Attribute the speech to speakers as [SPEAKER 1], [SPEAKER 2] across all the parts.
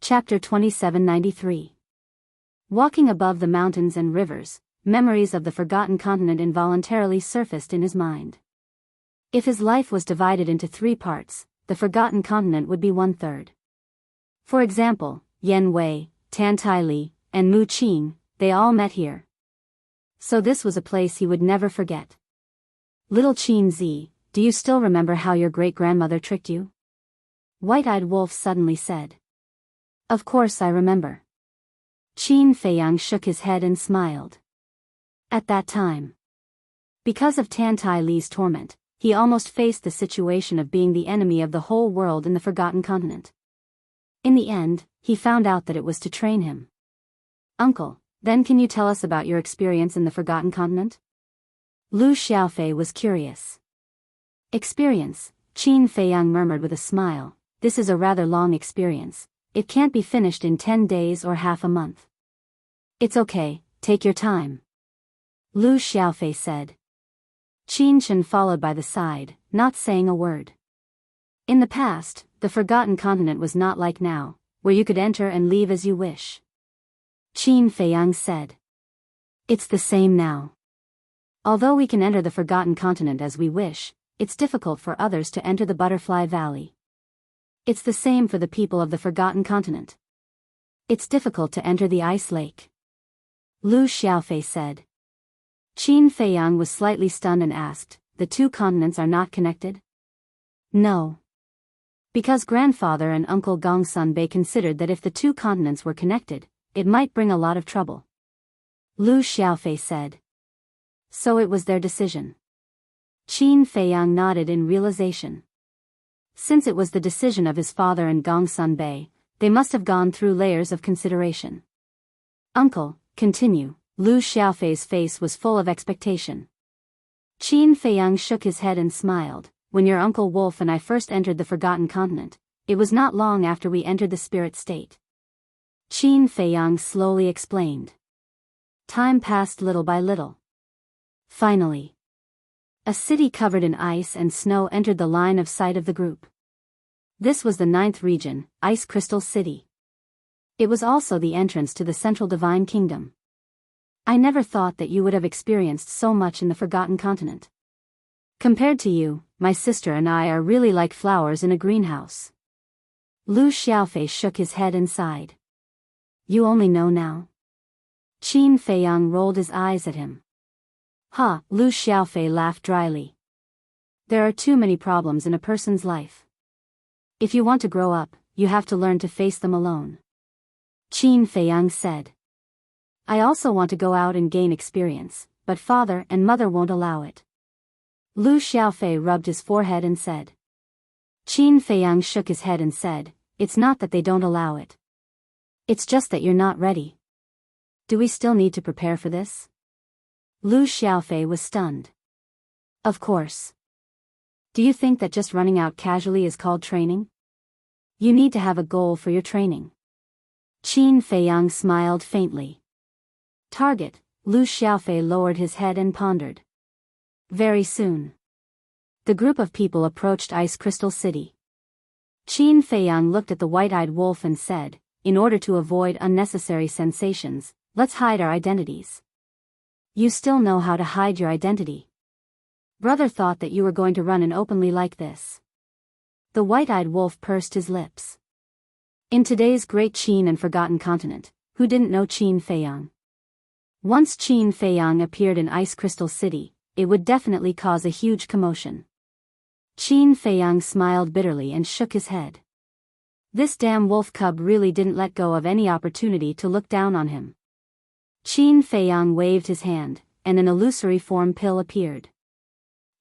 [SPEAKER 1] Chapter 2793. Walking above the mountains and rivers, memories of the forgotten continent involuntarily surfaced in his mind. If his life was divided into 3 parts, the forgotten continent would be 1/3. For example, Yan Wei, Tan Tai Li, and Mu Qing, they all met here. So this was a place he would never forget. Little Qin Zi, do you still remember how your great-grandmother tricked you? White-Eyed Wolf suddenly said. Of course I remember. Qin Feiyang shook his head and smiled. At that time, because of Tan Tai Li's torment, he almost faced the situation of being the enemy of the whole world in the Forgotten Continent. In the end, he found out that it was to train him. Uncle, then can you tell us about your experience in the Forgotten Continent? Lu Xiaofei was curious. Experience, Qin Feiyang murmured with a smile, this is a rather long experience. It can't be finished in 10 days or half a month. It's okay, take your time. Lu Xiaofei said. Qin Shen followed by the side, not saying a word. In the past, the Forgotten Continent was not like now, where you could enter and leave as you wish. Qin Feiyang said. It's the same now. Although we can enter the Forgotten Continent as we wish, it's difficult for others to enter the Butterfly Valley. It's the same for the people of the Forgotten Continent. It's difficult to enter the Ice Lake. Lu Xiaofei said. Qin Feiyang was slightly stunned and asked, the 2 continents are not connected? No. Because grandfather and Uncle Gongsun Bei considered that if the 2 continents were connected, it might bring a lot of trouble. Lu Xiaofei said. So it was their decision. Qin Feiyang nodded in realization. Since it was the decision of his father and Gongsun Bei, they must have gone through layers of consideration. Uncle, continue. Lu Xiaofei's face was full of expectation. Qin Feiyang shook his head and smiled. When your Uncle Wolf and I first entered the Forgotten Continent, it was not long after we entered the spirit state. Qin Feiyang slowly explained. Time passed little by little. Finally, a city covered in ice and snow entered the line of sight of the group. This was the 9th region, Ice Crystal City. It was also the entrance to the Central Divine Kingdom. I never thought that you would have experienced so much in the Forgotten Continent. Compared to you, my sister and I are really like flowers in a greenhouse. Lu Xiaofei shook his head and sighed. You only know now? Qin Feiyang rolled his eyes at him. Ha, Lu Xiaofei laughed dryly. There are too many problems in a person's life. If you want to grow up, you have to learn to face them alone. Qin Feiyang said. I also want to go out and gain experience, but father and mother won't allow it. Lu Xiaofei rubbed his forehead and said. Qin Feiyang shook his head and said, it's not that they don't allow it. It's just that you're not ready. Do we still need to prepare for this? Lu Xiaofei was stunned. Of course. Do you think that just running out casually is called training? You need to have a goal for your training. Qin Feiyang smiled faintly. Target, Lu Xiaofei lowered his head and pondered. Very soon. The group of people approached Ice Crystal City. Qin Feiyang looked at the white-eyed wolf and said, in order to avoid unnecessary sensations, let's hide our identities. You still know how to hide your identity. Brother thought that you were going to run in openly like this. The white-eyed wolf pursed his lips. In today's great Qin and Forgotten Continent, who didn't know Qin Feiyang? Once Qin Feiyang appeared in Ice Crystal City, it would definitely cause a huge commotion. Qin Feiyang smiled bitterly and shook his head. This damn wolf cub really didn't let go of any opportunity to look down on him. Qin Feiyang waved his hand, and an illusory form pill appeared.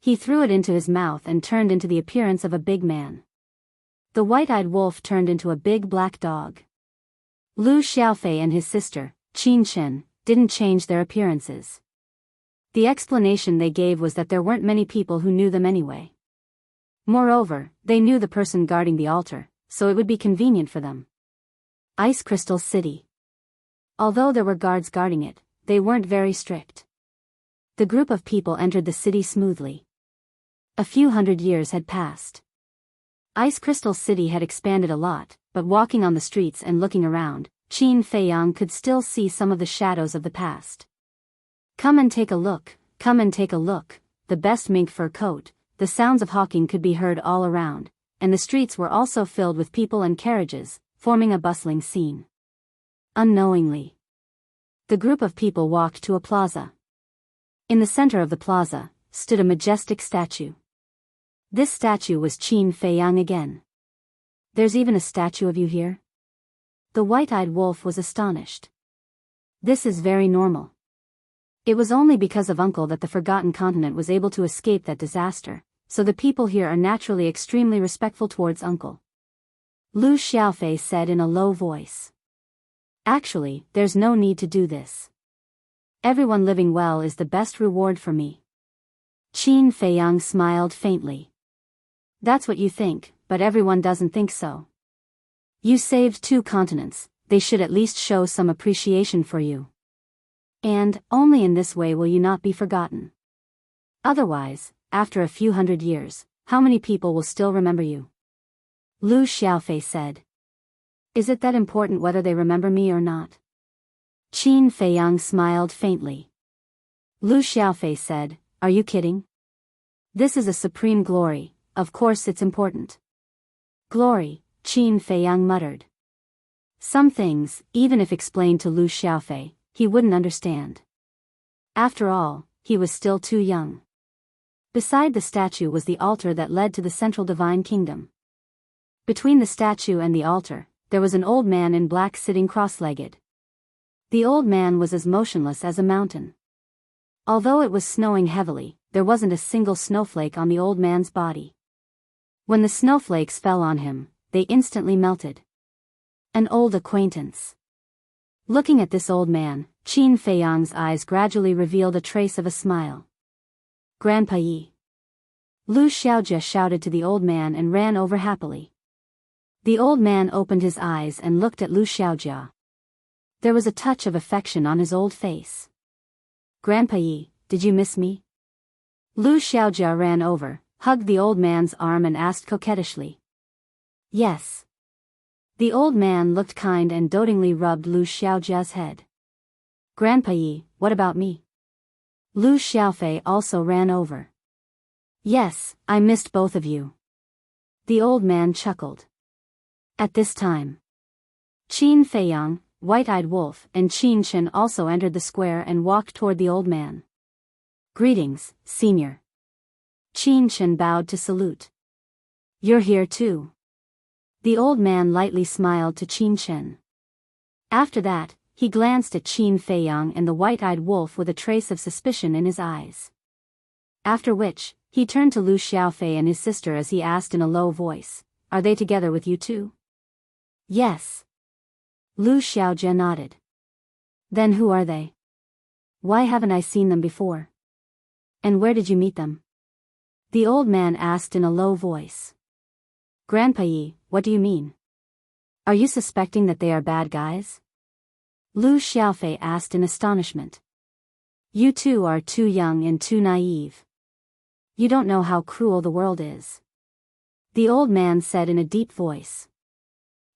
[SPEAKER 1] He threw it into his mouth and turned into the appearance of a big man. The white-eyed wolf turned into a big black dog. Lu Xiaofei and his sister, Qin Shen, didn't change their appearances. The explanation they gave was that there weren't many people who knew them anyway. Moreover, they knew the person guarding the altar, so it would be convenient for them. Ice Crystal City. Although there were guards guarding it, they weren't very strict. The group of people entered the city smoothly. A few hundred years had passed. Ice Crystal City had expanded a lot, but walking on the streets and looking around, Qin Feiyang could still see some of the shadows of the past. Come and take a look, come and take a look, the best mink fur coat. The sounds of hawking could be heard all around, and the streets were also filled with people and carriages, forming a bustling scene. Unknowingly, the group of people walked to a plaza. In the center of the plaza stood a majestic statue. This statue was Qin Feiyang again. There's even a statue of you here? The white-eyed wolf was astonished. This is very normal. It was only because of Uncle that the Forgotten Continent was able to escape that disaster, so the people here are naturally extremely respectful towards Uncle. Lu Xiaofei said in a low voice. Actually, there's no need to do this. Everyone living well is the best reward for me. Qin Feiyang smiled faintly. That's what you think, but everyone doesn't think so. You saved 2 continents, they should at least show some appreciation for you. And, only in this way will you not be forgotten. Otherwise, after a few hundred years, how many people will still remember you? Lu Xiaofei said. Is it that important whether they remember me or not? Qin Feiyang smiled faintly. Lu Xiaofei said, are you kidding? This is a supreme glory, of course it's important. Glory, Qin Feiyang muttered. Some things, even if explained to Lu Xiaofei, he wouldn't understand. After all, he was still too young. Beside the statue was the altar that led to the central divine kingdom. Between the statue and the altar, there was an old man in black sitting cross-legged. The old man was as motionless as a mountain. Although it was snowing heavily, there wasn't a single snowflake on the old man's body. When the snowflakes fell on him, they instantly melted. An old acquaintance. Looking at this old man, Qin Feiyang's eyes gradually revealed a trace of a smile. Grandpa Yi. Lu Xiaojia shouted to the old man and ran over happily. The old man opened his eyes and looked at Lu Xiaojia. There was a touch of affection on his old face. Grandpa Yi, did you miss me? Lu Xiaojia ran over, hugged the old man's arm and asked coquettishly. Yes. The old man looked kind and dotingly rubbed Lu Xiaojia's head. Grandpa Yi, what about me? Lu Xiaofei also ran over. Yes, I missed both of you. The old man chuckled. At this time, Qin Feiyang, White-Eyed Wolf, and Qin Chen also entered the square and walked toward the old man. Greetings, senior. Qin Chen bowed to salute. You're here too. The old man lightly smiled to Qin Chen. After that, he glanced at Qin Feiyang and the White-Eyed Wolf with a trace of suspicion in his eyes. After which, he turned to Lu Xiaofei and his sister as he asked in a low voice, are they together with you too? Yes. Lu Xiaojia nodded. Then who are they? Why haven't I seen them before? And where did you meet them? The old man asked in a low voice. Grandpa Yi, what do you mean? Are you suspecting that they are bad guys? Lu Xiaofei asked in astonishment. You two are too young and too naive. You don't know how cruel the world is. The old man said in a deep voice.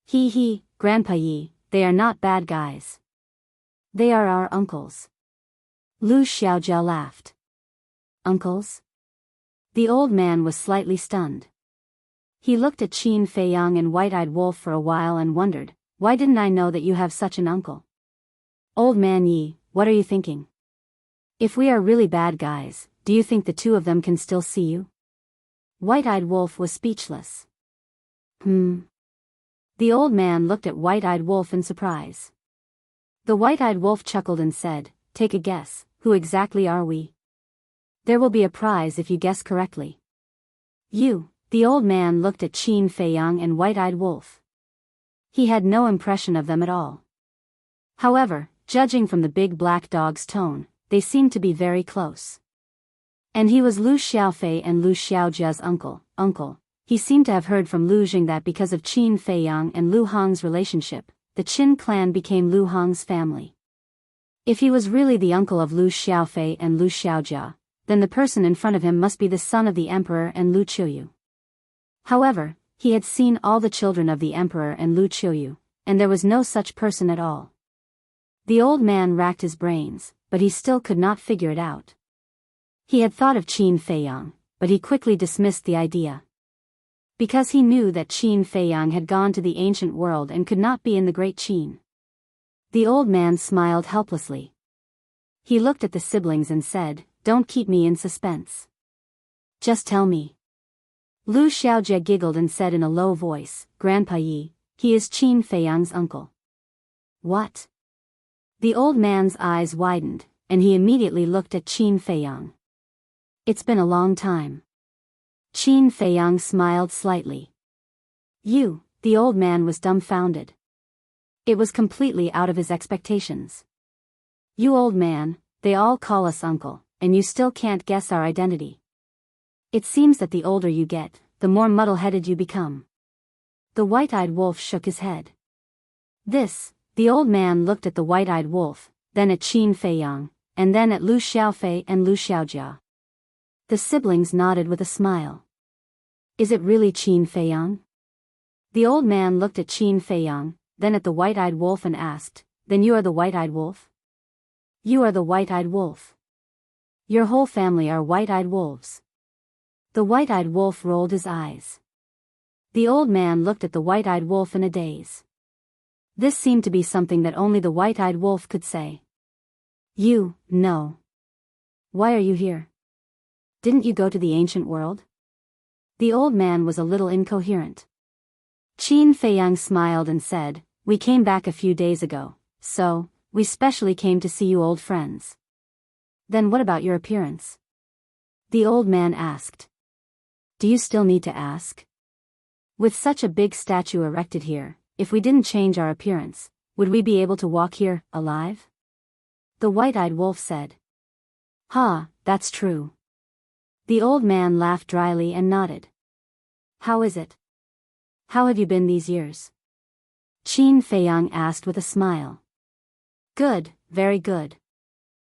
[SPEAKER 1] He, Grandpa Yi, they are not bad guys. They are our uncles. Lu Xiaojia laughed. Uncles? The old man was slightly stunned. He looked at Qin Feiyang and White-Eyed Wolf for a while and wondered, why didn't I know that you have such an uncle? Old man Yi, what are you thinking? If we are really bad guys, do you think the two of them can still see you? White-Eyed Wolf was speechless. The old man looked at White-Eyed Wolf in surprise. The White-Eyed Wolf chuckled and said, take a guess, who exactly are we? There will be a prize if you guess correctly. You. The old man looked at Qin Feiyang and White-Eyed Wolf. He had no impression of them at all. However, judging from the big black dog's tone, they seemed to be very close. And he was Lu Xiaofei and Lu Xiaojia's uncle. He seemed to have heard from Lu Jing that because of Qin Feiyang and Lu Hong's relationship, the Qin clan became Lu Hong's family. If he was really the uncle of Lu Xiaofei and Lu Xiaojia, then the person in front of him must be the son of the emperor and Lu Qiuyu. However, He had seen all the children of the emperor and Lu Qiuyu, and there was no such person at all. The old man racked his brains, but he still could not figure it out. He had thought of Qin Feiyang, but he quickly dismissed the idea. Because he knew that Qin Feiyang had gone to the ancient world and could not be in the great Qin. The old man smiled helplessly. He looked at the siblings and said, "Don't keep me in suspense. Just tell me." Lu Xiaojie giggled and said in a low voice, "Grandpa Yi, he is Qin Feiyang's uncle." What? The old man's eyes widened, and he immediately looked at Qin Feiyang. It's been a long time. Qin Feiyang smiled slightly. "You," the old man was dumbfounded. It was completely out of his expectations. "You old man, they all call us uncle, and you still can't guess our identity. It seems that the older you get, the more muddle-headed you become." The white-eyed wolf shook his head. The old man looked at the white-eyed wolf, then at Qin Feiyang, and then at Lu Xiaofei and Lu Xiaojia. The siblings nodded with a smile. "Is it really Qin Feiyang?" The old man looked at Qin Feiyang, then at the white-eyed wolf and asked, "Then you are the white-eyed wolf?" "You are the white-eyed wolf. Your whole family are white-eyed wolves." The white-eyed wolf rolled his eyes. The old man looked at the white-eyed wolf in a daze. This seemed to be something that only the white-eyed wolf could say. No. Why are you here? Didn't you go to the ancient world?" The old man was a little incoherent. Qin Feiyang smiled and said, "We came back a few days ago, so, we specially came to see you old friends." "Then what about your appearance?" the old man asked. "Do you still need to ask? With such a big statue erected here, if we didn't change our appearance, would we be able to walk here, alive?" The white-eyed wolf said. "Ha, that's true." The old man laughed dryly and nodded. "How is it? How have you been these years?" Qin Feiyang asked with a smile. "Good, very good."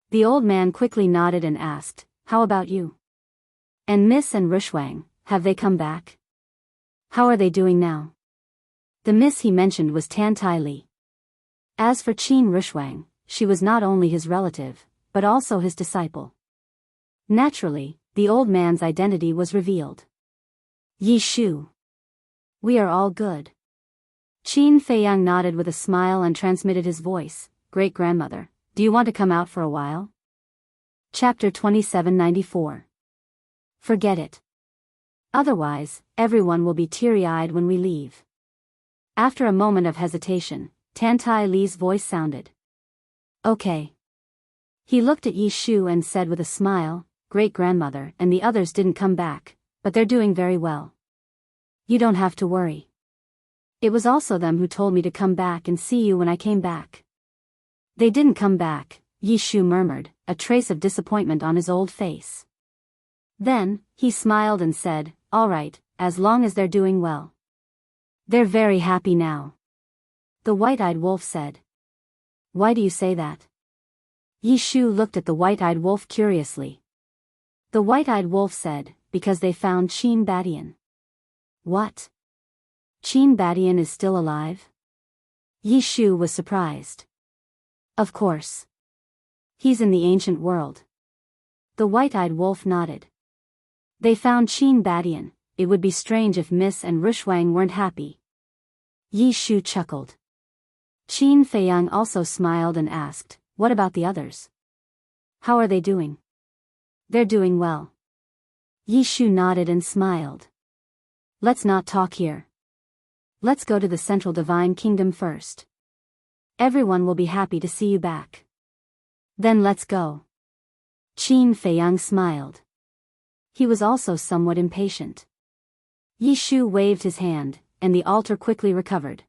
[SPEAKER 1] The old man quickly nodded and asked, "How about you? And Miss and Rushwang, have they come back? How are they doing now?" The miss he mentioned was Tan Tai Li. As for Qin Rushwang, she was not only his relative, but also his disciple. Naturally, the old man's identity was revealed. "Yi Shu. We are all good." Qin Feiyang nodded with a smile and transmitted his voice, "Great-grandmother, do you want to come out for a while?" Chapter 2794. Forget it. Otherwise, everyone will be teary-eyed when we leave. After a moment of hesitation, Tan Tai Li's voice sounded. "Okay." He looked at Yi Shu and said with a smile, "Great-grandmother and the others didn't come back, but they're doing very well. You don't have to worry. It was also them who told me to come back and see you when I came back." "They didn't come back," Yi Shu murmured, a trace of disappointment on his old face. Then, he smiled and said, "All right, as long as they're doing well. They're very happy now." The white-eyed wolf said. "Why do you say that?" Yi Shu looked at the white-eyed wolf curiously. The white-eyed wolf said, "Because they found Qin Badian." "What? Qin Badian is still alive?" Yi Shu was surprised. "Of course. He's in the ancient world." The white-eyed wolf nodded. "They found Qin Badian. It would be strange if Miss and Rushwang weren't happy." Yi Shu chuckled. Qin Feiyang also smiled and asked, "What about the others? How are they doing?" "They're doing well." Yi Shu nodded and smiled. "Let's not talk here. Let's go to the Central Divine Kingdom first. Everyone will be happy to see you back. Then let's go." Qin Feiyang smiled. He was also somewhat impatient. Yi Shu waved his hand, and the altar quickly recovered.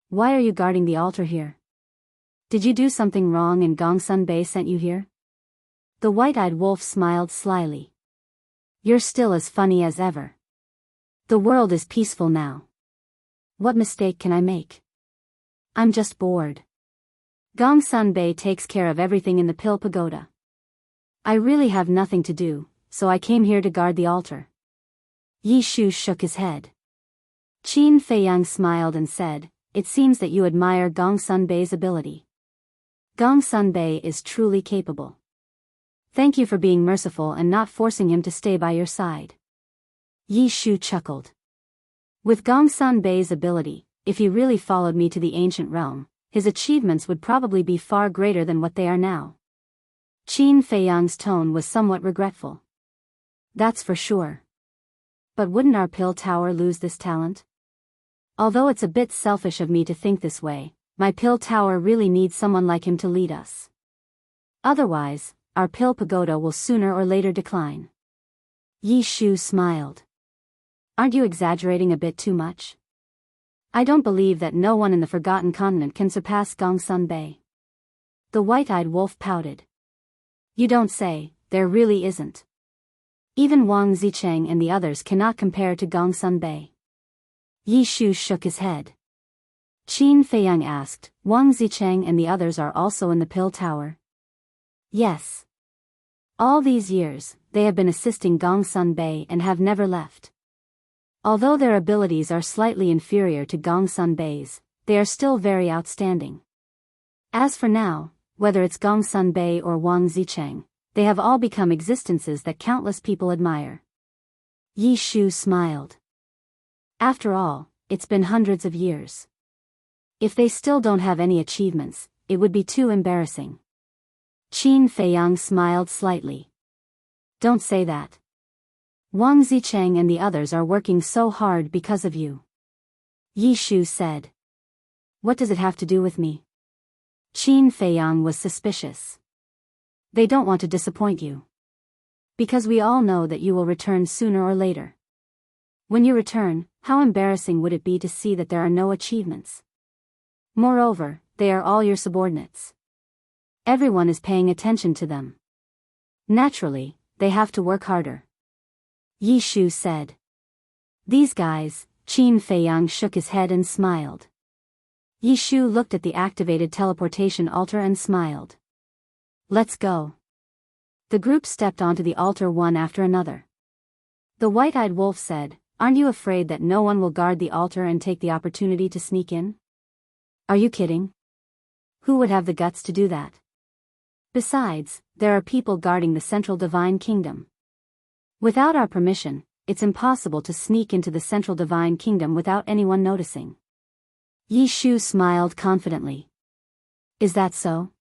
[SPEAKER 1] "Why are you guarding the altar here? Did you do something wrong and Gongsun Bei sent you here?" The white-eyed wolf smiled slyly. "You're still as funny as ever. The world is peaceful now. What mistake can I make? I'm just bored. Gongsun Bei takes care of everything in the Pill Pagoda. I really have nothing to do, so I came here to guard the altar." Yi Shu shook his head. Qin Feiyang smiled and said, "It seems that you admire Gongsun Bei's ability. Gongsun Bei is truly capable. Thank you for being merciful and not forcing him to stay by your side." Yi Shu chuckled. "With Gongsun Bei's ability, if he really followed me to the ancient realm, his achievements would probably be far greater than what they are now." Qin Feiyang's tone was somewhat regretful. "That's for sure. But wouldn't our pill tower lose this talent? Although it's a bit selfish of me to think this way, my pill tower really needs someone like him to lead us. Otherwise, our pill pagoda will sooner or later decline." Yi Shu smiled. "Aren't you exaggerating a bit too much? I don't believe that no one in the Forgotten Continent can surpass Gongsun Bei." The white-eyed wolf pouted. "You don't say, there really isn't. Even Wang Zicheng and the others cannot compare to Gongsun Bei." Yi Shu shook his head. Qin Feiyang asked, "Wang Zicheng and the others are also in the pill tower?" "Yes. All these years, they have been assisting Gongsun Bei and have never left. Although their abilities are slightly inferior to Gongsun Bei's, they are still very outstanding. As for now, whether it's Gongsun Bei or Wang Zicheng, they have all become existences that countless people admire." Yi Shu smiled. "After all, it's been hundreds of years. If they still don't have any achievements, it would be too embarrassing." Qin Feiyang smiled slightly. "Don't say that. Wang Zicheng and the others are working so hard because of you." Yi Shu said. "What does it have to do with me?" Qin Feiyang was suspicious. "They don't want to disappoint you. Because we all know that you will return sooner or later. When you return, how embarrassing would it be to see that there are no achievements? Moreover, they are all your subordinates. Everyone is paying attention to them. Naturally, they have to work harder." Yi Shu said. "These guys," Qin Feiyang shook his head and smiled. Yi Shu looked at the activated teleportation altar and smiled. "Let's go." The group stepped onto the altar one after another. The white-eyed wolf said, "Aren't you afraid that no one will guard the altar and take the opportunity to sneak in?" "Are you kidding? Who would have the guts to do that? Besides, there are people guarding the Central Divine Kingdom. Without our permission, it's impossible to sneak into the Central Divine Kingdom without anyone noticing." Yi Shu smiled confidently. "Is that so?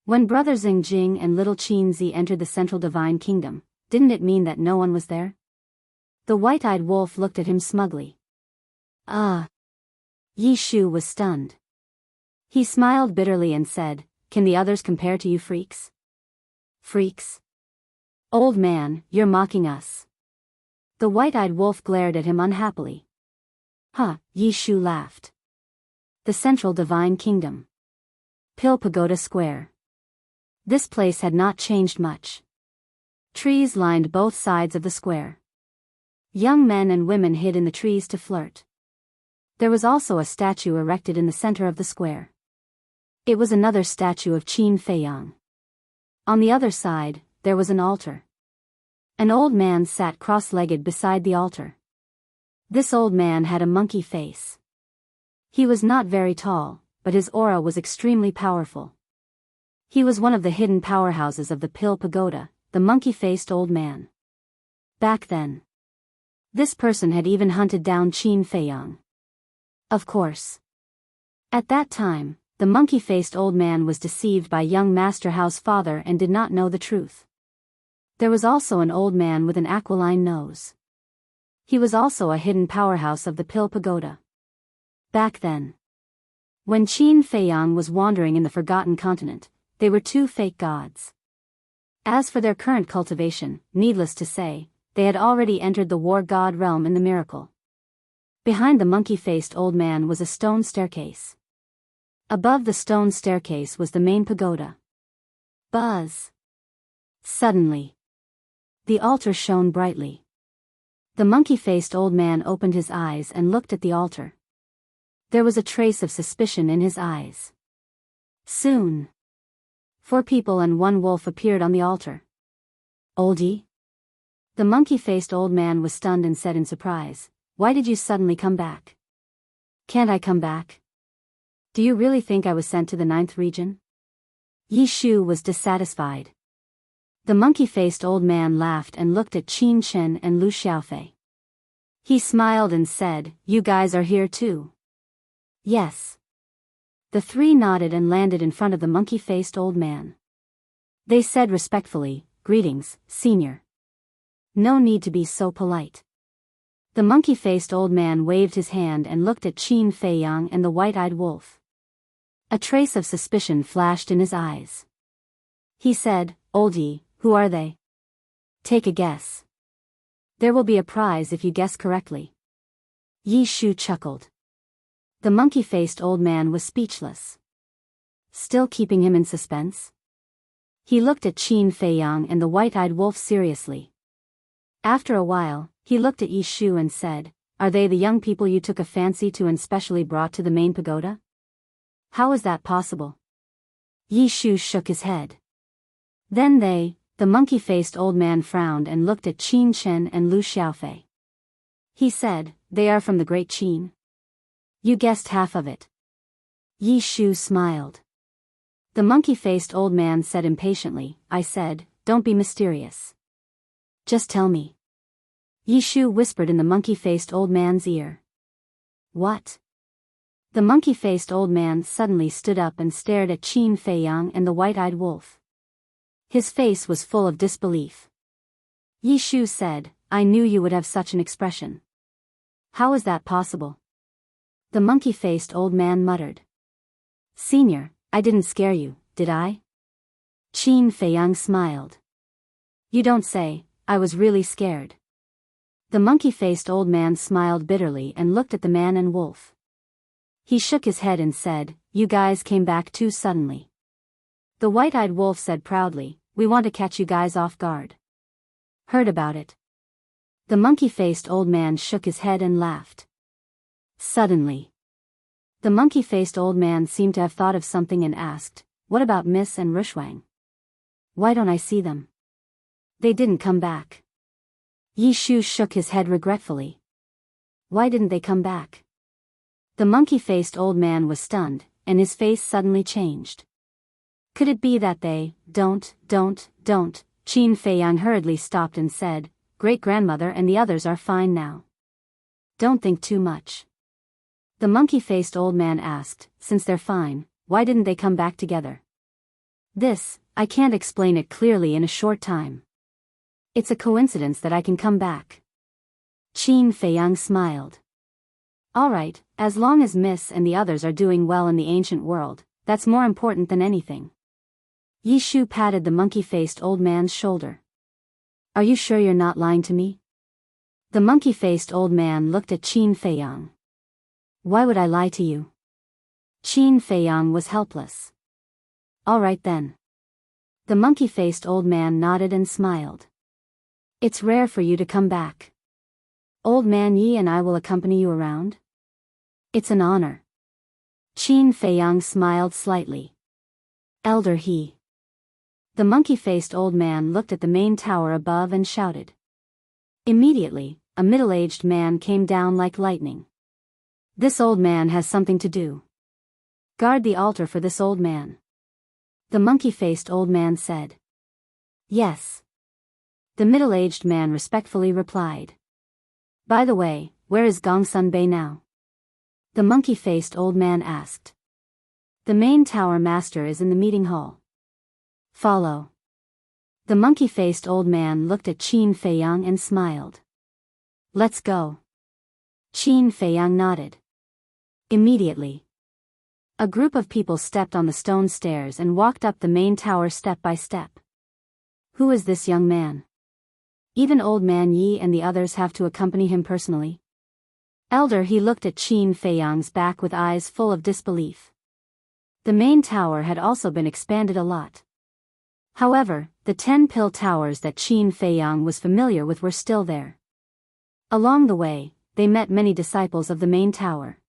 [SPEAKER 1] When Brother Xingjing and Little Qinzi entered the Central Divine Kingdom, didn't it mean that no one was there?" The white-eyed wolf looked at him smugly. Yi Shu was stunned. He smiled bitterly and said, "Can the others compare to you freaks?" "Freaks? Old man, you're mocking us." The white-eyed wolf glared at him unhappily. "Huh," Yi Shu laughed. "The Central Divine Kingdom. Pill Pagoda Square." This place had not changed much. Trees lined both sides of the square. Young men and women hid in the trees to flirt. There was also a statue erected in the center of the square. It was another statue of Qin Feiyang. On the other side, there was an altar. An old man sat cross-legged beside the altar. This old man had a monkey face. He was not very tall, but his aura was extremely powerful. He was one of the hidden powerhouses of the Pill Pagoda, the monkey-faced old man. Back then, this person had even hunted down Qin Feiyang. Of course. At that time, the monkey-faced old man was deceived by young Master Hao's father and did not know the truth. There was also an old man with an aquiline nose. He was also a hidden powerhouse of the Pill Pagoda. Back then, when Qin Feiyang was wandering in the Forgotten Continent, they were two fake gods. As for their current cultivation, needless to say, they had already entered the war god realm in the miracle. Behind the monkey-faced old man was a stone staircase. Above the stone staircase was the main pagoda. Buzz! Suddenly, the altar shone brightly. The monkey-faced old man opened his eyes and looked at the altar. There was a trace of suspicion in his eyes. Soon, 4 people and 1 wolf appeared on the altar. "Oldie?" The monkey-faced old man was stunned and said in surprise, Why did you suddenly come back? Can't I come back? Do you really think I was sent to the 9th region? Yi Shu was dissatisfied. The monkey-faced old man laughed and looked at Qin Chen and Lu Xiaofei. He smiled and said, "You guys are here too?" Yes. The three nodded and landed in front of the monkey-faced old man. They said respectfully, "Greetings, senior." No need to be so polite. The monkey-faced old man waved his hand and looked at Qin Feiyang and the white-eyed wolf. A trace of suspicion flashed in his eyes. He said, "Old Yi, who are they? Take a guess. There will be a prize if you guess correctly." Yi Shu chuckled. The monkey-faced old man was speechless. Still keeping him in suspense? He looked at Qin Feiyang and the white-eyed wolf seriously. After a while, he looked at Yi Shu and said, "Are they the young people you took a fancy to and specially brought to the main pagoda? How is that possible?" Yi Shu shook his head. Then the monkey-faced old man frowned and looked at Qin Chen and Lu Xiaofei. He said, "They are from the Great Qin." You guessed half of it. Yi Shu smiled. The monkey-faced old man said impatiently, "I said, don't be mysterious. Just tell me." Yi Shu whispered in the monkey-faced old man's ear. "What?" The monkey-faced old man suddenly stood up and stared at Qin Feiyang and the white-eyed wolf. His face was full of disbelief. Yi Shu said, "I knew you would have such an expression. How is that possible?" The monkey-faced old man muttered. "Senior, I didn't scare you, did I?" Qin Feiyang smiled. "You don't say, I was really scared." The monkey-faced old man smiled bitterly and looked at the man and wolf. He shook his head and said, "You guys came back too suddenly." The white-eyed wolf said proudly, "We want to catch you guys off guard." Heard about it? The monkey-faced old man shook his head and laughed. Suddenly, the monkey-faced old man seemed to have thought of something and asked, "What about Miss and Rushwang? Why don't I see them? They didn't come back." Yi Shu shook his head regretfully. Why didn't they come back? The monkey-faced old man was stunned, and his face suddenly changed. Could it be that they don't? Qin Feiyang hurriedly stopped and said, "Great-grandmother and the others are fine now. Don't think too much." The monkey-faced old man asked, "Since they're fine, why didn't they come back together?" I can't explain it clearly in a short time. It's a coincidence that I can come back." Qin Feiyang smiled. "All right, as long as Miss and the others are doing well in the ancient world, that's more important than anything." Yi Shu patted the monkey-faced old man's shoulder. "Are you sure you're not lying to me?" The monkey-faced old man looked at Qin Feiyang. "Why would I lie to you?" Qin Feiyang was helpless. "All right then." The monkey-faced old man nodded and smiled. "It's rare for you to come back. Old man Yi and I will accompany you around." "It's an honor." Qin Feiyang smiled slightly. "Elder He." The monkey-faced old man looked at the main tower above and shouted. Immediately, a middle-aged man came down like lightning. "This old man has something to do. Guard the altar for this old man." The monkey-faced old man said. "Yes." The middle-aged man respectfully replied. "By the way, where is Gongsun Bei now?" The monkey-faced old man asked. "The main tower master is in the meeting hall." "Follow." The monkey-faced old man looked at Qin Feiyang and smiled. "Let's go." Qin Feiyang nodded. Immediately, a group of people stepped on the stone stairs and walked up the main tower step by step. Who is this young man? Even old man Yi and the others have to accompany him personally. Elder He looked at Qin Feiyang's back with eyes full of disbelief. The main tower had also been expanded a lot. However, the 10 pill towers that Qin Feiyang was familiar with were still there. Along the way, they met many disciples of the main tower.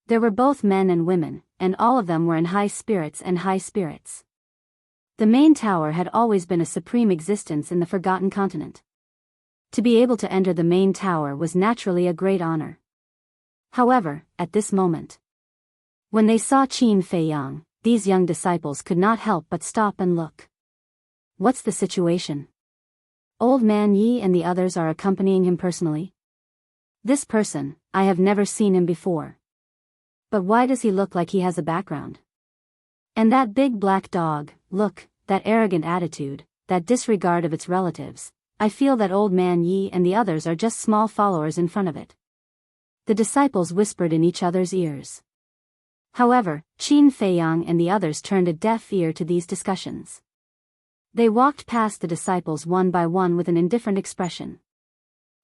[SPEAKER 1] There were both men and women, and all of them were in high spirits. The main tower had always been a supreme existence in the Forgotten Continent. To be able to enter the main tower was naturally a great honor. However, at this moment, when they saw Qin Feiyang, these young disciples could not help but stop and look. What's the situation? Old Man Yi and the others are accompanying him personally? This person, I have never seen him before. But why does he look like he has a background? And that big black dog, look, that arrogant attitude, that disregard of its relatives. I feel that Old Man Yi and the others are just small followers in front of it. The disciples whispered in each other's ears. However, Qin Feiyang and the others turned a deaf ear to these discussions. They walked past the disciples one by one with an indifferent expression.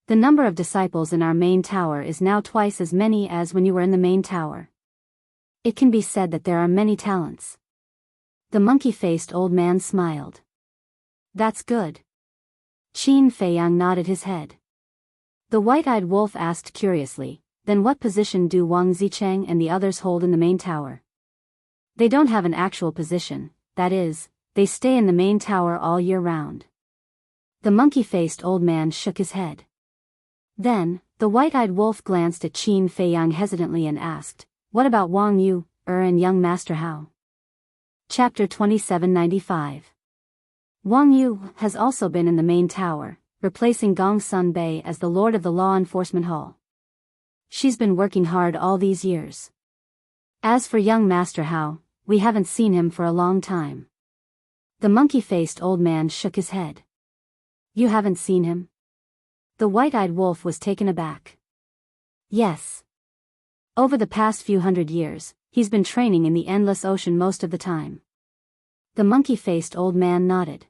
[SPEAKER 1] The number of disciples in our main tower is now twice as many as when you were in the main tower. It can be said that there are many talents. The monkey-faced old man smiled. That's good. Qin Feiyang nodded his head. The white-eyed wolf asked curiously, then what position do Wang Zicheng and the others hold in the main tower? They don't have an actual position, that is, they stay in the main tower all year round. The monkey-faced old man shook his head. Then, the white-eyed wolf glanced at Qin Feiyang hesitantly and asked, what about Wang Yu, and young Master Hao? Chapter 2795. Wang Yu has also been in the main tower, replacing Gong Sun Bei as the Lord of the Law Enforcement Hall. She's been working hard all these years. As for young Master Hao, we haven't seen him for a long time. The monkey-faced old man shook his head. You haven't seen him? The white-eyed wolf was taken aback. Yes. Over the past few hundred years, he's been training in the endless ocean most of the time. The monkey-faced old man nodded.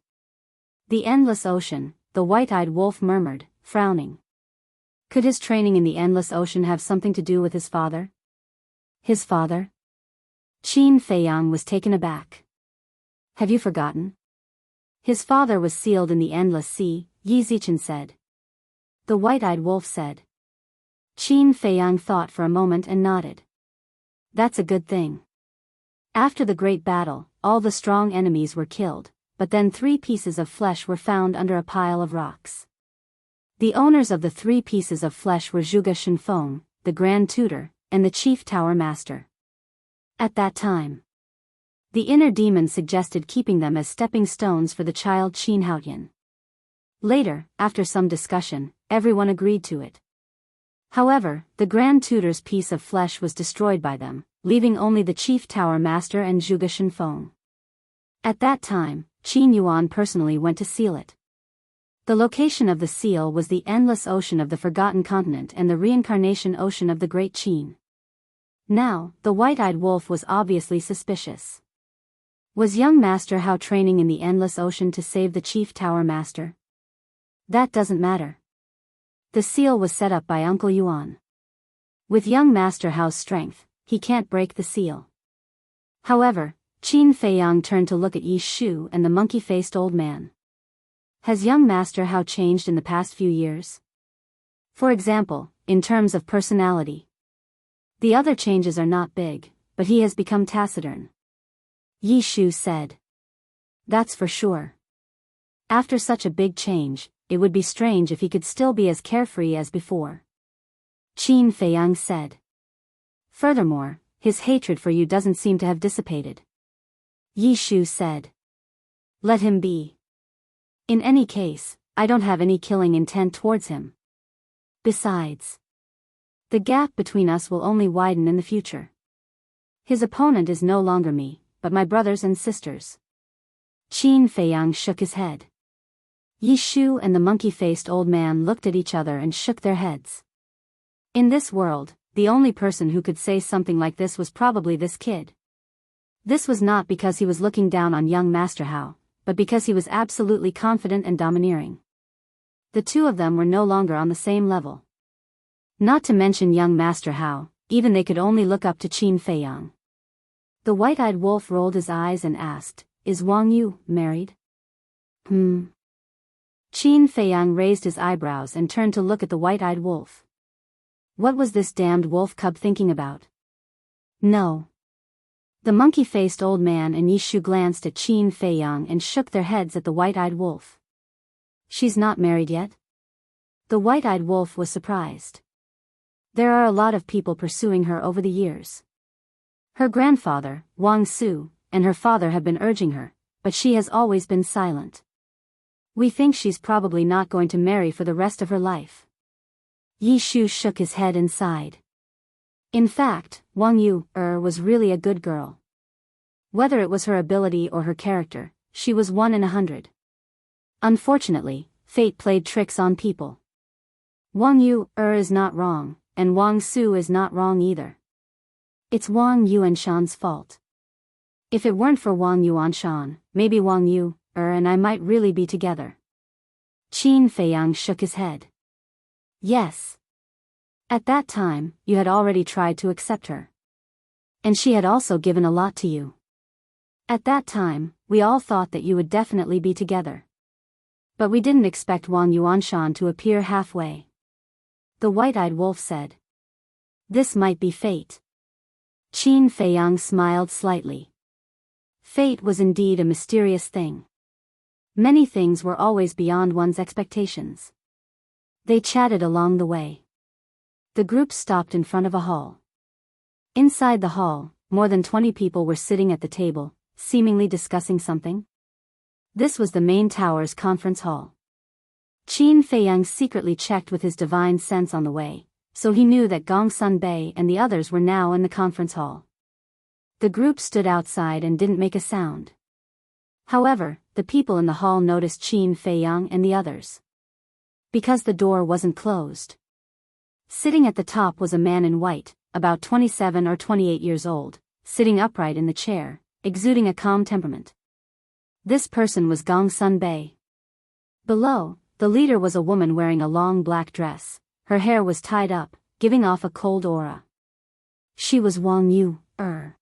[SPEAKER 1] The endless ocean, the white-eyed wolf murmured, frowning. Could his training in the endless ocean have something to do with his father? His father? Qin Feiyang was taken aback. Have you forgotten? His father was sealed in the endless sea, Yi Zichen said. The white-eyed wolf said. Qin Feiyang thought for a moment and nodded. That's a good thing. After the great battle, all the strong enemies were killed, but then 3 pieces of flesh were found under a pile of rocks. The owners of the 3 pieces of flesh were Zhuge Shenfeng, the Grand Tutor, and the Chief Tower Master. At that time, the inner demon suggested keeping them as stepping stones for the child Qin Haotian. Later, after some discussion, everyone agreed to it. However, the Grand Tutor's piece of flesh was destroyed by them, leaving only the Chief Tower Master and Zhuge Shenfeng. At that time, Qin Yuan personally went to seal it. The location of the seal was the endless ocean of the Forgotten Continent and the reincarnation ocean of the Great Qin. Now, the white-eyed wolf was obviously suspicious. Was young Master Hao training in the endless ocean to save the Chief Tower Master? That doesn't matter. The seal was set up by Uncle Yuan. With young Master Hao's strength, he can't break the seal. However, Qin Feiyang turned to look at Yi Shu and the monkey-faced old man. Has young Master Hao changed in the past few years? For example, in terms of personality. The other changes are not big, but he has become taciturn. Yi Shu said. That's for sure. After such a big change, it would be strange if he could still be as carefree as before. Qin Feiyang said. Furthermore, his hatred for you doesn't seem to have dissipated. Yi Shu said. Let him be. In any case, I don't have any killing intent towards him. Besides, the gap between us will only widen in the future. His opponent is no longer me, but my brothers and sisters. Qin Feiyang shook his head. Yi Shu and the monkey-faced old man looked at each other and shook their heads. In this world, the only person who could say something like this was probably this kid. This was not because he was looking down on young Master Hao, but because he was absolutely confident and domineering. The two of them were no longer on the same level. Not to mention young Master Hao, even they could only look up to Qin Feiyang. The white-eyed wolf rolled his eyes and asked, Is Wang Yu married? Qin Feiyang raised his eyebrows and turned to look at the white-eyed wolf. What was this damned wolf cub thinking about? No. The monkey-faced old man and Yi Shu glanced at Qin Feiyang and shook their heads at the white-eyed wolf. She's not married yet? The white-eyed wolf was surprised. There are a lot of people pursuing her over the years. Her grandfather, Wang Su, and her father have been urging her, but she has always been silent. We think she's probably not going to marry for the rest of her life. Yi Shu shook his head and sighed. In fact, Wang Yu-er was really a good girl. Whether it was her ability or her character, she was 1 in 100. Unfortunately, fate played tricks on people. Wang Yu-er is not wrong, and Wang Su is not wrong either. It's Wang Yuanshan's fault. If it weren't for Wang Yuanshan, maybe Wang Yu-er and I might really be together. Qin Feiyang shook his head. Yes. At that time, you had already tried to accept her. And she had also given a lot to you. At that time, we all thought that you would definitely be together. But we didn't expect Wang Yuanshan to appear halfway. The white-eyed wolf said. This might be fate. Qin Feiyang smiled slightly. Fate was indeed a mysterious thing. Many things were always beyond one's expectations. They chatted along the way. The group stopped in front of a hall. Inside the hall, more than 20 people were sitting at the table, seemingly discussing something. This was the main tower's conference hall. Qin Feiyang secretly checked with his divine sense on the way, so he knew that Gongsun Bei and the others were now in the conference hall. The group stood outside and didn't make a sound. However, the people in the hall noticed Qin Feiyang and the others. Because the door wasn't closed. Sitting at the top was a man in white, about 27 or 28 years old, sitting upright in the chair, exuding a calm temperament. This person was Gongsun Bei. Below, the leader was a woman wearing a long black dress. Her hair was tied up, giving off a cold aura. She was Wang Yu-er.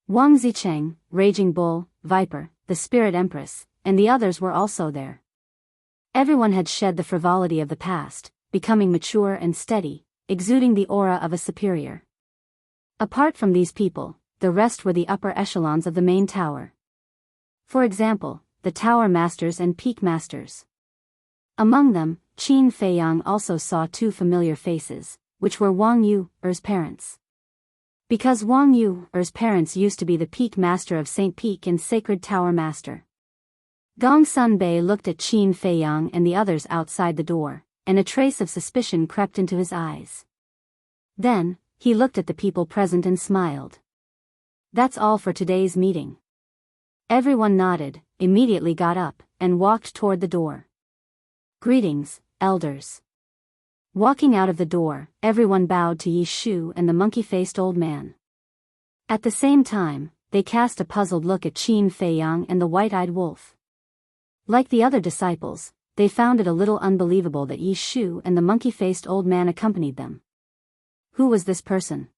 [SPEAKER 1] Wang Zicheng, Raging Bull, Viper, the Spirit Empress, and the others were also there. Everyone had shed the frivolity of the past, becoming mature and steady, exuding the aura of a superior. Apart from these people, the rest were the upper echelons of the main tower. For example, the tower masters and peak masters. Among them, Qin Feiyang also saw 2 familiar faces, which were Wang Yu-er's parents. Because Wang Yu-er's parents used to be the peak master of St. Peak and Sacred Tower Master. Gongsun Bei looked at Qin Feiyang and the others outside the door, and a trace of suspicion crept into his eyes. Then, he looked at the people present and smiled. That's all for today's meeting. Everyone nodded, immediately got up, and walked toward the door. Greetings, elders. Walking out of the door, everyone bowed to Yi Shu and the monkey-faced old man. At the same time, they cast a puzzled look at Qin Feiyang and the white-eyed wolf. Like the other disciples, they found it a little unbelievable that Yi Shu and the monkey-faced old man accompanied them. Who was this person?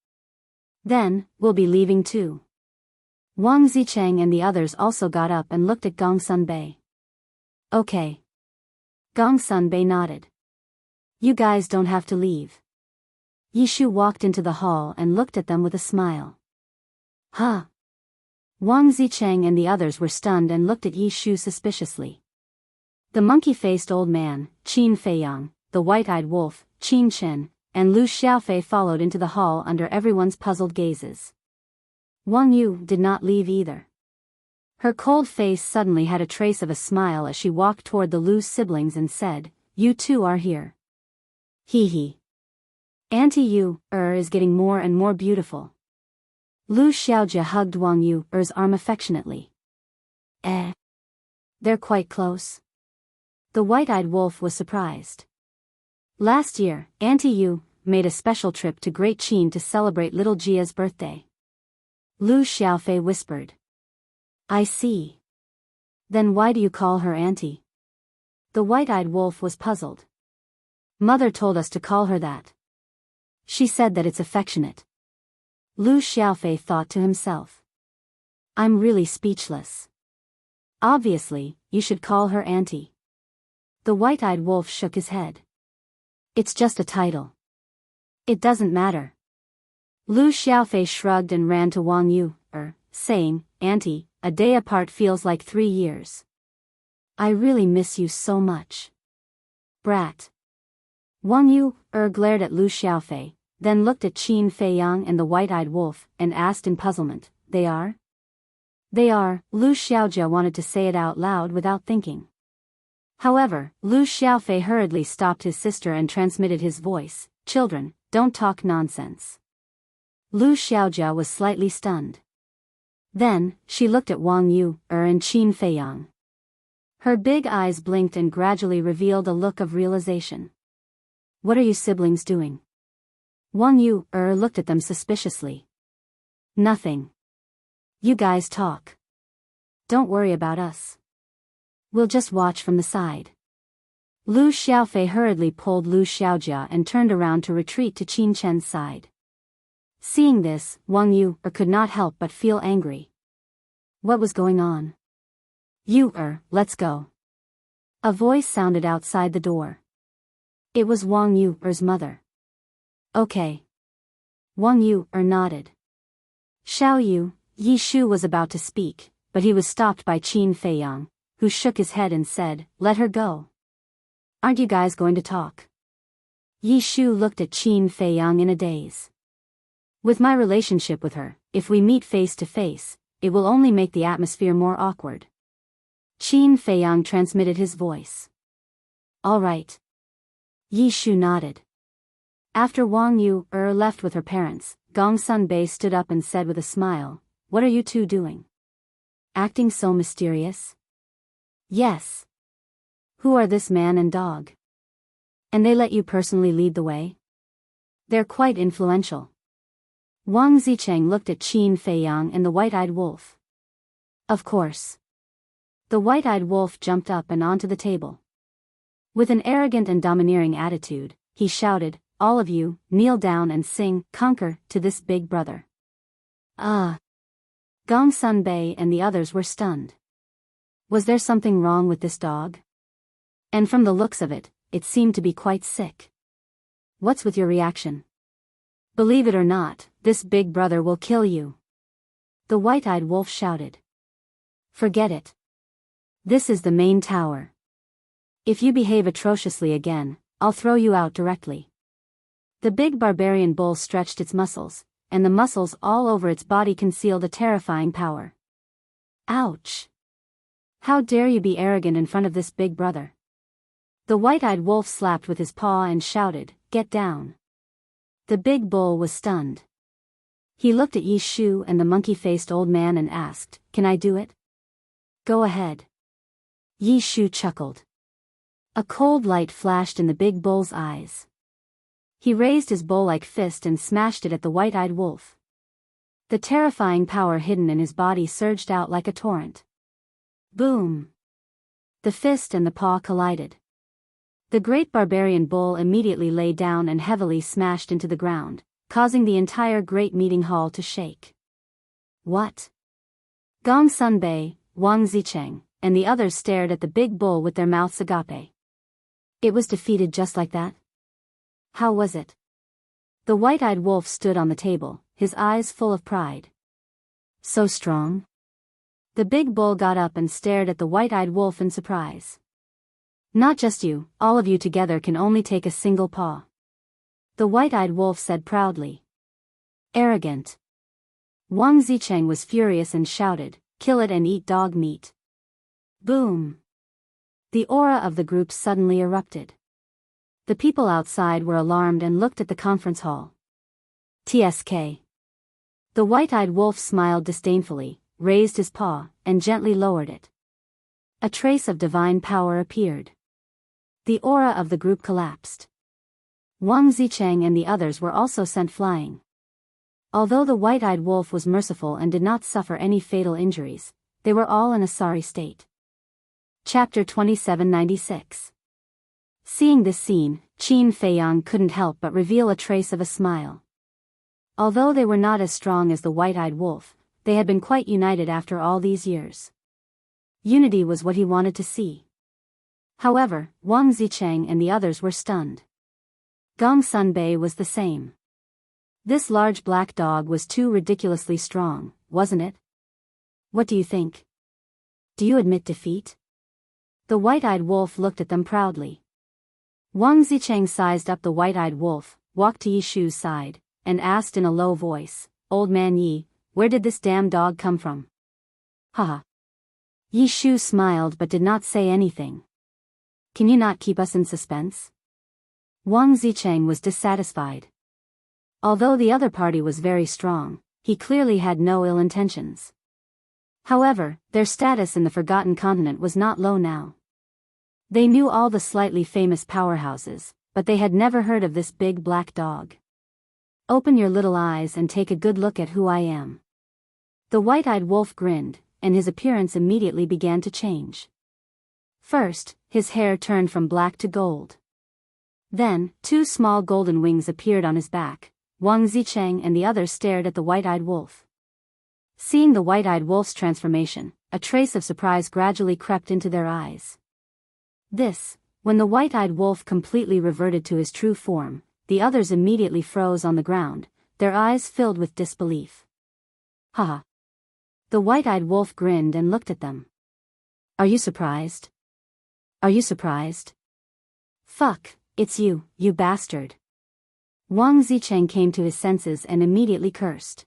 [SPEAKER 1] Then, we'll be leaving too. Wang Zicheng and the others also got up and looked at Gongsun Bei. Okay. Gongsun Bei nodded. You guys don't have to leave. Yi Shu walked into the hall and looked at them with a smile. Huh? Wang Zicheng and the others were stunned and looked at Yi Shu suspiciously. The monkey-faced old man, Qin Feiyang, the white-eyed wolf, Qin Chen, and Lu Xiaofei followed into the hall under everyone's puzzled gazes. Wang Yu did not leave either. Her cold face suddenly had a trace of a smile as she walked toward the Lu siblings and said, You too are here. Hee hee. Auntie Yu-er is getting more and more beautiful. Lu Xiaojia hugged Wang Yu-er's arm affectionately. They're quite close. The white-eyed wolf was surprised. Last year, Auntie Yu made a special trip to Great Qin to celebrate little Jia's birthday. Lu Xiaofei whispered. I see. Then why do you call her auntie? The white-eyed wolf was puzzled. Mother told us to call her that. She said that it's affectionate. Lu Xiaofei thought to himself. I'm really speechless. Obviously, you should call her auntie. The white-eyed wolf shook his head. It's just a title. It doesn't matter. Lu Xiaofei shrugged and ran to Wang Yu-er, saying, Auntie, a day apart feels like 3 years. I really miss you so much. Brat. Wang Yu glared at Lu Xiaofei, then looked at Qin Feiyang and the white-eyed wolf, and asked in puzzlement, They are? They are. Lu Xiaojia wanted to say it out loud without thinking. However, Lu Xiaofei hurriedly stopped his sister and transmitted his voice, Children, don't talk nonsense. Lu Xiaojia was slightly stunned. Then, she looked at Wang Yu and Qin Feiyang. Her big eyes blinked and gradually revealed a look of realization. What are you siblings doing? Wang Yu looked at them suspiciously. Nothing. You guys talk. Don't worry about us. We'll just watch from the side. Lu Xiaofei hurriedly pulled Lu Xiaojia and turned around to retreat to Qin Chen's side. Seeing this, Wang Yu could not help but feel angry. What was going on? You let's go. A voice sounded outside the door. It was Wang Yu's mother. Okay. Wang Yu nodded. Xiao Yu, Yi Shu was about to speak, but he was stopped by Qin Feiyang, who shook his head and said, Let her go. Aren't you guys going to talk? Yi Shu looked at Qin Feiyang in a daze. With my relationship with her, if we meet face to face, it will only make the atmosphere more awkward. Qin Feiyang transmitted his voice. All right. Yi Shu nodded. After Wang Yu left with her parents, Gong Sunbei stood up and said with a smile, What are you two doing? Acting so mysterious? Yes. Who are this man and dog? And they let you personally lead the way? They're quite influential. Wang Zicheng looked at Qin Feiyang and the white-eyed wolf. Of course. The white-eyed wolf jumped up and onto the table. With an arrogant and domineering attitude, he shouted, All of you, kneel down and sing, Conquer, to this big brother. Gong Sunbei and the others were stunned. Was there something wrong with this dog? And from the looks of it, it seemed to be quite sick. What's with your reaction? Believe it or not, this big brother will kill you. The white-eyed wolf shouted. Forget it. This is the main tower. If you behave atrociously again, I'll throw you out directly. The big barbarian bull stretched its muscles, and the muscles all over its body concealed a terrifying power. Ouch! How dare you be arrogant in front of this big brother? The white-eyed wolf slapped with his paw and shouted, Get down. The big bull was stunned. He looked at Yi Shu and the monkey-faced old man and asked, Can I do it? Go ahead. Yi Shu chuckled. A cold light flashed in the big bull's eyes. He raised his bow-like fist and smashed it at the white-eyed wolf. The terrifying power hidden in his body surged out like a torrent. Boom! The fist and the paw collided. The great barbarian bull immediately lay down and heavily smashed into the ground, causing the entire great meeting hall to shake. What? Gong Sunbei, Wang Zicheng, and the others stared at the big bull with their mouths agape. It was defeated just like that? How was it? The white-eyed wolf stood on the table, his eyes full of pride. So strong? The big bull got up and stared at the white-eyed wolf in surprise. Not just you, all of you together can only take a single paw. The white-eyed wolf said proudly. Arrogant. Wang Zicheng was furious and shouted, Kill it and eat dog meat. Boom! The aura of the group suddenly erupted. The people outside were alarmed and looked at the conference hall. TSK. The white-eyed wolf smiled disdainfully, raised his paw, and gently lowered it. A trace of divine power appeared. The aura of the group collapsed. Wang Zicheng and the others were also sent flying. Although the white-eyed wolf was merciful and did not suffer any fatal injuries, they were all in a sorry state. Chapter 2796. Seeing this scene, Qin Feiyang couldn't help but reveal a trace of a smile. Although they were not as strong as the white-eyed wolf, they had been quite united after all these years. Unity was what he wanted to see. However, Wang Zicheng and the others were stunned. Gong Sunbei was the same. This large black dog was too ridiculously strong, wasn't it? What do you think? Do you admit defeat? The white-eyed wolf looked at them proudly. Wang Zicheng sized up the white-eyed wolf, walked to Yi Shu's side, and asked in a low voice, "Old man Yi, where did this damn dog come from?" Haha. Yi Shu smiled but did not say anything. "Can you not keep us in suspense?" Wang Zicheng was dissatisfied. Although the other party was very strong, he clearly had no ill intentions. However, their status in the Forgotten Continent was not low now. They knew all the slightly famous powerhouses, but they had never heard of this big black dog. "Open your little eyes and take a good look at who I am." The white-eyed wolf grinned, and his appearance immediately began to change. First, his hair turned from black to gold. Then, two small golden wings appeared on his back. Wang Zicheng and the others stared at the white-eyed wolf. Seeing the white-eyed wolf's transformation, a trace of surprise gradually crept into their eyes. When the white-eyed wolf completely reverted to his true form, the others immediately froze on the ground, their eyes filled with disbelief. Haha. The white-eyed wolf grinned and looked at them. "Are you surprised? Are you surprised? Fuck, it's you, you bastard." Wang Zicheng came to his senses and immediately cursed.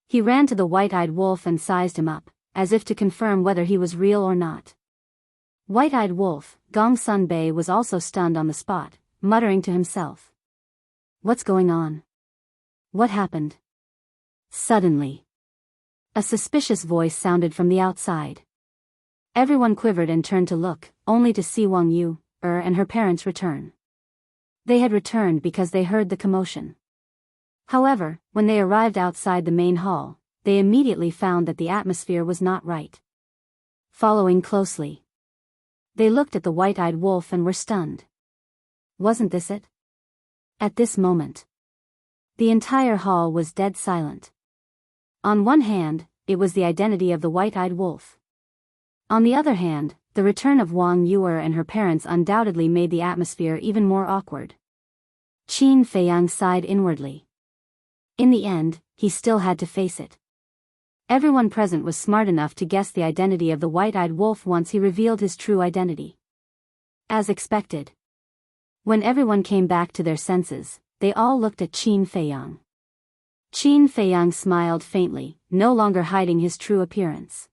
[SPEAKER 1] He ran to the white-eyed wolf and sized him up, as if to confirm whether he was real or not. White-eyed wolf, Gong Sunbei was also stunned on the spot, muttering to himself. "What's going on? What happened?" Suddenly, a suspicious voice sounded from the outside. Everyone quivered and turned to look, only to see Wang Yu and her parents return. They had returned because they heard the commotion. However, when they arrived outside the main hall, they immediately found that the atmosphere was not right. Following closely, they looked at the white-eyed wolf and were stunned. Wasn't this it? At this moment, the entire hall was dead silent. On one hand, it was the identity of the white-eyed wolf. On the other hand, the return of Wang Yu and her parents undoubtedly made the atmosphere even more awkward. Qin Feiyang sighed inwardly. In the end, he still had to face it. Everyone present was smart enough to guess the identity of the white-eyed wolf once he revealed his true identity. As expected, when everyone came back to their senses, they all looked at Qin Feiyang. Qin Feiyang smiled faintly, no longer hiding his true appearance.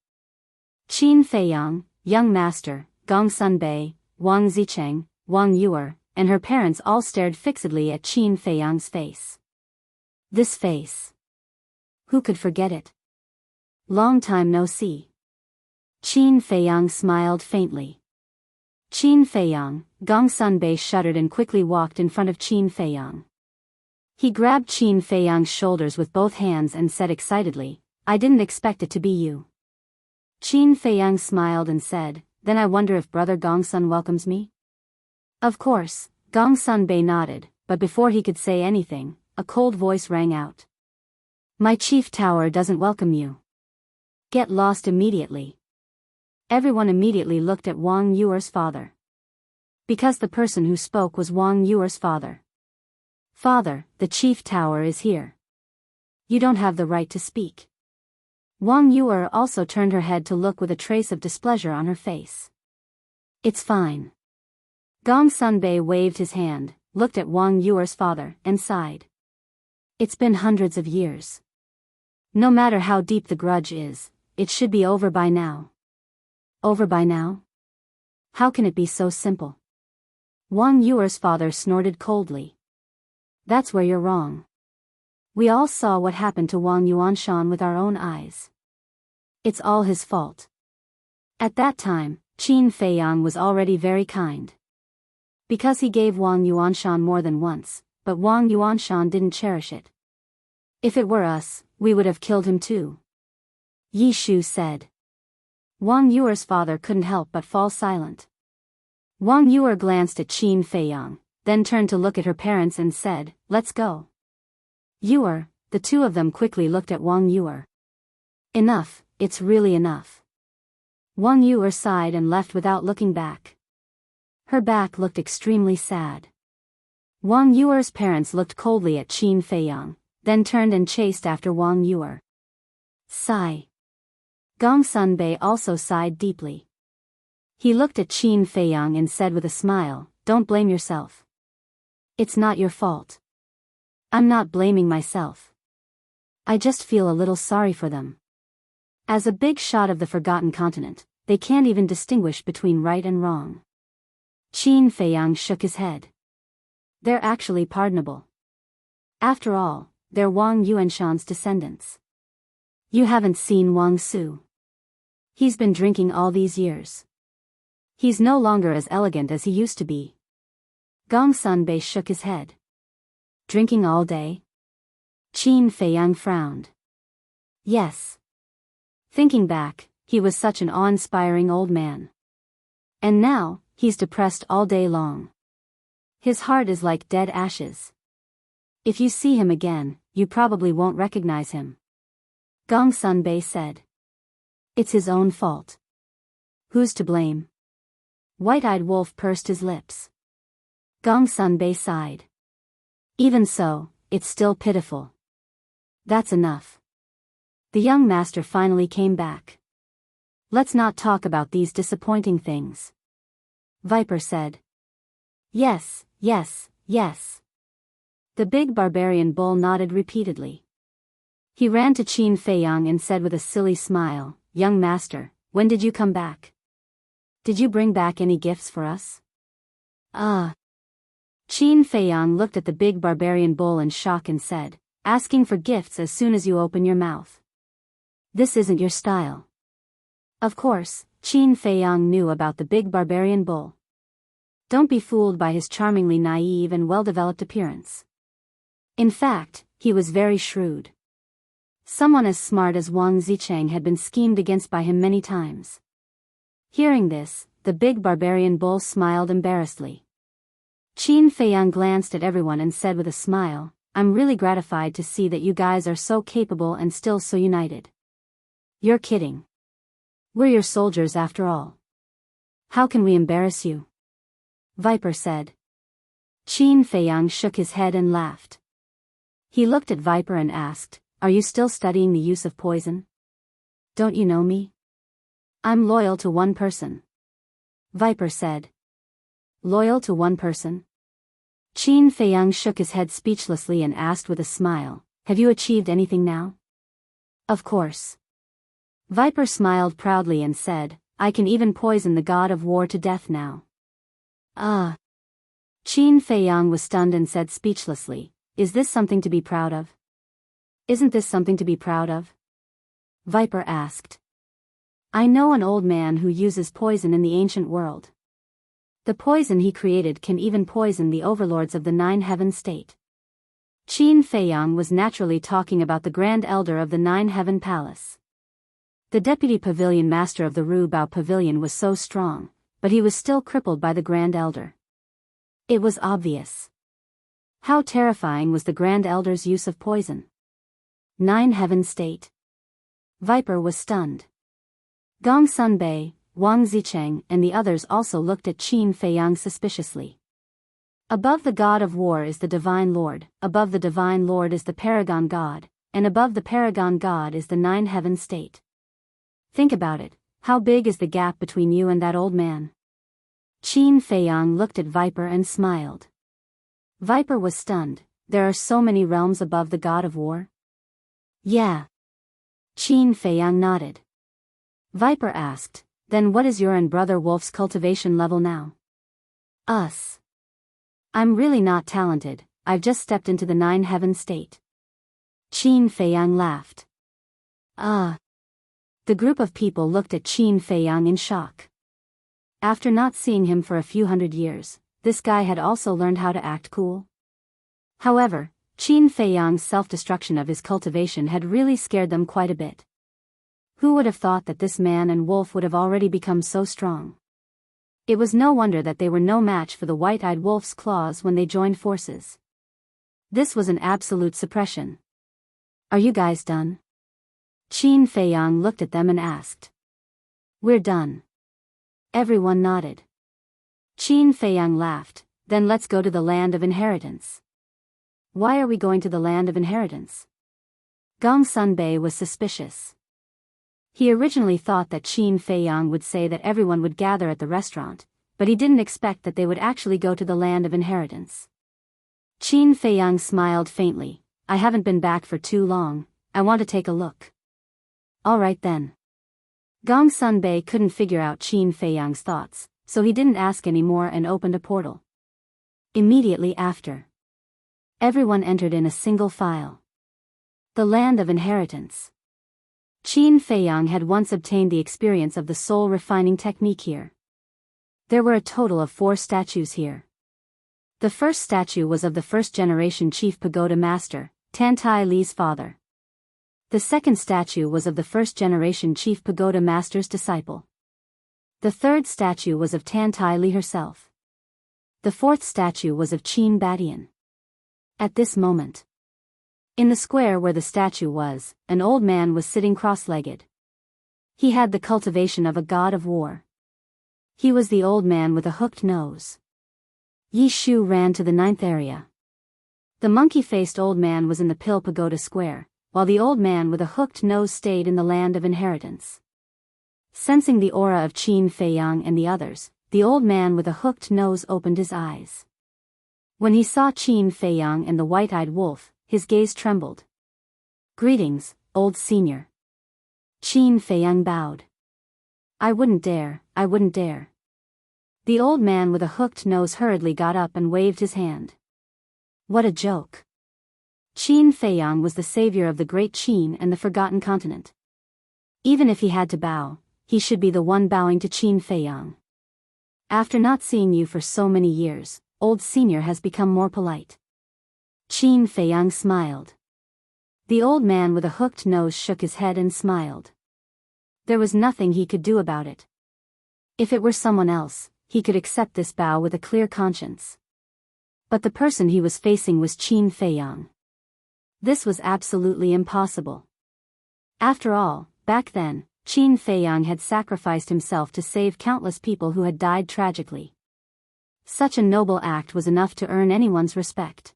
[SPEAKER 1] Qin Feiyang, young master, Gong Sunbei, Wang Zicheng, Wang Yu, and her parents all stared fixedly at Qin Feiyang's face. This face. Who could forget it? Long time no see. Qin Feiyang smiled faintly. Qin Feiyang, Gong Sunbei shuddered and quickly walked in front of Qin Feiyang. He grabbed Qin Feiyang's shoulders with both hands and said excitedly, "I didn't expect it to be you." Qin Feiyang smiled and said, "Then I wonder if brother Gongsun welcomes me?" Of course, Gong Sunbei nodded, but before he could say anything, a cold voice rang out. "My chief tower doesn't welcome you. Get lost immediately." Everyone immediately looked at Wang Yu's father. Because the person who spoke was Wang Yu's father. "Father, the chief tower is here. You don't have the right to speak." Wang Yu also turned her head to look with a trace of displeasure on her face. "It's fine." Gong Sunbei waved his hand, looked at Wang Yu's father, and sighed. "It's been hundreds of years. No matter how deep the grudge is, it should be over by now." "Over by now? How can it be so simple?" Wang Yu's father snorted coldly. "That's where you're wrong. We all saw what happened to Wang Yuanshan with our own eyes. It's all his fault." At that time, Qin Feiyang was already very kind. Because he gave Wang Yuanshan more than once, but Wang Yuanshan didn't cherish it. "If it were us, we would have killed him too," Yi Shu said. Wang Yu's father couldn't help but fall silent. Wang Yu glanced at Qin Feiyang, then turned to look at her parents and said, "Let's go." "Yu." The two of them quickly looked at Wang Yu. "Enough, it's really enough." Wang Yu sighed and left without looking back. Her back looked extremely sad. Wang Yu's parents looked coldly at Qin Feiyang, then turned and chased after Wang Yu. Sigh. Gong Sunbei also sighed deeply. He looked at Qin Feiyang and said with a smile, don't blame yourself. It's not your fault. I'm not blaming myself. I just feel a little sorry for them. As a big shot of the forgotten continent, they can't even distinguish between right and wrong. Qin Feiyang shook his head. They're actually pardonable. After all, they're Wang Yuanshan's descendants. You haven't seen Wang Su. He's been drinking all these years. He's no longer as elegant as he used to be. Gong Sunbei shook his head. Drinking all day? Qin Feiyang frowned. Yes. Thinking back, he was such an awe-inspiring old man. And now, he's depressed all day long. His heart is like dead ashes. If you see him again, you probably won't recognize him. Gong Sunbei said. It's his own fault. Who's to blame? White-eyed Wolf pursed his lips. Gong Sunbei sighed. Even so, it's still pitiful. That's enough. The young master finally came back. Let's not talk about these disappointing things. Viper said. Yes, yes, yes. The big barbarian bull nodded repeatedly. He ran to Qin Feiyang and said with a silly smile, Young master, when did you come back? Did you bring back any gifts for us? Qin Feiyang looked at the big barbarian bull in shock and said, asking for gifts as soon as you open your mouth. This isn't your style. Of course, Qin Feiyang knew about the big barbarian bull. Don't be fooled by his charmingly naive and well-developed appearance. In fact, he was very shrewd. Someone as smart as Wang Zicheng had been schemed against by him many times. Hearing this, the big barbarian bull smiled embarrassedly. Qin Feiyang glanced at everyone and said with a smile, I'm really gratified to see that you guys are so capable and still so united. You're kidding. We're your soldiers after all. How can we embarrass you? Viper said. Qin Feiyang shook his head and laughed. He looked at Viper and asked, Are you still studying the use of poison? Don't you know me? I'm loyal to one person. Viper said. Loyal to one person? Qin Feiyang shook his head speechlessly and asked with a smile, Have you achieved anything now? Of course. Viper smiled proudly and said, I can even poison the god of war to death now. Qin Feiyang was stunned and said speechlessly, Is this something to be proud of? Isn't this something to be proud of? Viper asked. I know an old man who uses poison in the ancient world. The poison he created can even poison the overlords of the Nine Heaven State. Qin Feiyang was naturally talking about the Grand Elder of the Nine Heaven Palace. The deputy pavilion master of the Ru Bao Pavilion was so strong, but he was still crippled by the Grand Elder. It was obvious. How terrifying was the Grand Elder's use of poison? Nine Heaven State. Viper was stunned. Gong Sunbei, Wang Zicheng and the others also looked at Qin Feiyang suspiciously. Above the god of war is the divine lord, above the divine lord is the paragon god, and above the paragon god is the Nine Heaven State. Think about it, how big is the gap between you and that old man? Qin Feiyang looked at Viper and smiled. Viper was stunned, there are so many realms above the god of war? Yeah. Qin Feiyang nodded. Viper asked, Then what is your and Brother Wolf's cultivation level now? Us. I'm really not talented, I've just stepped into the Nine Heaven State. Qin Feiyang laughed. The group of people looked at Qin Feiyang in shock. After not seeing him for a few hundred years, this guy had also learned how to act cool. However, Qin Feiyang's self-destruction of his cultivation had really scared them quite a bit. Who would have thought that this man and wolf would have already become so strong? It was no wonder that they were no match for the white-eyed wolf's claws when they joined forces. This was an absolute suppression. Are you guys done? Qin Feiyang looked at them and asked. We're done. Everyone nodded. Qin Feiyang laughed, Then let's go to the land of inheritance. Why are we going to the land of inheritance? Gong Sunbei was suspicious. He originally thought that Qin Feiyang would say that everyone would gather at the restaurant, but he didn't expect that they would actually go to the land of inheritance. Qin Feiyang smiled faintly. I haven't been back for too long, I want to take a look. All right then. Gong Sunbei couldn't figure out Qin Feiyang's thoughts, so he didn't ask any more and opened a portal. Immediately after, everyone entered in a single file. The land of inheritance. Qin Feiyang had once obtained the experience of the soul refining technique here. There were a total of 4 statues here. The first statue was of the first-generation Chief Pagoda Master, Tantai Li's father. The second statue was of the first-generation Chief Pagoda Master's disciple. The third statue was of Tantai Li herself. The fourth statue was of Qin Badian. At this moment, in the square where the statue was, an old man was sitting cross-legged. He had the cultivation of a god of war. He was the old man with a hooked nose. Yi Shu ran to the 9th area. The monkey-faced old man was in the Pill Pagoda Square, while the old man with a hooked nose stayed in the land of inheritance. Sensing the aura of Qin Feiyang and the others, the old man with a hooked nose opened his eyes. When he saw Qin Feiyang and the white-eyed wolf, his gaze trembled. Greetings, old senior. Qin Feiyang bowed. I wouldn't dare. The old man with a hooked nose hurriedly got up and waved his hand. What a joke. Qin Feiyang was the savior of the great Qin and the forgotten continent. Even if he had to bow, he should be the one bowing to Qin Feiyang. After not seeing you for so many years, old senior has become more polite. Qin Feiyang smiled. The old man with a hooked nose shook his head and smiled. There was nothing he could do about it. If it were someone else, he could accept this bow with a clear conscience. But the person he was facing was Qin Feiyang. This was absolutely impossible. After all, back then, Qin Feiyang had sacrificed himself to save countless people who had died tragically. Such a noble act was enough to earn anyone's respect.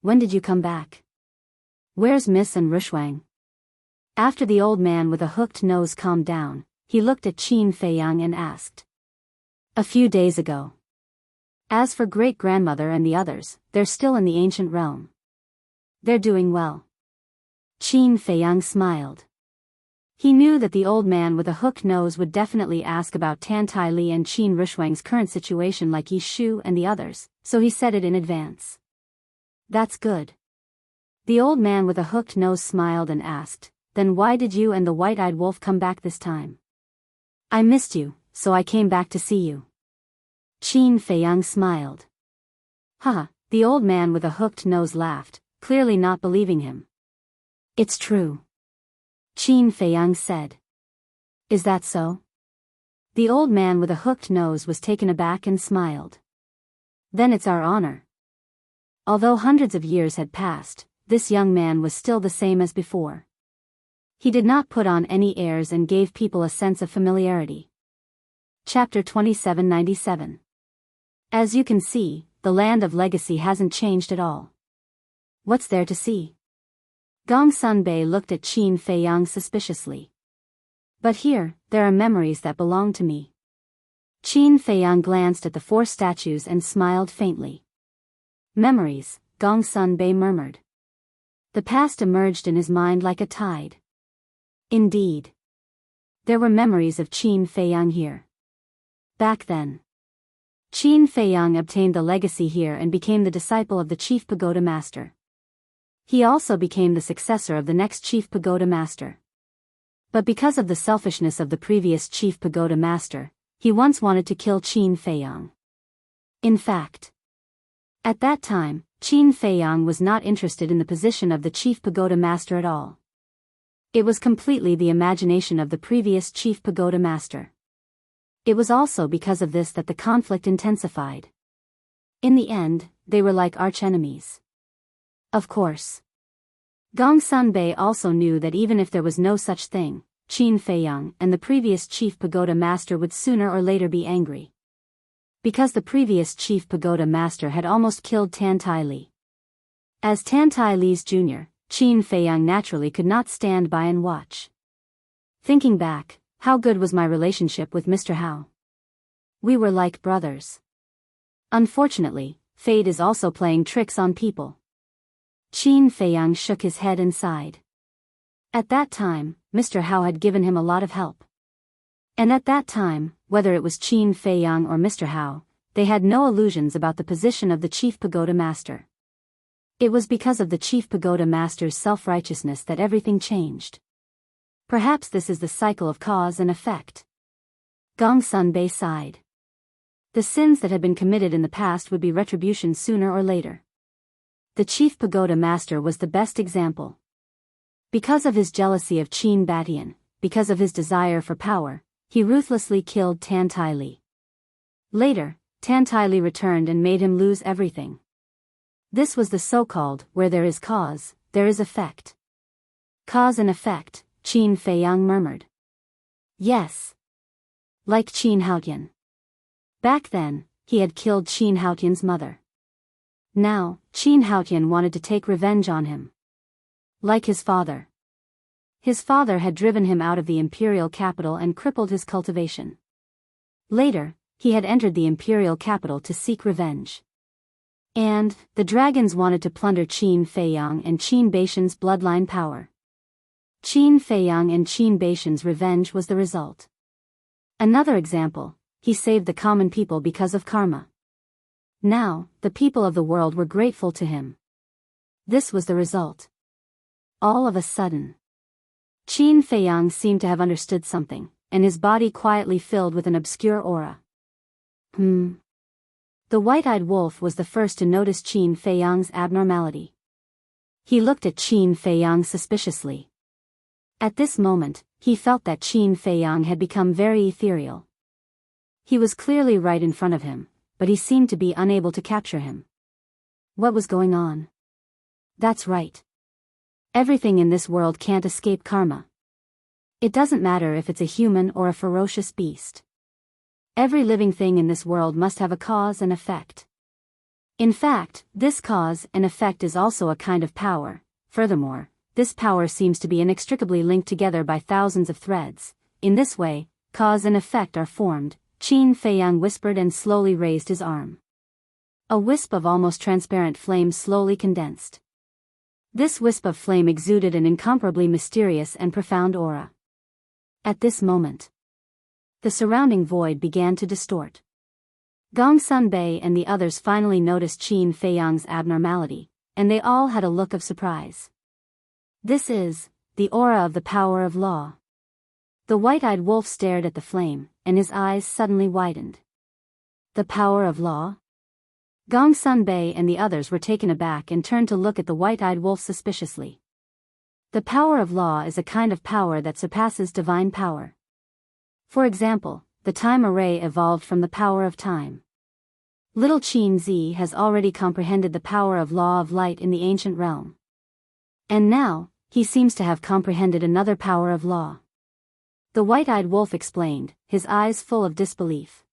[SPEAKER 1] When did you come back? Where's Miss Enrich? After the old man with a hooked nose calmed down, he looked at Qin Feiyang and asked. A few days ago. As for great-grandmother and the others, they're still in the ancient realm. They're doing well. Qin Feiyang smiled. He knew that the old man with a hooked nose would definitely ask about Tantai Li and Qin Rishwang's current situation like Yi Shu and the others, so he said it in advance. That's good. The old man with a hooked nose smiled and asked, then why did you and the white-eyed wolf come back this time? I missed you, so I came back to see you. Qin Feiyang smiled. Haha, the old man with a hooked nose laughed, clearly not believing him. It's true. Qin Feiyang said. Is that so? The old man with a hooked nose was taken aback and smiled. Then it's our honor. Although hundreds of years had passed, this young man was still the same as before. He did not put on any airs and gave people a sense of familiarity. Chapter 2797. As you can see, the land of legacy hasn't changed at all. What's there to see? Gong Sunbei looked at Qin Feiyang suspiciously. But here, there are memories that belong to me. Qin Feiyang glanced at the 4 statues and smiled faintly. Memories, Gong Sunbei murmured. The past emerged in his mind like a tide. Indeed. There were memories of Qin Feiyang here. Back then, Qin Feiyang obtained the legacy here and became the disciple of the Chief Pagoda Master. He also became the successor of the next Chief Pagoda Master. But because of the selfishness of the previous Chief Pagoda Master, he once wanted to kill Qin Feiyang. In fact, at that time, Qin Feiyang was not interested in the position of the Chief Pagoda Master at all. It was completely the imagination of the previous Chief Pagoda Master. It was also because of this that the conflict intensified. In the end, they were like archenemies. Of course. Gong Sunbei also knew that even if there was no such thing, Qin Feiyang and the previous Chief Pagoda Master would sooner or later be angry. Because the previous Chief Pagoda Master had almost killed Tantai Li. As Tantai Li's junior, Qin Feiyang naturally could not stand by and watch. Thinking back, how good was my relationship with Mr. Hao? We were like brothers. Unfortunately, fate is also playing tricks on people. Qin Feiyang shook his head and sighed. At that time, Mr. Hao had given him a lot of help. And at that time, whether it was Qin Feiyang or Mr. Hao, they had no illusions about the position of the Chief Pagoda Master. It was because of the Chief Pagoda Master's self-righteousness that everything changed. Perhaps this is the cycle of cause and effect. Gong Sunbei sighed. The sins that had been committed in the past would be retribution sooner or later. The Chief Pagoda Master was the best example. Because of his jealousy of Qin Batian, because of his desire for power, he ruthlessly killed Tan Tai Li. Later, Tan Tai Li returned and made him lose everything. This was the so-called, where there is cause, there is effect. Cause and effect, Qin Feiyang murmured. Yes. Like Qin Haotian. Back then, he had killed Qin Haotian's mother. Now, Qin Haotian wanted to take revenge on him. Like his father. His father had driven him out of the imperial capital and crippled his cultivation. Later, he had entered the imperial capital to seek revenge. And, the dragons wanted to plunder Qin Feiyang and Qin Baishan's bloodline power. Qin Feiyang and Qin Baishan's revenge was the result. Another example, he saved the common people because of karma. Now, the people of the world were grateful to him. This was the result. All of a sudden, Qin Feiyang seemed to have understood something, and his body quietly filled with an obscure aura. The white-eyed wolf was the first to notice Qin Feiyang's abnormality. He looked at Qin Feiyang suspiciously. At this moment, he felt that Qin Feiyang had become very ethereal. He was clearly right in front of him, but he seemed to be unable to capture him. What was going on? That's right. Everything in this world can't escape karma. It doesn't matter if it's a human or a ferocious beast. Every living thing in this world must have a cause and effect. In fact, this cause and effect is also a kind of power. Furthermore, this power seems to be inextricably linked together by thousands of threads. In this way, cause and effect are formed. Qin Feiyang whispered and slowly raised his arm. A wisp of almost transparent flame slowly condensed. This wisp of flame exuded an incomparably mysterious and profound aura. At this moment, the surrounding void began to distort. Gong Sunbei and the others finally noticed Qin Feiyang's abnormality, and they all had a look of surprise. This is the aura of the power of law. The white-eyed wolf stared at the flame, and his eyes suddenly widened. The power of law? Gong Sunbei and the others were taken aback and turned to look at the white-eyed wolf suspiciously. The power of law is a kind of power that surpasses divine power. For example, the time array evolved from the power of time. Little Qin Zi has already comprehended the power of law of light in the ancient realm. And now, he seems to have comprehended another power of law. The white-eyed wolf explained, his eyes full of disbelief.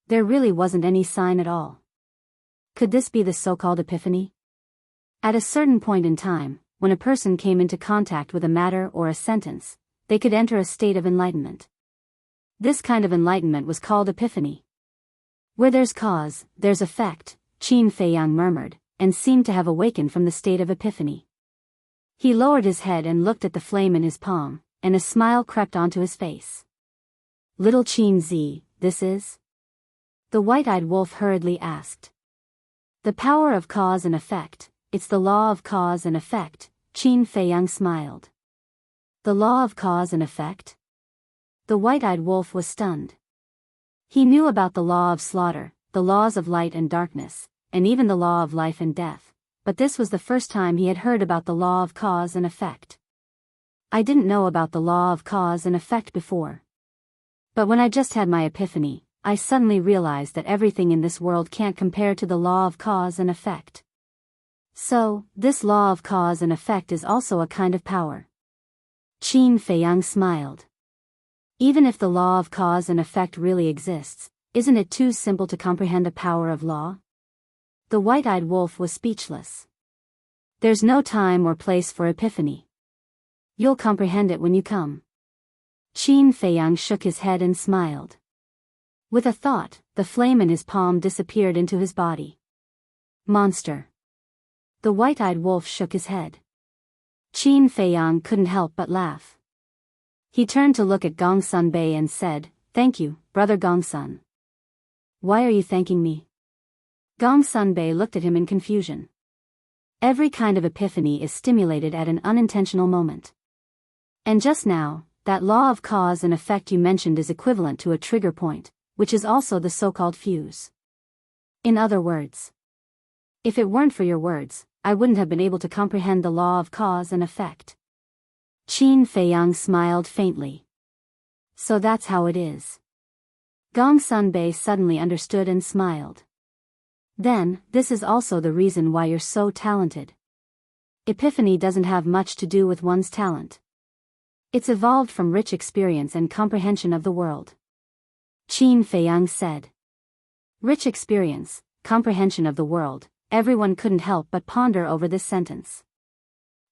[SPEAKER 1] There really wasn't any sign at all. Could this be the so-called epiphany? At a certain point in time, when a person came into contact with a matter or a sentence, they could enter a state of enlightenment. This kind of enlightenment was called epiphany. Where there's cause, there's effect, Qin Feiyang murmured, and seemed to have awakened from the state of epiphany. He lowered his head and looked at the flame in his palm, and a smile crept onto his face. Little Qin Zi, this is? The white-eyed wolf hurriedly asked. The power of cause and effect, it's the law of cause and effect, Qin Feiyang smiled. The law of cause and effect? The white-eyed wolf was stunned. He knew about the law of slaughter, the laws of light and darkness, and even the law of life and death, but this was the first time he had heard about the law of cause and effect. I didn't know about the law of cause and effect before. But when I just had my epiphany, I suddenly realized that everything in this world can't compare to the law of cause and effect. So, this law of cause and effect is also a kind of power. Qin Feiyang smiled. Even if the law of cause and effect really exists, isn't it too simple to comprehend the power of law? The white-eyed wolf was speechless. There's no time or place for epiphany. You'll comprehend it when you come. Qin Feiyang shook his head and smiled. With a thought, the flame in his palm disappeared into his body. Monster. The white-eyed wolf shook his head. Qin Feiyang couldn't help but laugh. He turned to look at Gongsun Bei and said, "Thank you, brother Gongsun." "Why are you thanking me?" Gongsun Bei looked at him in confusion. Every kind of epiphany is stimulated at an unintentional moment. And just now, that law of cause and effect you mentioned is equivalent to a trigger point, which is also the so-called fuse. In other words, if it weren't for your words, I wouldn't have been able to comprehend the law of cause and effect. Qin Feiyang smiled faintly. So that's how it is. Gongsun Bei suddenly understood and smiled. Then, this is also the reason why you're so talented. Epiphany doesn't have much to do with one's talent. It's evolved from rich experience and comprehension of the world. Qin Feiyang said. Rich experience, comprehension of the world, everyone couldn't help but ponder over this sentence.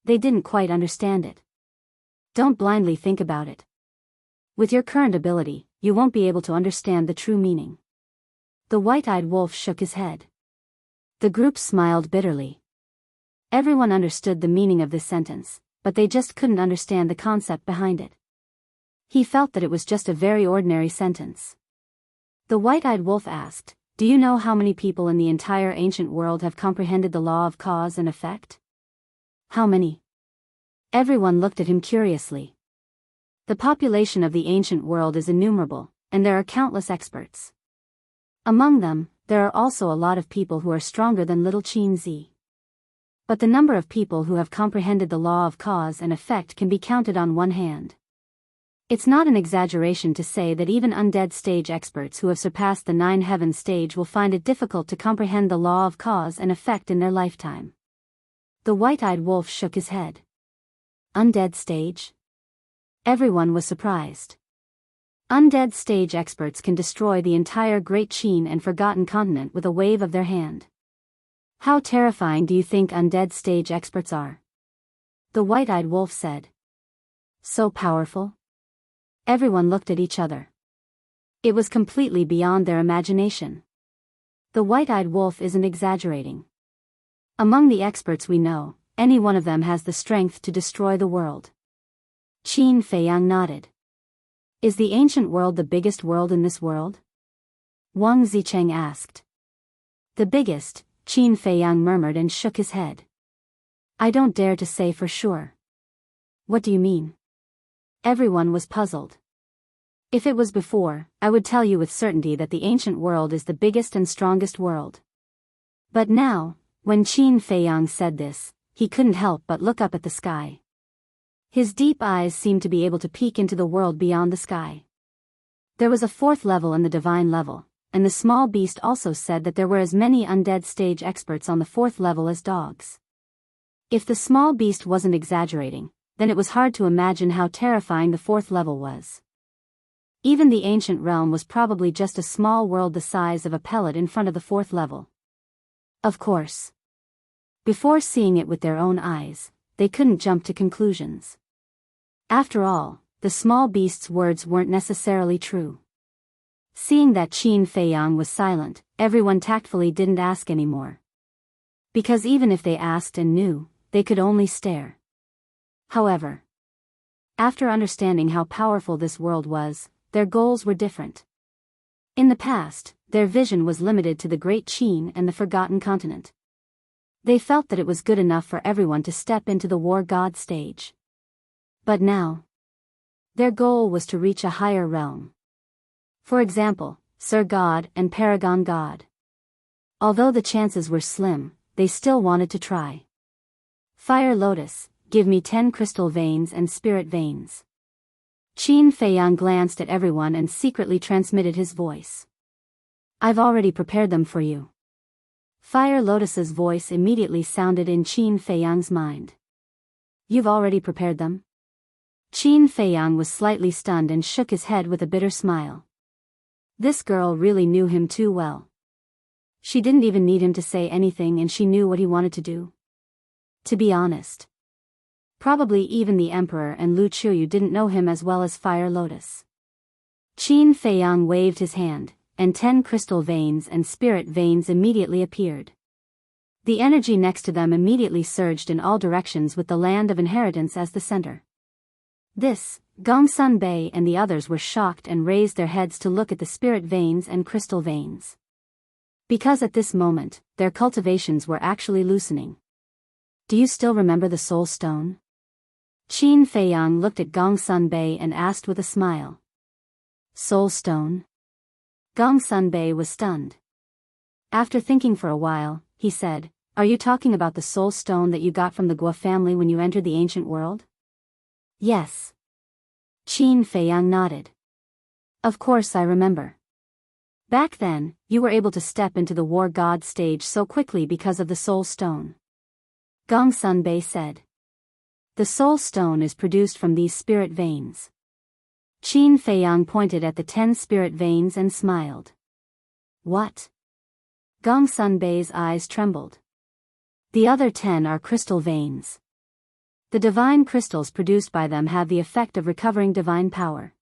[SPEAKER 1] They didn't quite understand it. Don't blindly think about it. With your current ability, you won't be able to understand the true meaning. The white-eyed wolf shook his head. The group smiled bitterly. Everyone understood the meaning of this sentence, but they just couldn't understand the concept behind it. He felt that it was just a very ordinary sentence. The white-eyed wolf asked, "Do you know how many people in the entire ancient world have comprehended the law of cause and effect?" "How many?" Everyone looked at him curiously. The population of the ancient world is innumerable, and there are countless experts. Among them, there are also a lot of people who are stronger than little Qin Zi. But the number of people who have comprehended the law of cause and effect can be counted on one hand. It's not an exaggeration to say that even undead stage experts who have surpassed the 9 heaven stage will find it difficult to comprehend the law of cause and effect in their lifetime. The white-eyed wolf shook his head. Undead stage? Everyone was surprised. Undead stage experts can destroy the entire Great Qin and Forgotten Continent with a wave of their hand. How terrifying do you think undead stage experts are? The white-eyed wolf said. So powerful? Everyone looked at each other. It was completely beyond their imagination. The white-eyed wolf isn't exaggerating. Among the experts we know, any one of them has the strength to destroy the world. Qin Feiyang nodded. Is the ancient world the biggest world in this world? Wang Zicheng asked. The biggest, Qin Feiyang murmured and shook his head. I don't dare to say for sure. What do you mean? Everyone was puzzled. If it was before, I would tell you with certainty that the ancient world is the biggest and strongest world. But now, when Qin Feiyang said this, he couldn't help but look up at the sky. His deep eyes seemed to be able to peek into the world beyond the sky. There was a 4th level in the divine level, and the small beast also said that there were as many undead stage experts on the 4th level as dogs. If the small beast wasn't exaggerating, then it was hard to imagine how terrifying the 4th level was. Even the ancient realm was probably just a small world the size of a pellet in front of the 4th level. Of course. Before seeing it with their own eyes, they couldn't jump to conclusions. After all, the small beast's words weren't necessarily true. Seeing that Qin Feiyang was silent, everyone tactfully didn't ask anymore. Because even if they asked and knew, they could only stare. However, after understanding how powerful this world was, their goals were different. In the past, their vision was limited to the Great Qin and the Forgotten Continent. They felt that it was good enough for everyone to step into the War God stage. But now, their goal was to reach a higher realm. For example, Sir God and Paragon God. Although the chances were slim, they still wanted to try. Fire Lotus, give me 10 crystal veins and spirit veins. Qin Feiyang glanced at everyone and secretly transmitted his voice. I've already prepared them for you. Fire Lotus's voice immediately sounded in Qin Feiyang's mind. You've already prepared them? Qin Feiyang was slightly stunned and shook his head with a bitter smile. This girl really knew him too well. She didn't even need him to say anything and she knew what he wanted to do. To be honest, probably even the Emperor and Lu Qiuyu didn't know him as well as Fire Lotus. Qin Feiyang waved his hand, and 10 crystal veins and spirit veins immediately appeared. The energy next to them immediately surged in all directions with the land of inheritance as the center. This, Gongsun Bei and the others were shocked and raised their heads to look at the spirit veins and crystal veins. Because at this moment, their cultivations were actually loosening. Do you still remember the soul stone? Qin Feiyang looked at Gongsun Bei and asked with a smile. Soul stone? Gongsun Bei was stunned. After thinking for a while, he said, Are you talking about the soul stone that you got from the Guo family when you entered the ancient world? Yes. Qin Feiyang nodded. Of course I remember. Back then, you were able to step into the war god stage so quickly because of the soul stone. Gongsun Bei said. The soul stone is produced from these spirit veins. Qin Feiyang pointed at the 10 spirit veins and smiled. What? Gongsun Bei's eyes trembled. The other 10 are crystal veins. The divine crystals produced by them have the effect of recovering divine power.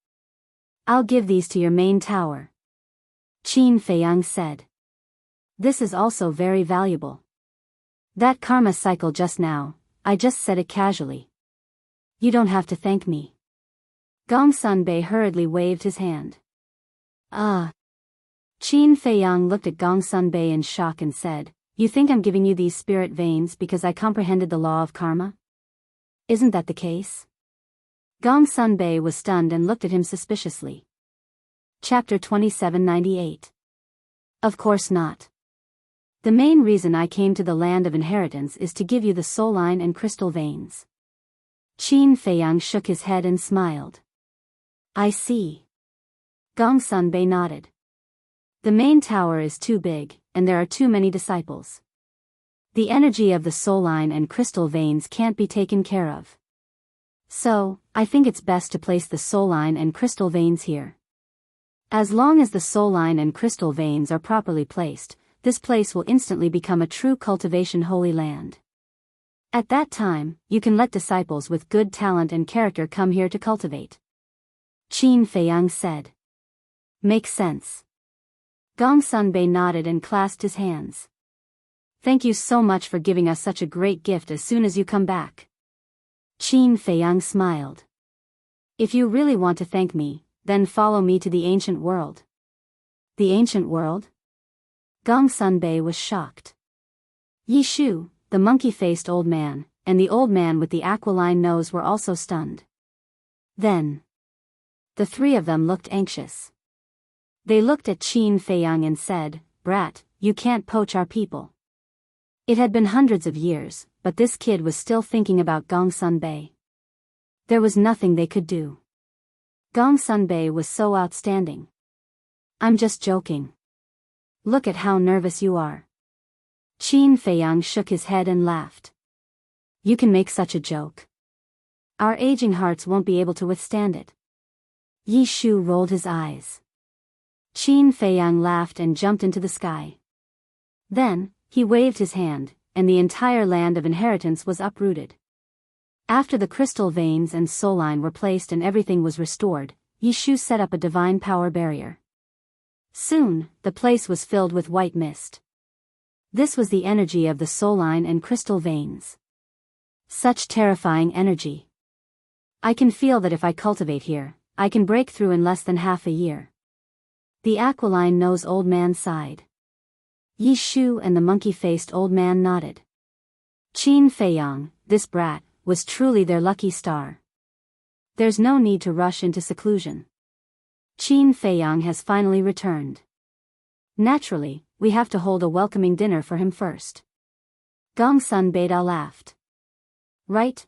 [SPEAKER 1] I'll give these to your main tower. Qin Feiyang said. This is also very valuable. That karma cycle just now, I just said it casually. You don't have to thank me. Gongsun Bei hurriedly waved his hand. Qin Feiyang looked at Gongsun Bei in shock and said, You think I'm giving you these spirit veins because I comprehended the law of karma? Isn't that the case? Gongsun Bei was stunned and looked at him suspiciously. Chapter 2798. Of course not. The main reason I came to the land of inheritance is to give you the soul line and crystal veins. Qin Feiyang shook his head and smiled. I see. Gongsun Bei nodded. The main tower is too big, and there are too many disciples. The energy of the soul line and crystal veins can't be taken care of. So, I think it's best to place the soul line and crystal veins here. As long as the soul line and crystal veins are properly placed, this place will instantly become a true cultivation holy land. At that time, you can let disciples with good talent and character come here to cultivate. Qin Feiyang said. Makes sense. Gongsun Bei nodded and clasped his hands. Thank you so much for giving us such a great gift as soon as you come back. Qin Feiyang smiled. If you really want to thank me, then follow me to the ancient world. The ancient world? Gongsun Bei was shocked. Yi Shu, the monkey-faced old man, and the old man with the aquiline nose were also stunned. Then, the three of them looked anxious. They looked at Qin Feiyang and said, Brat, you can't poach our people. It had been hundreds of years, but this kid was still thinking about Gongsun Bei. There was nothing they could do. Gongsun Bei was so outstanding. I'm just joking. Look at how nervous you are. Qin Feiyang shook his head and laughed. You can make such a joke. Our aging hearts won't be able to withstand it. Yi Shu rolled his eyes. Qin Feiyang laughed and jumped into the sky. Then, he waved his hand, and the entire land of inheritance was uprooted. After the crystal veins and soul line were placed and everything was restored, Yi Shu set up a divine power barrier. Soon, the place was filled with white mist. This was the energy of the soul line and crystal veins. Such terrifying energy. I can feel that if I cultivate here, I can break through in less than half a year. The aquiline nose old man sighed. Yi Shu and the monkey-faced old man nodded. Qin Feiyang, this brat, was truly their lucky star. There's no need to rush into seclusion. Qin Feiyang has finally returned. Naturally, we have to hold a welcoming dinner for him first. Gongsun Bei laughed. Right.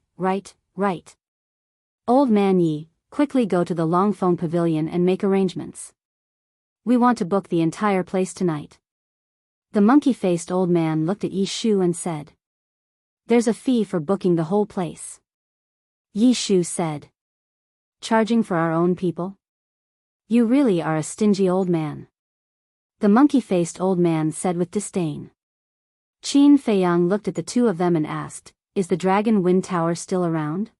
[SPEAKER 1] Old man Yi, quickly go to the Longfeng Pavilion and make arrangements. We want to book the entire place tonight. The monkey-faced old man looked at Yi Shu and said. There's a fee for booking the whole place. Yi Shu said. Charging for our own people? You really are a stingy old man. The monkey-faced old man said with disdain. Qin Feiyang looked at the two of them and asked, Is the Dragon Wind Tower still around?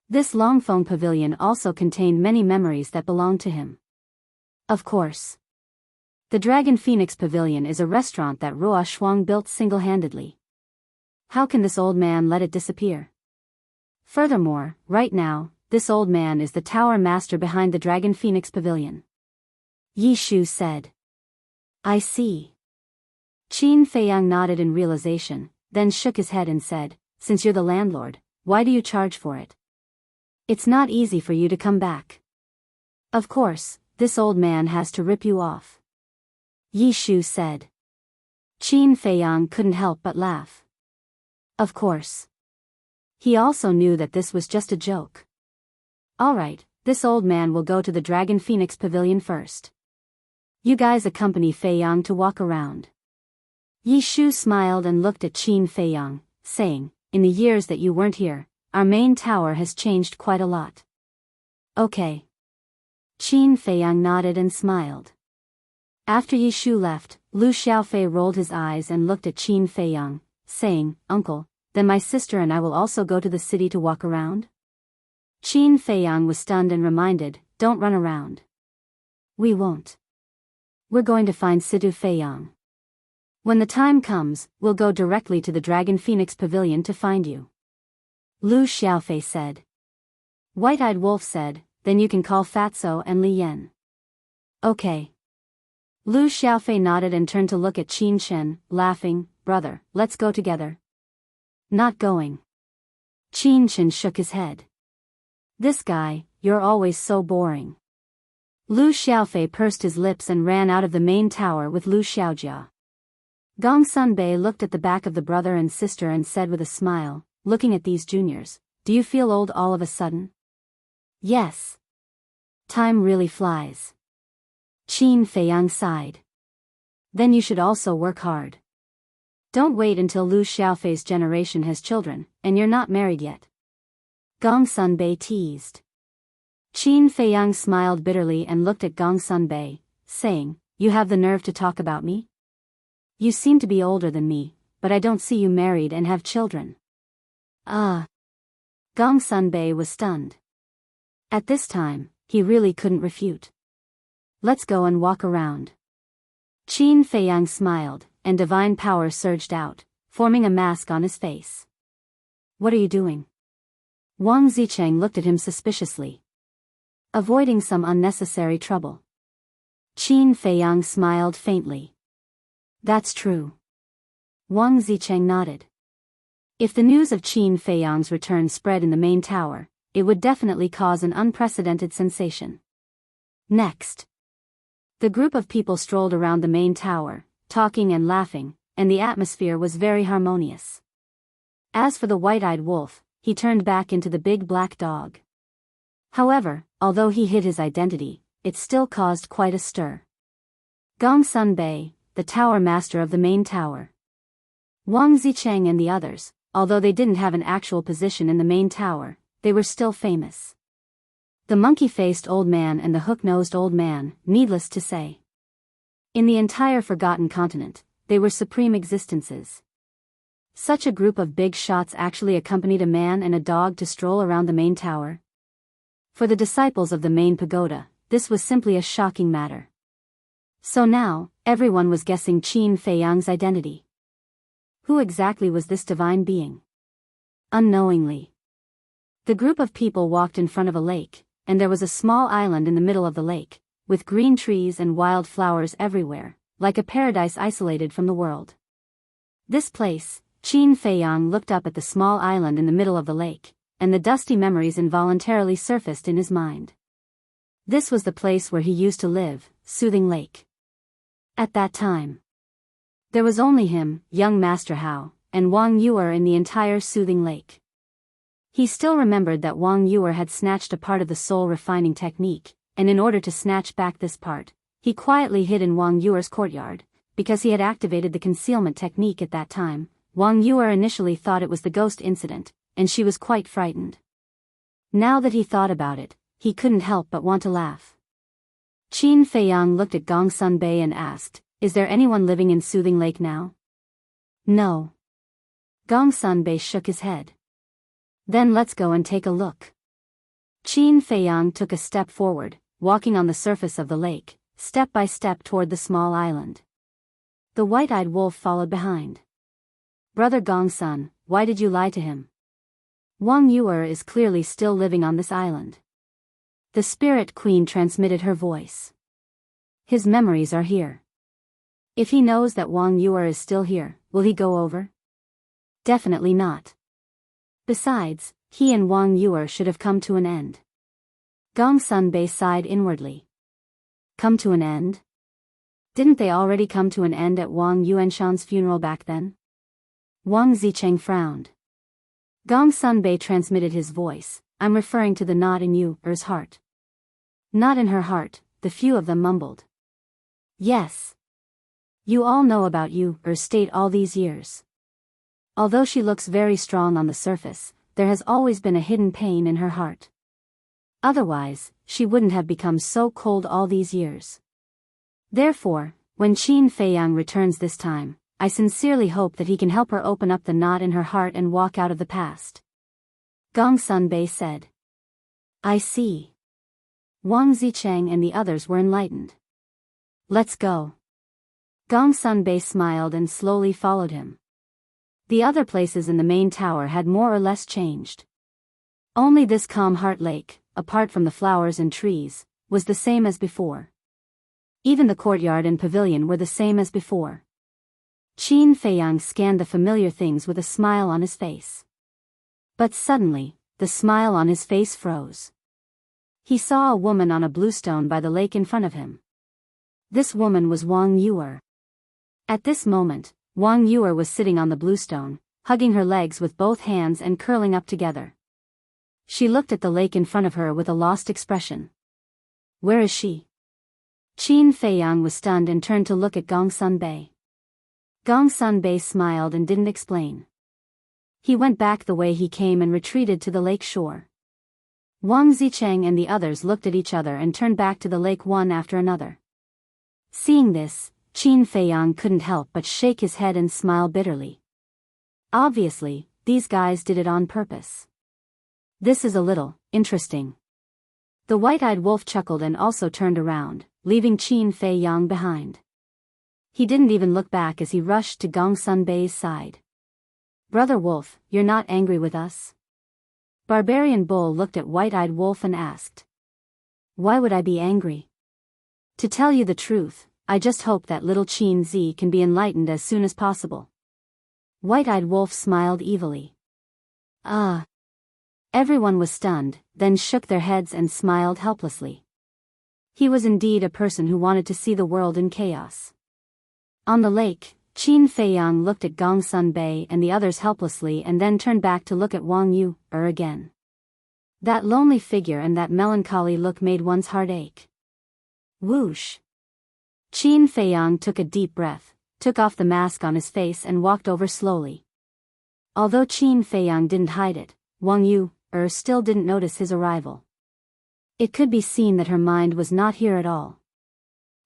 [SPEAKER 1] This Longfeng Pavilion also contained many memories that belonged to him. Of course. The Dragon Phoenix Pavilion is a restaurant that Ruo Shuang built single-handedly. How can this old man let it disappear? Furthermore, right now, this old man is the tower master behind the Dragon Phoenix Pavilion. Yi Shu said. I see. Qin Feiyang nodded in realization, then shook his head and said, since you're the landlord, why do you charge for it? It's not easy for you to come back. Of course, this old man has to rip you off. Yi Shu said. Qin Feiyang couldn't help but laugh. Of course. He also knew that this was just a joke. Alright, this old man will go to the Dragon Phoenix Pavilion first. You guys accompany Feiyang to walk around. Yi Shu smiled and looked at Qin Feiyang, saying, in the years that you weren't here, our main tower has changed quite a lot. Okay. Qin Feiyang nodded and smiled. After Yi Shu left, Lu Xiaofei rolled his eyes and looked at Qin Feiyang, saying, Uncle, then my sister and I will also go to the city to walk around? Qin Feiyang was stunned and reminded, don't run around. We won't. We're going to find Situ Feiyang. When the time comes, we'll go directly to the Dragon Phoenix Pavilion to find you. Lu Xiaofei said. White-Eyed Wolf said, then you can call Fatso and Li Yan. Okay. Lu Xiaofei nodded and turned to look at Qin Shen, laughing, brother, let's go together. Not going. Qin Shen shook his head. This guy, you're always so boring. Lu Xiaofei pursed his lips and ran out of the main tower with Lu Xiaojia. Gong Sunbei looked at the back of the brother and sister and said with a smile, looking at these juniors, do you feel old all of a sudden? Yes. Time really flies. Qin Feiyang sighed. Then you should also work hard. Don't wait until Lu Xiaofei's generation has children, and you're not married yet. Gong Sunbei teased. Qin Feiyang smiled bitterly and looked at Gong Sunbei, saying, you have the nerve to talk about me? You seem to be older than me, but I don't see you married and have children. Gong Sunbei was stunned. At this time, he really couldn't refute. Let's go and walk around. Qin Feiyang smiled, and divine power surged out, forming a mask on his face. What are you doing? Wang Zicheng looked at him suspiciously. Avoiding some unnecessary trouble. Qin Feiyang smiled faintly. That's true. Wang Zicheng nodded. If the news of Qin Feiyang's return spread in the main tower, it would definitely cause an unprecedented sensation. Next. The group of people strolled around the main tower, talking and laughing, and the atmosphere was very harmonious. As for the white-eyed wolf, he turned back into the big black dog. However, although he hid his identity, it still caused quite a stir. Gong Sunbei, the tower master of the main tower. Wang Zicheng and the others, although they didn't have an actual position in the main tower, they were still famous. The monkey-faced old man and the hook-nosed old man, needless to say. In the entire Forgotten Continent, they were supreme existences. Such a group of big shots actually accompanied a man and a dog to stroll around the main tower. For the disciples of the main pagoda, this was simply a shocking matter. So now, everyone was guessing Qin Feiyang's identity. Who exactly was this divine being? Unknowingly. The group of people walked in front of a lake, and there was a small island in the middle of the lake, with green trees and wild flowers everywhere, like a paradise isolated from the world. This place, Qin Feiyang looked up at the small island in the middle of the lake, and the dusty memories involuntarily surfaced in his mind. This was the place where he used to live, Soothing Lake. At that time, there was only him, young Master Hao, and Wang Yuer in the entire Soothing Lake. He still remembered that Wang Yuer had snatched a part of the soul refining technique, and in order to snatch back this part, he quietly hid in Wang Yuer's courtyard, because he had activated the concealment technique at that time. Wang Yuer initially thought it was the ghost incident, and she was quite frightened. Now that he thought about it, he couldn't help but want to laugh. Qin Feiyang looked at Gong Sunbei and asked, is there anyone living in Soothing Lake now? No. Gong Sunbei shook his head. Then let's go and take a look. Qin Feiyang took a step forward, walking on the surface of the lake, step by step toward the small island. The white-eyed wolf followed behind. Brother Gongsun, why did you lie to him? Wang Yuer is clearly still living on this island. The Spirit Queen transmitted her voice. His memories are here. If he knows that Wang Yuer is still here, will he go over? Definitely not. Besides, he and Wang Yuer should have come to an end. Gongsun Bei sighed inwardly. Come to an end? Didn't they already come to an end at Wang Yuanshan's funeral back then? Wang Zicheng frowned. Gongsun Bei transmitted his voice. I'm referring to the knot in Yuer's heart. Not in her heart, the few of them mumbled. Yes. You all know about Yuer's state all these years. Although she looks very strong on the surface, there has always been a hidden pain in her heart. Otherwise, she wouldn't have become so cold all these years. Therefore, when Qin Feiyang returns this time, I sincerely hope that he can help her open up the knot in her heart and walk out of the past. Gongsun Bei said. I see. Wang Zicheng and the others were enlightened. Let's go. Gongsun Bei smiled and slowly followed him. The other places in the main tower had more or less changed. Only this calm heart lake, apart from the flowers and trees, was the same as before. Even the courtyard and pavilion were the same as before. Qin Feiyang scanned the familiar things with a smile on his face. But suddenly, the smile on his face froze. He saw a woman on a blue stone by the lake in front of him. This woman was Wang Yuer. At this moment, Wang Yuer was sitting on the blue stone, hugging her legs with both hands and curling up together. She looked at the lake in front of her with a lost expression. Where is she? Qin Feiyang was stunned and turned to look at Gongsun Bei. Gongsun Bei smiled and didn't explain. He went back the way he came and retreated to the lake shore. Wang Zicheng and the others looked at each other and turned back to the lake one after another. Seeing this, Qin Feiyang couldn't help but shake his head and smile bitterly. Obviously, these guys did it on purpose. This is a little interesting. The white-eyed wolf chuckled and also turned around, leaving Qin Feiyang behind. He didn't even look back as he rushed to Gongsun Bei's side. Brother Wolf, you're not angry with us? Barbarian Bull looked at White-Eyed Wolf and asked. Why would I be angry? To tell you the truth, I just hope that little Qin Zi can be enlightened as soon as possible. White-Eyed Wolf smiled evilly. Everyone was stunned, then shook their heads and smiled helplessly. He was indeed a person who wanted to see the world in chaos. On the lake, Qin Feiyang looked at Gongsun Bei and the others helplessly and then turned back to look at Wang Yuer again. That lonely figure and that melancholy look made one's heart ache. Whoosh! Qin Feiyang took a deep breath, took off the mask on his face and walked over slowly. Although Qin Feiyang didn't hide it, Wang Yuer still didn't notice his arrival. It could be seen that her mind was not here at all.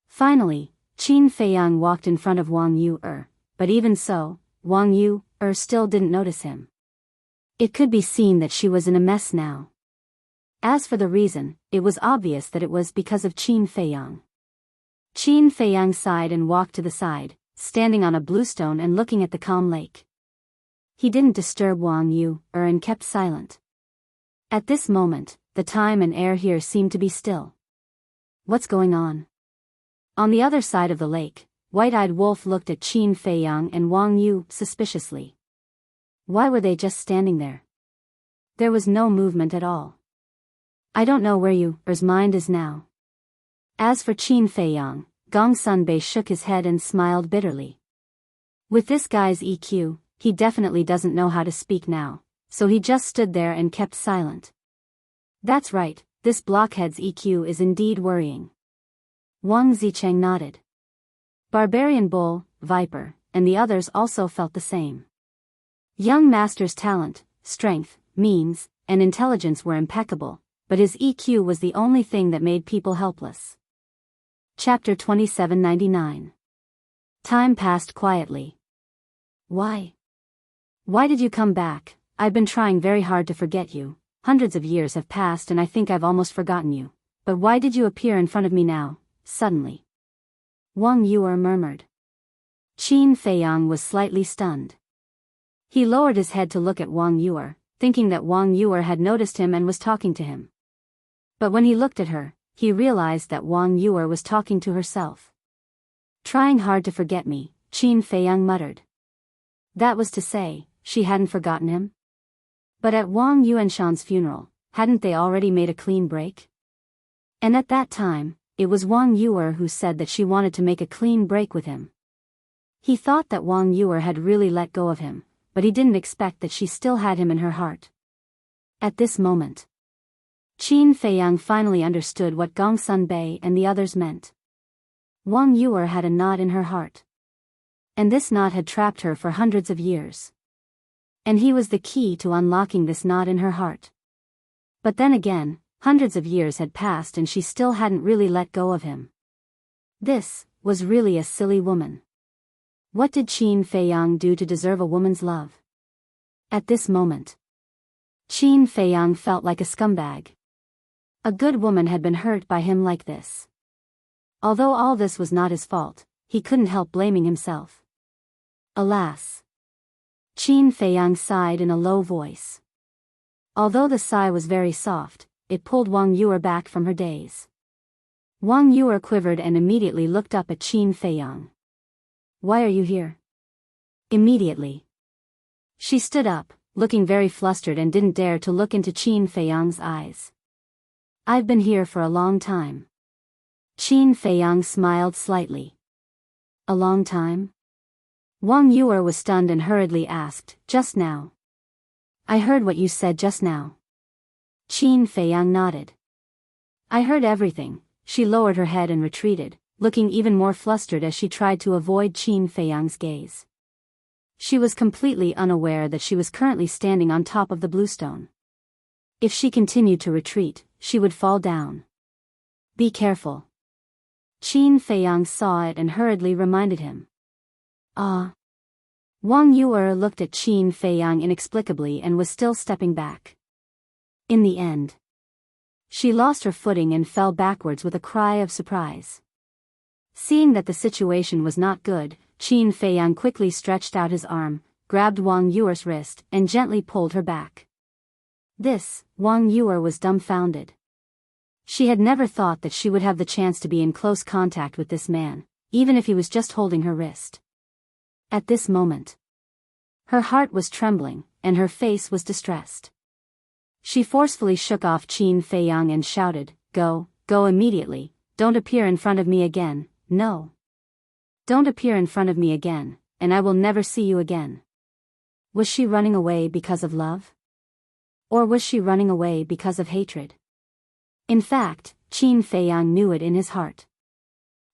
[SPEAKER 1] Finally, Qin Feiyang walked in front of Wang Yuer, but even so, Wang Yuer still didn't notice him. It could be seen that she was in a mess now. As for the reason, it was obvious that it was because of Qin Feiyang. Qin Feiyang sighed and walked to the side, standing on a blue stone and looking at the calm lake. He didn't disturb Wang Yuer and kept silent. At this moment, the time and air here seemed to be still. What's going on? On the other side of the lake, White-Eyed Wolf looked at Qin Feiyang and Wang Yuer suspiciously. Why were they just standing there? There was no movement at all. I don't know where Yuer's mind is now. As for Qin Feiyang, Gongsun Bei shook his head and smiled bitterly. With this guy's EQ, he definitely doesn't know how to speak now, so he just stood there and kept silent. That's right, this blockhead's EQ is indeed worrying. Wang Zicheng nodded. Barbarian Bull, Viper, and the others also felt the same. Young Master's talent, strength, means, and intelligence were impeccable, but his EQ was the only thing that made people helpless. Chapter 2799. Time passed quietly. Why? Why did you come back? I've been trying very hard to forget you. Hundreds of years have passed and I think I've almost forgotten you. But why did you appear in front of me now, suddenly? Wang Yuer murmured. Qin Feiyang was slightly stunned. He lowered his head to look at Wang Yuer, thinking that Wang Yuer had noticed him and was talking to him. But when he looked at her, he realized that Wang Yuer was talking to herself. Trying hard to forget me, Qin Feiyang muttered. That was to say, she hadn't forgotten him? But at Wang Yuanshan's funeral, hadn't they already made a clean break? And at that time, it was Wang Yuer who said that she wanted to make a clean break with him. He thought that Wang Yuer had really let go of him, but he didn't expect that she still had him in her heart. At this moment, Qin Feiyang finally understood what Gongsun Bei and the others meant. Wang Yuer had a knot in her heart. And this knot had trapped her for hundreds of years. And he was the key to unlocking this knot in her heart. But then again, hundreds of years had passed and she still hadn't really let go of him. This was really a silly woman. What did Qin Feiyang do to deserve a woman's love? At this moment, Qin Feiyang felt like a scumbag. A good woman had been hurt by him like this. Although all this was not his fault, he couldn't help blaming himself. Alas! Qin Feiyang sighed in a low voice. Although the sigh was very soft, it pulled Wang Yuer back from her daze. Wang Yuer quivered and immediately looked up at Qin Feiyang. Why are you here? Immediately. She stood up, looking very flustered and didn't dare to look into Qin Feiyang's eyes. I've been here for a long time. Qin Feiyang smiled slightly. A long time? Wang Yuer was stunned and hurriedly asked, just now. I heard what you said just now. Qin Feiyang nodded. I heard everything. She lowered her head and retreated, looking even more flustered as she tried to avoid Qin Feiyang's gaze. She was completely unaware that she was currently standing on top of the bluestone. If she continued to retreat, she would fall down. Be careful. Qin Feiyang saw it and hurriedly reminded him. Ah. Wang Yuer looked at Qin Feiyang inexplicably and was still stepping back. In the end, she lost her footing and fell backwards with a cry of surprise. Seeing that the situation was not good, Qin Feiyang quickly stretched out his arm, grabbed Wang Yuer's wrist, and gently pulled her back. Wang Yuer was dumbfounded. She had never thought that she would have the chance to be in close contact with this man, even if he was just holding her wrist. At this moment, her heart was trembling, and her face was distressed. She forcefully shook off Qin Feiyang and shouted, Go immediately, don't appear in front of me again, no. Don't appear in front of me again, and I will never see you again. Was she running away because of love? Or was she running away because of hatred? In fact, Qin Feiyang knew it in his heart.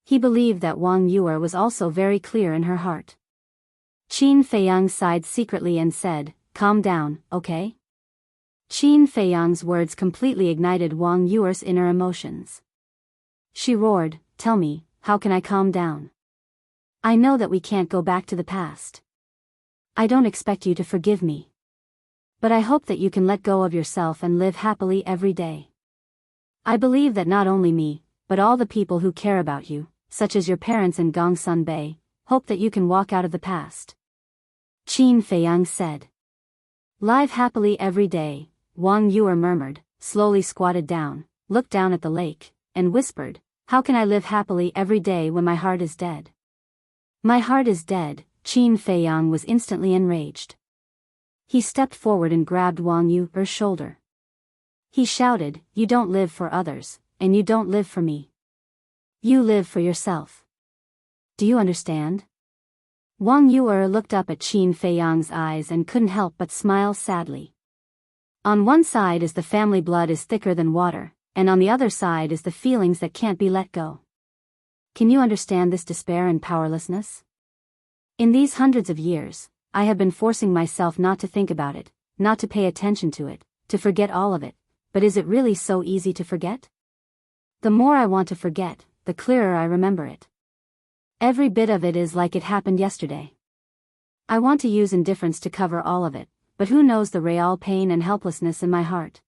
[SPEAKER 1] He believed that Wang Yuer was also very clear in her heart. Qin Feiyang sighed secretly and said, Calm down, okay? Qin Feiyang's words completely ignited Wang Yuer's inner emotions. She roared, Tell me, how can I calm down? I know that we can't go back to the past. I don't expect you to forgive me. But I hope that you can let go of yourself and live happily every day. I believe that not only me, but all the people who care about you, such as your parents and Gongsun Bei, hope that you can walk out of the past. Qin Feiyang said. Live happily every day, Wang Yuer murmured, slowly squatted down, looked down at the lake, and whispered, How can I live happily every day when my heart is dead? My heart is dead. Qin Feiyang was instantly enraged. He stepped forward and grabbed Wang Yuer's shoulder. He shouted, You don't live for others, and you don't live for me. You live for yourself. Do you understand? Wang Yuer looked up at Qin Feiyang's eyes and couldn't help but smile sadly. On one side is the family blood is thicker than water, and on the other side is the feelings that can't be let go. Can you understand this despair and powerlessness? In these hundreds of years, I have been forcing myself not to think about it, not to pay attention to it, to forget all of it, but is it really so easy to forget? The more I want to forget, the clearer I remember it. Every bit of it is like it happened yesterday. I want to use indifference to cover all of it, but who knows the real pain and helplessness in my heart?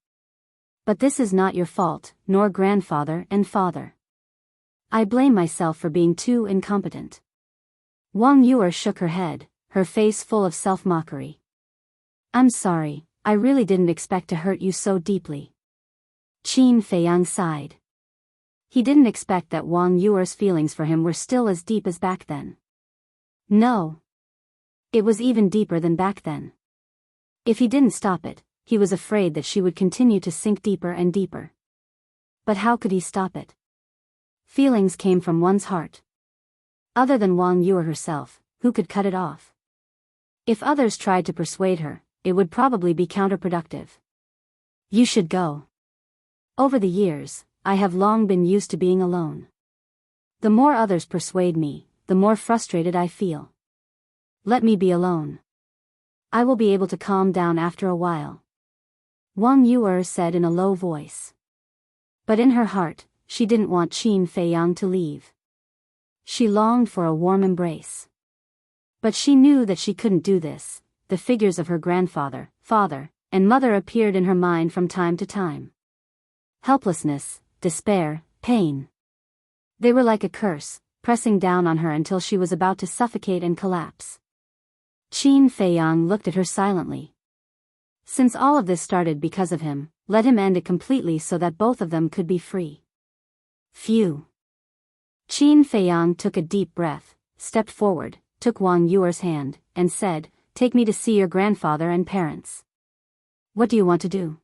[SPEAKER 1] But this is not your fault, nor grandfather and father. I blame myself for being too incompetent. Wang Yuer shook her head, her face full of self-mockery. I'm sorry, I really didn't expect to hurt you so deeply. Qin Feiyang sighed. He didn't expect that Wang Yuer's feelings for him were still as deep as back then. No. It was even deeper than back then. If he didn't stop it, he was afraid that she would continue to sink deeper and deeper. But how could he stop it? Feelings came from one's heart. Other than Wang Yuer herself, who could cut it off? If others tried to persuade her, it would probably be counterproductive. You should go. Over the years, I have long been used to being alone. The more others persuade me, the more frustrated I feel. Let me be alone. I will be able to calm down after a while. Wang Yuer said in a low voice. But in her heart, she didn't want Qin Feiyang to leave. She longed for a warm embrace. But she knew that she couldn't do this. The figures of her grandfather, father, and mother appeared in her mind from time to time. Helplessness, despair, pain. They were like a curse, pressing down on her until she was about to suffocate and collapse. Qin Feiyang looked at her silently. Since all of this started because of him, let him end it completely so that both of them could be free. Phew. Qin Feiyang took a deep breath, stepped forward, took Wang Yuer's hand, and said, "Take me to see your grandfather and parents." "What do you want to do?"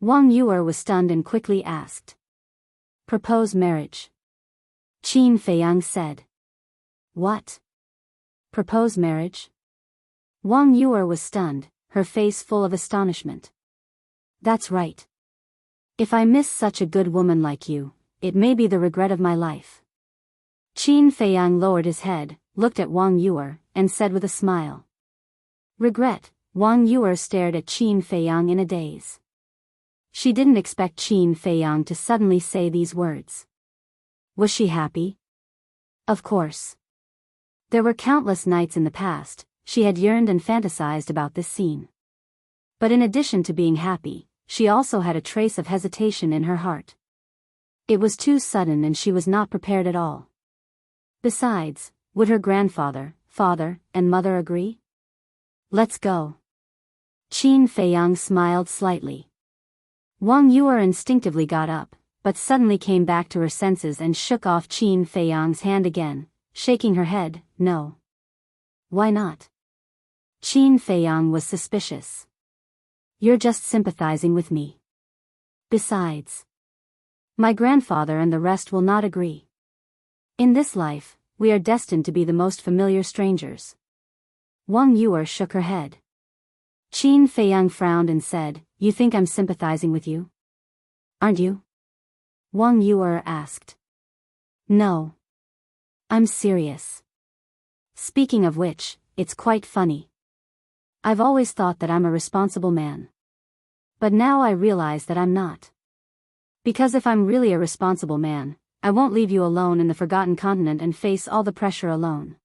[SPEAKER 1] Wang Yuer was stunned and quickly asked. "Propose marriage." Qin Feiyang said. "What? Propose marriage?" Wang Yuer was stunned, her face full of astonishment. "That's right. If I miss such a good woman like you, it may be the regret of my life." Qin Feiyang lowered his head, looked at Wang Yuer, and said with a smile. Regret. Wang Yuer stared at Qin Feiyang in a daze. She didn't expect Qin Feiyang to suddenly say these words. Was she happy? Of course. There were countless nights in the past, she had yearned and fantasized about this scene. But in addition to being happy, she also had a trace of hesitation in her heart. It was too sudden and she was not prepared at all. Besides, would her grandfather, father, and mother agree? Let's go. Qin Feiyang smiled slightly. Wang Yuer instinctively got up, but suddenly came back to her senses and shook off Qin Feiyang's hand again, shaking her head, "No." "Why not?" Qin Feiyang was suspicious. "You're just sympathizing with me. Besides, my grandfather and the rest will not agree. In this life, we are destined to be the most familiar strangers." Wang Yuer shook her head. Qin Feiyang frowned and said, "You think I'm sympathizing with you? Aren't you?" Wang Yuer asked. "No. I'm serious. Speaking of which, it's quite funny. I've always thought that I'm a responsible man. But now I realize that I'm not. Because if I'm really a responsible man, I won't leave you alone in the forgotten continent and face all the pressure alone.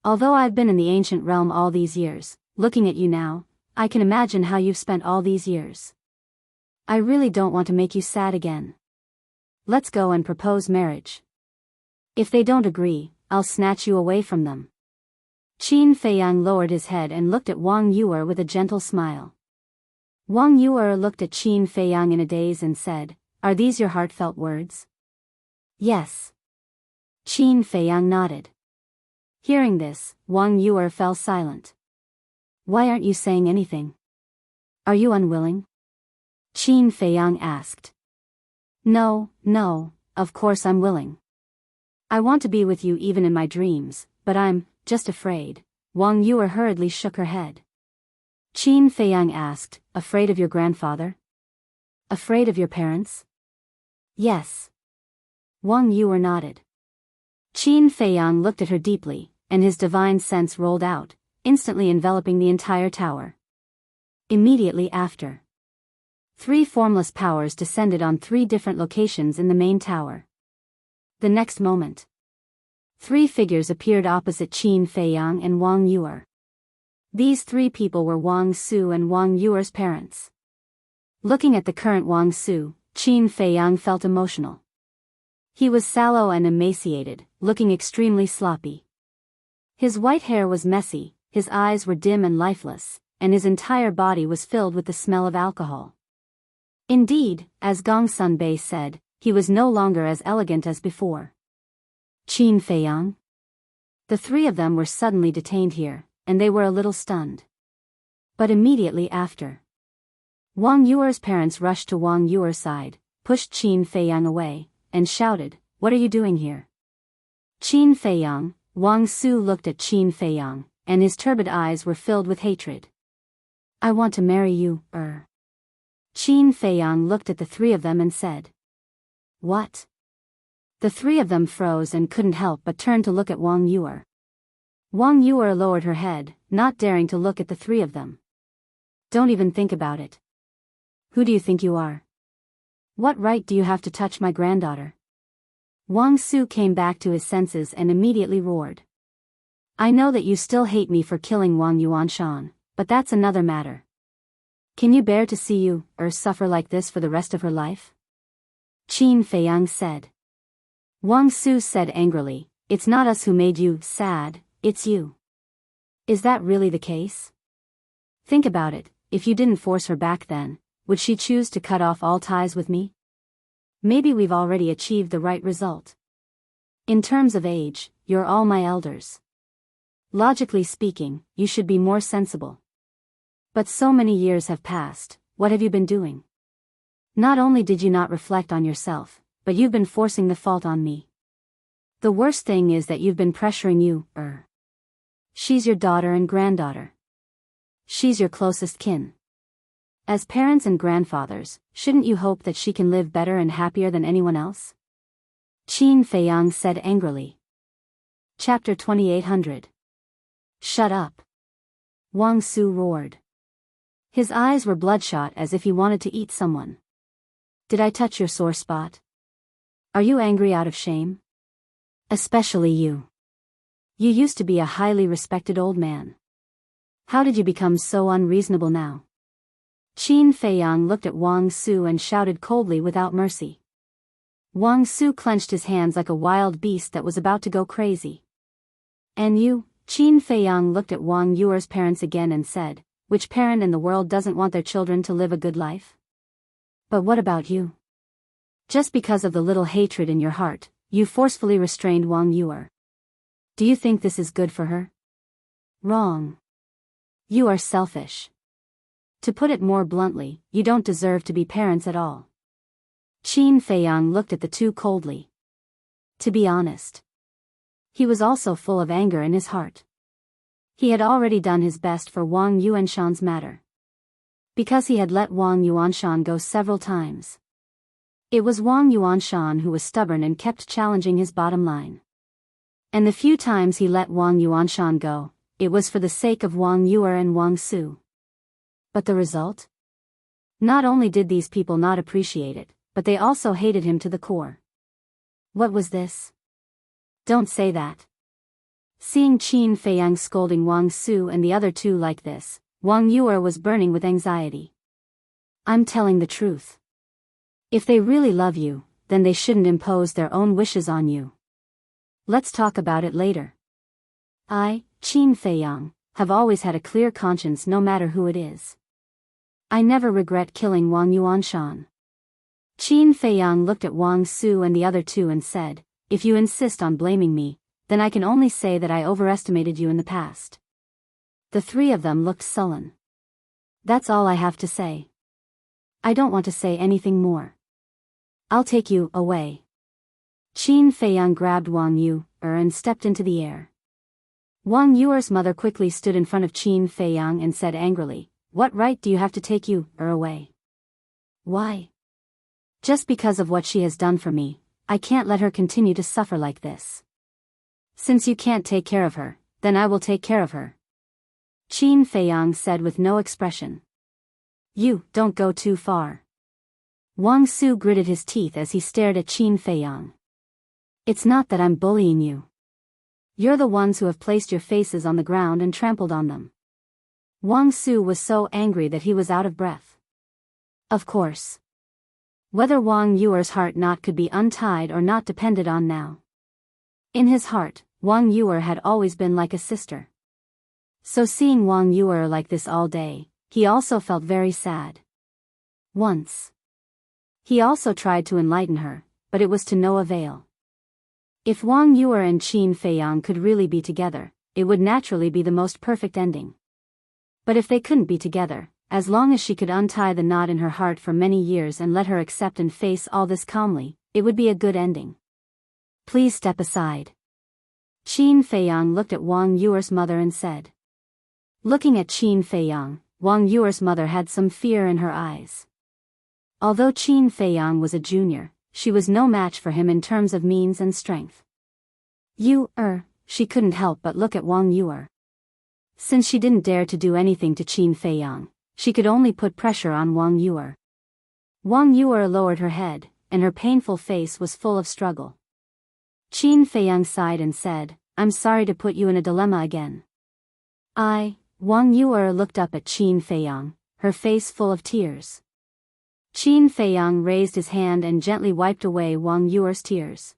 [SPEAKER 1] Although I've been in the ancient realm all these years, looking at you now, I can imagine how you've spent all these years. I really don't want to make you sad again. Let's go and propose marriage. If they don't agree, I'll snatch you away from them." Qin Feiyang lowered his head and looked at Wang Yuer with a gentle smile. Wang Yuer looked at Qin Feiyang in a daze and said, "Are these your heartfelt words?" "Yes." Qin Feiyang nodded. Hearing this, Wang Yuer fell silent. "Why aren't you saying anything? Are you unwilling?" Qin Feiyang asked. No, of course I'm willing. I want to be with you even in my dreams, but I'm just afraid." Wang Yuer hurriedly shook her head. Qin Feiyang asked, "Afraid of your grandfather? Afraid of your parents?" "Yes." Wang Yuer nodded. Qin Feiyang looked at her deeply, and his divine sense rolled out, instantly enveloping the entire tower. Immediately after, 3 formless powers descended on 3 different locations in the main tower. The next moment, 3 figures appeared opposite Qin Feiyang and Wang Yuer. These 3 people were Wang Su and Wang Yuer's parents. Looking at the current Wang Su, Qin Feiyang felt emotional. He was sallow and emaciated, looking extremely sloppy. His white hair was messy, his eyes were dim and lifeless, and his entire body was filled with the smell of alcohol. Indeed, as Gong Sun Bei said, he was no longer as elegant as before. Qin Feiyang. The three of them were suddenly detained here, and they were a little stunned. But immediately after, Wang Yuer's parents rushed to Wang Yuer's side, pushed Qin Feiyang away, and shouted, "What are you doing here?" Qin Feiyang. Wang Su looked at Qin Feiyang, and his turbid eyes were filled with hatred. "I want to marry you, Qin Feiyang looked at the three of them and said. "What?" The three of them froze and couldn't help but turn to look at Wang Yuer. Wang Yuer lowered her head, not daring to look at the three of them. "Don't even think about it. Who do you think you are? What right do you have to touch my granddaughter?" Wang Su came back to his senses and immediately roared. "I know that you still hate me for killing Wang Yuanshan, but that's another matter. Can you bear to see you, suffer like this for the rest of her life?" Qin Feiyang said. Wang Su said angrily, "It's not us who made you sad, it's you. Is that really the case? Think about it, if you didn't force her back then, would she choose to cut off all ties with me? Maybe we've already achieved the right result. In terms of age, you're all my elders. Logically speaking, you should be more sensible. But so many years have passed, what have you been doing? Not only did you not reflect on yourself, but you've been forcing the fault on me. The worst thing is that you've been pressuring you, She's your daughter and granddaughter. She's your closest kin. As parents and grandfathers, shouldn't you hope that she can live better and happier than anyone else?" Qin Feiyang said angrily. Chapter 2800. "Shut up!" Wang Su roared. His eyes were bloodshot as if he wanted to eat someone. "Did I touch your sore spot? Are you angry out of shame? Especially you. You used to be a highly respected old man. How did you become so unreasonable now?" Qin Feiyang looked at Wang Su and shouted coldly without mercy. Wang Su clenched his hands like a wild beast that was about to go crazy. "And you?" Qin Feiyang looked at Wang Yuer's parents again and said, "Which parent in the world doesn't want their children to live a good life? But what about you? Just because of the little hatred in your heart, you forcefully restrained Wang Yuer. Do you think this is good for her? Wrong. You are selfish. To put it more bluntly, you don't deserve to be parents at all." Qin Feiyang looked at the two coldly. To be honest, he was also full of anger in his heart. He had already done his best for Wang Yuanshan's matter, because he had let Wang Yuanshan go several times. It was Wang Yuanshan who was stubborn and kept challenging his bottom line. And the few times he let Wang Yuanshan go, it was for the sake of Wang Yuer and Wang Su. But the result? Not only did these people not appreciate it, but they also hated him to the core. What was this? Don't say that. Seeing Qin Feiyang scolding Wang Su and the other two like this, Wang Yuer was burning with anxiety. "I'm telling the truth. If they really love you, then they shouldn't impose their own wishes on you. Let's talk about it later. I, Qin Feiyang, have always had a clear conscience no matter who it is. I never regret killing Wang Yuanshan." Qin Feiyang looked at Wang Su and the other two and said, "If you insist on blaming me, then I can only say that I overestimated you in the past." The three of them looked sullen. "That's all I have to say. I don't want to say anything more. I'll take you away." Qin Feiyang grabbed Wang Yuer and stepped into the air. Wang Yuer's mother quickly stood in front of Qin Feiyang and said angrily, "What right do you have to take you away? Why? Just because of what she has done for me, I can't let her continue to suffer like this. Since you can't take care of her, then I will take care of her." Qin Feiyang said with no expression. "You don't go too far." Wang Su gritted his teeth as he stared at Qin Feiyang. "It's not that I'm bullying you. You're the ones who have placed your faces on the ground and trampled on them." Wang Su was so angry that he was out of breath. Of course. Whether Wang Yuer's heart knot could be untied or not depended on now. In his heart, Wang Yuer had always been like a sister. So seeing Wang Yuer like this all day, he also felt very sad. Once. He also tried to enlighten her, but it was to no avail. If Wang Yuer and Qin Feiyang could really be together, it would naturally be the most perfect ending. But if they couldn't be together, as long as she could untie the knot in her heart for many years and let her accept and face all this calmly, it would be a good ending. Please step aside. Qin Feiyang looked at Wang Yuer's mother and said. Looking at Qin Feiyang, Wang Yuer's mother had some fear in her eyes. Although Qin Feiyang was a junior, she was no match for him in terms of means and strength. She couldn't help but look at Wang Yuer. Since she didn't dare to do anything to Qin Feiyang, she could only put pressure on Wang Yuer. Wang Yuer lowered her head, and her painful face was full of struggle. Qin Feiyang sighed and said, I'm sorry to put you in a dilemma again. Wang Yuer looked up at Qin Feiyang, her face full of tears. Qin Feiyang raised his hand and gently wiped away Wang Yuer's tears.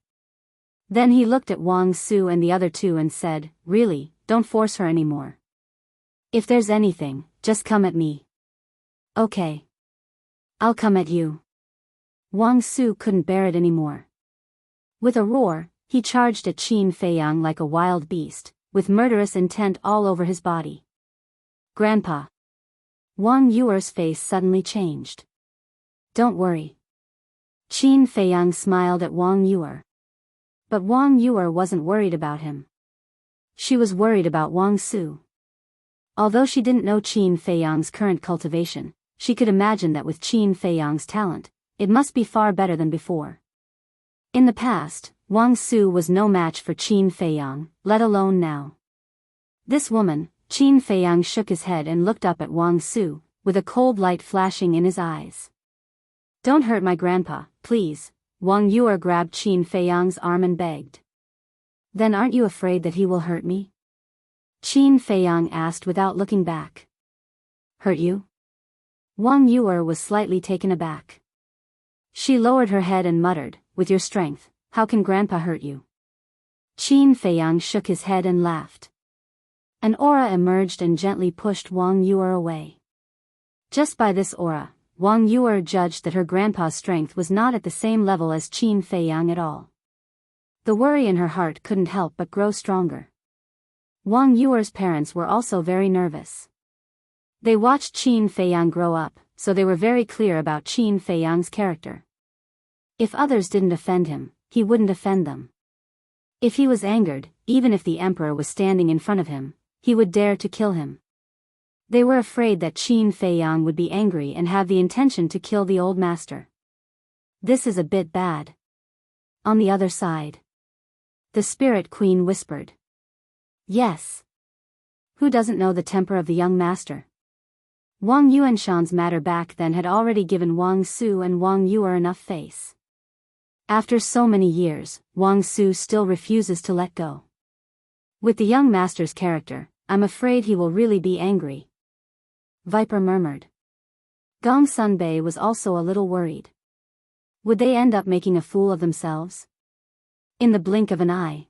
[SPEAKER 1] Then he looked at Wang Su and the other two and said, Really, don't force her anymore. If there's anything, just come at me. Okay. I'll come at you. Wang Su couldn't bear it anymore. With a roar, he charged at Qin Feiyang like a wild beast, with murderous intent all over his body. Grandpa. Wang Yuer's face suddenly changed. Don't worry. Qin Feiyang smiled at Wang Yuer. But Wang Yuer wasn't worried about him. She was worried about Wang Su. Although she didn't know Qin Feiyang's current cultivation, she could imagine that with Qin Feiyang's talent, it must be far better than before. In the past, Wang Su was no match for Qin Feiyang, let alone now. This woman, Qin Feiyang shook his head and looked up at Wang Su, with a cold light flashing in his eyes. Don't hurt my grandpa, please, Wang Yuer grabbed Qin Feiyang's arm and begged. Then aren't you afraid that he will hurt me? Qin Feiyang asked without looking back. Hurt you? Wang Yuer was slightly taken aback. She lowered her head and muttered, with your strength, how can grandpa hurt you? Qin Feiyang shook his head and laughed. An aura emerged and gently pushed Wang Yuer away. Just by this aura, Wang Yuer judged that her grandpa's strength was not at the same level as Qin Feiyang at all. The worry in her heart couldn't help but grow stronger. Wang Yuer's parents were also very nervous. They watched Qin Feiyang grow up, so they were very clear about Qin Feiyang's character. If others didn't offend him, he wouldn't offend them. If he was angered, even if the emperor was standing in front of him, he would dare to kill him. They were afraid that Qin Feiyang would be angry and have the intention to kill the old master. This is a bit bad. On the other side. The Spirit Queen whispered. Yes. Who doesn't know the temper of the young master? Wang Yuanshan's matter back then had already given Wang Su and Wang Yuer enough face. After so many years, Wang Su still refuses to let go. With the young master's character, I'm afraid he will really be angry. Viper murmured. Gong Sunbei was also a little worried. Would they end up making a fool of themselves? In the blink of an eye,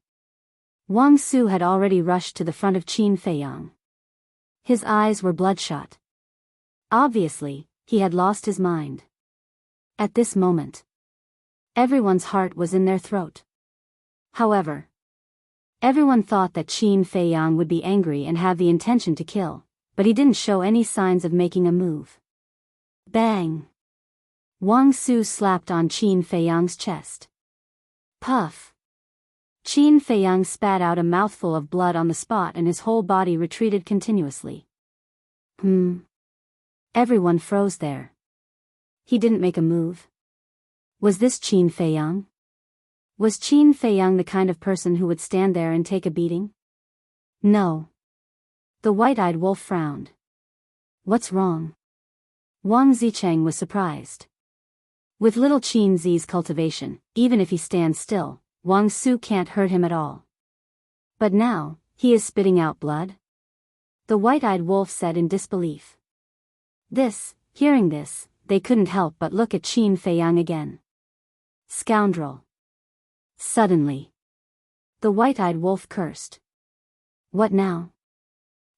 [SPEAKER 1] Wang Su had already rushed to the front of Qin Feiyang. His eyes were bloodshot. Obviously, he had lost his mind. At this moment, everyone's heart was in their throat. However, everyone thought that Qin Feiyang would be angry and have the intention to kill, but he didn't show any signs of making a move. Bang! Wang Su slapped on Qin Feiyang's chest. Puff! Qin Feiyang spat out a mouthful of blood on the spot and his whole body retreated continuously. Everyone froze there. He didn't make a move. Was this Qin Feiyang? Was Qin Feiyang the kind of person who would stand there and take a beating? No. The white-eyed wolf frowned. What's wrong? Wang Zicheng was surprised. With little Qin Zi's cultivation, even if he stands still, Wang Su can't hurt him at all. But now, he is spitting out blood? The white-eyed wolf said in disbelief. Hearing this, they couldn't help but look at Qin Feiyang again. Scoundrel. Suddenly, the white-eyed wolf cursed. What now?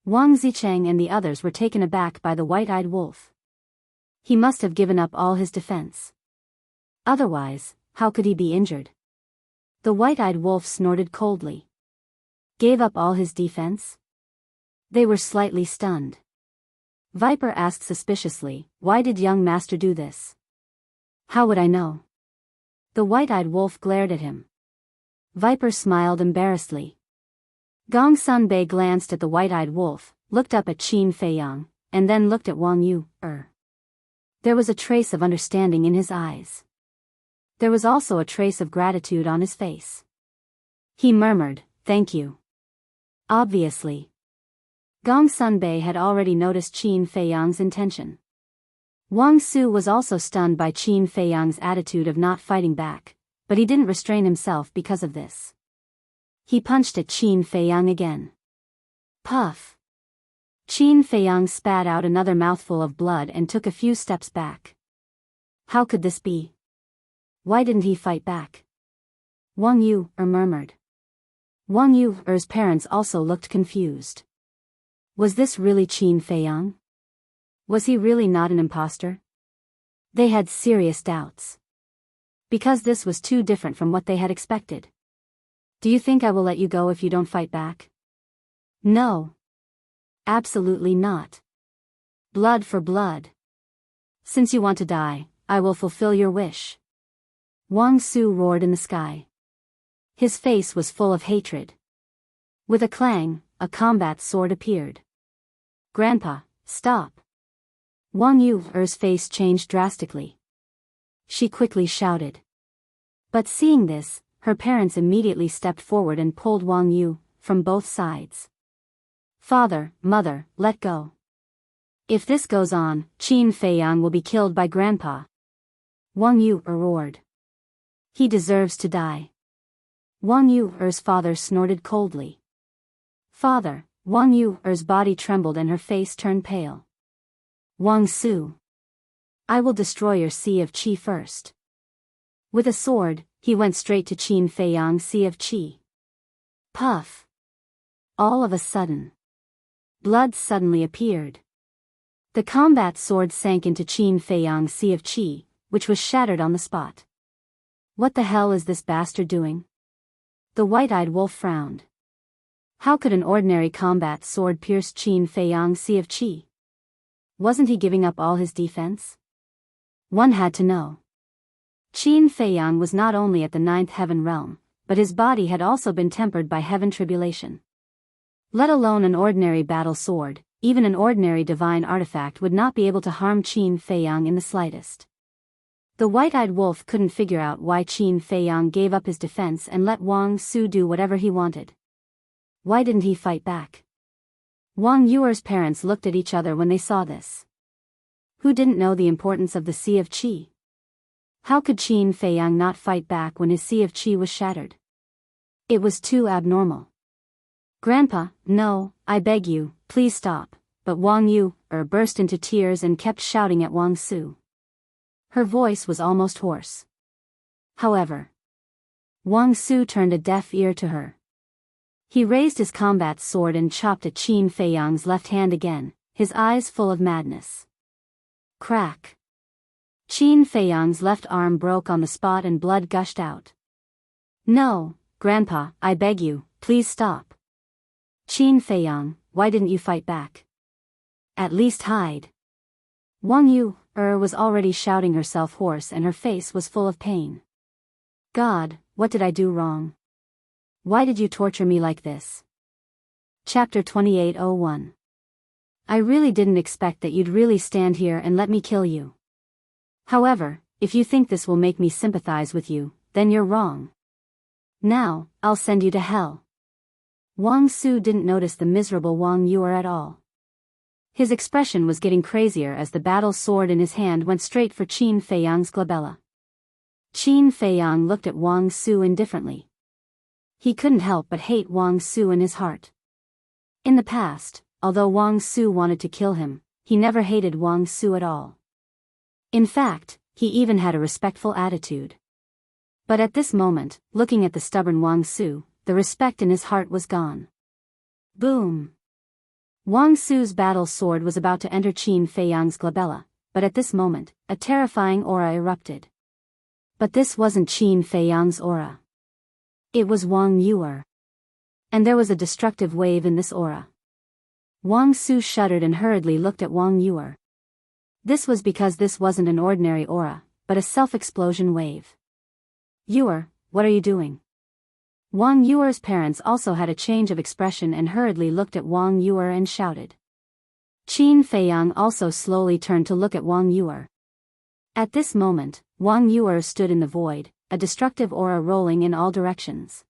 [SPEAKER 1] Wang Zicheng and the others were taken aback by the white-eyed wolf. He must have given up all his defense. Otherwise, how could he be injured? The white-eyed wolf snorted coldly. Gave up all his defense? They were slightly stunned. Viper asked suspiciously, "Why did young master do this?" "How would I know?" The white-eyed wolf glared at him. Viper smiled embarrassedly. Gong Sunbei glanced at the white-eyed wolf, looked up at Qin Feiyang, and then looked at Wang Yu. There was a trace of understanding in his eyes. There was also a trace of gratitude on his face. He murmured, "Thank you." Obviously, Gong Sunbei had already noticed Qin Feiyang's intention. Wang Su was also stunned by Qin Feiyang's attitude of not fighting back, but he didn't restrain himself because of this. He punched at Qin Feiyang again. Puff! Qin Feiyang spat out another mouthful of blood and took a few steps back. How could this be? Why didn't he fight back? Wang Yu murmured. Wang Yu's parents also looked confused. Was this really Qin Feiyang? Was he really not an imposter? They had serious doubts. Because this was too different from what they had expected. "Do you think I will let you go if you don't fight back?" "No. Absolutely not. Blood for blood. Since you want to die, I will fulfill your wish." Wang Su roared in the sky. His face was full of hatred. With a clang, a combat sword appeared. "Grandpa, stop." Wang Yu's face changed drastically. She quickly shouted. But seeing this, her parents immediately stepped forward and pulled Wang Yu from both sides. "Father, mother, let go. If this goes on, Qin Feiyang will be killed by Grandpa." Wang Yu roared. "He deserves to die." Wang Yu's father snorted coldly. "Father," Wang Yu's body trembled and her face turned pale. "Wang Su. I will destroy your Sea of Qi first." With a sword, he went straight to Qin Feiyang's Sea of Qi. Puff! All of a sudden, blood suddenly appeared. The combat sword sank into Qin Feiyang's Sea of Qi, which was shattered on the spot. "What the hell is this bastard doing?" The white-eyed wolf frowned. How could an ordinary combat sword pierce Qin Feiyang's Sea of Qi? Wasn't he giving up all his defense? One had to know. Qin Feiyang was not only at the ninth heaven realm, but his body had also been tempered by heaven tribulation. Let alone an ordinary battle sword, even an ordinary divine artifact would not be able to harm Qin Feiyang in the slightest. The white-eyed wolf couldn't figure out why Qin Feiyang gave up his defense and let Wang Su do whatever he wanted. Why didn't he fight back? Wang Yu's parents looked at each other when they saw this. Who didn't know the importance of the Sea of Qi? How could Qin Feiyang not fight back when his Sea of Qi was shattered? It was too abnormal. "Grandpa, no, I beg you, please stop," but Wang Yu burst into tears and kept shouting at Wang Su. Her voice was almost hoarse. However, Wang Su turned a deaf ear to her. He raised his combat sword and chopped at Qin Feiyang's left hand again, his eyes full of madness. Crack! Qin Feiyang's left arm broke on the spot and blood gushed out. "No, Grandpa, I beg you, please stop." "Qin Feiyang, why didn't you fight back? At least hide." Wang Yu was already shouting herself hoarse and her face was full of pain. "God, what did I do wrong? Why did you torture me like this?" Chapter 28:01. "I really didn't expect that you'd really stand here and let me kill you. However, if you think this will make me sympathize with you, then you're wrong. Now, I'll send you to hell." Wang Su didn't notice the miserable Wang Yu at all. His expression was getting crazier as the battle sword in his hand went straight for Qin Feiyang's glabella. Qin Feiyang looked at Wang Su indifferently. He couldn't help but hate Wang Su in his heart. In the past, although Wang Su wanted to kill him, he never hated Wang Su at all. In fact, he even had a respectful attitude. But at this moment, looking at the stubborn Wang Su, the respect in his heart was gone. Boom! Wang Su's battle sword was about to enter Qin Feiyang's glabella, but at this moment, a terrifying aura erupted. But this wasn't Qin Feiyang's aura. It was Wang Yuer. And there was a destructive wave in this aura. Wang Su shuddered and hurriedly looked at Wang Yuer. This was because this wasn't an ordinary aura, but a self-explosion wave. Yuer, what are you doing? Wang Yuer's parents also had a change of expression and hurriedly looked at Wang Yuer and shouted. Qin Feiyang also slowly turned to look at Wang Yuer. At this moment, Wang Yuer stood in the void, a destructive aura rolling in all directions.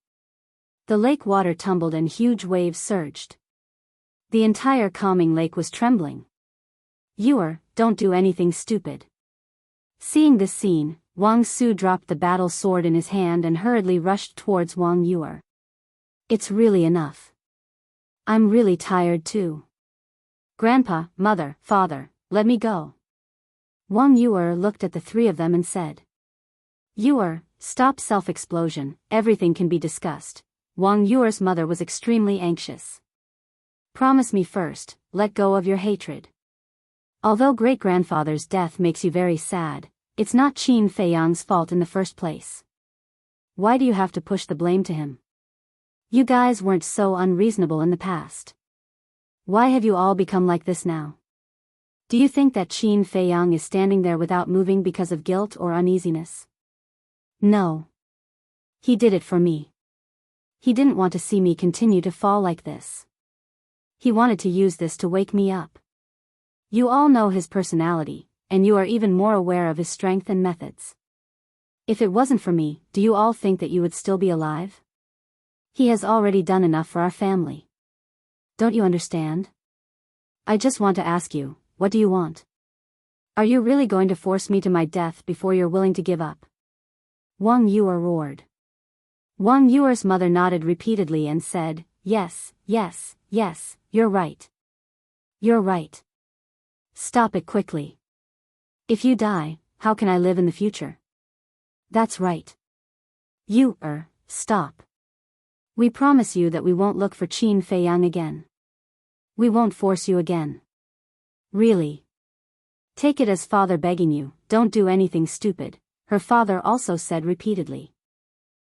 [SPEAKER 1] The lake water tumbled and huge waves surged. The entire calming lake was trembling. Yuer, don't do anything stupid. Seeing this scene, Wang Su dropped the battle sword in his hand and hurriedly rushed towards Wang Yuer. It's really enough. I'm really tired too. Grandpa, mother, father, let me go. Wang Yuer looked at the three of them and said. Yuer, stop self-explosion, everything can be discussed. Wang Yuer's mother was extremely anxious. Promise me first, let go of your hatred. Although great-grandfather's death makes you very sad, it's not Qin Feiyang's fault in the first place. Why do you have to push the blame to him? You guys weren't so unreasonable in the past. Why have you all become like this now? Do you think that Qin Feiyang is standing there without moving because of guilt or uneasiness? No. He did it for me. He didn't want to see me continue to fall like this. He wanted to use this to wake me up. You all know his personality, and you are even more aware of his strength and methods. If it wasn't for me, do you all think that you would still be alive? He has already done enough for our family. Don't you understand? I just want to ask you, what do you want? Are you really going to force me to my death before you're willing to give up? Wang Yuer roared. Wang Yuer's mother nodded repeatedly and said, yes, yes, yes, you're right. You're right. Stop it quickly. If you die, how can I live in the future? That's right. Stop. We promise you that we won't look for Qin Feiyang again. We won't force you again. Really. Take it as father begging you, don't do anything stupid, her father also said repeatedly.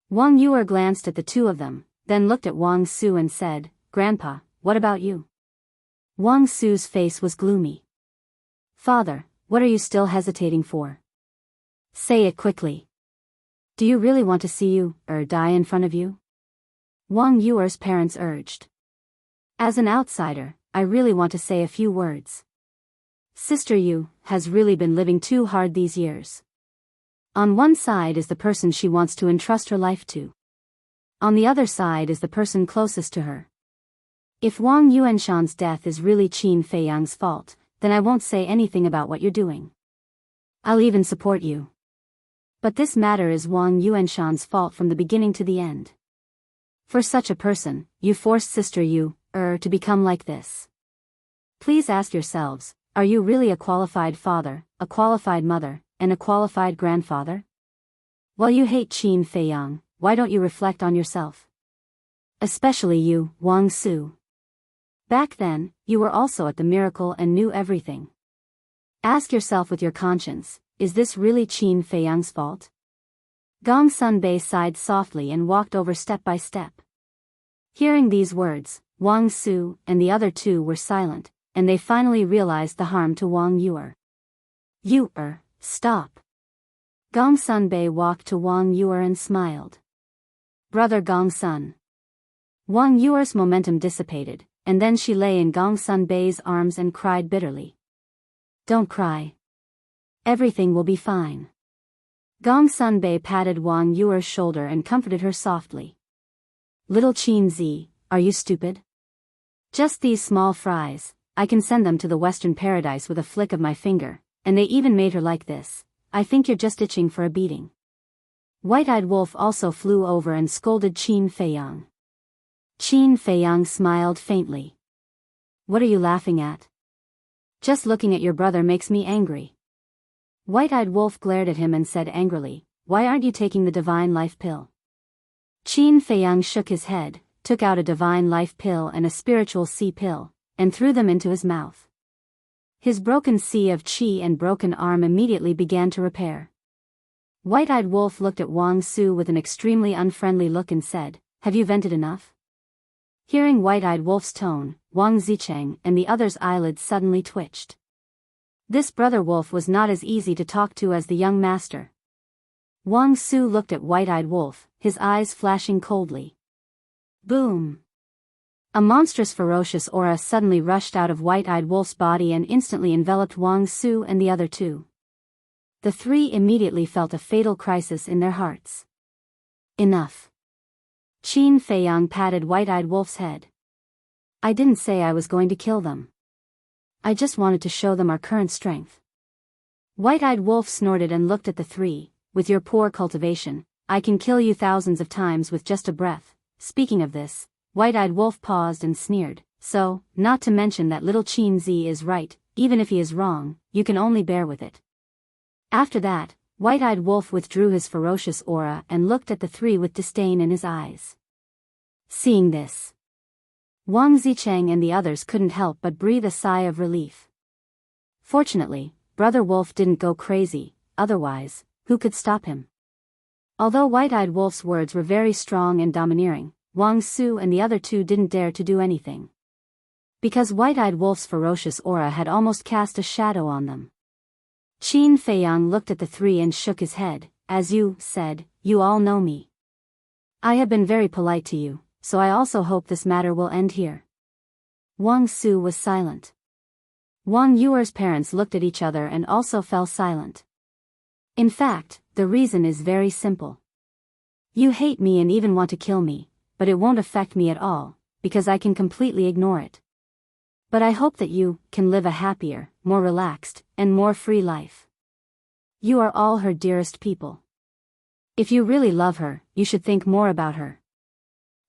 [SPEAKER 1] Wang Yuer glanced at the two of them, then looked at Wang Su and said, Grandpa, what about you? Wang Su's face was gloomy. Father, what are you still hesitating for? Say it quickly. Do you really want to see you, die in front of you? Wang Yuer's parents urged. As an outsider, I really want to say a few words. Sister Yu has really been living too hard these years. On one side is the person she wants to entrust her life to. On the other side is the person closest to her. If Wang Yuanshan's death is really Qin Feiyang's fault, then I won't say anything about what you're doing. I'll even support you. But this matter is Wang Yuanshan's fault from the beginning to the end. For such a person, you forced Sister Yu, to become like this. Please ask yourselves, are you really a qualified father, a qualified mother, and a qualified grandfather? While you hate Qin Feiyang, why don't you reflect on yourself? Especially you, Wang Su. Back then, you were also at the miracle and knew everything. Ask yourself with your conscience, is this really Qin Feiyang's fault? Gong Sunbei sighed softly and walked over step by step. Hearing these words, Wang Su and the other two were silent, and they finally realized the harm to Wang Yuer. Stop. Gong Sunbei walked to Wang Yuer and smiled. Brother Gong Sun. Wang Yuer's momentum dissipated, and then she lay in Gong Sunbei's arms and cried bitterly. Don't cry. Everything will be fine. Gong Sunbei patted Wang Yuer's shoulder and comforted her softly. Little Qin Zi, are you stupid? Just these small fries, I can send them to the Western Paradise with a flick of my finger, and they even made her like this. I think you're just itching for a beating. White-eyed Wolf also flew over and scolded Qin Feiyang. Qin Feiyang smiled faintly. What are you laughing at? Just looking at your brother makes me angry. White-eyed wolf glared at him and said angrily, "Why aren't you taking the divine life pill?" Qin Feiyang shook his head, took out a divine life pill and a spiritual sea pill, and threw them into his mouth. His broken sea of qi and broken arm immediately began to repair. White-eyed wolf looked at Wang Su with an extremely unfriendly look and said, "Have you vented enough?" Hearing White-eyed wolf's tone, Wang Zicheng and the other's eyelids suddenly twitched. This brother wolf was not as easy to talk to as the young master. Wang Su looked at White-eyed wolf, his eyes flashing coldly. Boom! A monstrous ferocious aura suddenly rushed out of White-eyed wolf's body and instantly enveloped Wang Su and the other two. The three immediately felt a fatal crisis in their hearts. Enough. Qin Feiyang patted White-eyed wolf's head. "I didn't say I was going to kill them. I just wanted to show them our current strength." White-eyed wolf snorted and looked at the three. "With your poor cultivation, I can kill you thousands of times with just a breath." Speaking of this, White-eyed wolf paused and sneered, "So, not to mention that little Qin Zi is right, even if he is wrong, you can only bear with it." After that, White-eyed wolf withdrew his ferocious aura and looked at the three with disdain in his eyes. Seeing this, Wang Zicheng and the others couldn't help but breathe a sigh of relief. Fortunately, Brother Wolf didn't go crazy, otherwise, who could stop him? Although White-eyed wolf's words were very strong and domineering, Wang Su and the other two didn't dare to do anything. Because White-eyed wolf's ferocious aura had almost cast a shadow on them. Qin Feiyang looked at the three and shook his head. "As you said, you all know me. I have been very polite to you, so I also hope this matter will end here." Wang Su was silent. Wang Yuer's parents looked at each other and also fell silent. In fact, the reason is very simple. You hate me and even want to kill me, but it won't affect me at all, because I can completely ignore it. But I hope that you can live a happier, more relaxed, and more free life. You are all her dearest people. If you really love her, you should think more about her,"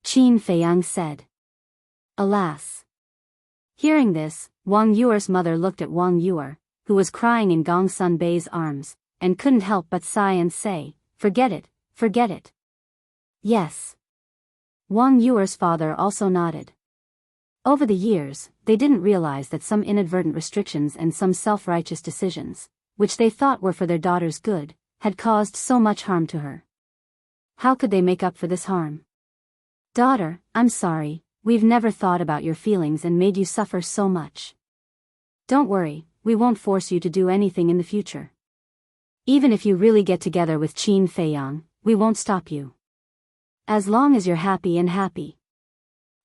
[SPEAKER 1] Qin Feiyang said. Alas! Hearing this, Wang Yuer's mother looked at Wang Yuer, who was crying in Gong Sun Bei's arms, and couldn't help but sigh and say, "Forget it, forget it." Yes. Wang Yuer's father also nodded. Over the years, they didn't realize that some inadvertent restrictions and some self-righteous decisions, which they thought were for their daughter's good, had caused so much harm to her. How could they make up for this harm? "Daughter, I'm sorry, we've never thought about your feelings and made you suffer so much. Don't worry, we won't force you to do anything in the future. Even if you really get together with Qin Feiyang, we won't stop you. As long as you're happy and happy."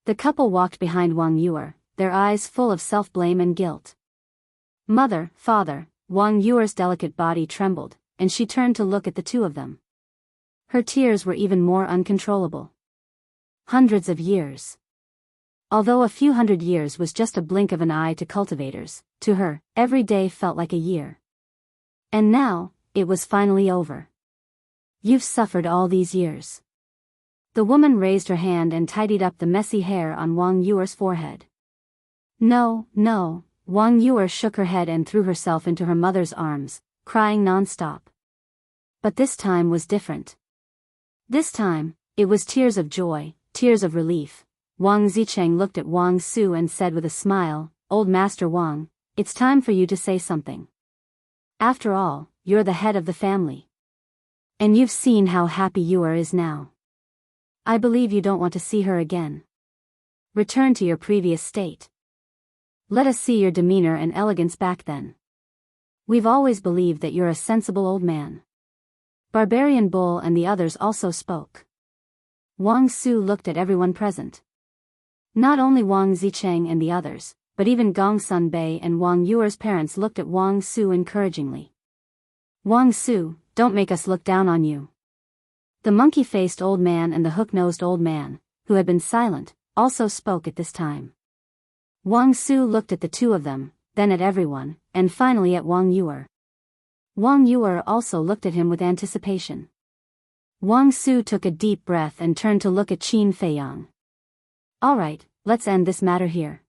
[SPEAKER 1] The couple walked behind Wang Yuer, their eyes full of self-blame and guilt. "Mother, father," Wang Yuer's delicate body trembled, and she turned to look at the two of them. Her tears were even more uncontrollable. Hundreds of years. Although a few hundred years was just a blink of an eye to cultivators, to her, every day felt like a year. And now, it was finally over. "You've suffered all these years." The woman raised her hand and tidied up the messy hair on Wang Yuer's forehead. "No, no," Wang Yuer shook her head and threw herself into her mother's arms, crying non-stop. But this time was different. This time, it was tears of joy, tears of relief. Wang Zicheng looked at Wang Su and said with a smile, "Old Master Wang, it's time for you to say something. After all, you're the head of the family. And you've seen how happy Yuer is now. I believe you don't want to see her again. Return to your previous state. Let us see your demeanor and elegance back then. We've always believed that you're a sensible old man." Barbarian Bull and the others also spoke. Wang Su looked at everyone present. Not only Wang Zicheng and the others, but even Gong Sun Bei and Wang Yuer's parents looked at Wang Su encouragingly. "Wang Su, don't make us look down on you." The monkey-faced old man and the hook-nosed old man, who had been silent, also spoke at this time. Wang Su looked at the two of them, then at everyone, and finally at Wang Yuer. Wang Yuer also looked at him with anticipation. Wang Su took a deep breath and turned to look at Qin Feiyang. "All right, let's end this matter here.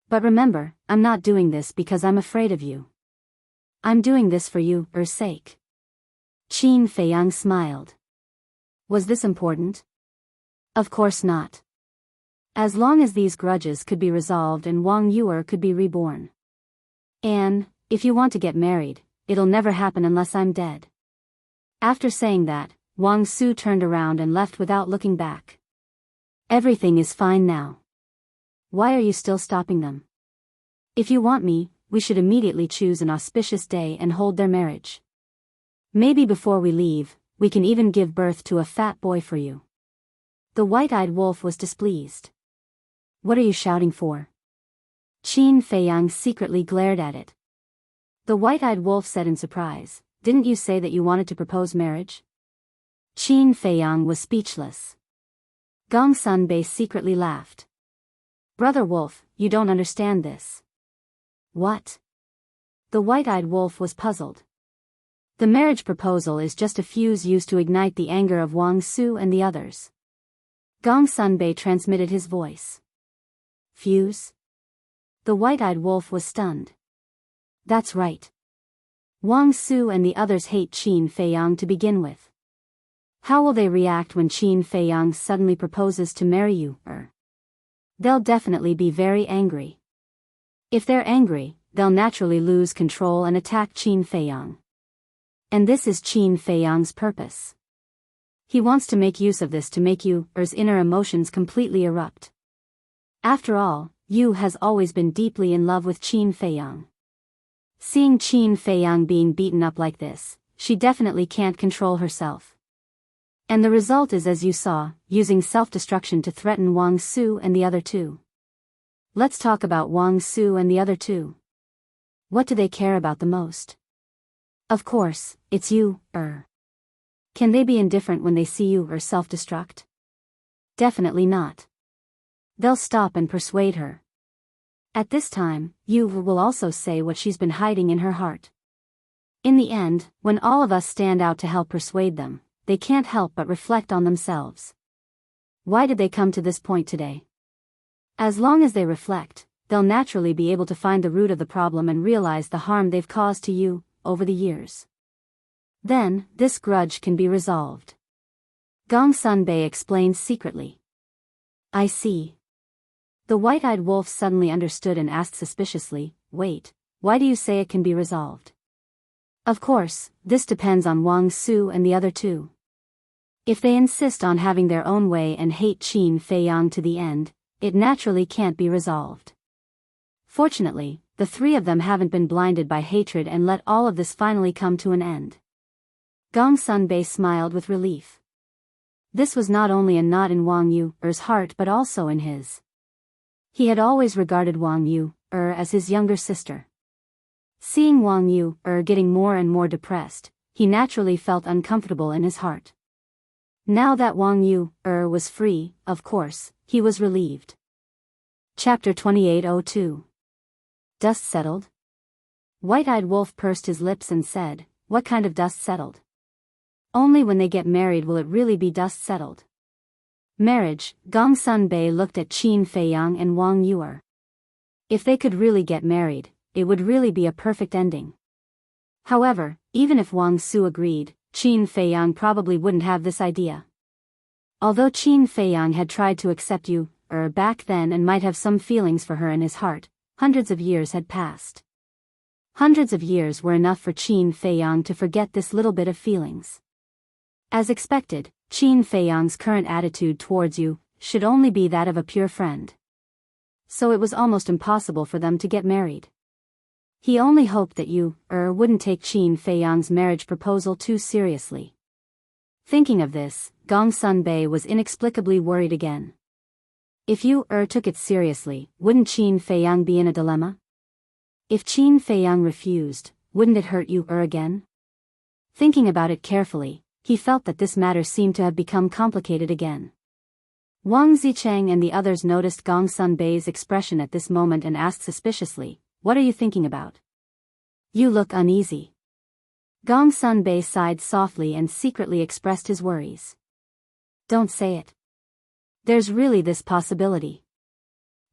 [SPEAKER 1] But remember, I'm not doing this because I'm afraid of you. I'm doing this for you, sake. Qin Feiyang smiled. Was this important? Of course not. As long as these grudges could be resolved and Wang Yuer could be reborn. And, if you want to get married, it'll never happen unless I'm dead. After saying that, Wang Su turned around and left without looking back. Everything is fine now. Why are you still stopping them? If you want me, we should immediately choose an auspicious day and hold their marriage. Maybe before we leave, we can even give birth to a fat boy for you. The white-eyed wolf was displeased. What are you shouting for? Qin Feiyang secretly glared at it. The white-eyed wolf said in surprise, didn't you say that you wanted to propose marriage? Qin Feiyang was speechless. Gong Sunbei secretly laughed. Brother Wolf, you don't understand this. What? The white-eyed wolf was puzzled. The marriage proposal is just a fuse used to ignite the anger of Wang Su and the others. Gong Sunbei transmitted his voice. Fuse? The white-eyed wolf was stunned. That's right. Wang Su and the others hate Qin Feiyang to begin with. How will they react when Qin Feiyang suddenly proposes to marry you, They'll definitely be very angry. If they're angry, they'll naturally lose control and attack Qin Feiyang. And this is Qin Feiyang's purpose. He wants to make use of this to make Yu's inner emotions completely erupt. After all, Yu has always been deeply in love with Qin Feiyang. Seeing Qin Feiyang being beaten up like this, she definitely can't control herself. And the result is, as you saw, using self-destruction to threaten Wang Su and the other two. Let's talk about Wang Su and the other two. What do they care about the most? Of course, it's you, Can they be indifferent when they see you self-destruct? Definitely not. They'll stop and persuade her. At this time, Yu will also say what she's been hiding in her heart. In the end, when all of us stand out to help persuade them, they can't help but reflect on themselves. Why did they come to this point today? As long as they reflect, they'll naturally be able to find the root of the problem and realize the harm they've caused to you over the years. Then, this grudge can be resolved. Gong Sunbei explained secretly. I see. The white-eyed wolf suddenly understood and asked suspiciously, wait, why do you say it can be resolved? Of course, this depends on Wang Su and the other two. If they insist on having their own way and hate Qin Feiyang to the end, it naturally can't be resolved. Fortunately, the three of them haven't been blinded by hatred and let all of this finally come to an end. Gong Sunbei smiled with relief. This was not only a knot in Wang Yu's heart but also in his. He had always regarded Wang Yu as his younger sister. Seeing Wang Yu getting more and more depressed, he naturally felt uncomfortable in his heart. Now that Wang Yu was free, of course, he was relieved. Chapter 2802. Dust settled? White-eyed wolf pursed his lips and said, what kind of dust settled? Only when they get married will it really be dust settled. Marriage, Gong Sunbei looked at Qin Feiyang and Wang Yuer. If they could really get married, it would really be a perfect ending. However, even if Wang Su agreed, Qin Feiyang probably wouldn't have this idea. Although Qin Feiyang had tried to accept Yu back then and might have some feelings for her in his heart, hundreds of years had passed. Hundreds of years were enough for Qin Feiyang to forget this little bit of feelings. As expected, Qin Feiyang's current attitude towards Yu should only be that of a pure friend. So it was almost impossible for them to get married. He only hoped that Yu wouldn't take Qin Feiyang's marriage proposal too seriously. Thinking of this, Gong Sunbei was inexplicably worried again. If Yu took it seriously, wouldn't Qin Feiyang be in a dilemma? If Qin Feiyang refused, wouldn't it hurt Yu again? Thinking about it carefully, he felt that this matter seemed to have become complicated again. Wang Zicheng and the others noticed Gong Sunbei's expression at this moment and asked suspiciously, what are you thinking about? You look uneasy. Gong Sunbei sighed softly and secretly expressed his worries. Don't say it. There's really this possibility.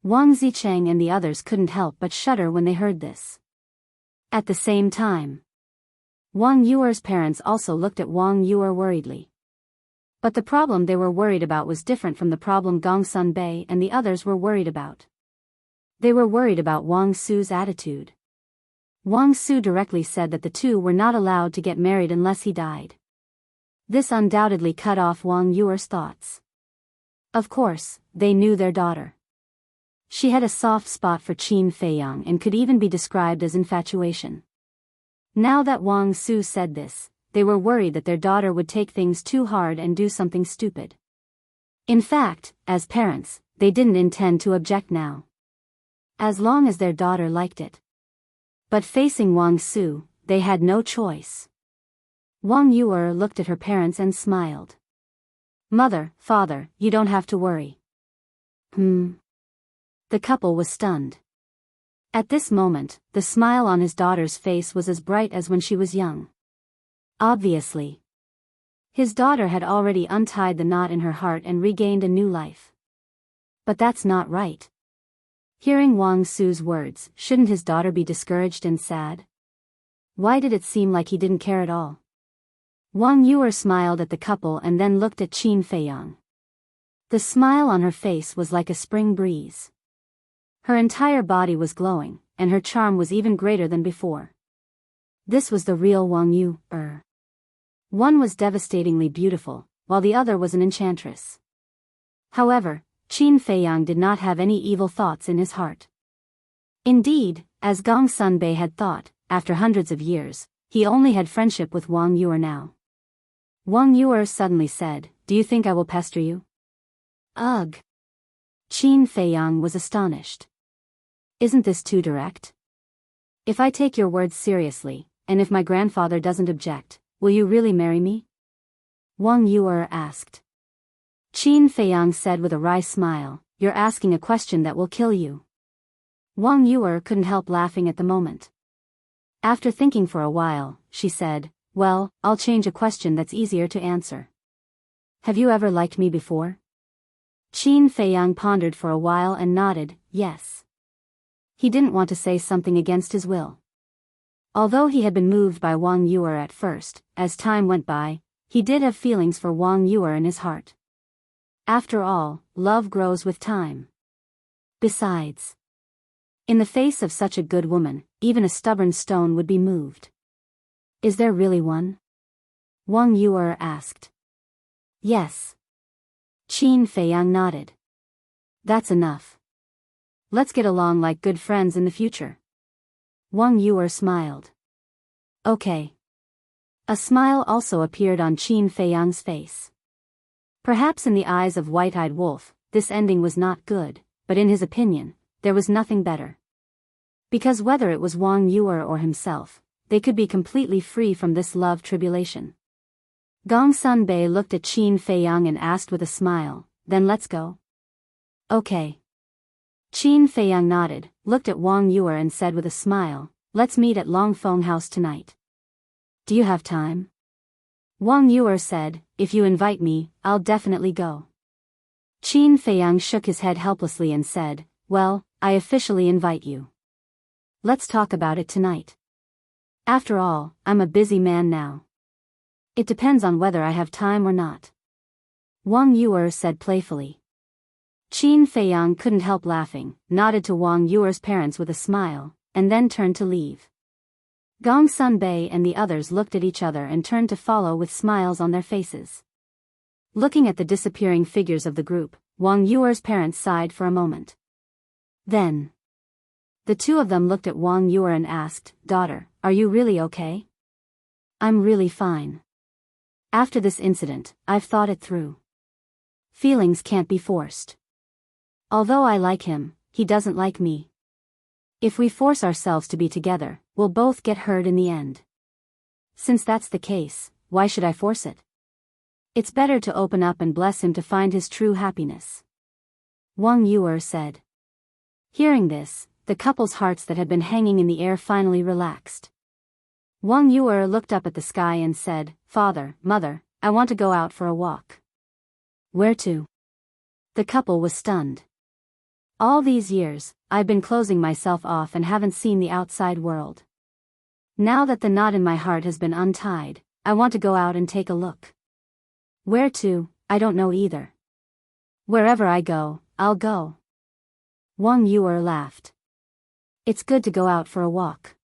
[SPEAKER 1] Wang Zicheng and the others couldn't help but shudder when they heard this. At the same time, Wang Yuer's parents also looked at Wang Yuer worriedly. But the problem they were worried about was different from the problem Gong Sun Bei and the others were worried about. They were worried about Wang Su's attitude. Wang Su directly said that the two were not allowed to get married unless he died. This undoubtedly cut off Wang Yuer's thoughts. Of course, they knew their daughter. She had a soft spot for Qin Feiyang and could even be described as infatuation. Now that Wang Su said this, they were worried that their daughter would take things too hard and do something stupid. In fact, as parents, they didn't intend to object now, as long as their daughter liked it. But facing Wang Su, they had no choice. Wang Yuer looked at her parents and smiled. "Mother, father, you don't have to worry." The couple was stunned. At this moment, the smile on his daughter's face was as bright as when she was young. Obviously, his daughter had already untied the knot in her heart and regained a new life. But that's not right. Hearing Wang Su's words, shouldn't his daughter be discouraged and sad? Why did it seem like he didn't care at all? Wang Yuer smiled at the couple and then looked at Qin Feiyang. The smile on her face was like a spring breeze. Her entire body was glowing, and her charm was even greater than before. This was the real Wang Yuer. One was devastatingly beautiful, while the other was an enchantress. However, Qin Feiyang did not have any evil thoughts in his heart. Indeed, as Gong Sun Bei had thought, after hundreds of years, he only had friendship with Wang Yuer now. Wang Yuer suddenly said, "Do you think I will pester you?" Ugh! Qin Feiyang was astonished. Isn't this too direct? If I take your words seriously, and if my grandfather doesn't object, will you really marry me? Wang Yuer asked. Qin Feiyang said with a wry smile, "You're asking a question that will kill you." Wang Yuer couldn't help laughing at the moment. After thinking for a while, she said, "Well, I'll change a question that's easier to answer. Have you ever liked me before?" Qin Feiyang pondered for a while and nodded, yes. He didn't want to say something against his will. Although he had been moved by Wang Yuer at first, as time went by, he did have feelings for Wang Yuer in his heart. After all, love grows with time. Besides, in the face of such a good woman, even a stubborn stone would be moved. Is there really one? Wang Yuer asked. Yes. Qin Feiyang nodded. That's enough. Let's get along like good friends in the future. Wang Yuer smiled. Okay. A smile also appeared on Qin Feiyang's face. Perhaps in the eyes of White-Eyed Wolf, this ending was not good, but in his opinion, there was nothing better. Because whether it was Wang Yuer or himself, they could be completely free from this love tribulation. Gong Sun Bei looked at Qin Feiyang and asked with a smile, "Then let's go?" Okay. Qin Feiyang nodded, looked at Wang Yuer and said with a smile, "Let's meet at Longfeng House tonight." Do you have time? Wang Yuer said, "If you invite me, I'll definitely go." Qin Feiyang shook his head helplessly and said, "Well, I officially invite you. Let's talk about it tonight. After all, I'm a busy man now. It depends on whether I have time or not." Wang Yuer said playfully. Qin Feiyang couldn't help laughing, nodded to Wang Yuer's parents with a smile, and then turned to leave. Gong Sun Bei and the others looked at each other and turned to follow with smiles on their faces. Looking at the disappearing figures of the group, Wang Yuer's parents sighed for a moment. Then, the two of them looked at Wang Yuer and asked, "Daughter, are you really okay?" "I'm really fine. After this incident, I've thought it through. Feelings can't be forced. Although I like him, he doesn't like me. If we force ourselves to be together, we'll both get hurt in the end. Since that's the case, why should I force it? It's better to open up and bless him to find his true happiness," Wang Yuer said. Hearing this, the couple's hearts that had been hanging in the air finally relaxed. Wang Yuer looked up at the sky and said, "Father, Mother, I want to go out for a walk." "Where to?" The couple was stunned. All these years, I've been closing myself off and haven't seen the outside world. Now that the knot in my heart has been untied, I want to go out and take a look. Where to, I don't know either. Wherever I go, I'll go. Wang Yuer laughed. It's good to go out for a walk.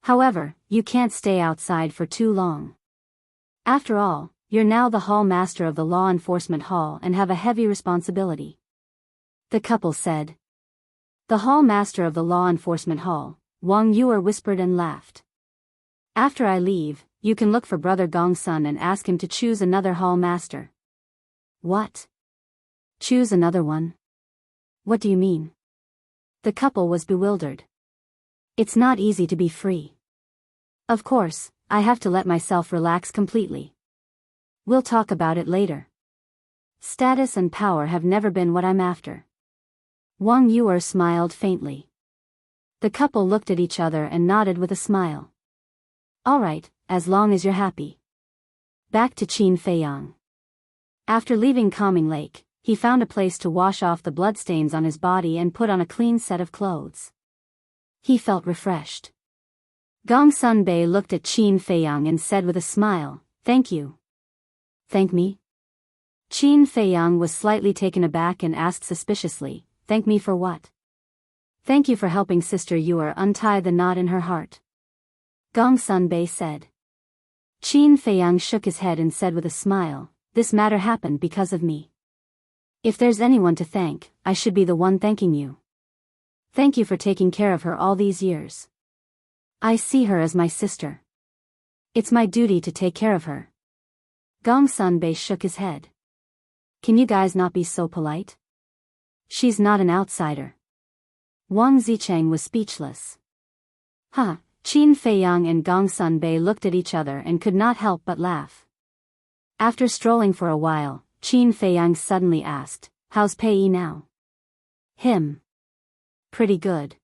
[SPEAKER 1] However, you can't stay outside for too long. After all, you're now the hall master of the law enforcement hall and have a heavy responsibility. The couple said. The hall master of the law enforcement hall, Wang Yuer whispered and laughed. After I leave, you can look for Brother Gongsun and ask him to choose another hall master. What? Choose another one? What do you mean? The couple was bewildered. It's not easy to be free. Of course, I have to let myself relax completely. We'll talk about it later. Status and power have never been what I'm after. Wang Yuer smiled faintly. The couple looked at each other and nodded with a smile. All right, as long as you're happy. Back to Qin Feiyang. After leaving Calming Lake, he found a place to wash off the bloodstains on his body and put on a clean set of clothes. He felt refreshed. Gongsun Bei looked at Qin Feiyang and said with a smile, "Thank you." "Thank me?" Qin Feiyang was slightly taken aback and asked suspiciously, "Thank me for what?" "Thank you for helping Sister Yuer untie the knot in her heart," Gongsun Bei said. Qin Feiyang shook his head and said with a smile, "This matter happened because of me. If there's anyone to thank, I should be the one thanking you. Thank you for taking care of her all these years. I see her as my sister. It's my duty to take care of her." Gongsun Bei shook his head. "Can you guys not be so polite? She's not an outsider." Wang Zicheng was speechless. Huh, Qin Feiyang and Gongsun Bei looked at each other and could not help but laugh. After strolling for a while, Qin Feiyang suddenly asked, "How's Pei now?" "Him. Pretty good.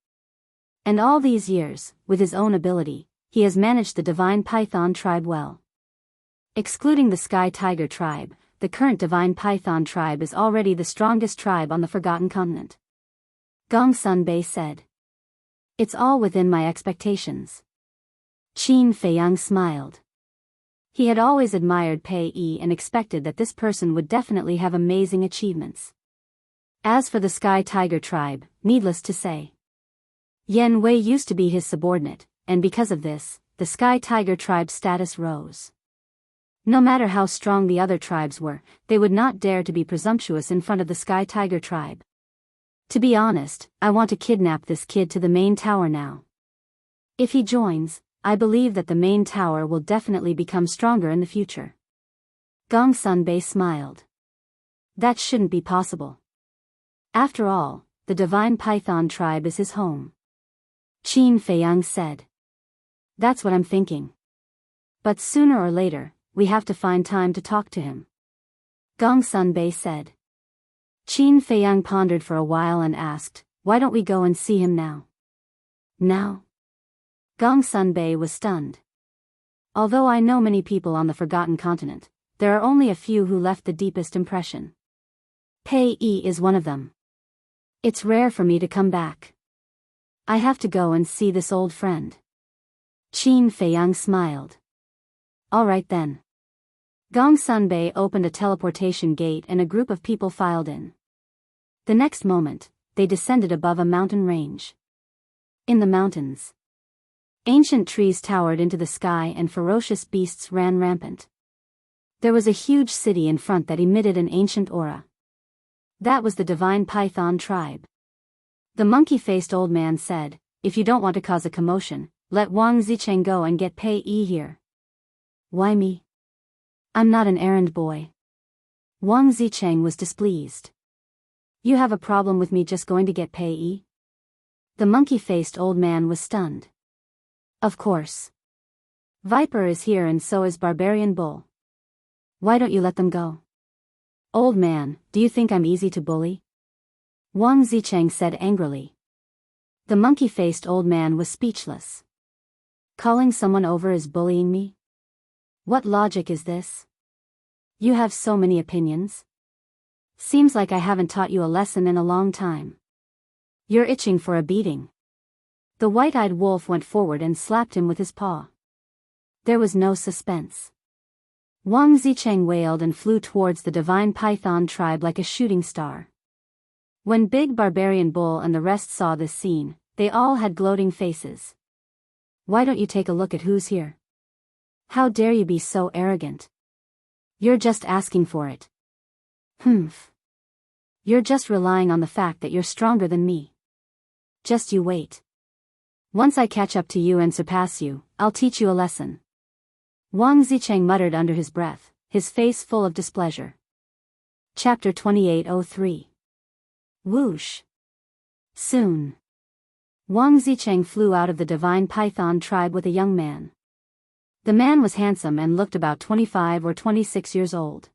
[SPEAKER 1] And all these years, with his own ability, he has managed the Divine Python tribe well. Excluding the Sky Tiger tribe, the current Divine Python tribe is already the strongest tribe on the Forgotten Continent," Gongsun Bei said. "It's all within my expectations." Qin Feiyang smiled. He had always admired Pei Yi and expected that this person would definitely have amazing achievements. As for the Sky Tiger tribe, needless to say, Yan Wei used to be his subordinate, and because of this, the Sky Tiger tribe's status rose. No matter how strong the other tribes were, they would not dare to be presumptuous in front of the Sky Tiger tribe. To be honest, I want to kidnap this kid to the main tower now. If he joins, I believe that the main tower will definitely become stronger in the future. Gongsun Bei smiled. That shouldn't be possible. After all, the Divine Python tribe is his home. Qin Feiyang said. That's what I'm thinking. But sooner or later, we have to find time to talk to him. Gongsun Bei said. Qin Feiyang pondered for a while and asked, "Why don't we go and see him now?" Now? Gongsun Bei was stunned. Although I know many people on the Forgotten Continent, there are only a few who left the deepest impression. Pei Yi is one of them. It's rare for me to come back. I have to go and see this old friend. Qin Feiyang smiled. All right then. Gongsun Bei opened a teleportation gate and a group of people filed in. The next moment, they descended above a mountain range. In the mountains, ancient trees towered into the sky and ferocious beasts ran rampant. There was a huge city in front that emitted an ancient aura. That was the Divine Python tribe. The monkey-faced old man said, "If you don't want to cause a commotion, let Wang Zicheng go and get Pei Yi here." Why me? I'm not an errand boy. Wang Zicheng was displeased. You have a problem with me just going to get Pei Yi? The monkey-faced old man was stunned. Of course. Viper is here and so is Barbarian Bull. Why don't you let them go? Old man, do you think I'm easy to bully? Wang Zicheng said angrily. The monkey-faced old man was speechless. Calling someone over is bullying me? What logic is this? You have so many opinions. Seems like I haven't taught you a lesson in a long time. You're itching for a beating. The white-eyed wolf went forward and slapped him with his paw. There was no suspense. Wang Zicheng wailed and flew towards the divine python tribe like a shooting star. When Big Barbarian Bull and the rest saw this scene, they all had gloating faces. Why don't you take a look at who's here? How dare you be so arrogant? You're just asking for it. Humph. You're just relying on the fact that you're stronger than me. Just you wait. Once I catch up to you and surpass you, I'll teach you a lesson. Wang Zicheng muttered under his breath, his face full of displeasure. Chapter 2803. Whoosh. Soon. Wang Zicheng flew out of the divine python tribe with a young man. The man was handsome and looked about 25 or 26 years old.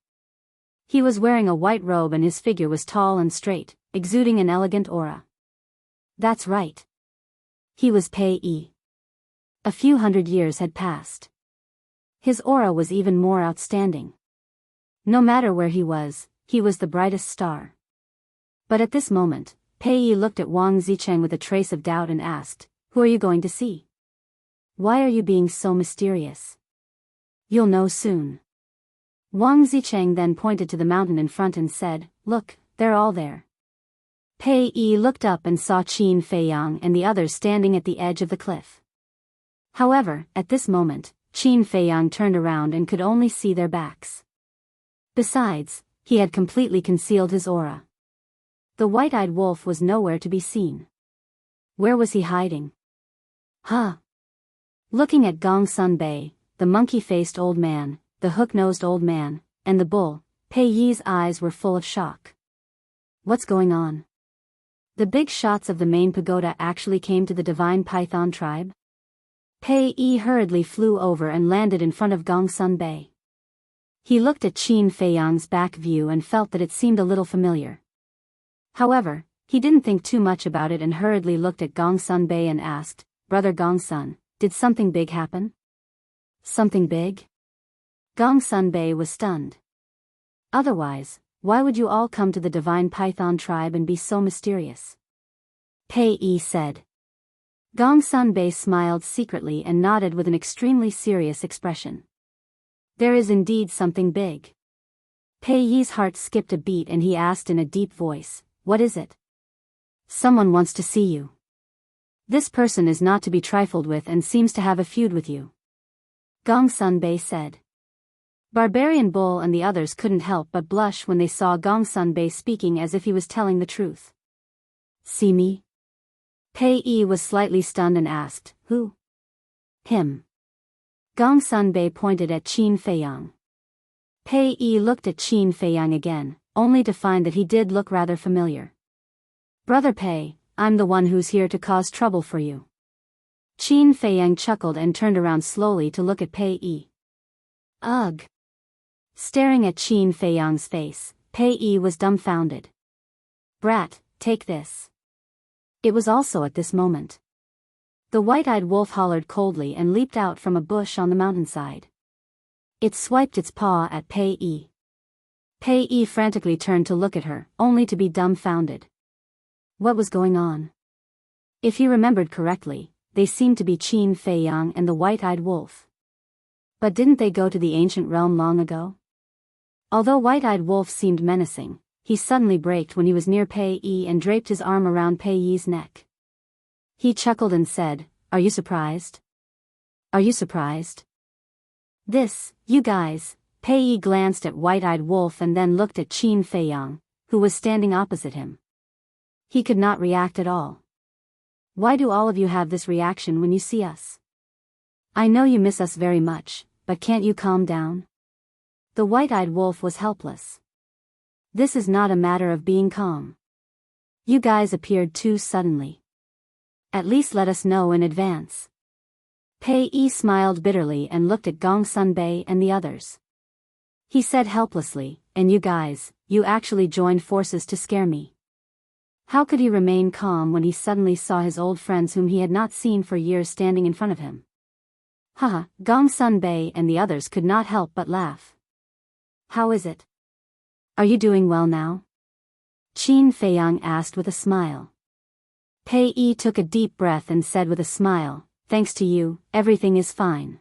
[SPEAKER 1] He was wearing a white robe and his figure was tall and straight, exuding an elegant aura. That's right. He was Pei Yi. A few hundred years had passed. His aura was even more outstanding. No matter where he was the brightest star. But at this moment, Pei Yi looked at Wang Zicheng with a trace of doubt and asked, "Who are you going to see? Why are you being so mysterious? You'll know soon." Wang Zicheng then pointed to the mountain in front and said, "Look, they're all there." Pei Yi looked up and saw Qin Feiyang and the others standing at the edge of the cliff. However, at this moment, Qin Feiyang turned around and could only see their backs. Besides, he had completely concealed his aura. The white-eyed wolf was nowhere to be seen. Where was he hiding? Huh? Looking at Gong Sun Bei, the monkey-faced old man, the hook-nosed old man, and the bull, Pei Yi's eyes were full of shock. What's going on? The big shots of the main pagoda actually came to the divine python tribe? Pei Yi hurriedly flew over and landed in front of Gong Sun Bei. He looked at Qin Feiyang's back view and felt that it seemed a little familiar. However, he didn't think too much about it and hurriedly looked at Gong Sun Bei and asked, "Brother Gong Sun, did something big happen?" Something big? Gong Sun Bei was stunned. Otherwise, why would you all come to the divine python tribe and be so mysterious? Pei Yi said. Gong Sun Bei smiled secretly and nodded with an extremely serious expression. There is indeed something big. Pei Yi's heart skipped a beat and he asked in a deep voice, "What is it?" "Someone wants to see you. This person is not to be trifled with and seems to have a feud with you," Gong Sun Bei said. Barbarian Bull and the others couldn't help but blush when they saw Gong Sun Bei speaking as if he was telling the truth. "See me?" Pei Yi was slightly stunned and asked, "Who?" "Him." Gong Sun Bei pointed at Qin Feiyang. Pei Yi looked at Qin Feiyang again, only to find that he did look rather familiar. "Brother Pei, I'm the one who's here to cause trouble for you." Qin Feiyang chuckled and turned around slowly to look at Pei Yi. Ugh! Staring at Qin Feiyang's face, Pei Yi was dumbfounded. "Brat, take this." It was also at this moment. The white-eyed wolf hollered coldly and leaped out from a bush on the mountainside. It swiped its paw at Pei Yi. Pei Yi frantically turned to look at her, only to be dumbfounded. What was going on? If he remembered correctly, they seemed to be Qin Feiyang and the white-eyed wolf. But didn't they go to the ancient realm long ago? Although white-eyed wolf seemed menacing, he suddenly braked when he was near Pei Yi and draped his arm around Pei Yi's neck. He chuckled and said, "Are you surprised? Are you surprised?" You guys." Pei Yi glanced at white-eyed wolf and then looked at Qin Feiyang, who was standing opposite him. He could not react at all. "Why do all of you have this reaction when you see us? I know you miss us very much, but can't you calm down?" The white-eyed wolf was helpless. "This is not a matter of being calm. You guys appeared too suddenly. At least let us know in advance." Pei Yi smiled bitterly and looked at Gong Sun Bei and the others. He said helplessly, "And you guys, you actually joined forces to scare me." How could he remain calm when he suddenly saw his old friends whom he had not seen for years standing in front of him? Haha, Gong Sun Bei and the others could not help but laugh. "How is it? Are you doing well now?" Qin Feiyang asked with a smile. Pei Yi took a deep breath and said with a smile, "Thanks to you, everything is fine."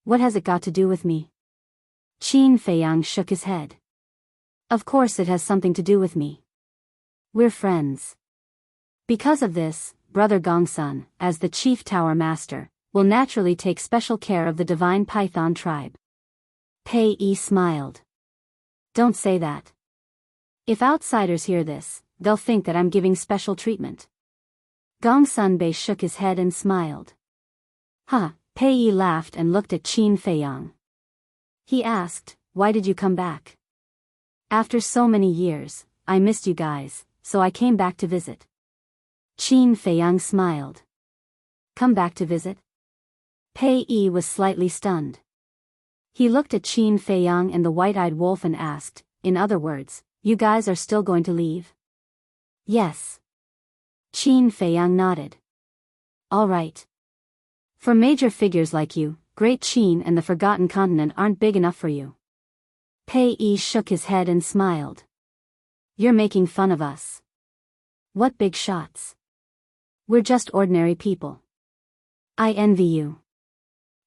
[SPEAKER 1] "What has it got to do with me?" Qin Feiyang shook his head. "Of course it has something to do with me. We're friends. Because of this, Brother Gongsun, as the chief tower master, will naturally take special care of the divine python tribe." Pei Yi smiled. "Don't say that. If outsiders hear this, they'll think that I'm giving special treatment." Gongsun Bei shook his head and smiled. "Huh," Pei Yi laughed and looked at Qin Feiyang. He asked, "Why did you come back?" "After so many years, I missed you guys, so I came back to visit." Qin Feiyang smiled. "Come back to visit?" Pei Yi was slightly stunned. He looked at Qin Feiyang and the white-eyed wolf and asked, "In other words, you guys are still going to leave?" "Yes." Qin Feiyang nodded. "All right. For major figures like you, Great Qin and the Forgotten Continent aren't big enough for you." Pei Yi shook his head and smiled. "You're making fun of us. What big shots. We're just ordinary people. I envy you.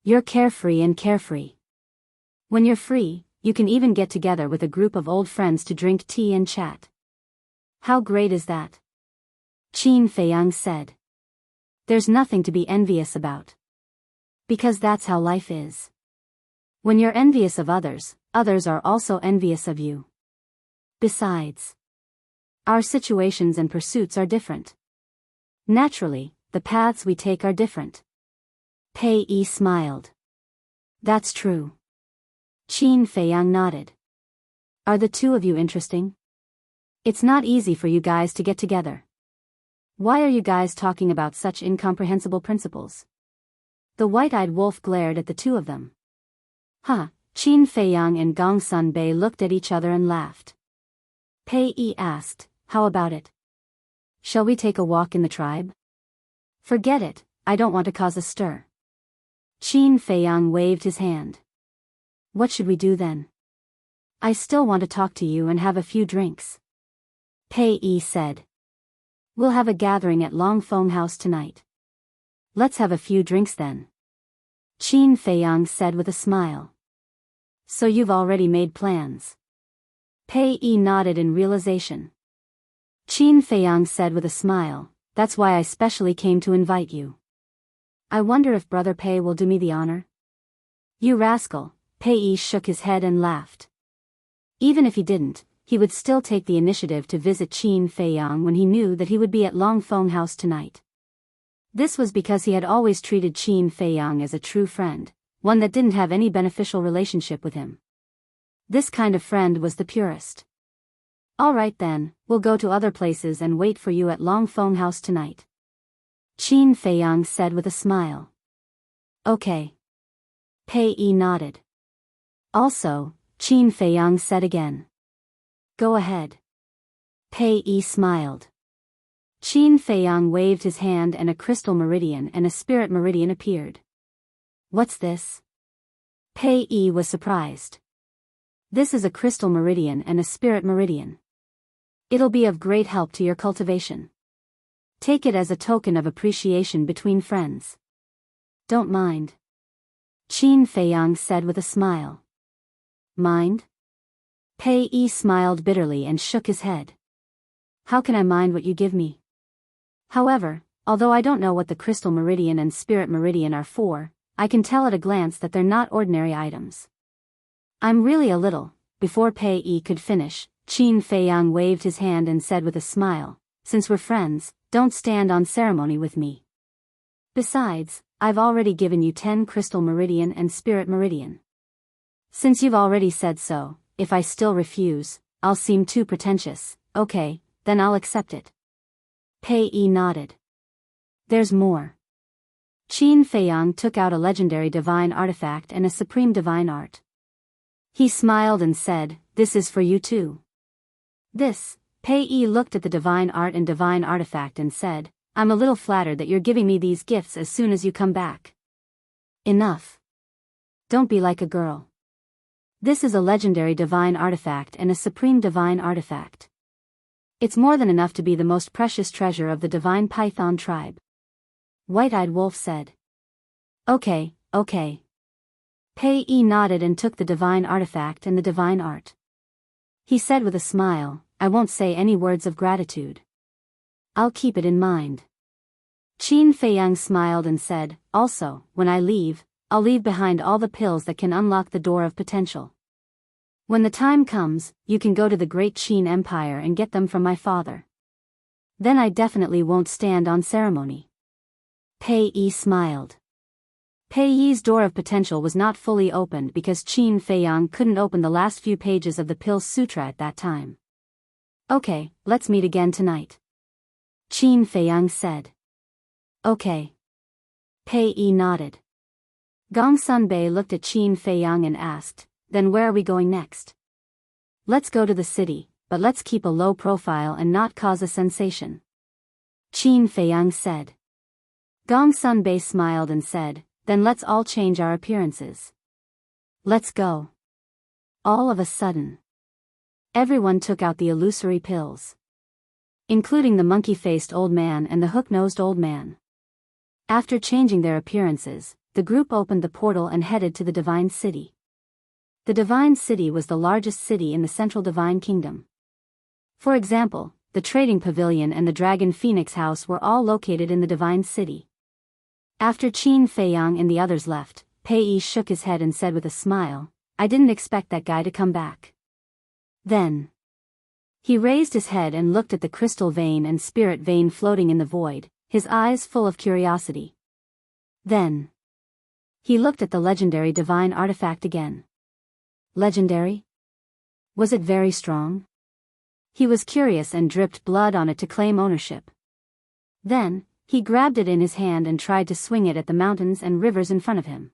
[SPEAKER 1] You're carefree and carefree. When you're free, you can even get together with a group of old friends to drink tea and chat. How great is that?" Qin Feiyang said. "There's nothing to be envious about. Because that's how life is. When you're envious of others, others are also envious of you. Besides, our situations and pursuits are different. Naturally, the paths we take are different." Pei Yi smiled. "That's true." Qin Feiyang nodded. "Are the two of you interesting? It's not easy for you guys to get together. Why are you guys talking about such incomprehensible principles?" The white-eyed wolf glared at the two of them. "Huh," Qin Feiyang and Gongsun Bei looked at each other and laughed. Pei Yi asked, "How about it? Shall we take a walk in the tribe?" "Forget it, I don't want to cause a stir." Qin Feiyang waved his hand. "What should we do then?" "I still want to talk to you and have a few drinks." Pei Yi said. "We'll have a gathering at Longfeng House tonight." "Let's have a few drinks then." Qin Feiyang said with a smile. "So you've already made plans?" Pei Yi nodded in realization. Qin Feiyang said with a smile, "That's why I specially came to invite you. I wonder if Brother Pei will do me the honor?" "You rascal," Pei Yi shook his head and laughed. Even if he didn't, he would still take the initiative to visit Qin Feiyang when he knew that he would be at Longfeng House tonight. This was because he had always treated Qin Feiyang as a true friend, one that didn't have any beneficial relationship with him. This kind of friend was the purest. "All right then, we'll go to other places and wait for you at Longfeng House tonight," Qin Feiyang said with a smile. "Okay." Pei Yi nodded. "Also," Qin Feiyang said again. "Go ahead." Pei Yi smiled. Qin Feiyang waved his hand and a crystal meridian and a spirit meridian appeared. "What's this?" Pei Yi was surprised. "This is a crystal meridian and a spirit meridian. It'll be of great help to your cultivation. Take it as a token of appreciation between friends." "Don't mind," Qin Feiyang said with a smile. "Mind?" Pei Yi smiled bitterly and shook his head. "How can I mind what you give me? However, although I don't know what the crystal meridian and spirit meridian are for, I can tell at a glance that they're not ordinary items. I'm really a little." Before Pei Yi could finish, Qin Feiyang waved his hand and said with a smile, "Since we're friends, don't stand on ceremony with me. Besides, I've already given you 10 crystal meridian and spirit meridian. Since you've already said so, if I still refuse, I'll seem too pretentious. Okay, then I'll accept it." Pei Yi nodded. "There's more." Qin Feiyang took out a legendary divine artifact and a supreme divine art. He smiled and said, "This is for you too." "This?" Pei Yi looked at the divine art and divine artifact and said, "I'm a little flattered that you're giving me these gifts as soon as you come back." "Enough. Don't be like a girl. This is a legendary divine artifact and a supreme divine artifact. It's more than enough to be the most precious treasure of the divine python tribe. White-Eyed Wolf said. Okay, okay. Pei Yi nodded and took the divine artifact and the divine art. He said with a smile, I won't say any words of gratitude. I'll keep it in mind. Qin Feiyang smiled and said, also, when I leave, I'll leave behind all the pills that can unlock the door of potential. When the time comes, you can go to the great Qin Empire and get them from my father. Then I definitely won't stand on ceremony. Pei Yi smiled. Pei Yi's door of potential was not fully opened because Qin Feiyang couldn't open the last few pages of the Pill Sutra at that time. Okay, let's meet again tonight. Qin Feiyang said. Okay. Pei Yi nodded. Gong Sunbei looked at Qin Feiyang and asked, then where are we going next? Let's go to the city, but let's keep a low profile and not cause a sensation. Qin Feiyang said. Gong Sunbei smiled and said, then let's all change our appearances. Let's go. All of a sudden, everyone took out the illusory pills, including the monkey-faced old man and the hook-nosed old man. After changing their appearances, the group opened the portal and headed to the Divine City. The Divine City was the largest city in the Central Divine Kingdom. For example, the Trading Pavilion and the Dragon Phoenix House were all located in the Divine City. After Qin Feiyang and the others left, Pei Yi shook his head and said with a smile, I didn't expect that guy to come back. Then he raised his head and looked at the crystal vein and spirit vein floating in the void, his eyes full of curiosity. Then he looked at the legendary divine artifact again. Legendary? Was it very strong? He was curious and dripped blood on it to claim ownership. Then he grabbed it in his hand and tried to swing it at the mountains and rivers in front of him.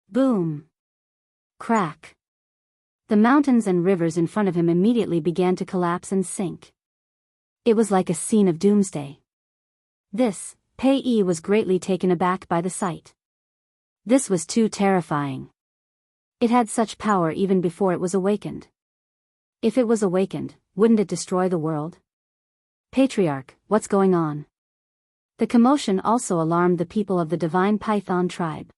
[SPEAKER 1] Boom! Crack! The mountains and rivers in front of him immediately began to collapse and sink. It was like a scene of doomsday. This, Pei Yi was greatly taken aback by the sight. This was too terrifying. It had such power even before it was awakened. If it was awakened, wouldn't it destroy the world? Patriarch, what's going on? The commotion also alarmed the people of the Divine Python tribe.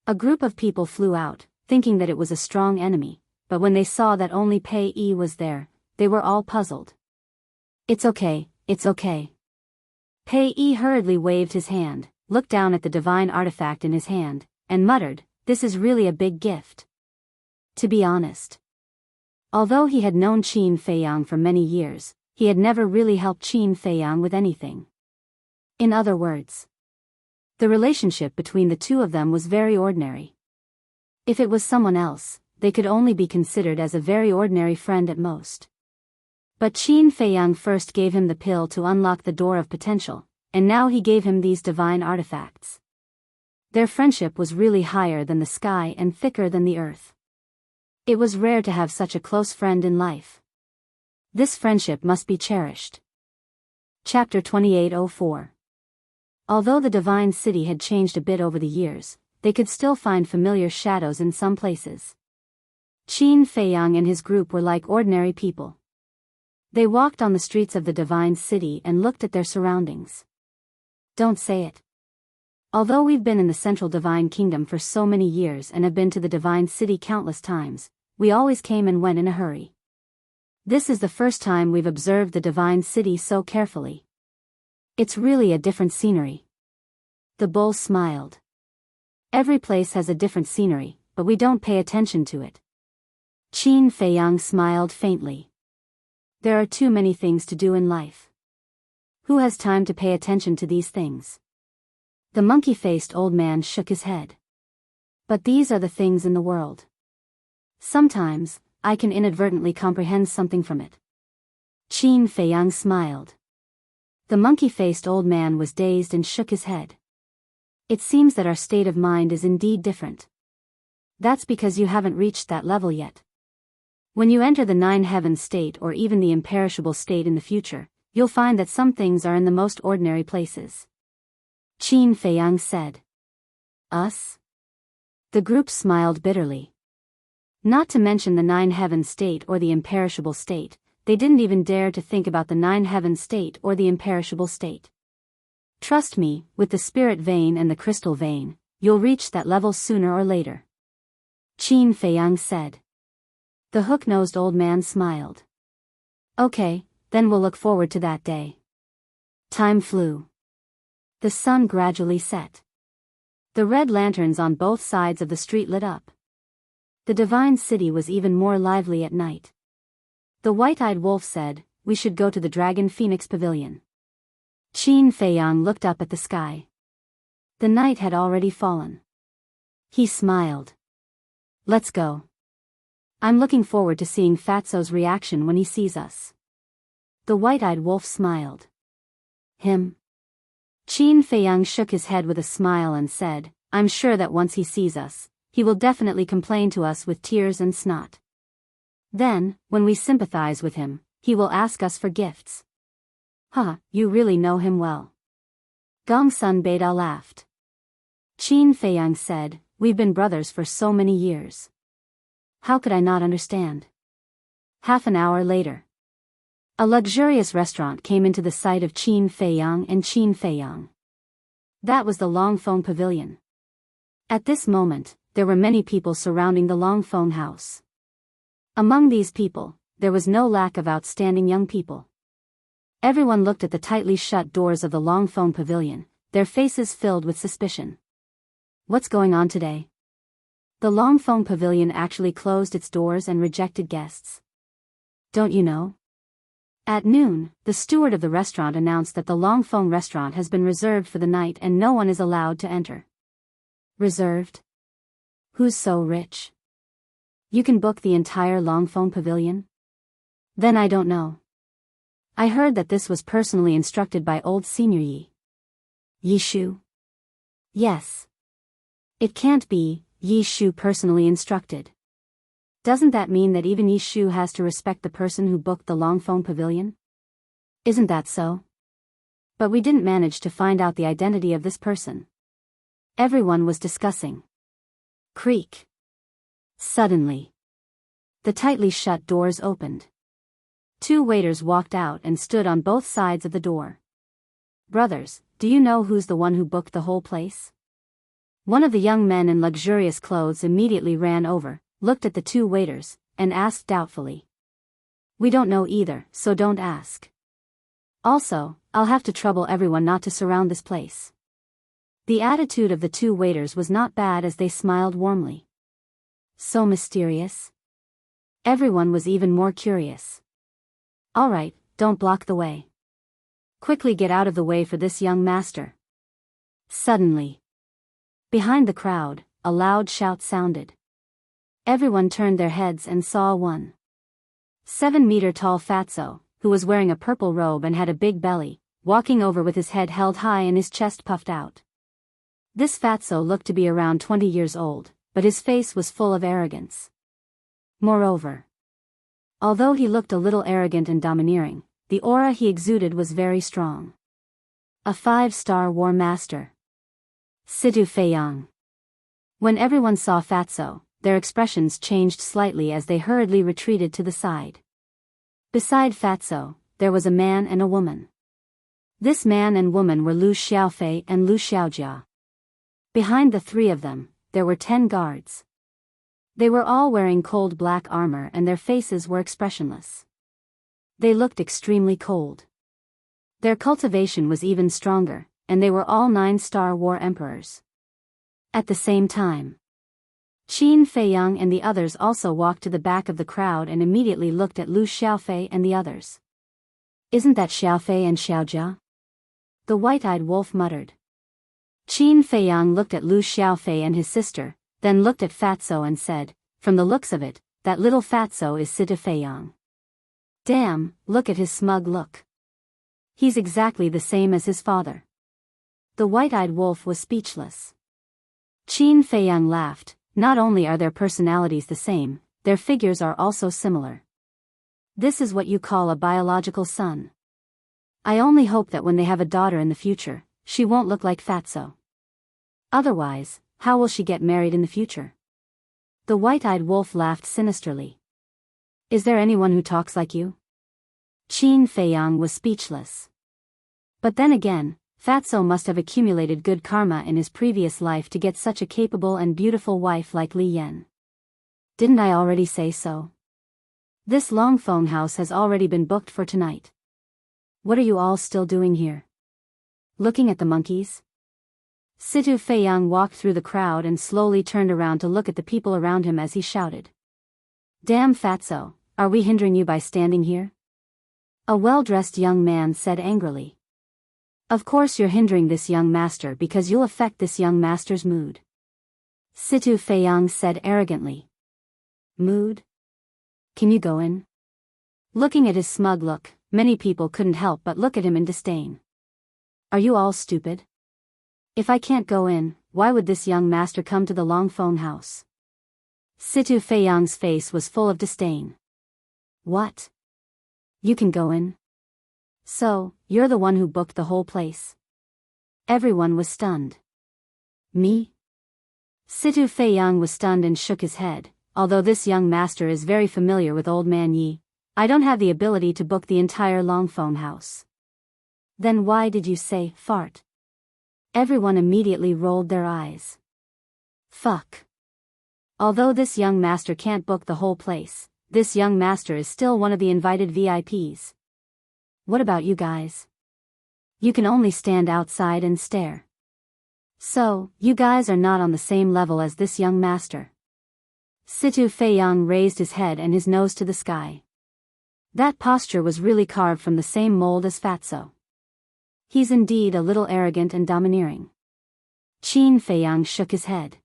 [SPEAKER 1] A group of people flew out, thinking that it was a strong enemy, but when they saw that only Pei Yi was there, they were all puzzled. It's okay, it's okay. Pei Yi hurriedly waved his hand, looked down at the divine artifact in his hand, and muttered, this is really a big gift. To be honest, although he had known Qin Feiyang for many years, he had never really helped Qin Feiyang with anything. In other words, the relationship between the two of them was very ordinary. If it was someone else, they could only be considered as a very ordinary friend at most. But Qin Feiyang first gave him the pill to unlock the door of potential, and now he gave him these divine artifacts. Their friendship was really higher than the sky and thicker than the earth. It was rare to have such a close friend in life. This friendship must be cherished. Chapter 2804. Although the Divine City had changed a bit over the years, they could still find familiar shadows in some places. Qin Feiyang and his group were like ordinary people. They walked on the streets of the Divine City and looked at their surroundings. Don't say it. Although we've been in the Central Divine Kingdom for so many years and have been to the Divine City countless times, we always came and went in a hurry. This is the first time we've observed the Divine City so carefully. It's really a different scenery. The bull smiled. Every place has a different scenery, but we don't pay attention to it. Qin Feiyang smiled faintly. There are too many things to do in life. Who has time to pay attention to these things? The monkey-faced old man shook his head. But these are the things in the world. Sometimes, I can inadvertently comprehend something from it. Qin Feiyang smiled. The monkey-faced old man was dazed and shook his head. It seems that our state of mind is indeed different. That's because you haven't reached that level yet. When you enter the nine heavens state or even the imperishable state in the future, you'll find that some things are in the most ordinary places. Qin Feiyang said. Us? The group smiled bitterly. Not to mention the nine heavens state or the imperishable state, they didn't even dare to think about the nine heaven state or the imperishable state. Trust me, with the spirit vein and the crystal vein, you'll reach that level sooner or later. Qin Feiyang said. The hook-nosed old man smiled. Okay, then we'll look forward to that day. Time flew. The sun gradually set. The red lanterns on both sides of the street lit up. The divine city was even more lively at night. The white-eyed wolf said, "We should go to the Dragon Phoenix Pavilion." Qin Feiyang looked up at the sky. The night had already fallen. He smiled. Let's go. I'm looking forward to seeing Fatso's reaction when he sees us. The white-eyed wolf smiled. Him? Qin Feiyang shook his head with a smile and said, I'm sure that once he sees us, he will definitely complain to us with tears and snot. Then, when we sympathize with him, he will ask us for gifts. Huh, you really know him well. Gongsun Beida laughed. Qin Feiyang said, we've been brothers for so many years. How could I not understand? Half an hour later. A luxurious restaurant came into the sight of Qin Feiyang and Qin Feiyang. That was the Longfeng Pavilion. At this moment, there were many people surrounding the Longfeng house. Among these people, there was no lack of outstanding young people. Everyone looked at the tightly shut doors of the Longfeng Pavilion, their faces filled with suspicion. What's going on today? The Longfeng Pavilion actually closed its doors and rejected guests. Don't you know? At noon, the steward of the restaurant announced that the Longfeng restaurant has been reserved for the night and no one is allowed to enter. Reserved? Who's so rich? You can book the entire Longfeng Pavilion? Then I don't know. I heard that this was personally instructed by old Senior Yi Shu? Yes. It can't be, Yi Shu personally instructed. Doesn't that mean that even Yi Shu has to respect the person who booked the Longfeng Pavilion? Isn't that so? But we didn't manage to find out the identity of this person. Everyone was discussing. Creak. Suddenly, the tightly shut doors opened. Two waiters walked out and stood on both sides of the door. Brothers, do you know who's the one who booked the whole place? One of the young men in luxurious clothes immediately ran over, looked at the two waiters, and asked doubtfully. We don't know either, so don't ask. Also, I'll have to trouble everyone not to surround this place. The attitude of the two waiters was not bad as they smiled warmly. So mysterious. Everyone was even more curious. All right, don't block the way. Quickly get out of the way for this young master. Suddenly, behind the crowd, a loud shout sounded. Everyone turned their heads and saw 1.7-meter-tall Fatso, who was wearing a purple robe and had a big belly, walking over with his head held high and his chest puffed out. This Fatso looked to be around 20 years old, but his face was full of arrogance. Moreover, although he looked a little arrogant and domineering, the aura he exuded was very strong. A 5-star war master. Situ Feiyang. When everyone saw Fatso, their expressions changed slightly as they hurriedly retreated to the side. Beside Fatso, there was a man and a woman. This man and woman were Lu Xiaofei and Lu Xiaojia. Behind the three of them, there were 10 guards. They were all wearing cold black armor and their faces were expressionless. They looked extremely cold. Their cultivation was even stronger, and they were all 9-star war emperors. At the same time, Qin Feiyang and the others also walked to the back of the crowd and immediately looked at Lu Xiaofei and the others. Isn't that Xiaofei and Xiaojia? The white-eyed wolf muttered. Qin Feiyang looked at Lu Xiaofei and his sister, then looked at Fatso and said, from the looks of it, that little Fatso is Situ Feiyang. Damn, look at his smug look. He's exactly the same as his father. The white-eyed wolf was speechless. Qin Feiyang laughed. Not only are their personalities the same, their figures are also similar. This is what you call a biological son. I only hope that when they have a daughter in the future, she won't look like Fatso. Otherwise, how will she get married in the future? The white-eyed wolf laughed sinisterly. Is there anyone who talks like you? Qin Feiyang was speechless. But then again, Fatso must have accumulated good karma in his previous life to get such a capable and beautiful wife like Li Yan. Didn't I already say so? This long phone house has already been booked for tonight. What are you all still doing here? Looking at the monkeys? Situ Feiyang walked through the crowd and slowly turned around to look at the people around him as he shouted. Damn Fatso, are we hindering you by standing here? A well-dressed young man said angrily. Of course you're hindering this young master because you'll affect this young master's mood. Situ Feiyang said arrogantly. Mood? Can you go in? Looking at his smug look, many people couldn't help but look at him in disdain. Are you all stupid? If I can't go in, why would this young master come to the long phone house? Situ Feiyang's face was full of disdain. What? You can go in? So, you're the one who booked the whole place? Everyone was stunned. Me? Situ Feiyang was stunned and shook his head. Although this young master is very familiar with Old Man Yi, I don't have the ability to book the entire long phone house. Then why did you say, fart? Everyone immediately rolled their eyes. Fuck. Although this young master can't book the whole place, this young master is still one of the invited VIPs. What about you guys? You can only stand outside and stare. So, you guys are not on the same level as this young master. Situ Feiyang raised his head and his nose to the sky. That posture was really carved from the same mold as Fatso. He's indeed a little arrogant and domineering. Qin Feiyang shook his head.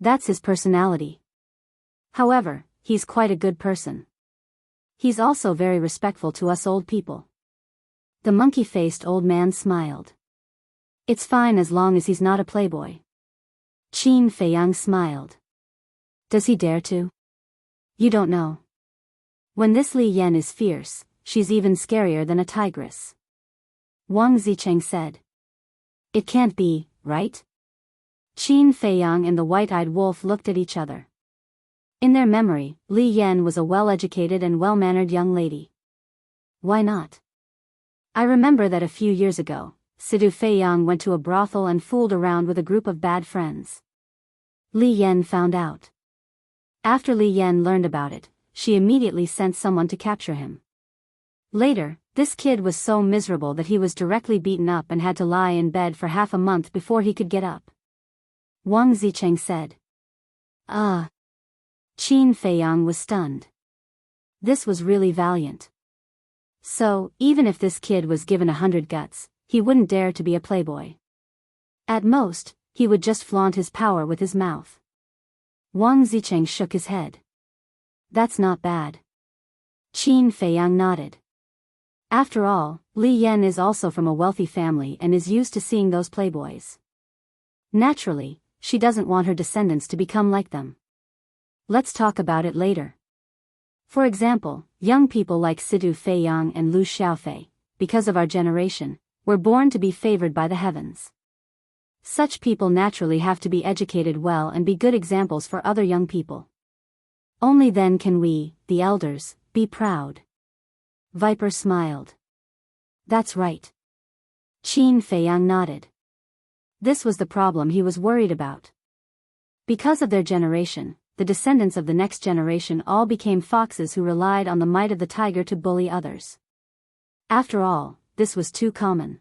[SPEAKER 1] That's his personality. However, he's quite a good person. He's also very respectful to us old people. The monkey-faced old man smiled. It's fine as long as he's not a playboy. Qin Feiyang smiled. Does he dare to? You don't know. When this Li Yan is fierce, she's even scarier than a tigress. Wang Zicheng said. It can't be, right? Qin Feiyang and the white-eyed wolf looked at each other. In their memory, Li Yan was a well-educated and well-mannered young lady. Why not? I remember that a few years ago, Situ Feiyang went to a brothel and fooled around with a group of bad friends. Li Yan found out. After Li Yan learned about it, she immediately sent someone to capture him. Later, this kid was so miserable that he was directly beaten up and had to lie in bed for half a month before he could get up. Wang Zicheng said. Ah. Qin Feiyang was stunned. This was really valiant. So, even if this kid was given 100 guts, he wouldn't dare to be a playboy. At most, he would just flaunt his power with his mouth. Wang Zicheng shook his head. That's not bad. Qin Feiyang nodded. After all, Li Yan is also from a wealthy family and is used to seeing those playboys. Naturally, she doesn't want her descendants to become like them. Let's talk about it later. For example, young people like Situ Feiyang and Lu Xiaofei, because of our generation, were born to be favored by the heavens. Such people naturally have to be educated well and be good examples for other young people. Only then can we, the elders, be proud. Viper smiled. That's right. Qin Feiyang nodded. This was the problem he was worried about. Because of their generation, the descendants of the next generation all became foxes who relied on the might of the tiger to bully others. After all, this was too common.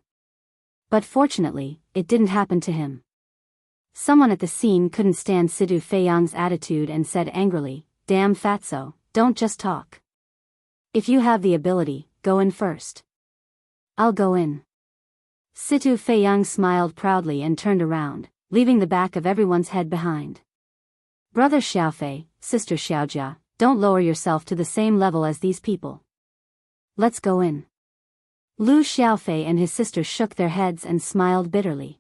[SPEAKER 1] But fortunately, it didn't happen to him. Someone at the scene couldn't stand Situ Feiyang's attitude and said angrily, Damn Fatso, don't just talk. If you have the ability, go in first. I'll go in. Situ Feiyang smiled proudly and turned around, leaving the back of everyone's head behind. Brother Xiaofei, Sister Xiaojia, don't lower yourself to the same level as these people. Let's go in. Lu Xiaofei and his sister shook their heads and smiled bitterly.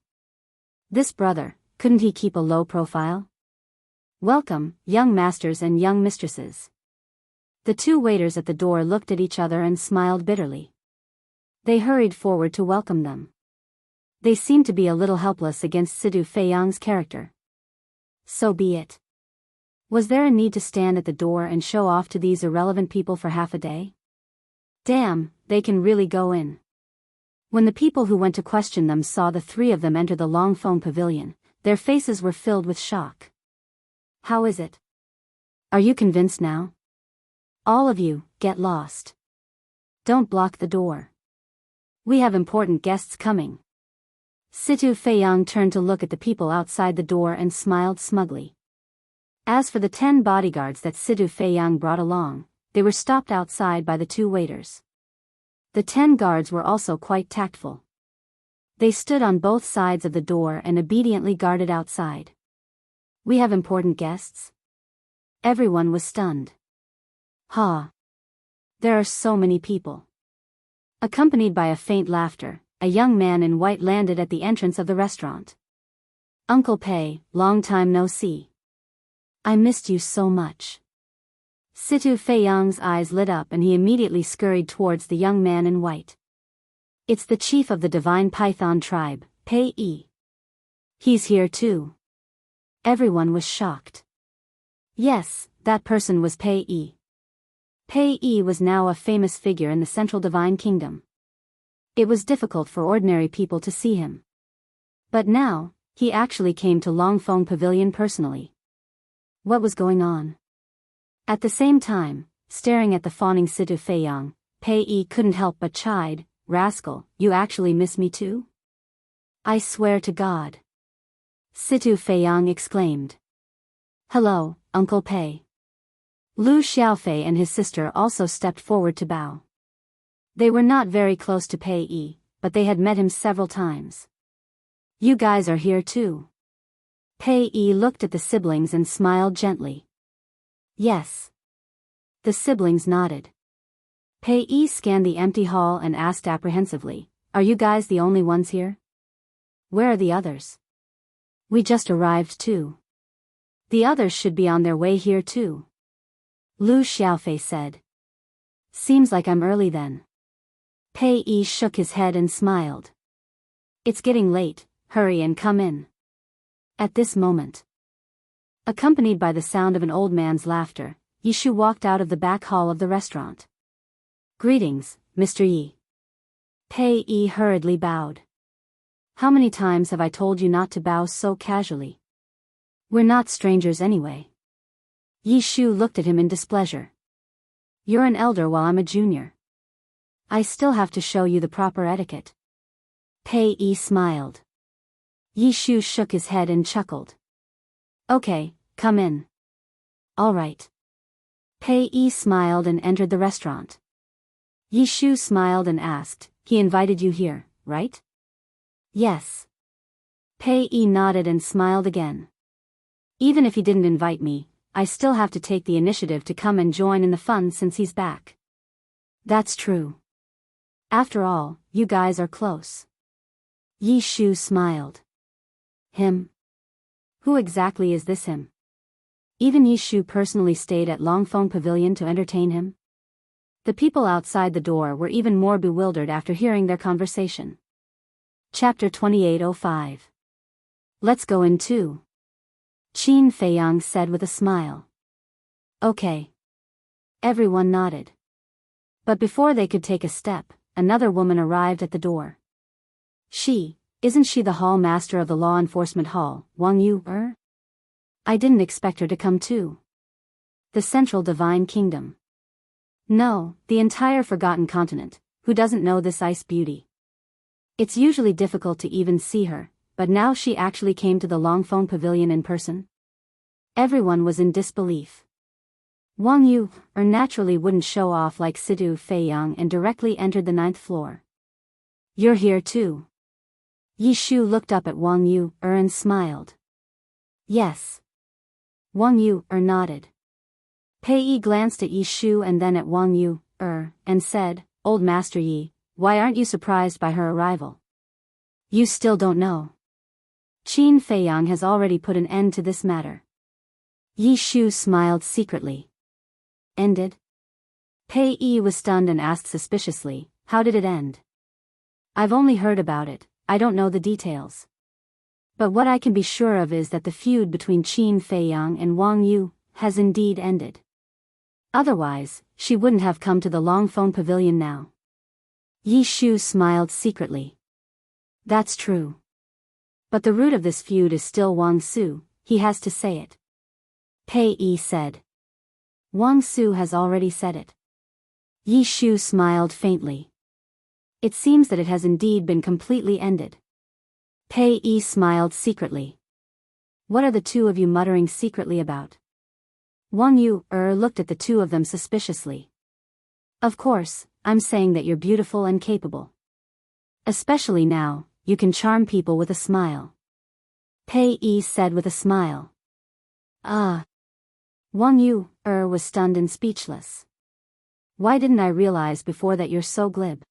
[SPEAKER 1] This brother, couldn't he keep a low profile? Welcome, young masters and young mistresses. The two waiters at the door looked at each other and smiled bitterly. They hurried forward to welcome them. They seemed to be a little helpless against Situ Feiyang's character. So be it. Was there a need to stand at the door and show off to these irrelevant people for half a day? Damn, they can really go in. When the people who went to question them saw the three of them enter the long phone pavilion, their faces were filled with shock. How is it? Are you convinced now? All of you, get lost. Don't block the door. We have important guests coming. Situ Feiyang turned to look at the people outside the door and smiled smugly. As for the 10 bodyguards that Situ Feiyang brought along, they were stopped outside by the 2 waiters. The 10 guards were also quite tactful. They stood on both sides of the door and obediently guarded outside. We have important guests? Everyone was stunned. Ha! There are so many people. Accompanied by a faint laughter, a young man in white landed at the entrance of the restaurant. Uncle Pei, long time no see. I missed you so much. Situ Feiyang's eyes lit up and he immediately scurried towards the young man in white. It's the chief of the Divine Python tribe, Pei Yi. He's here too. Everyone was shocked. Yes, that person was Pei Yi. Pei Yi was now a famous figure in the Central Divine Kingdom. It was difficult for ordinary people to see him. But now, he actually came to Longfeng Pavilion personally. What was going on? At the same time, staring at the fawning Situ Feiyang, Pei Yi couldn't help but chide, "Rascal, you actually miss me too? I swear to God." Situ Feiyang exclaimed. "Hello, Uncle Pei." Lu Xiaofei and his sister also stepped forward to bow. They were not very close to Pei Yi, but they had met him several times. You guys are here too. Pei Yi looked at the siblings and smiled gently. Yes. The siblings nodded. Pei Yi scanned the empty hall and asked apprehensively, "Are you guys the only ones here? Where are the others?" "We just arrived too. The others should be on their way here too," Lu Xiaofei said. "Seems like I'm early then." Pei Yi shook his head and smiled. "It's getting late, hurry and come in." At this moment, accompanied by the sound of an old man's laughter, Yishu walked out of the back hall of the restaurant. "Greetings, Mr. Yi." Pei Yi hurriedly bowed. "How many times have I told you not to bow so casually? We're not strangers anyway." Yishu looked at him in displeasure. "You're an elder while I'm a junior. I still have to show you the proper etiquette." Pei Yi smiled. Yishu shook his head and chuckled. "Okay, come in." "All right." Pei Yi smiled and entered the restaurant. Yishu smiled and asked, "He invited you here, right?" "Yes." Pei Yi nodded and smiled again. "Even if he didn't invite me, I still have to take the initiative to come and join in the fun since he's back." "That's true. After all, you guys are close." Yishu smiled. "Him? Who exactly is this him?" Even Yishu personally stayed at Longfeng Pavilion to entertain him. The people outside the door were even more bewildered after hearing their conversation. Chapter 2805. Let's go in too, Qin Feiyang said with a smile. Okay. Everyone nodded. But before they could take a step, another woman arrived at the door. Isn't she the hall master of the law enforcement hall, Wang Yu? I didn't expect her to come too. The Central Divine Kingdom. No, the entire Forgotten Continent, who doesn't know this ice beauty? It's usually difficult to even see her, but now she actually came to the Longfeng Pavilion in person. Everyone was in disbelief. Wang Yu naturally wouldn't show off like Situ Feiyang and directly entered the 9th floor. You're here too. Yishu looked up at Wang Yu and smiled. Yes. Wang Yu nodded. Pei Yi glanced at Yishu and then at Wang Yu and said, Old Master Yi, why aren't you surprised by her arrival? You still don't know. Qin Feiyang has already put an end to this matter. Yishu smiled secretly. Ended? Pei Yi was stunned and asked suspiciously, how did it end? I've only heard about it, I don't know the details. But what I can be sure of is that the feud between Qin Feiyang and Wang Yu has indeed ended. Otherwise, she wouldn't have come to the long phone pavilion now. Yi Shu smiled secretly. That's true. But the root of this feud is still Wang Su, he has to say it. Pei Yi said. Wang Su has already said it. Yi Shu smiled faintly. It seems that it has indeed been completely ended. Pei Yi smiled secretly. What are the two of you muttering secretly about? Wang Yu looked at the two of them suspiciously. Of course, I'm saying that you're beautiful and capable. Especially now, you can charm people with a smile. Pei Yi said with a smile. Ah. Wang Yu was stunned and speechless. Why didn't I realize before that you're so glib?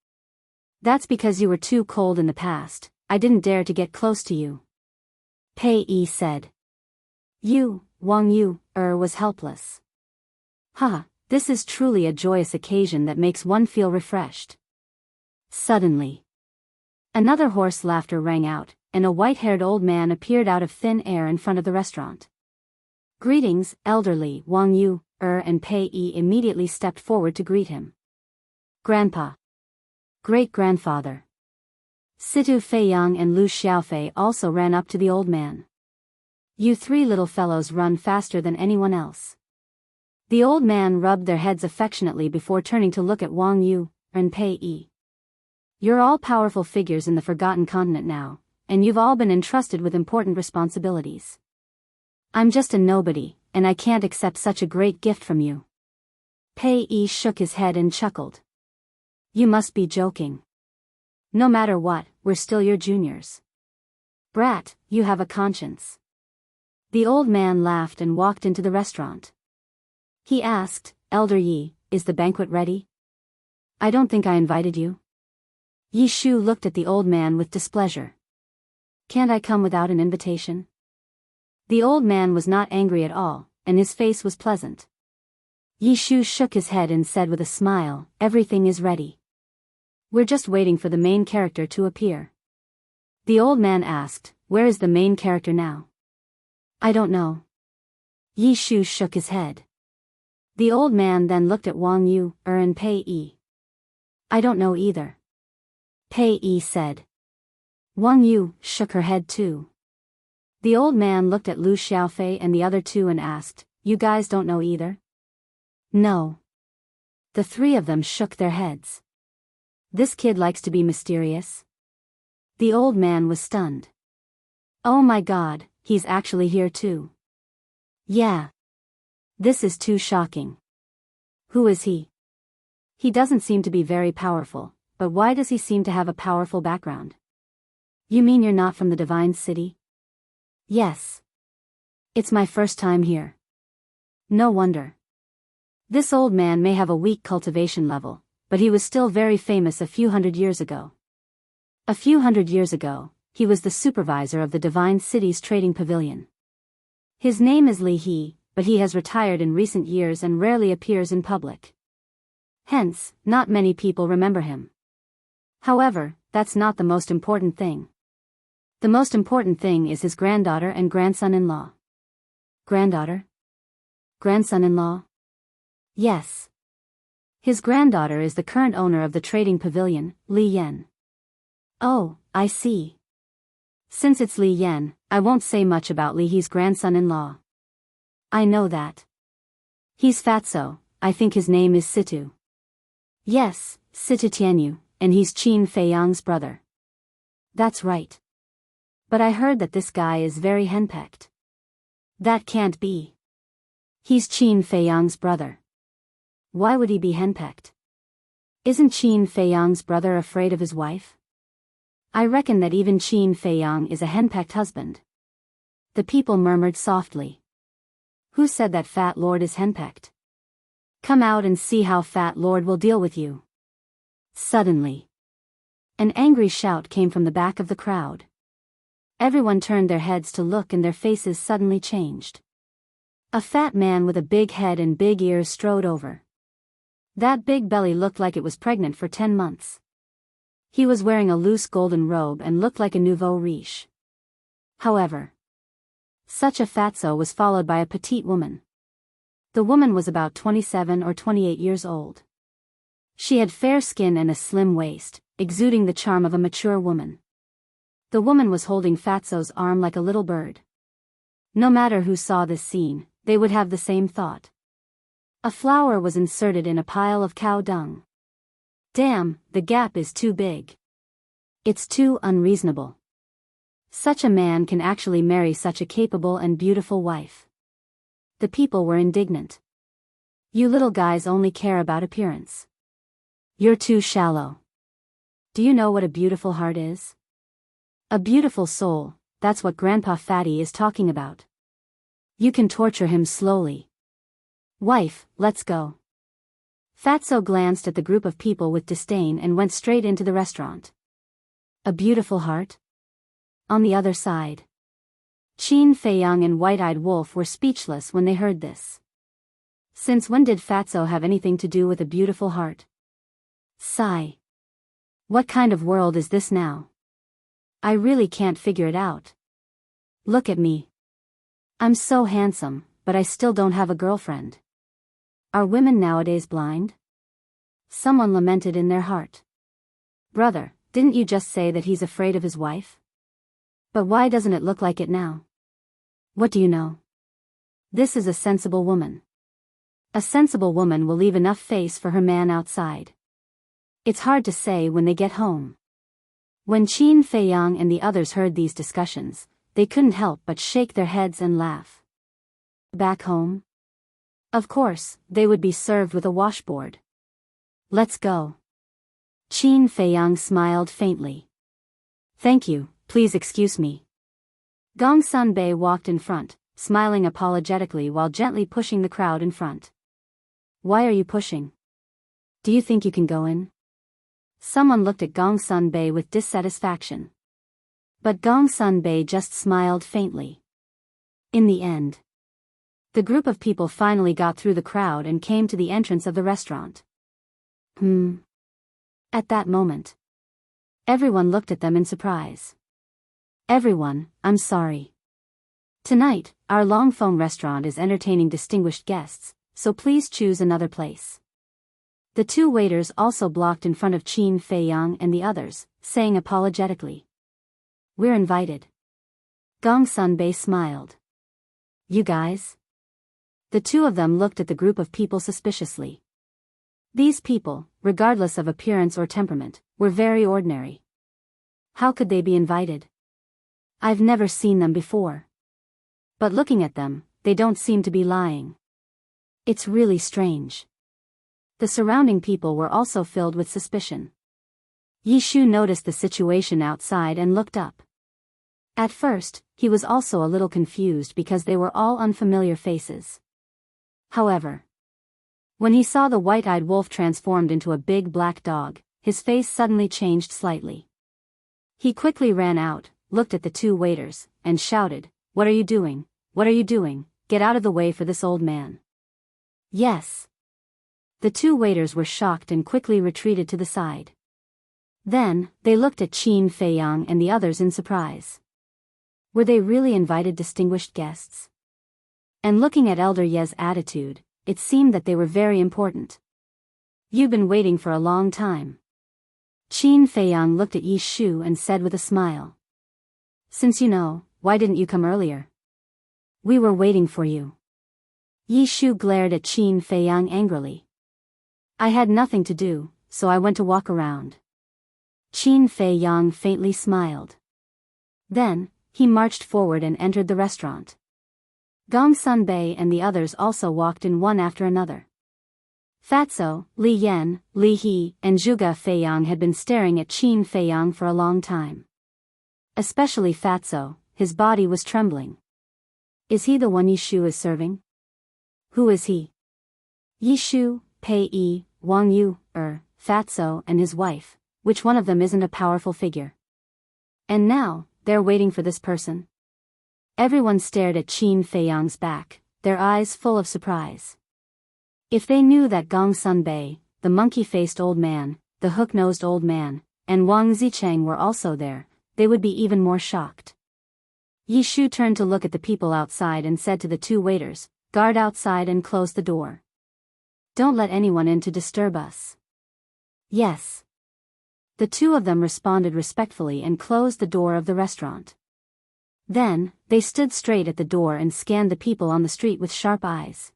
[SPEAKER 1] That's because you were too cold in the past, I didn't dare to get close to you. Pei Yi said. Wang Yu was helpless. This is truly a joyous occasion that makes one feel refreshed. Suddenly, another hoarse laughter rang out, and a white-haired old man appeared out of thin air in front of the restaurant. Greetings, elderly. Wang Yu and Pei Yi immediately stepped forward to greet him. Grandpa. Great-grandfather. Situ Feiyang and Lu Xiaofei also ran up to the old man. You three little fellows run faster than anyone else. The old man rubbed their heads affectionately before turning to look at Wang Yu and Pei Yi. You're all powerful figures in the Forgotten Continent now, and you've all been entrusted with important responsibilities. I'm just a nobody, and I can't accept such a great gift from you. Pei Yi shook his head and chuckled. You must be joking. No matter what, we're still your juniors. Brat, you have a conscience. The old man laughed and walked into the restaurant. He asked, Elder Yi, is the banquet ready? I don't think I invited you. Yi Shu looked at the old man with displeasure. Can't I come without an invitation? The old man was not angry at all, and his face was pleasant. Yi Shu shook his head and said with a smile, everything is ready. We're just waiting for the main character to appear. The old man asked, where is the main character now? I don't know. Yi Shu shook his head. The old man then looked at Wang Yu and Pei Yi. I don't know either. Pei Yi said. Wang Yu shook her head too. The old man looked at Lu Xiaofei and the other two and asked, you guys don't know either? No. The three of them shook their heads. This kid likes to be mysterious. The old man was stunned. Oh my God, he's actually here too. Yeah. This is too shocking. Who is he? He doesn't seem to be very powerful, but why does he seem to have a powerful background? You mean you're not from the Divine City? Yes. It's my first time here. No wonder. This old man may have a weak cultivation level, but he was still very famous a few hundred years ago. A few hundred years ago, he was the supervisor of the Divine City's trading pavilion. His name is Li He, but he has retired in recent years and rarely appears in public. Hence, not many people remember him. However, that's not the most important thing. The most important thing is his granddaughter and grandson-in-law. Granddaughter? Grandson-in-law? Yes. His granddaughter is the current owner of the trading pavilion, Li Yan. Oh, I see. Since it's Li Yan, I won't say much about Li He's grandson-in-law. I know that. He's fatso, I think his name is Situ. Yes, Situ Tianyu, and he's Qin Feiyang's brother. That's right. But I heard that this guy is very henpecked. That can't be. He's Qin Feiyang's brother. Why would he be henpecked? Isn't Qin Feiyang's brother afraid of his wife? I reckon that even Qin Feiyang is a henpecked husband. The people murmured softly. Who said that Fat Lord is henpecked? Come out and see how Fat Lord will deal with you. Suddenly, an angry shout came from the back of the crowd. Everyone turned their heads to look and their faces suddenly changed. A fat man with a big head and big ears strode over. That big belly looked like it was pregnant for 10 months. He was wearing a loose golden robe and looked like a nouveau riche. However, such a fatso was followed by a petite woman. The woman was about 27 or 28 years old. She had fair skin and a slim waist, exuding the charm of a mature woman. The woman was holding Fatso's arm like a little bird. No matter who saw this scene, they would have the same thought. A flower was inserted in a pile of cow dung. Damn, the gap is too big. It's too unreasonable. Such a man can actually marry such a capable and beautiful wife. The people were indignant. You little guys only care about appearance. You're too shallow. Do you know what a beautiful heart is? A beautiful soul, that's what Grandpa Fatty is talking about. You can torture him slowly. Wife, let's go. Fatso glanced at the group of people with disdain and went straight into the restaurant. A beautiful heart? On the other side. Qin Feiyang and White-Eyed Wolf were speechless when they heard this. Since when did Fatso have anything to do with a beautiful heart? Sigh. What kind of world is this now? I really can't figure it out. Look at me. I'm so handsome, but I still don't have a girlfriend. Are women nowadays blind? Someone lamented in their heart. Brother, didn't you just say that he's afraid of his wife? But why doesn't it look like it now? What do you know? This is a sensible woman. A sensible woman will leave enough face for her man outside. It's hard to say when they get home. When Qin Feiyang and the others heard these discussions, they couldn't help but shake their heads and laugh. Back home? Of course, they would be served with a washboard. Let's go. Qin Feiyang smiled faintly. Thank you, please excuse me. Gong Sunbei walked in front, smiling apologetically while gently pushing the crowd in front. Why are you pushing? Do you think you can go in? Someone looked at Gong Sunbei with dissatisfaction. But Gong Sunbei just smiled faintly. In the end, the group of people finally got through the crowd and came to the entrance of the restaurant. At that moment, everyone looked at them in surprise. Everyone, I'm sorry. Tonight, our Longphone restaurant is entertaining distinguished guests, so please choose another place. The two waiters also blocked in front of Qin Feiyang and the others, saying apologetically. We're invited. Gong Sunbei smiled. You guys? The two of them looked at the group of people suspiciously. These people, regardless of appearance or temperament, were very ordinary. How could they be invited? I've never seen them before. But looking at them, they don't seem to be lying. It's really strange. The surrounding people were also filled with suspicion. Yi Shu noticed the situation outside and looked up. At first, he was also a little confused because they were all unfamiliar faces. However, when he saw the White-Eyed Wolf transformed into a big black dog, his face suddenly changed slightly. He quickly ran out, looked at the two waiters, and shouted, What are you doing? What are you doing? Get out of the way for this old man. Yes. The two waiters were shocked and quickly retreated to the side. Then, they looked at Qin Feiyang and the others in surprise. Were they really invited distinguished guests? And looking at Elder Ye's attitude, it seemed that they were very important. You've been waiting for a long time. Qin Feiyang looked at Yi Shu and said with a smile. Since you know, why didn't you come earlier? We were waiting for you. Yi Shu glared at Qin Feiyang angrily. I had nothing to do, so I went to walk around. Qin Feiyang faintly smiled. Then, he marched forward and entered the restaurant. Gong Sunbei and the others also walked in one after another. Fatso, Li Yan, Li He, and Zhuge Feiyang had been staring at Qin Feiyang for a long time. Especially Fatso, his body was trembling. Is he the one Yi Shu is serving? Who is he? Yi Shu, Pei Yi, Wang Yu, Fatso and his wife, which one of them isn't a powerful figure? And now, they're waiting for this person? Everyone stared at Qin Feiyang's back, their eyes full of surprise. If they knew that Gong Sunbei, the monkey-faced old man, the hook-nosed old man, and Wang Zicheng were also there, they would be even more shocked. Yi Shu turned to look at the people outside and said to the two waiters, guard outside and close the door. Don't let anyone in to disturb us. Yes. The two of them responded respectfully and closed the door of the restaurant. Then, they stood straight at the door and scanned the people on the street with sharp eyes.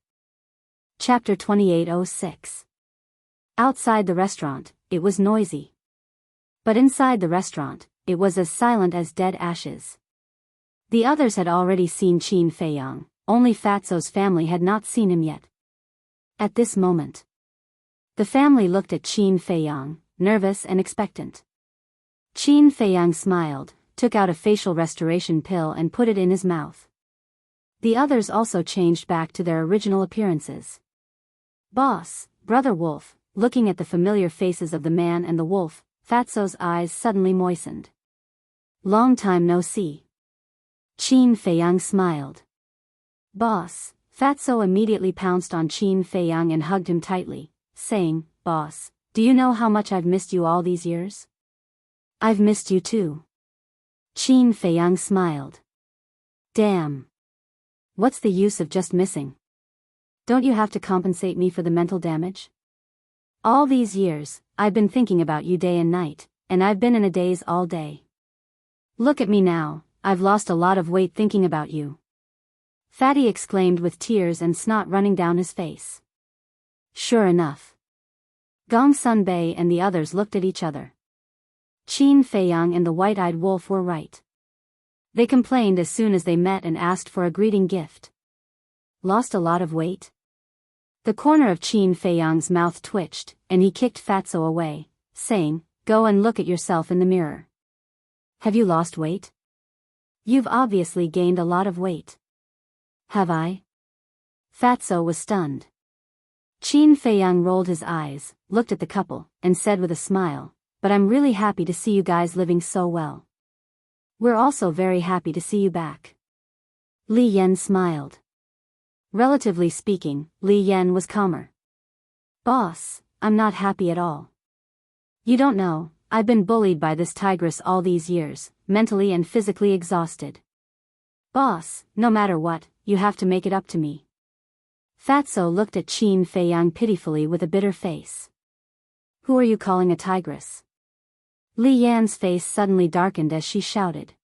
[SPEAKER 1] Chapter 28:06. Outside the restaurant, it was noisy. But inside the restaurant, it was as silent as dead ashes. The others had already seen Qin Feiyang, only Fatso's family had not seen him yet. At this moment, the family looked at Qin Feiyang, nervous and expectant. Qin Feiyang smiled, took out a facial restoration pill and put it in his mouth. The others also changed back to their original appearances. Boss, Brother Wolf, looking at the familiar faces of the man and the wolf, Fatso's eyes suddenly moistened. Long time no see. Qin Feiyang smiled. Boss, Fatso immediately pounced on Qin Feiyang and hugged him tightly, saying, Boss, do you know how much I've missed you all these years? I've missed you too. Qin Feiyang smiled. Damn. What's the use of just missing? Don't you have to compensate me for the mental damage? All these years, I've been thinking about you day and night, and I've been in a daze all day. Look at me now, I've lost a lot of weight thinking about you. Fatty exclaimed with tears and snot running down his face. Sure enough. Gong Sun Bei and the others looked at each other. Qin Feiyang and the white-eyed wolf were right. They complained as soon as they met and asked for a greeting gift. Lost a lot of weight? The corner of Qin Feiyang's mouth twitched, and he kicked Fatso away, saying, Go and look at yourself in the mirror. Have you lost weight? You've obviously gained a lot of weight. Have I? Fatso was stunned. Qin Feiyang rolled his eyes, looked at the couple, and said with a smile, But I'm really happy to see you guys living so well. We're also very happy to see you back. Li Yan smiled. Relatively speaking, Li Yan was calmer. Boss, I'm not happy at all. You don't know, I've been bullied by this tigress all these years, mentally and physically exhausted. Boss, no matter what, you have to make it up to me. Fatso looked at Qin Feiyang pitifully with a bitter face. Who are you calling a tigress? Li Yan's face suddenly darkened as she shouted.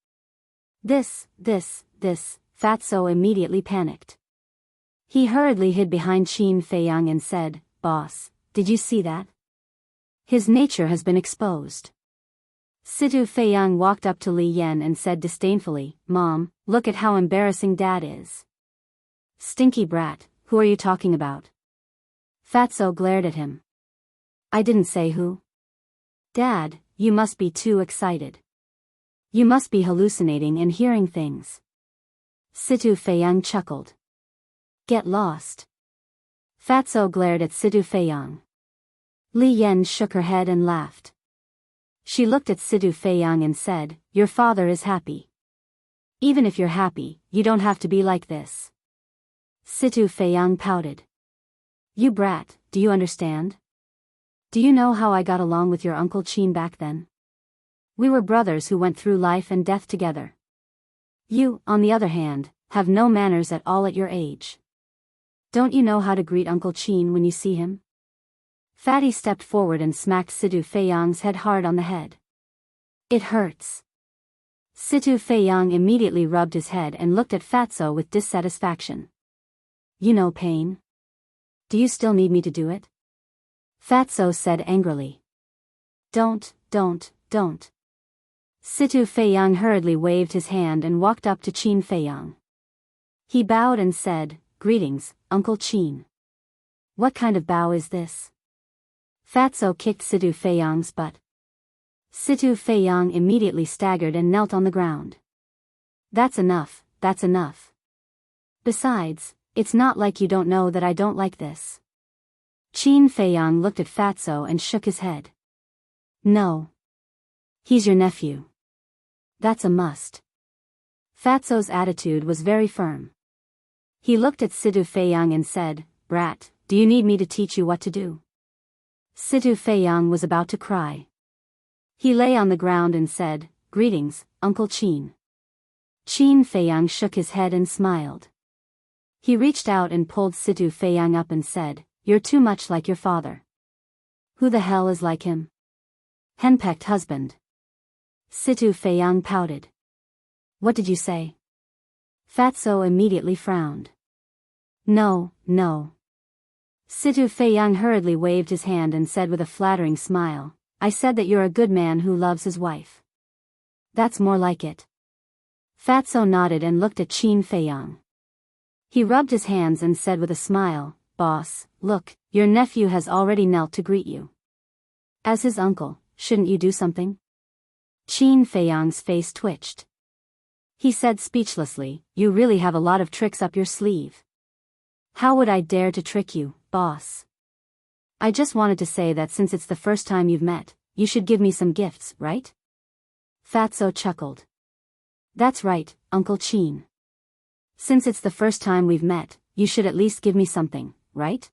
[SPEAKER 1] This, Fatso immediately panicked. He hurriedly hid behind Qin Feiyang and said, Boss, did you see that? His nature has been exposed. Situ Feiyang walked up to Li Yan and said disdainfully, Mom, look at how embarrassing Dad is. Stinky brat, who are you talking about? Fatso glared at him. I didn't say who. Dad, you must be too excited. You must be hallucinating and hearing things. Situ Feiyang chuckled. Get lost. Fatso glared at Situ Feiyang. Li Yan shook her head and laughed. She looked at Situ Feiyang and said, Your father is happy. Even if you're happy, you don't have to be like this. Situ Feiyang pouted. You brat, do you understand? Do you know how I got along with your Uncle Qin back then? We were brothers who went through life and death together. You, on the other hand, have no manners at all at your age. Don't you know how to greet Uncle Qin when you see him? Fatty stepped forward and smacked Situ Feiyang's head hard on the head. It hurts. Situ Feiyang immediately rubbed his head and looked at Fatso with dissatisfaction. You know pain. Do you still need me to do it? Fatso said angrily. Don't. Situ Feiyang hurriedly waved his hand and walked up to Qin Feiyang. He bowed and said, Greetings, Uncle Qin. What kind of bow is this? Fatso kicked Situ Feiyang's butt. Situ Feiyang immediately staggered and knelt on the ground. That's enough. Besides, it's not like you don't know that I don't like this. Qin Feiyang looked at Fatso and shook his head. No. He's your nephew. That's a must. Fatso's attitude was very firm. He looked at Situ Feiyang and said, Brat, do you need me to teach you what to do? Situ Feiyang was about to cry. He lay on the ground and said, Greetings, Uncle Qin. Qin Feiyang shook his head and smiled. He reached out and pulled Situ Feiyang up and said, "You're too much like your father." "Who the hell is like him?" "Henpecked husband." Situ Feiyang pouted. "What did you say?" Fatso immediately frowned. "No, no." Situ Feiyang hurriedly waved his hand and said with a flattering smile, "I said that you're a good man who loves his wife." "That's more like it." Fatso nodded and looked at Qin Feiyang. He rubbed his hands and said with a smile, "Boss, look, your nephew has already knelt to greet you. As his uncle, shouldn't you do something?" Qin Feiyang's face twitched. He said speechlessly, "You really have a lot of tricks up your sleeve." "How would I dare to trick you, boss? I just wanted to say that since it's the first time you've met, you should give me some gifts, right?" Fatso chuckled. "That's right, Uncle Qin. Since it's the first time we've met, you should at least give me something, right?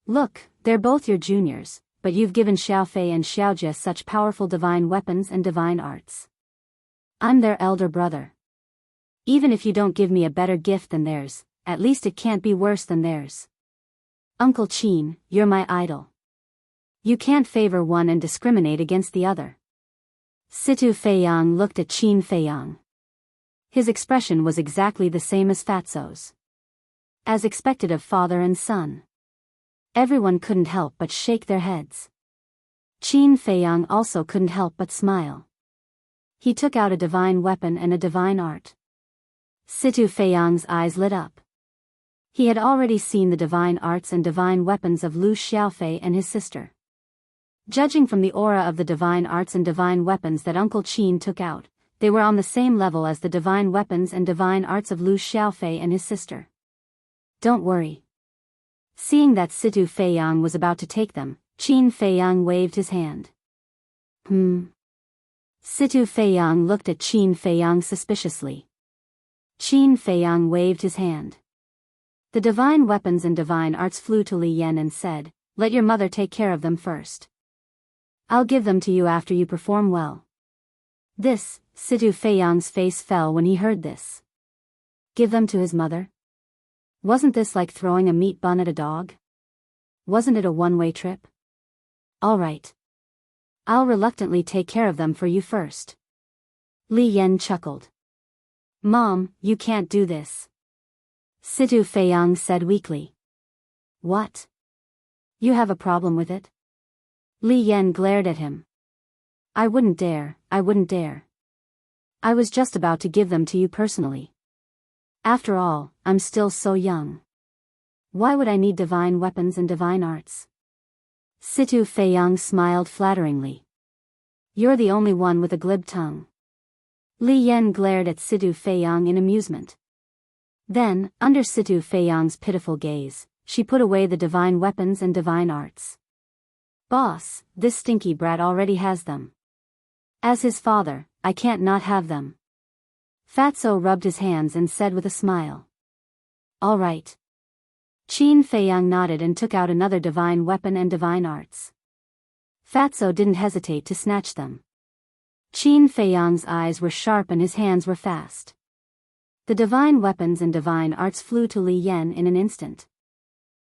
[SPEAKER 1] Look, they're both your juniors, but you've given Xiaofei and Xiaojie such powerful divine weapons and divine arts. I'm their elder brother. Even if you don't give me a better gift than theirs, at least it can't be worse than theirs. Uncle Qin, you're my idol. You can't favor one and discriminate against the other." Situ Feiyang looked at Qin Feiyang. His expression was exactly the same as Fatso's. As expected of father and son. Everyone couldn't help but shake their heads. Qin Feiyang also couldn't help but smile. He took out a divine weapon and a divine art. Situ Feiyang's eyes lit up. He had already seen the divine arts and divine weapons of Lu Xiaofei and his sister. Judging from the aura of the divine arts and divine weapons that Uncle Qin took out, they were on the same level as the divine weapons and divine arts of Lu Xiaofei and his sister. "Don't worry." Seeing that Situ Feiyang was about to take them, Qin Feiyang waved his hand. Situ Feiyang looked at Qin Feiyang suspiciously. Qin Feiyang waved his hand. The divine weapons and divine arts flew to Li Yan and said, "Let your mother take care of them first. I'll give them to you after you perform well." Situ Feiyang's face fell when he heard this. Give them to his mother? Wasn't this like throwing a meat bun at a dog? Wasn't it a one-way trip? All right. I'll reluctantly take care of them for you first. Li Yan chuckled. "Mom, you can't do this." Situ Feiyang said weakly. "What? You have a problem with it?" Li Yan glared at him. I wouldn't dare. I was just about to give them to you personally. After all, I'm still so young. Why would I need divine weapons and divine arts?" Situ Feiyang smiled flatteringly. "You're the only one with a glib tongue." Li Yan glared at Situ Feiyang in amusement. Then, under Situ Feiyang's pitiful gaze, she put away the divine weapons and divine arts. "Boss, this stinky brat already has them. As his father, I can't not have them." Fatso rubbed his hands and said with a smile. "All right." Qin Feiyang nodded and took out another divine weapon and divine arts. Fatso didn't hesitate to snatch them. Qin Feiyang's eyes were sharp and his hands were fast. The divine weapons and divine arts flew to Li Yan in an instant.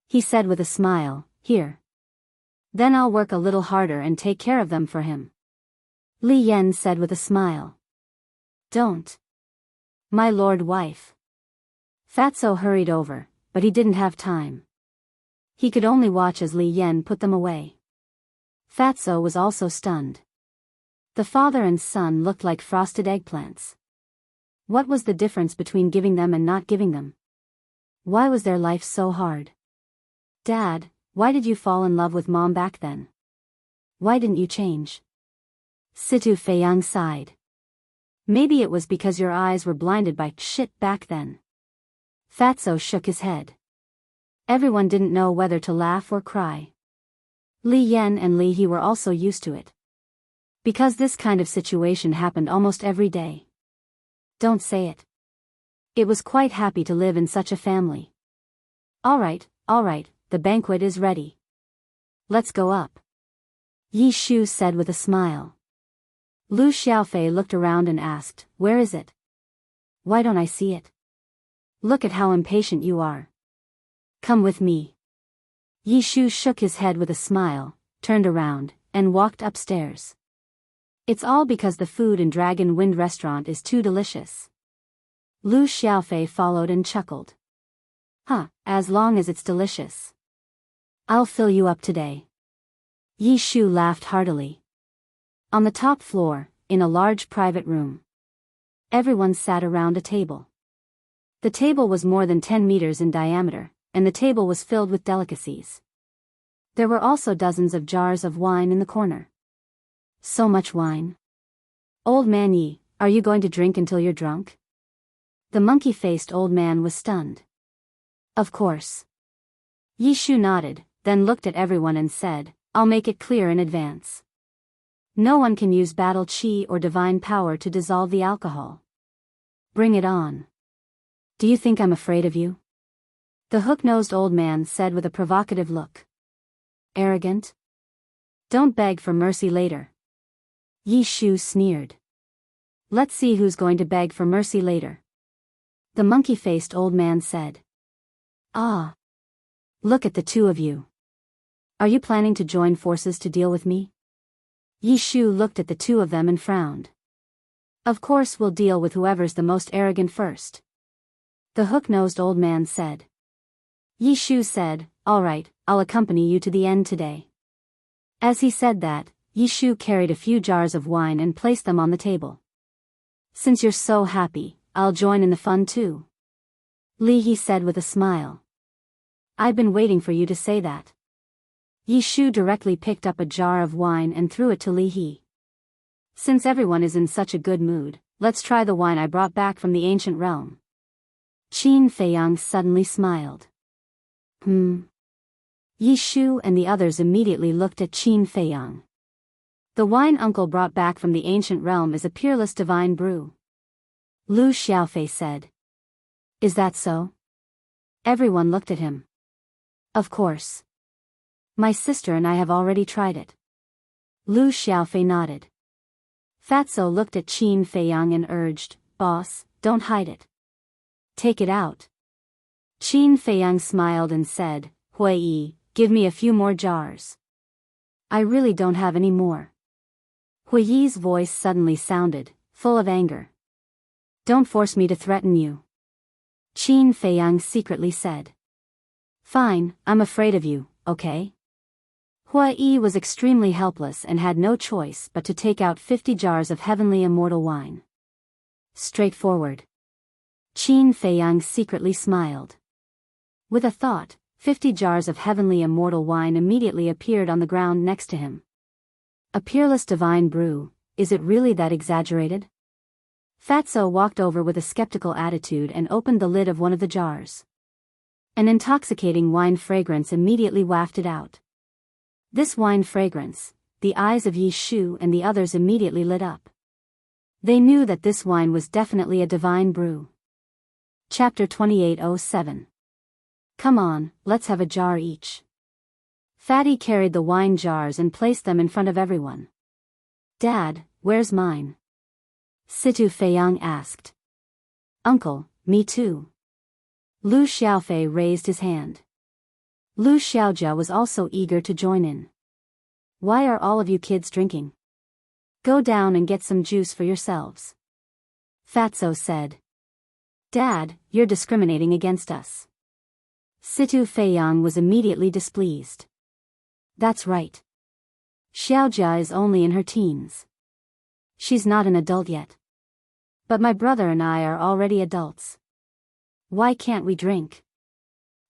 [SPEAKER 1] He said with a smile, "Here. Then I'll work a little harder and take care of them for him." Li Yan said with a smile. "Don't. My lord wife." Fatso hurried over, but he didn't have time. He could only watch as Li Yan put them away. Fatso was also stunned. The father and son looked like frosted eggplants. What was the difference between giving them and not giving them? Why was their life so hard? "Dad, why did you fall in love with Mom back then? Why didn't you change?" Situ Feiyang sighed. "Maybe it was because your eyes were blinded by shit back then." Fatso shook his head. Everyone didn't know whether to laugh or cry. Li Yan and Li He were also used to it. Because this kind of situation happened almost every day. Don't say it. It was quite happy to live in such a family. All right, the banquet is ready. Let's go up." Yi Shu said with a smile. Lu Xiaofei looked around and asked, "Where is it? Why don't I see it?" Look at how impatient you are. Come with me. Yi Shu shook his head with a smile, turned around, and walked upstairs. It's all because the food in Dragon Wind Restaurant is too delicious. Lu Xiaofei followed and chuckled. Huh, as long as it's delicious. I'll fill you up today. Yi Shu laughed heartily. On the top floor, in a large private room, everyone sat around a table. The table was more than 10 meters in diameter, and the table was filled with delicacies. There were also dozens of jars of wine in the corner. So much wine. Old man Yi, are you going to drink until you're drunk? The monkey-faced old man was stunned. Of course. Yi Shu nodded, then looked at everyone and said, I'll make it clear in advance. No one can use battle chi or divine power to dissolve the alcohol. Bring it on. Do you think I'm afraid of you? The hook-nosed old man said with a provocative look. Arrogant? Don't beg for mercy later. Yi Shu sneered. Let's see who's going to beg for mercy later. The monkey-faced old man said. Ah. Look at the two of you. Are you planning to join forces to deal with me? Yi Shu looked at the two of them and frowned. Of course we'll deal with whoever's the most arrogant first. The hook-nosed old man said. Yi Shu said, all right, I'll accompany you to the end today. As he said that, Yi Shu carried a few jars of wine and placed them on the table. Since you're so happy, I'll join in the fun too. Li He said with a smile. I've been waiting for you to say that. Yi Shu directly picked up a jar of wine and threw it to Li He. Since everyone is in such a good mood, let's try the wine I brought back from the ancient realm. Qin Feiyang suddenly smiled. Yi Shu and the others immediately looked at Qin Feiyang. The wine uncle brought back from the ancient realm is a peerless divine brew. Lu Xiaofei said. Is that so? Everyone looked at him. Of course. My sister and I have already tried it. Lu Xiaofei nodded. Fatso looked at Qin Feiyang and urged, Boss, don't hide it. Take it out. Qin Feiyang smiled and said, Hui Yi, give me a few more jars. I really don't have any more. Hui Yi's voice suddenly sounded, full of anger. Don't force me to threaten you. Qin Feiyang secretly said. Fine, I'm afraid of you, okay? Hui Yi was extremely helpless and had no choice but to take out 50 jars of heavenly immortal wine. Straightforward. Qin Feiyang secretly smiled. With a thought, 50 jars of heavenly immortal wine immediately appeared on the ground next to him. A peerless divine brew, is it really that exaggerated? Fatso walked over with a skeptical attitude and opened the lid of one of the jars. An intoxicating wine fragrance immediately wafted out. This wine fragrance, the eyes of Yi Shu and the others immediately lit up. They knew that this wine was definitely a divine brew. Chapter 2807. Come on, let's have a jar each. Fatty carried the wine jars and placed them in front of everyone. Dad, where's mine? Situ Feiyang asked. Uncle, me too. Lu Xiaofei raised his hand. Lu Xiaojia was also eager to join in. Why are all of you kids drinking? Go down and get some juice for yourselves. Fatso said. Dad, you're discriminating against us. Situ Feiyang was immediately displeased. That's right. Xiaojia is only in her teens. She's not an adult yet. But my brother and I are already adults. Why can't we drink?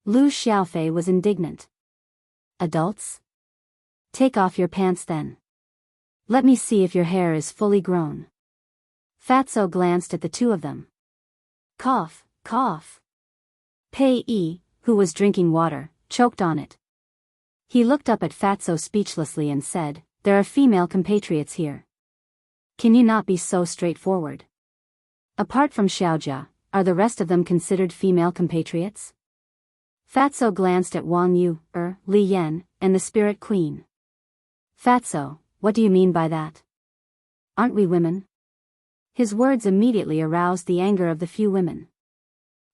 [SPEAKER 1] Lu Xiaofei was indignant. Adults? Take off your pants then. Let me see if your hair is fully grown. Fatso glanced at the two of them. Cough, cough. Pei Yi, who was drinking water, choked on it. He looked up at Fatso speechlessly and said, There are female compatriots here. Can you not be so straightforward? Apart from Xiaojia, are the rest of them considered female compatriots? Fatso glanced at Wang Yu, Li Yan, and the Spirit Queen. Fatso, what do you mean by that? Aren't we women? His words immediately aroused the anger of the few women.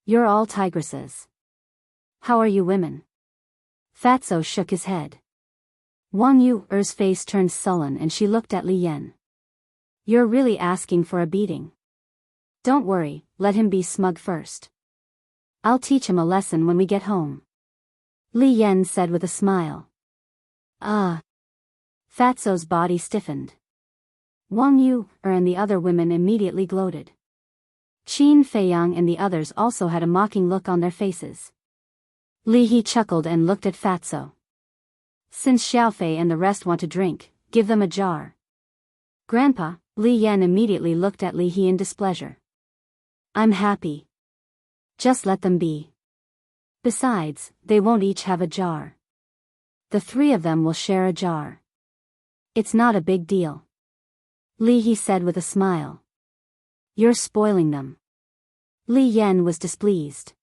[SPEAKER 1] You're all tigresses. How are you women? Fatso shook his head. Wang Yu's face turned sullen and she looked at Li Yan. You're really asking for a beating. Don't worry, let him be smug first. I'll teach him a lesson when we get home. Li Yan said with a smile. Fatso's body stiffened. Wang Yu and the other women immediately gloated. Qin Feiyang and the others also had a mocking look on their faces. Li He chuckled and looked at Fatso. Since Xiaofei and the rest want to drink, give them a jar. Grandpa, Li Yan immediately looked at Li He in displeasure. I'm happy. Just let them be. Besides, they won't each have a jar. The three of them will share a jar. It's not a big deal. Li He said with a smile. You're spoiling them. Li Yan was displeased.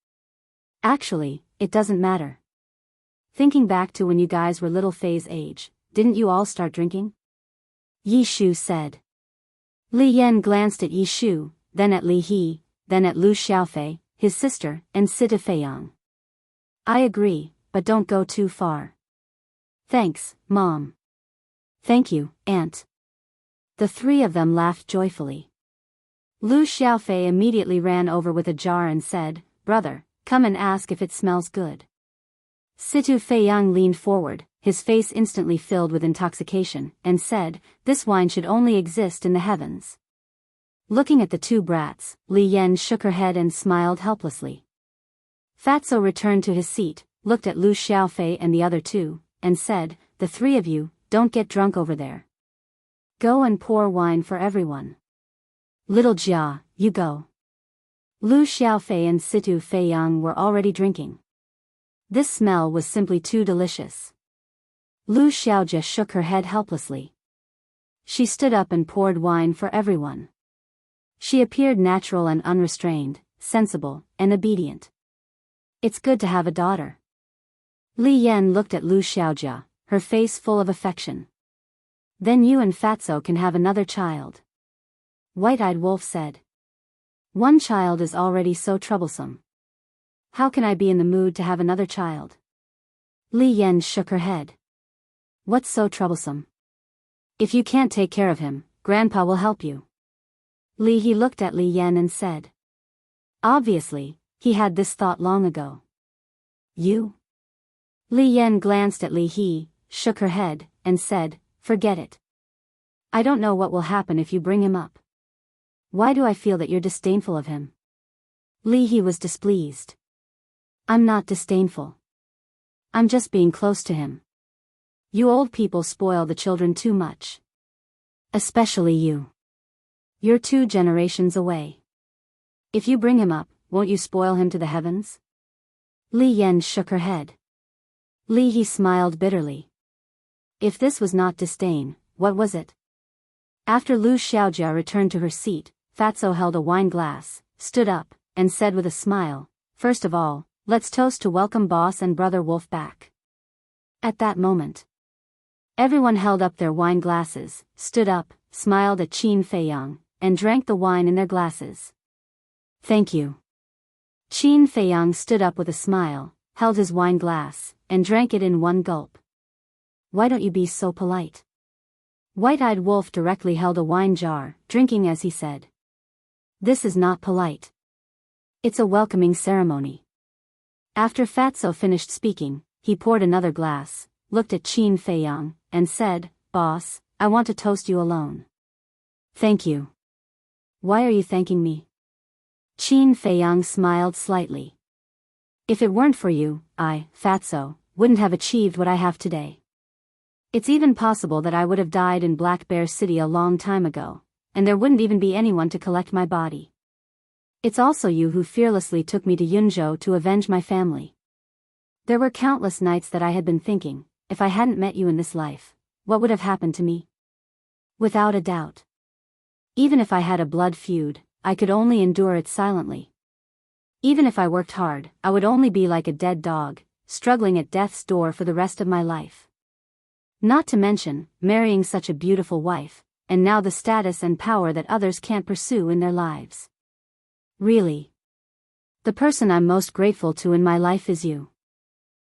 [SPEAKER 1] Actually, it doesn't matter. Thinking back to when you guys were little Fei's age, didn't you all start drinking? Yi Shu said. Li Yan glanced at Yi Shu, then at Li He, then at Lu Xiaofei, his sister, and Sita Feiyang. I agree, but don't go too far. Thanks, Mom. Thank you, Aunt. The three of them laughed joyfully. Lu Xiaofei immediately ran over with a jar and said, Brother, come and ask if it smells good. Situ Feiyang leaned forward, his face instantly filled with intoxication, and said, This wine should only exist in the heavens. Looking at the two brats, Li Yan shook her head and smiled helplessly. Fatso returned to his seat, looked at Lu Xiaofei and the other two, and said, The three of you, don't get drunk over there. Go and pour wine for everyone. Little Jia, you go. Lu Xiaofei and Situ Feiyang were already drinking. This smell was simply too delicious. Lu Xiaojia shook her head helplessly. She stood up and poured wine for everyone. She appeared natural and unrestrained, sensible, and obedient. It's good to have a daughter. Li Yan looked at Lu Xiaojia, her face full of affection. Then you and Fatso can have another child. White-Eyed Wolf said. One child is already so troublesome. How can I be in the mood to have another child? Li Yan shook her head. What's so troublesome? If you can't take care of him, Grandpa will help you. Li He looked at Li Yan and said. Obviously, he had this thought long ago. You? Li Yan glanced at Li He, shook her head, and said, Forget it. I don't know what will happen if you bring him up. Why do I feel that you're disdainful of him? Li He was displeased. I'm not disdainful. I'm just being close to him. You old people spoil the children too much. Especially you. You're 2 generations away. If you bring him up, won't you spoil him to the heavens? Li Yan shook her head. Li He smiled bitterly. If this was not disdain, what was it? After Lu Xiaojia returned to her seat, Fatso held a wine glass, stood up, and said with a smile, First of all, let's toast to welcome Boss and Brother Wolf back. At that moment, everyone held up their wine glasses, stood up, smiled at Qin Feiyang, and drank the wine in their glasses. Thank you. Qin Feiyang stood up with a smile, held his wine glass, and drank it in one gulp. Why don't you be so polite? White-Eyed Wolf directly held a wine jar, drinking as he said. This is not polite. It's a welcoming ceremony. After Fatso finished speaking, he poured another glass, looked at Qin Feiyang, and said, Boss, I want to toast you alone. Thank you. Why are you thanking me? Qin Feiyang smiled slightly. If it weren't for you, I, Fatso, wouldn't have achieved what I have today. It's even possible that I would have died in Black Bear City a long time ago, and there wouldn't even be anyone to collect my body. It's also you who fearlessly took me to Yunzhou to avenge my family. There were countless nights that I had been thinking, if I hadn't met you in this life, what would have happened to me? Without a doubt. Even if I had a blood feud, I could only endure it silently. Even if I worked hard, I would only be like a dead dog, struggling at death's door for the rest of my life. Not to mention, marrying such a beautiful wife, and now the status and power that others can't pursue in their lives. Really? The person I'm most grateful to in my life is you.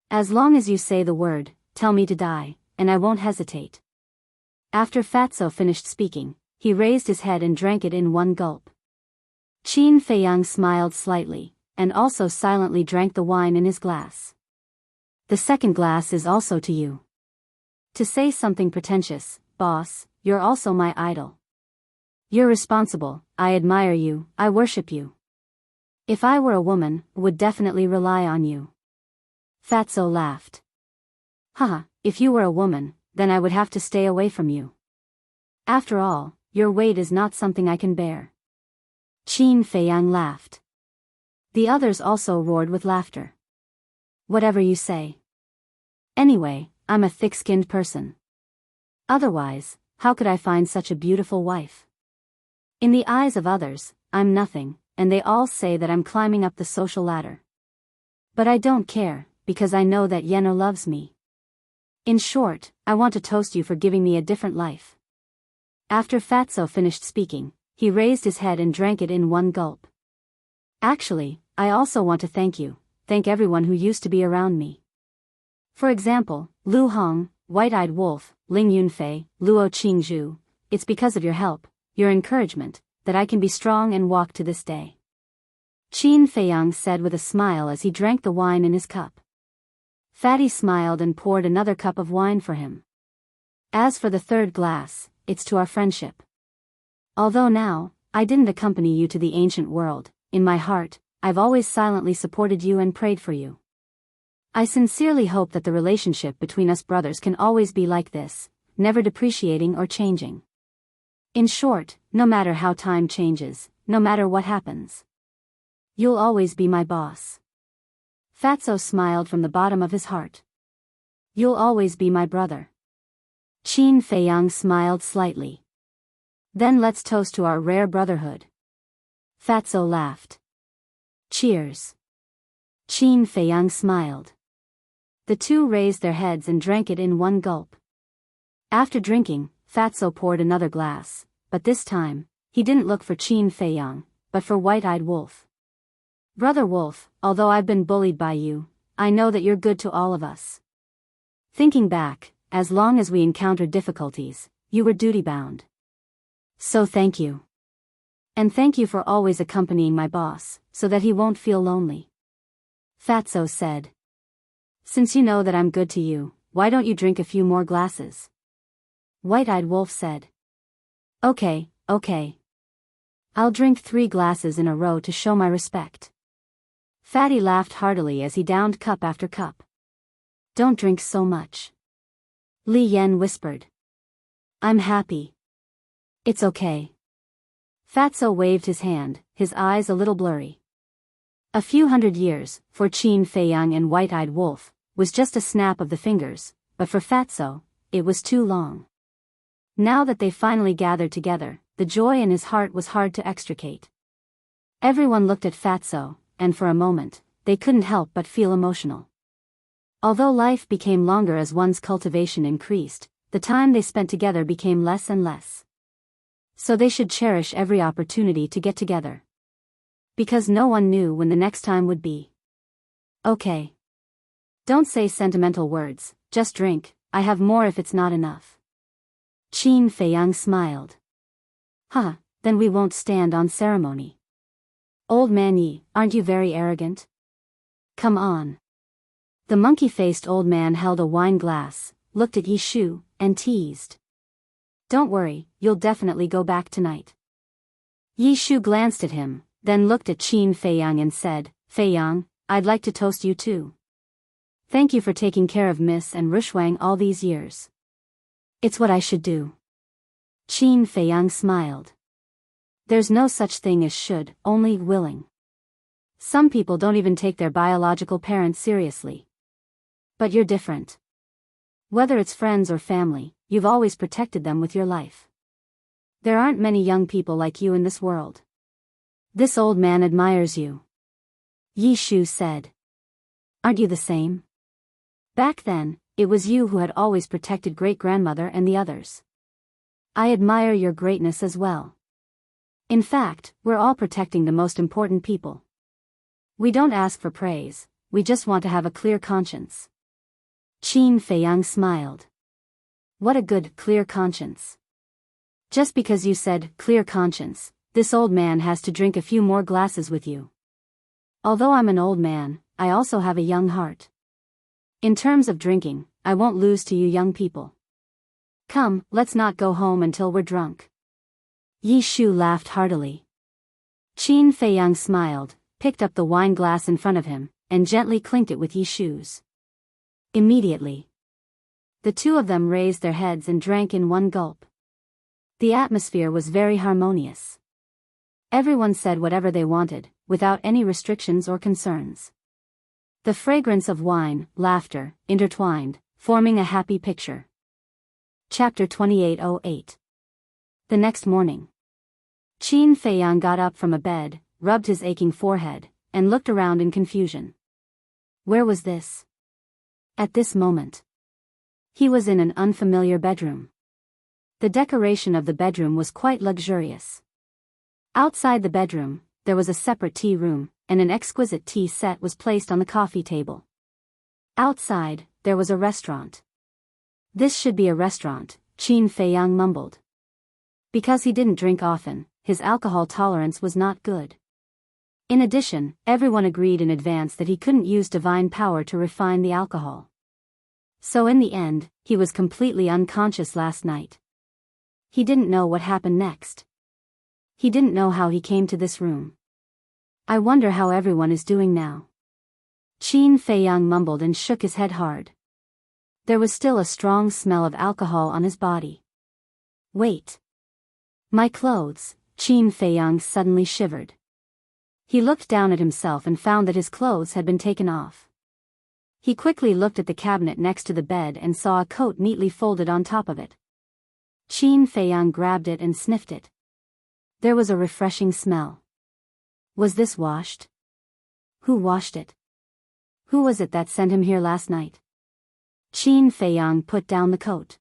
[SPEAKER 1] As long as you say the word, tell me to die, and I won't hesitate. After Fatso finished speaking, he raised his head and drank it in one gulp. Qin Feiyang smiled slightly, and also silently drank the wine in his glass. The second glass is also to you. To say something pretentious, boss, you're also my idol. You're responsible, I admire you, I worship you. If I were a woman, would definitely rely on you. Fatso laughed. Haha, if you were a woman, then I would have to stay away from you. After all, your weight is not something I can bear. Qin Feiyang laughed. The others also roared with laughter. Whatever you say. Anyway, I'm a thick-skinned person. Otherwise, how could I find such a beautiful wife? In the eyes of others, I'm nothing, and they all say that I'm climbing up the social ladder. But I don't care, because I know that Yeno loves me. In short, I want to toast you for giving me a different life. After Fatso finished speaking, he raised his head and drank it in one gulp. Actually, I also want to thank everyone who used to be around me. For example, Lu Hong, White-Eyed Wolf, Ling Yunfei, Luo Qingzhu, it's because of your help, your encouragement, that I can be strong and walk to this day. Qin Feiyang said with a smile as he drank the wine in his cup. Fatty smiled and poured another cup of wine for him. As for the third glass, it's to our friendship. Although now, I didn't accompany you to the ancient world, in my heart, I've always silently supported you and prayed for you. I sincerely hope that the relationship between us brothers can always be like this, never depreciating or changing. In short, no matter how time changes, no matter what happens, you'll always be my boss. Fatso smiled from the bottom of his heart. You'll always be my brother. Qin Feiyang smiled slightly. Then let's toast to our rare brotherhood. Fatso laughed. Cheers. Qin Feiyang smiled. The two raised their heads and drank it in one gulp. After drinking, Fatso poured another glass, but this time, he didn't look for Qin Feiyang, but for White-Eyed Wolf. Brother Wolf, although I've been bullied by you, I know that you're good to all of us. Thinking back, as long as we encountered difficulties, you were duty-bound. So thank you. And thank you for always accompanying my boss, so that he won't feel lonely. Fatso said. Since you know that I'm good to you, why don't you drink a few more glasses? White-Eyed Wolf said. Okay. I'll drink 3 glasses in a row to show my respect. Fatty laughed heartily as he downed cup after cup. Don't drink so much. Li Yan whispered. I'm happy. It's okay. Fatso waved his hand, his eyes a little blurry. A few hundred years, for Qin Feiyang and White-Eyed Wolf, was just a snap of the fingers, but for Fatso, it was too long. Now that they finally gathered together, the joy in his heart was hard to extricate. Everyone looked at Fatso, and for a moment, they couldn't help but feel emotional. Although life became longer as one's cultivation increased, the time they spent together became less and less. So they should cherish every opportunity to get together. Because no one knew when the next time would be. Okay. Don't say sentimental words, just drink, I have more if it's not enough. Qin Feiyang smiled. Huh, then we won't stand on ceremony. Old man Yi, aren't you very arrogant? Come on. The monkey-faced old man held a wine glass, looked at Yi Shu, and teased. Don't worry, you'll definitely go back tonight. Yi Shu glanced at him, then looked at Qin Feiyang and said, Feiyang, I'd like to toast you too. Thank you for taking care of Miss and Rushwang all these years. It's what I should do. Qin Feiyang smiled. There's no such thing as should, only willing. Some people don't even take their biological parents seriously. But you're different. Whether it's friends or family, you've always protected them with your life. There aren't many young people like you in this world. This old man admires you. Yi Shu said. Aren't you the same? Back then, it was you who had always protected great-grandmother and the others. I admire your greatness as well. In fact, we're all protecting the most important people. We don't ask for praise, we just want to have a clear conscience. Qin Feiyang smiled. What a good, clear conscience. Just because you said, clear conscience, this old man has to drink a few more glasses with you. Although I'm an old man, I also have a young heart. In terms of drinking, I won't lose to you young people. Come, let's not go home until we're drunk. Yi Shu laughed heartily. Qin Feiyang smiled, picked up the wine glass in front of him, and gently clinked it with Yi Shu's. Immediately, the two of them raised their heads and drank in one gulp. The atmosphere was very harmonious. Everyone said whatever they wanted, without any restrictions or concerns. The fragrance of wine, laughter, intertwined, forming a happy picture. Chapter 2808. The next morning, Qin Feiyang got up from a bed, rubbed his aching forehead, and looked around in confusion. Where was this? At this moment, he was in an unfamiliar bedroom. The decoration of the bedroom was quite luxurious. Outside the bedroom, there was a separate tea room, and an exquisite tea set was placed on the coffee table. Outside, there was a restaurant. This should be a restaurant, Qin Feiyang mumbled. Because he didn't drink often, his alcohol tolerance was not good. In addition, everyone agreed in advance that he couldn't use divine power to refine the alcohol. So in the end, he was completely unconscious last night. He didn't know what happened next. He didn't know how he came to this room. I wonder how everyone is doing now. Qin Feiyang mumbled and shook his head hard. There was still a strong smell of alcohol on his body. Wait. My clothes, Qin Feiyang suddenly shivered. He looked down at himself and found that his clothes had been taken off. He quickly looked at the cabinet next to the bed and saw a coat neatly folded on top of it. Qin Feiyang grabbed it and sniffed it. There was a refreshing smell. Was this washed? Who washed it? Who was it that sent him here last night? Qin Feiyang put down the coat.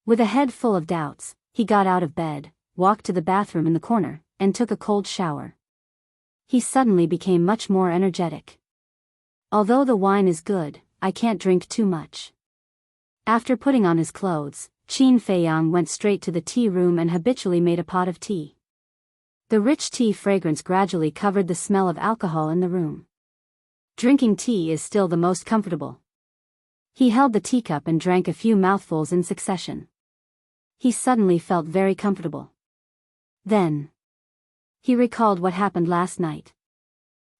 [SPEAKER 1] With a head full of doubts, he got out of bed, walked to the bathroom in the corner, and took a cold shower. He suddenly became much more energetic. Although the wine is good, I can't drink too much. After putting on his clothes, Qin Feiyang went straight to the tea room and habitually made a pot of tea. The rich tea fragrance gradually covered the smell of alcohol in the room. Drinking tea is still the most comfortable. He held the teacup and drank a few mouthfuls in succession. He suddenly felt very comfortable. Then, he recalled what happened last night.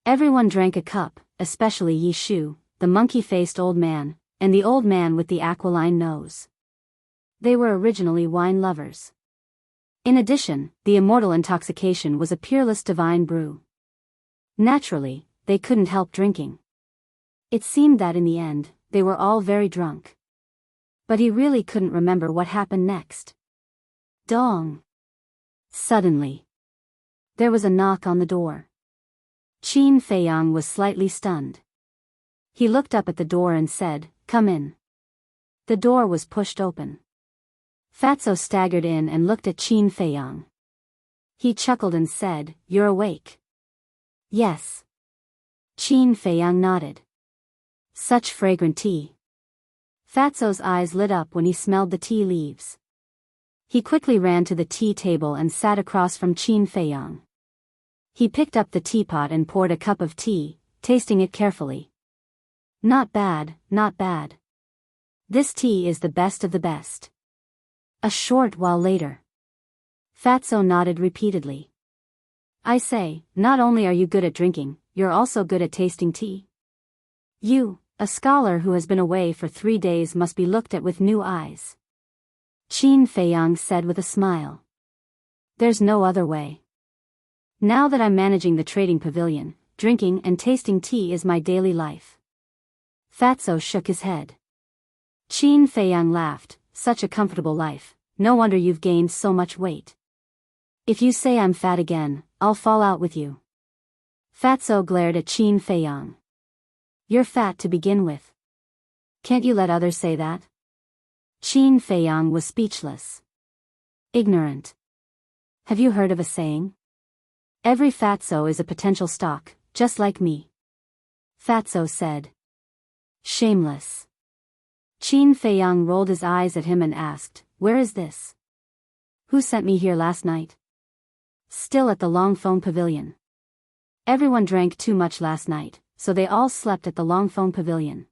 [SPEAKER 1] Everyone drank a cup, especially Yi Shu, the monkey-faced old man, and the old man with the aquiline nose. They were originally wine lovers. In addition, the immortal intoxication was a peerless divine brew. Naturally, they couldn't help drinking. It seemed that in the end, they were all very drunk. But he really couldn't remember what happened next. Dong! Suddenly, there was a knock on the door. Qin Feiyang was slightly stunned. He looked up at the door and said, "Come in." The door was pushed open. Fatso staggered in and looked at Qin Feiyang. He chuckled and said, "You're awake." "Yes." Qin Feiyang nodded. "Such fragrant tea." Fatso's eyes lit up when he smelled the tea leaves. He quickly ran to the tea table and sat across from Qin Feiyang. He picked up the teapot and poured a cup of tea, tasting it carefully. "Not bad, not bad. This tea is the best of the best." A short while later, Fatso nodded repeatedly. "I say, not only are you good at drinking, you're also good at tasting tea. You, a scholar who has been away for 3 days, must be looked at with new eyes," Qin Feiyang said with a smile. "There's no other way. Now that I'm managing the trading pavilion, drinking and tasting tea is my daily life." Fatso shook his head. Qin Feiyang laughed. "Such a comfortable life, no wonder you've gained so much weight. If you say I'm fat again, I'll fall out with you." Fatso glared at Qin Feiyang. "You're fat to begin with. Can't you let others say that?" Qin Feiyang was speechless. "Ignorant. Have you heard of a saying? Every fatso is a potential stock, just like me." Fatso said. Shameless. Qin Feiyang rolled his eyes at him and asked, where is this? Who sent me here last night? Still at the Long Phone Pavilion. Everyone drank too much last night, so they all slept at the Long Phone Pavilion.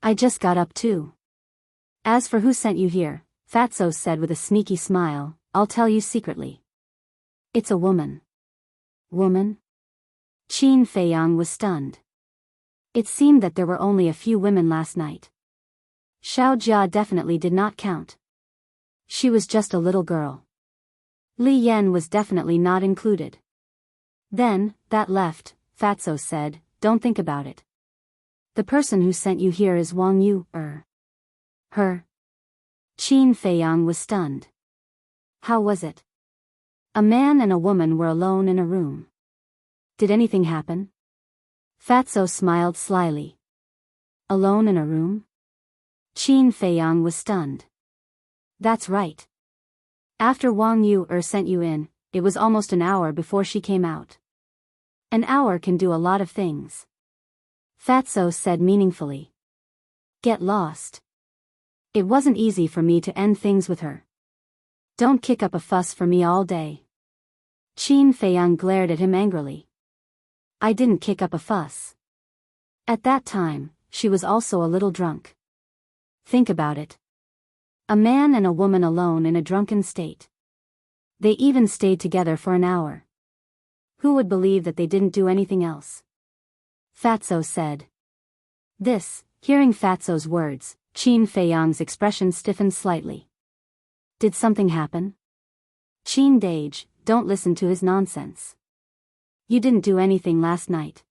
[SPEAKER 1] I just got up too. As for who sent you here, Fatso said with a sneaky smile, I'll tell you secretly. It's a woman. Woman? Qin Feiyang was stunned. It seemed that there were only a few women last night. Xiao Jia definitely did not count. She was just a little girl. Li Yan was definitely not included. Then, that left, Fatso said, don't think about it. The person who sent you here is Wang Yu, Her? Qin Feiyang was stunned. How was it? A man and a woman were alone in a room. Did anything happen? Fatso smiled slyly. Alone in a room? Qin Feiyang was stunned. That's right. After Wang Yu sent you in, it was almost an hour before she came out. An hour can do a lot of things. Fatso said meaningfully. Get lost. It wasn't easy for me to end things with her. Don't kick up a fuss for me all day. Qin Feiyang glared at him angrily. I didn't kick up a fuss. At that time, she was also a little drunk. Think about it. A man and a woman alone in a drunken state. They even stayed together for an hour. Who would believe that they didn't do anything else? Fatso said. Hearing Fatso's words, Qin Feiyang's expression stiffened slightly. Did something happen? Qin Dage, don't listen to his nonsense. You didn't do anything last night.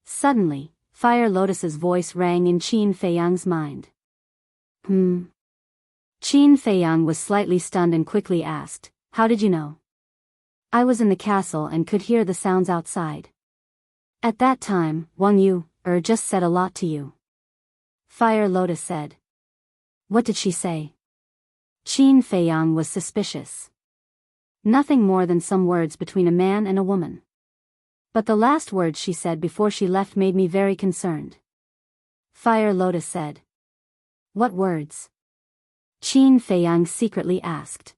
[SPEAKER 1] Suddenly, Fire Lotus's voice rang in Qin Feiyang's mind. Qin Feiyang was slightly stunned and quickly asked, how did you know? I was in the castle and could hear the sounds outside. At that time, Wang Yu, just said a lot to you. Fire Lotus said. What did she say? Qin Feiyang was suspicious. Nothing more than some words between a man and a woman. But the last words she said before she left made me very concerned. Fire Lotus said. What words? Qin Feiyang secretly asked.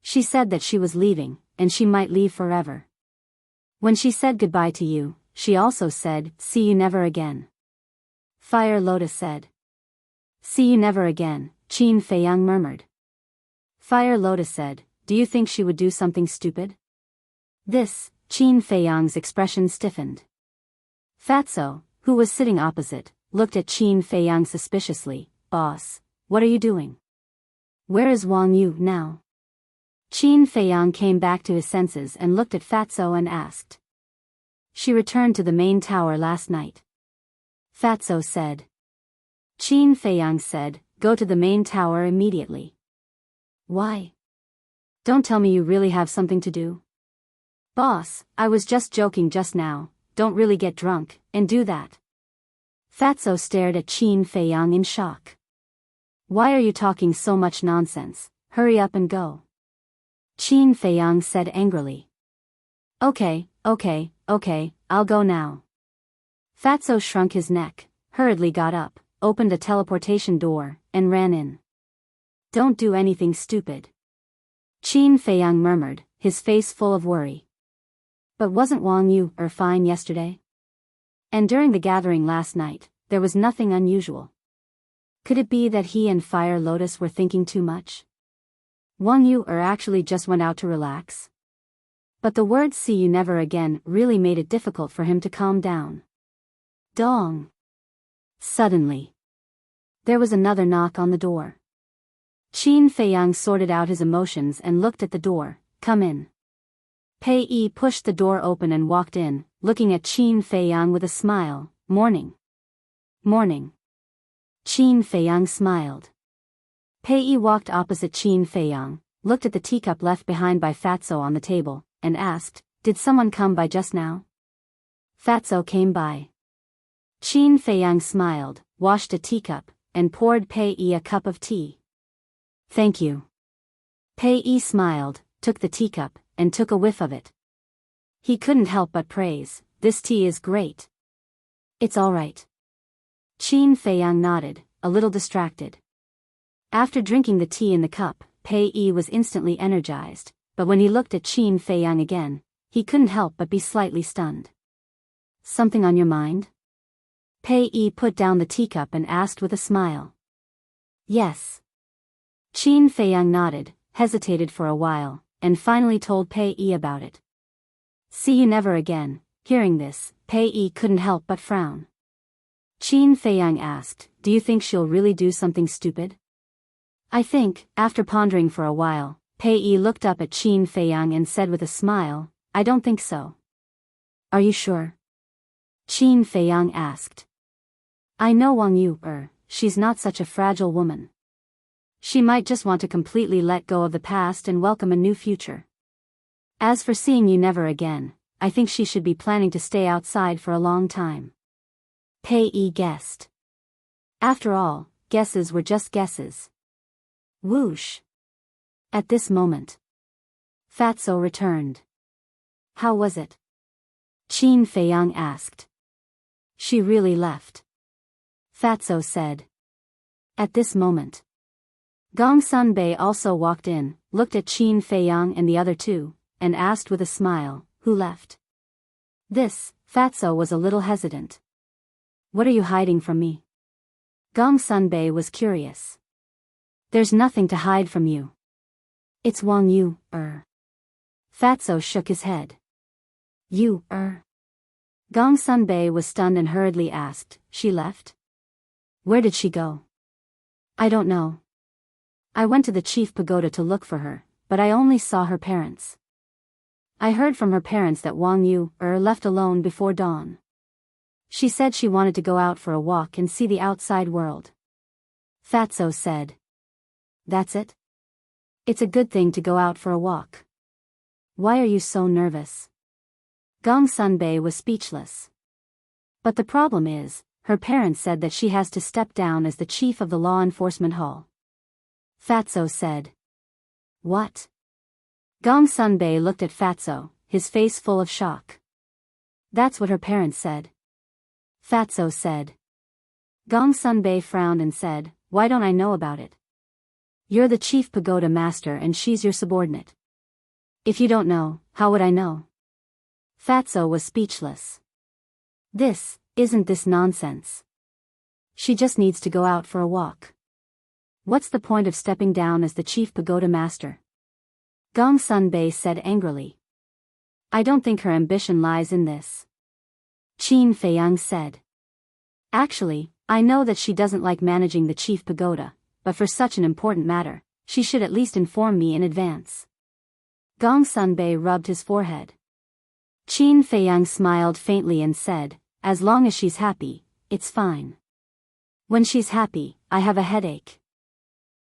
[SPEAKER 1] She said that she was leaving, and she might leave forever. When she said goodbye to you, she also said, see you never again. Fire Lotus said. See you never again, Qin Feiyang murmured. Fire Lotus said, do you think she would do something stupid? Qin Feiyang's expression stiffened. Fatso, who was sitting opposite, looked at Qin Feiyang suspiciously. Boss, what are you doing? Where is Wang Yu now? Qin Feiyang came back to his senses and looked at Fatso and asked. She returned to the main tower last night. Fatso said. Qin Feiyang said, go to the main tower immediately. Why? Don't tell me you really have something to do. Boss, I was just joking just now, don't really get drunk, and do that. Fatso stared at Qin Feiyang in shock. Why are you talking so much nonsense? Hurry up and go. Qin Feiyang said angrily. Okay, I'll go now. Fatso shrunk his neck, hurriedly got up, opened a teleportation door, and ran in. Don't do anything stupid. Qin Feiyang murmured, his face full of worry. But wasn't Wang Yu fine yesterday? And during the gathering last night, there was nothing unusual. Could it be that he and Fire Lotus were thinking too much? Wang Yu actually just went out to relax? But the words see you never again really made it difficult for him to calm down. Dong! Suddenly, there was another knock on the door. Qin Feiyang sorted out his emotions and looked at the door. Come in. Pei Yi pushed the door open and walked in, looking at Qin Feiyang with a smile. Morning. Morning. Qin Feiyang smiled. Pei Yi walked opposite Qin Feiyang, looked at the teacup left behind by Fatso on the table, and asked, did someone come by just now? Fatso came by. Qin Feiyang smiled, washed a teacup, and poured Pei Yi a cup of tea. Thank you. Pei Yi smiled, took the teacup, and took a whiff of it. He couldn't help but praise, this tea is great. It's all right. Qin Feiyang nodded, a little distracted. After drinking the tea in the cup, Pei Yi was instantly energized, but when he looked at Qin Feiyang again, he couldn't help but be slightly stunned. Something on your mind? Pei Yi put down the teacup and asked with a smile. Yes. Qin Feiyang nodded, hesitated for a while, and finally told Pei Yi about it. See you never again. Hearing this, Pei Yi couldn't help but frown. Qin Feiyang asked, do you think she'll really do something stupid? I think, after pondering for a while, Pei Yi looked up at Qin Feiyang and said with a smile, I don't think so. Are you sure? Qin Feiyang asked. I know Wang Yu, she's not such a fragile woman. She might just want to completely let go of the past and welcome a new future. As for seeing you never again, I think she should be planning to stay outside for a long time. Pei Yi guessed. After all, guesses were just guesses. Whoosh. At this moment, Fatso returned. How was it? Qin Feiyang asked. She really left. Fatso said. At this moment, Gong Sunbei also walked in, looked at Qin Feiyang and the other two, and asked with a smile, who left? This, Fatso was a little hesitant. What are you hiding from me? Gong Sunbei was curious. There's nothing to hide from you. It's Wang Yu, Fatso shook his head. You, Gong Sunbei was stunned and hurriedly asked, she left? Where did she go? I don't know. I went to the chief pagoda to look for her, but I only saw her parents. I heard from her parents that Wang Yu, left alone before dawn. She said she wanted to go out for a walk and see the outside world. Fatso said. That's it? It's a good thing to go out for a walk. Why are you so nervous? Gong Sunbei was speechless. But the problem is, her parents said that she has to step down as the chief of the law enforcement hall. Fatso said. What? Gong Sunbei looked at Fatso, his face full of shock. That's what her parents said. Fatso said. Gong Sunbei frowned and said, why don't I know about it? You're the chief pagoda master and she's your subordinate. If you don't know, how would I know? Fatso was speechless. Isn't this nonsense? She just needs to go out for a walk. What's the point of stepping down as the chief pagoda master? Gong Sunbei said angrily. I don't think her ambition lies in this. Qin Feiyang said. Actually, I know that she doesn't like managing the chief pagoda, but for such an important matter, she should at least inform me in advance. Gong Sunbei rubbed his forehead. Qin Feiyang smiled faintly and said, as long as she's happy, it's fine. When she's happy, I have a headache.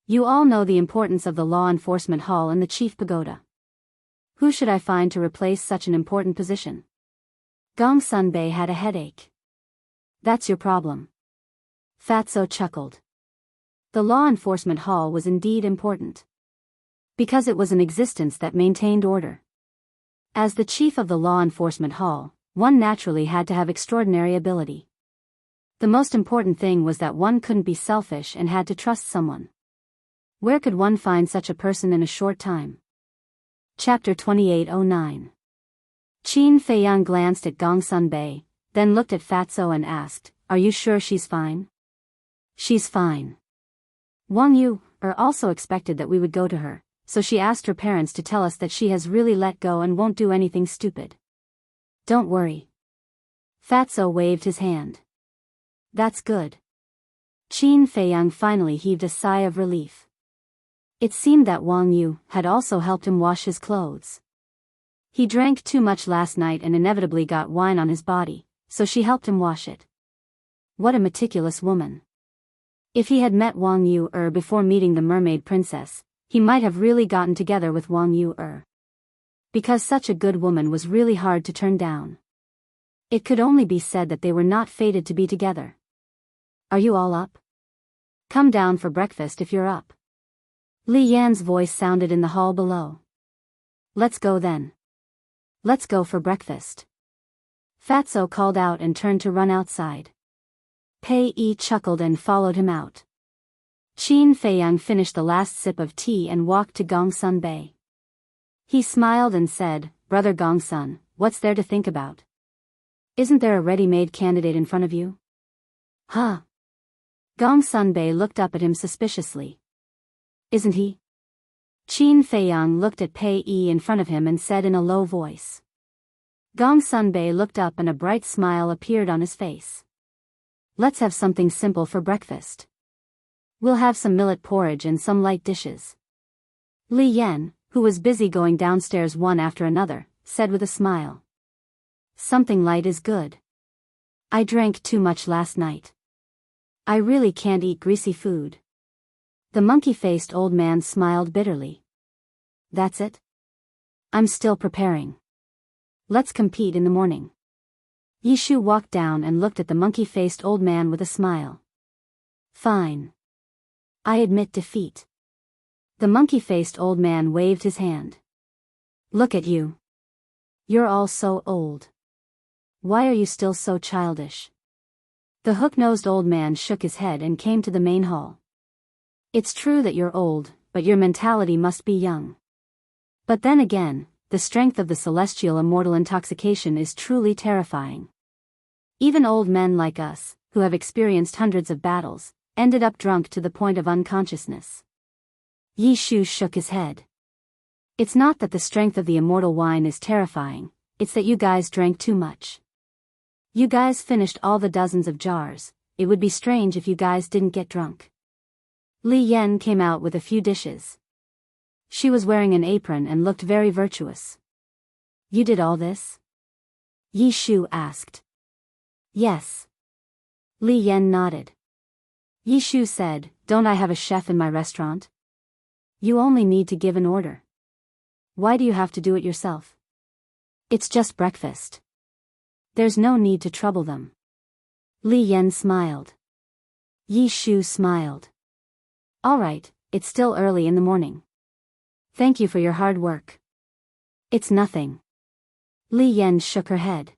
[SPEAKER 1] You all know the importance of the law enforcement hall and the chief pagoda. Who should I find to replace such an important position? Gong Sunbei had a headache. That's your problem. Fatso chuckled. The law enforcement hall was indeed important. Because it was an existence that maintained order. As the chief of the law enforcement hall, one naturally had to have extraordinary ability. The most important thing was that one couldn't be selfish and had to trust someone. Where could one find such a person in a short time? Chapter 2809. Qin Feiyang glanced at Gong Sunbei, then looked at Fatso and asked, are you sure she's fine? She's fine. Wang Yu, also expected that we would go to her, so she asked her parents to tell us that she has really let go and won't do anything stupid. Don't worry. Fatso waved his hand. That's good. Qin Feiyang finally heaved a sigh of relief. It seemed that Wang Yu had also helped him wash his clothes. He drank too much last night and inevitably got wine on his body, so she helped him wash it. What a meticulous woman. If he had met Wang Yu before meeting the mermaid princess, he might have really gotten together with Wang Yu Because such a good woman was really hard to turn down. It could only be said that they were not fated to be together. Are you all up? Come down for breakfast if you're up. Li Yan's voice sounded in the hall below. Let's go then. Let's go for breakfast. Fatso called out and turned to run outside. Pei Yi chuckled and followed him out. Qin Feiyang finished the last sip of tea and walked to Gongsun Bay. He smiled and said, "Brother Gongsun, what's there to think about? Isn't there a ready-made candidate in front of you?" "Huh?" Gongsun Bei looked up at him suspiciously. "Isn't he?" Qin Feiyang looked at Pei Yi in front of him and said in a low voice. Gongsun Bei looked up and a bright smile appeared on his face. "Let's have something simple for breakfast. We'll have some millet porridge and some light dishes." Li Yan, who was busy going downstairs one after another, said with a smile. "Something light is good. I drank too much last night. I really can't eat greasy food." The monkey-faced old man smiled bitterly. "That's it? I'm still preparing. Let's compete in the morning." Yishu walked down and looked at the monkey-faced old man with a smile. "Fine. I admit defeat." The monkey-faced old man waved his hand. "Look at you. You're all so old. Why are you still so childish?" The hook-nosed old man shook his head and came to the main hall. "It's true that you're old, but your mentality must be young. But then again, the strength of the celestial immortal intoxication is truly terrifying. Even old men like us, who have experienced hundreds of battles, ended up drunk to the point of unconsciousness." Yi Shu shook his head. "It's not that the strength of the immortal wine is terrifying, it's that you guys drank too much. You guys finished all the dozens of jars. It would be strange if you guys didn't get drunk." Li Yan came out with a few dishes. She was wearing an apron and looked very virtuous. "You did all this?" Yi Shu asked. "Yes." Li Yan nodded. Yi Shu said, "Don't I have a chef in my restaurant? You only need to give an order. Why do you have to do it yourself? It's just breakfast. There's no need to trouble them." Li Yan smiled. Yi Shu smiled. "All right, it's still early in the morning. Thank you for your hard work." "It's nothing." Li Yan shook her head.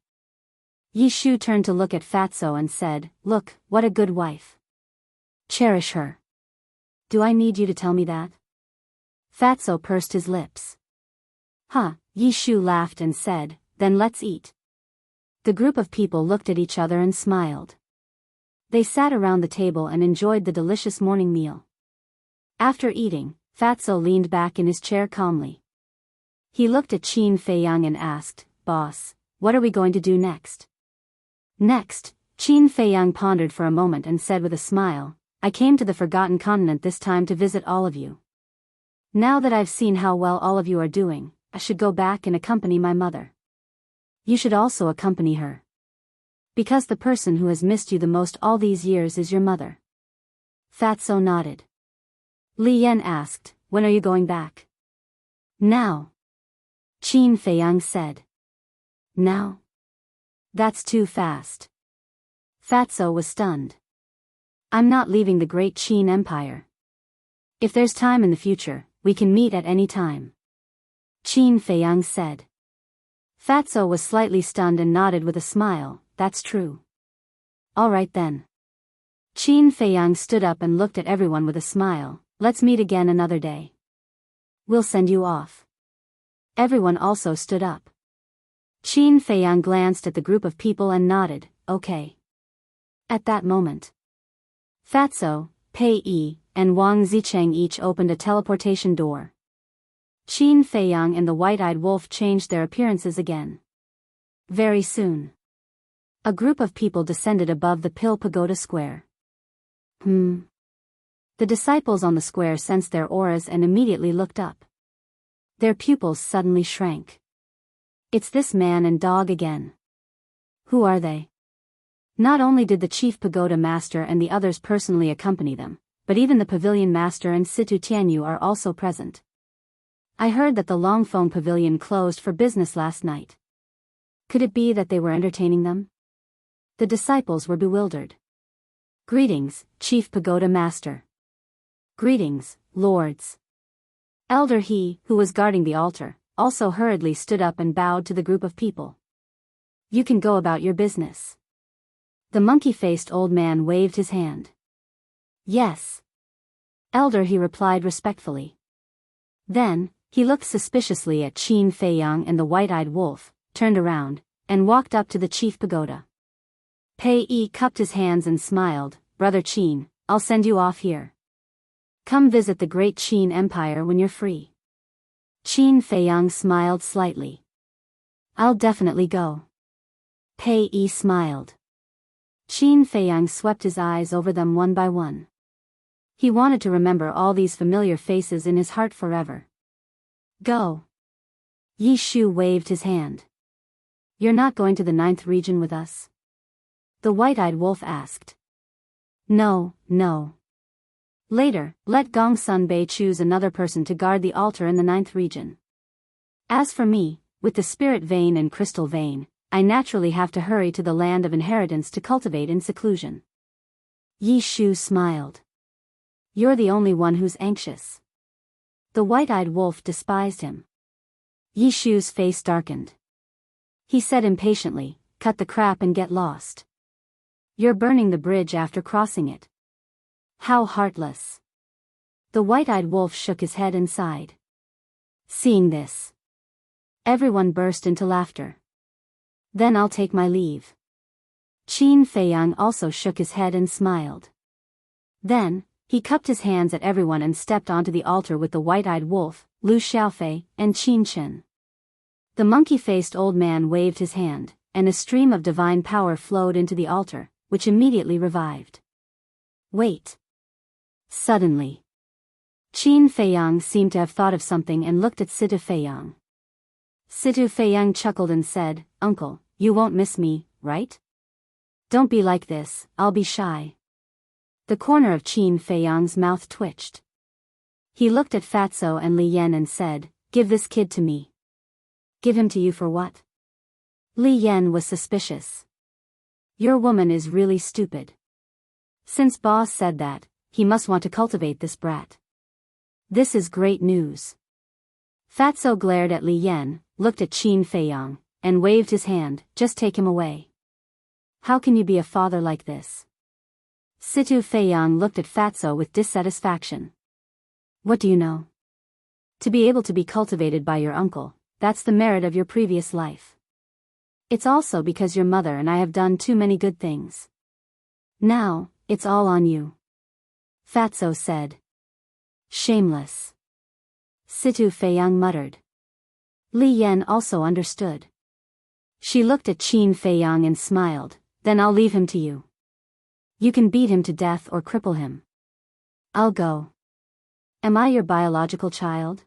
[SPEAKER 1] Yi Shu turned to look at Fatso and said, "Look, what a good wife. Cherish her. Do I need you to tell me that?" Fatso pursed his lips. "Huh," Yi Shu laughed and said, "Then let's eat." The group of people looked at each other and smiled. They sat around the table and enjoyed the delicious morning meal. After eating, Fatso leaned back in his chair calmly. He looked at Qin Feiyang and asked, "Boss, what are we going to do next?" "Next," Qin Feiyang pondered for a moment and said with a smile, "I came to the Forgotten Continent this time to visit all of you. Now that I've seen how well all of you are doing, I should go back and accompany my mother. You should also accompany her. Because the person who has missed you the most all these years is your mother." Fatso nodded. Li Yan asked, "When are you going back?" "Now." Qin Feiyang said. "Now? That's too fast." Fatso was stunned. "I'm not leaving the great Qin Empire. If there's time in the future, we can meet at any time," Qin Feiyang said. Fatso was slightly stunned and nodded with a smile, "That's true. All right then." Qin Feiyang stood up and looked at everyone with a smile, "Let's meet again another day. We'll send you off." Everyone also stood up. Qin Feiyang glanced at the group of people and nodded, "Okay." At that moment, Fatso, Pei Yi, and Wang Zicheng each opened a teleportation door. Qin Feiyang and the white-eyed wolf changed their appearances again. Very soon, a group of people descended above the Pill Pagoda Square. The disciples on the square sensed their auras and immediately looked up. Their pupils suddenly shrank. "It's this man and dog again. Who are they?" Not only did the chief pagoda master and the others personally accompany them, but even the pavilion master and Situ Tianyu are also present. "I heard that the Longfeng Pavilion closed for business last night. Could it be that they were entertaining them?" The disciples were bewildered. "Greetings, Chief Pagoda Master." "Greetings, Lords." Elder He, who was guarding the altar, also hurriedly stood up and bowed to the group of people. You can go about your business. The monkey-faced old man waved his hand. Yes. Elder, he replied respectfully. Then, he looked suspiciously at Qin Feiyang and the white-eyed wolf, turned around, and walked up to the chief pagoda. Pei Yi cupped his hands and smiled. Brother Qin, I'll send you off here. Come visit the great Qin Empire when you're free. Qin Feiyang smiled slightly. I'll definitely go. Pei Yi smiled. Qin Feiyang swept his eyes over them one by one. He wanted to remember all these familiar faces in his heart forever. Go. Yi Shu waved his hand. You're not going to the 9th region with us? The white-eyed wolf asked. No, no. Later, let Gong Sunbei choose another person to guard the altar in the 9th region. As for me, with the spirit vein and crystal vein, I naturally have to hurry to the land of inheritance to cultivate in seclusion. Yi Shu smiled. You're the only one who's anxious. The white-eyed wolf despised him. Yi Shu's face darkened. He said impatiently, cut the crap and get lost. You're burning the bridge after crossing it. How heartless. The white-eyed wolf shook his head and sighed. Seeing this, everyone burst into laughter. Then I'll take my leave. Qin Feiyang also shook his head and smiled. Then, he cupped his hands at everyone and stepped onto the altar with the white-eyed wolf, Lu Xiaofei, and Qin Chen. The monkey-faced old man waved his hand, and a stream of divine power flowed into the altar, which immediately revived. Wait. Suddenly, Qin Feiyang seemed to have thought of something and looked at Situ Feiyang. Situ Feiyang chuckled and said, Uncle, you won't miss me, right? Don't be like this, I'll be shy. The corner of Qin Feiyang's mouth twitched. He looked at Fatso and Li Yan and said, Give this kid to me. Give him to you for what? Li Yan was suspicious. Your woman is really stupid. Since boss said that, he must want to cultivate this brat. This is great news. Fatso glared at Li Yan, looked at Qin Feiyang, and waved his hand, just take him away. How can you be a father like this? Situ Feiyang looked at Fatso with dissatisfaction. What do you know? To be able to be cultivated by your uncle, that's the merit of your previous life. It's also because your mother and I have done too many good things. Now, it's all on you. Fatso said. Shameless. Situ Feiyang muttered. Li Yan also understood. She looked at Qin Feiyang and smiled, then I'll leave him to you. You can beat him to death or cripple him. I'll go. Am I your biological child?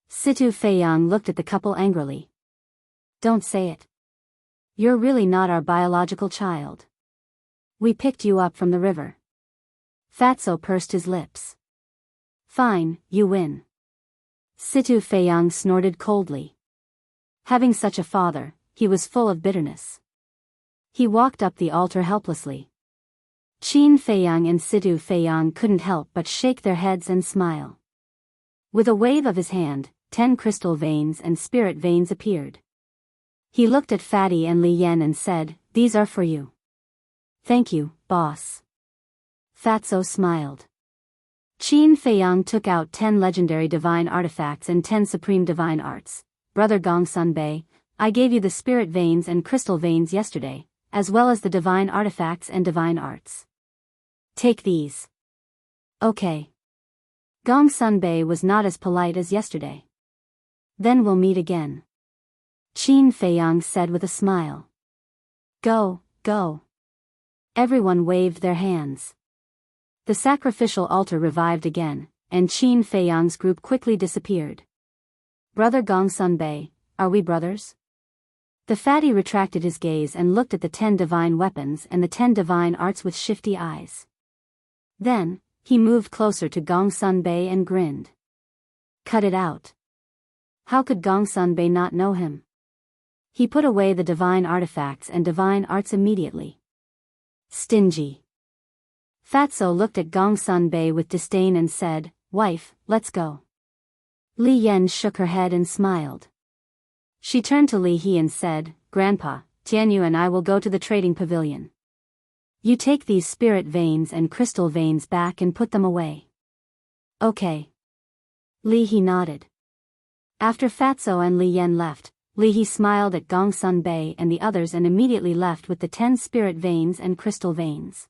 [SPEAKER 1] Situ Feiyang looked at the couple angrily. Don't say it. You're really not our biological child. We picked you up from the river. Fatso pursed his lips. Fine, you win. Situ Feiyang snorted coldly. Having such a father, he was full of bitterness. He walked up the altar helplessly. Qin Feiyang and Situ Feiyang couldn't help but shake their heads and smile. With a wave of his hand, 10 crystal veins and spirit veins appeared. He looked at Fatty and Li Yan and said, These are for you. Thank you, boss. Fatso smiled. Qin Feiyang took out 10 legendary divine artifacts and 10 supreme divine arts. Brother Gong Sunbei, I gave you the spirit veins and crystal veins yesterday, as well as the divine artifacts and divine arts. Take these. Okay. Gong Sunbei was not as polite as yesterday. Then we'll meet again. Qin Feiyang said with a smile. Go, go. Everyone waved their hands. The sacrificial altar revived again, and Qin Feiyang's group quickly disappeared. Brother Gong Sunbei, are we brothers? The fatty retracted his gaze and looked at the 10 divine weapons and the 10 divine arts with shifty eyes. Then, he moved closer to Gong Sunbei and grinned. Cut it out. How could Gong Sunbei not know him? He put away the divine artifacts and divine arts immediately. Stingy. Fatso looked at Gong Sunbei with disdain and said, Wife, let's go. Li Yan shook her head and smiled. She turned to Li He and said, Grandpa, Tianyu and I will go to the trading pavilion. You take these spirit veins and crystal veins back and put them away. Okay. Li He nodded. After Fatso and Li Yan left, Li He smiled at Gongsun Bei and the others and immediately left with the 10 spirit veins and crystal veins.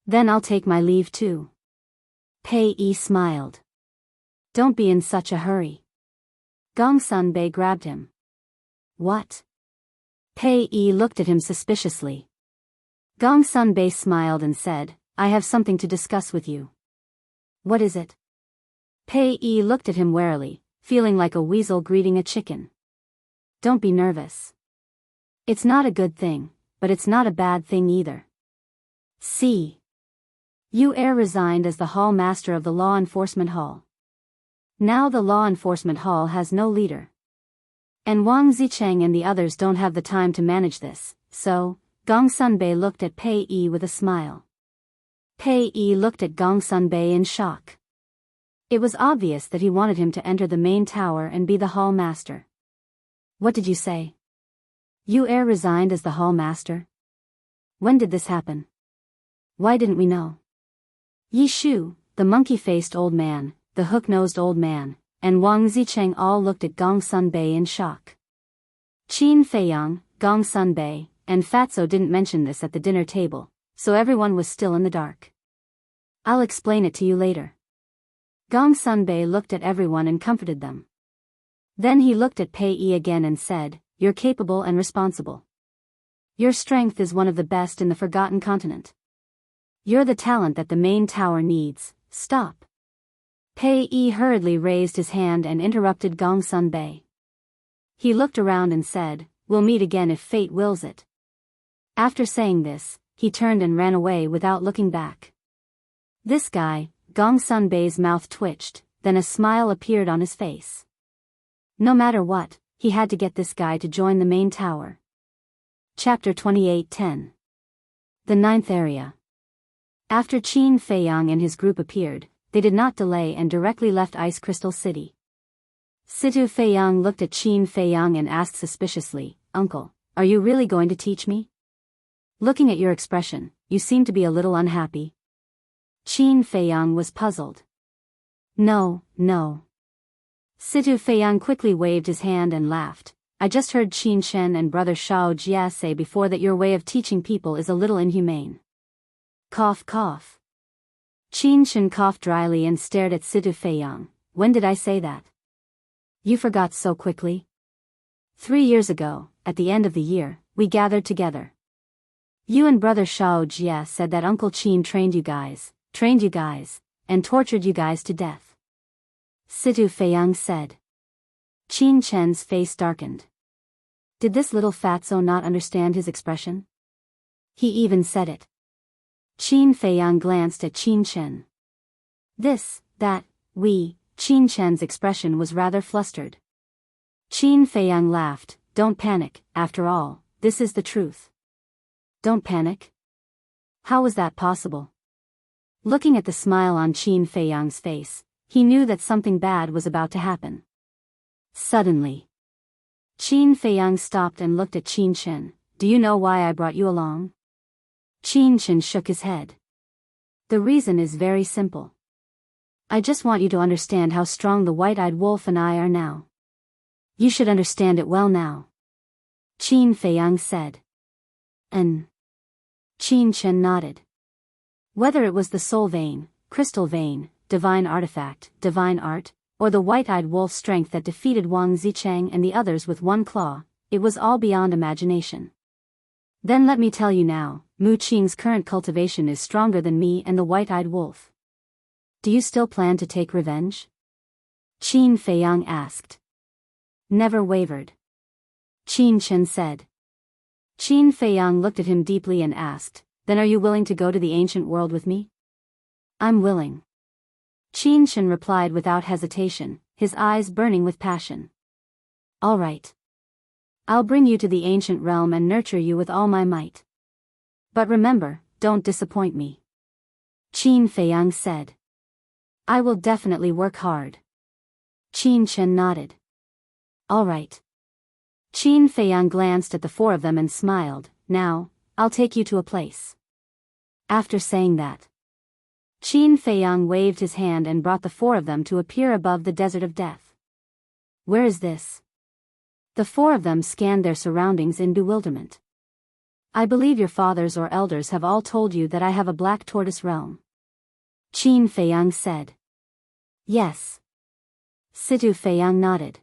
[SPEAKER 1] Then I'll take my leave too. Pei Yi smiled. Don't be in such a hurry. Gongsun Bei grabbed him. What? Pei Yi looked at him suspiciously. Gongsun Bei smiled and said, I have something to discuss with you. What is it? Pei Yi looked at him warily, feeling like a weasel greeting a chicken. Don't be nervous. It's not a good thing, but it's not a bad thing either. See. Yu Er resigned as the hall master of the law enforcement hall. Now the law enforcement hall has no leader. And Wang Zicheng and the others don't have the time to manage this, so, Gongsun Bei looked at Pei Yi with a smile. Pei Yi looked at Gongsun Bei in shock. It was obvious that he wanted him to enter the main tower and be the hall master. What did you say? Yu Er resigned as the hall master? When did this happen? Why didn't we know? Yi Shu, the monkey-faced old man, the hook-nosed old man, and Wang Zicheng all looked at Gongsun Bei in shock. Qin Feiyang, Gongsun Bei, and Fatso didn't mention this at the dinner table, so everyone was still in the dark. I'll explain it to you later. Gongsun Bei looked at everyone and comforted them. Then he looked at Pei Yi again and said, You're capable and responsible. Your strength is one of the best in the Forgotten Continent. You're the talent that the main tower needs. Stop. Pei Yi hurriedly raised his hand and interrupted Gongsun Bei. He looked around and said, We'll meet again if fate wills it. After saying this, he turned and ran away without looking back. This guy, Gongsun Bei's mouth twitched, then a smile appeared on his face. No matter what, he had to get this guy to join the main tower. Chapter 28:10. The Ninth Area. After Qin Feiyang and his group appeared, they did not delay and directly left Ice Crystal City. Situ Feiyang looked at Qin Feiyang and asked suspiciously, Uncle, are you really going to teach me? Looking at your expression, you seem to be a little unhappy. Qin Feiyang was puzzled. No. Situ Feiyang quickly waved his hand and laughed. I just heard Qin Shen and brother Shao Jia say before that your way of teaching people is a little inhumane. Cough cough. Qin Shen coughed dryly and stared at Situ Feiyang. When did I say that? You forgot so quickly? 3 years ago, at the end of the year, we gathered together. You and brother Shao Jia said that Uncle Qin trained you guys, and tortured you guys to death. Situ Feiyang said. Qin Chen's face darkened. Did this little fatso not understand his expression? He even said it. Qin Feiyang glanced at Qin Chen. Qin Chen's expression was rather flustered. Qin Feiyang laughed. Don't panic, after all, this is the truth. Don't panic? How was that possible? Looking at the smile on Qin Feiyang's face, he knew that something bad was about to happen. Suddenly, Qin Feiyang stopped and looked at Qin Chen. Do you know why I brought you along? Qin Chen shook his head. The reason is very simple. I just want you to understand how strong the white-eyed wolf and I are now. You should understand it well now. Qin Feiyang said. Qin Chen nodded. Whether it was the soul vein, crystal vein, divine artifact, divine art, or the white-eyed wolf strength that defeated Wang Zicheng and the others with one claw, it was all beyond imagination. Then let me tell you now, Mu Qing's current cultivation is stronger than me and the white-eyed wolf. Do you still plan to take revenge? Qin Feiyang asked. Never wavered. Qin Chen said. Qin Feiyang looked at him deeply and asked, Then are you willing to go to the ancient world with me? I'm willing. Qin Chen replied without hesitation, his eyes burning with passion. All right. I'll bring you to the ancient realm and nurture you with all my might. But remember, don't disappoint me. Qin Feiyang said. I will definitely work hard. Qin Chen nodded. All right. Qin Feiyang glanced at the four of them and smiled. Now, I'll take you to a place. After saying that, Qin Feiyang waved his hand and brought the four of them to appear above the desert of death. Where is this? The four of them scanned their surroundings in bewilderment. I believe your fathers or elders have all told you that I have a black tortoise realm. Qin Feiyang said. Yes. Situ Feiyang nodded.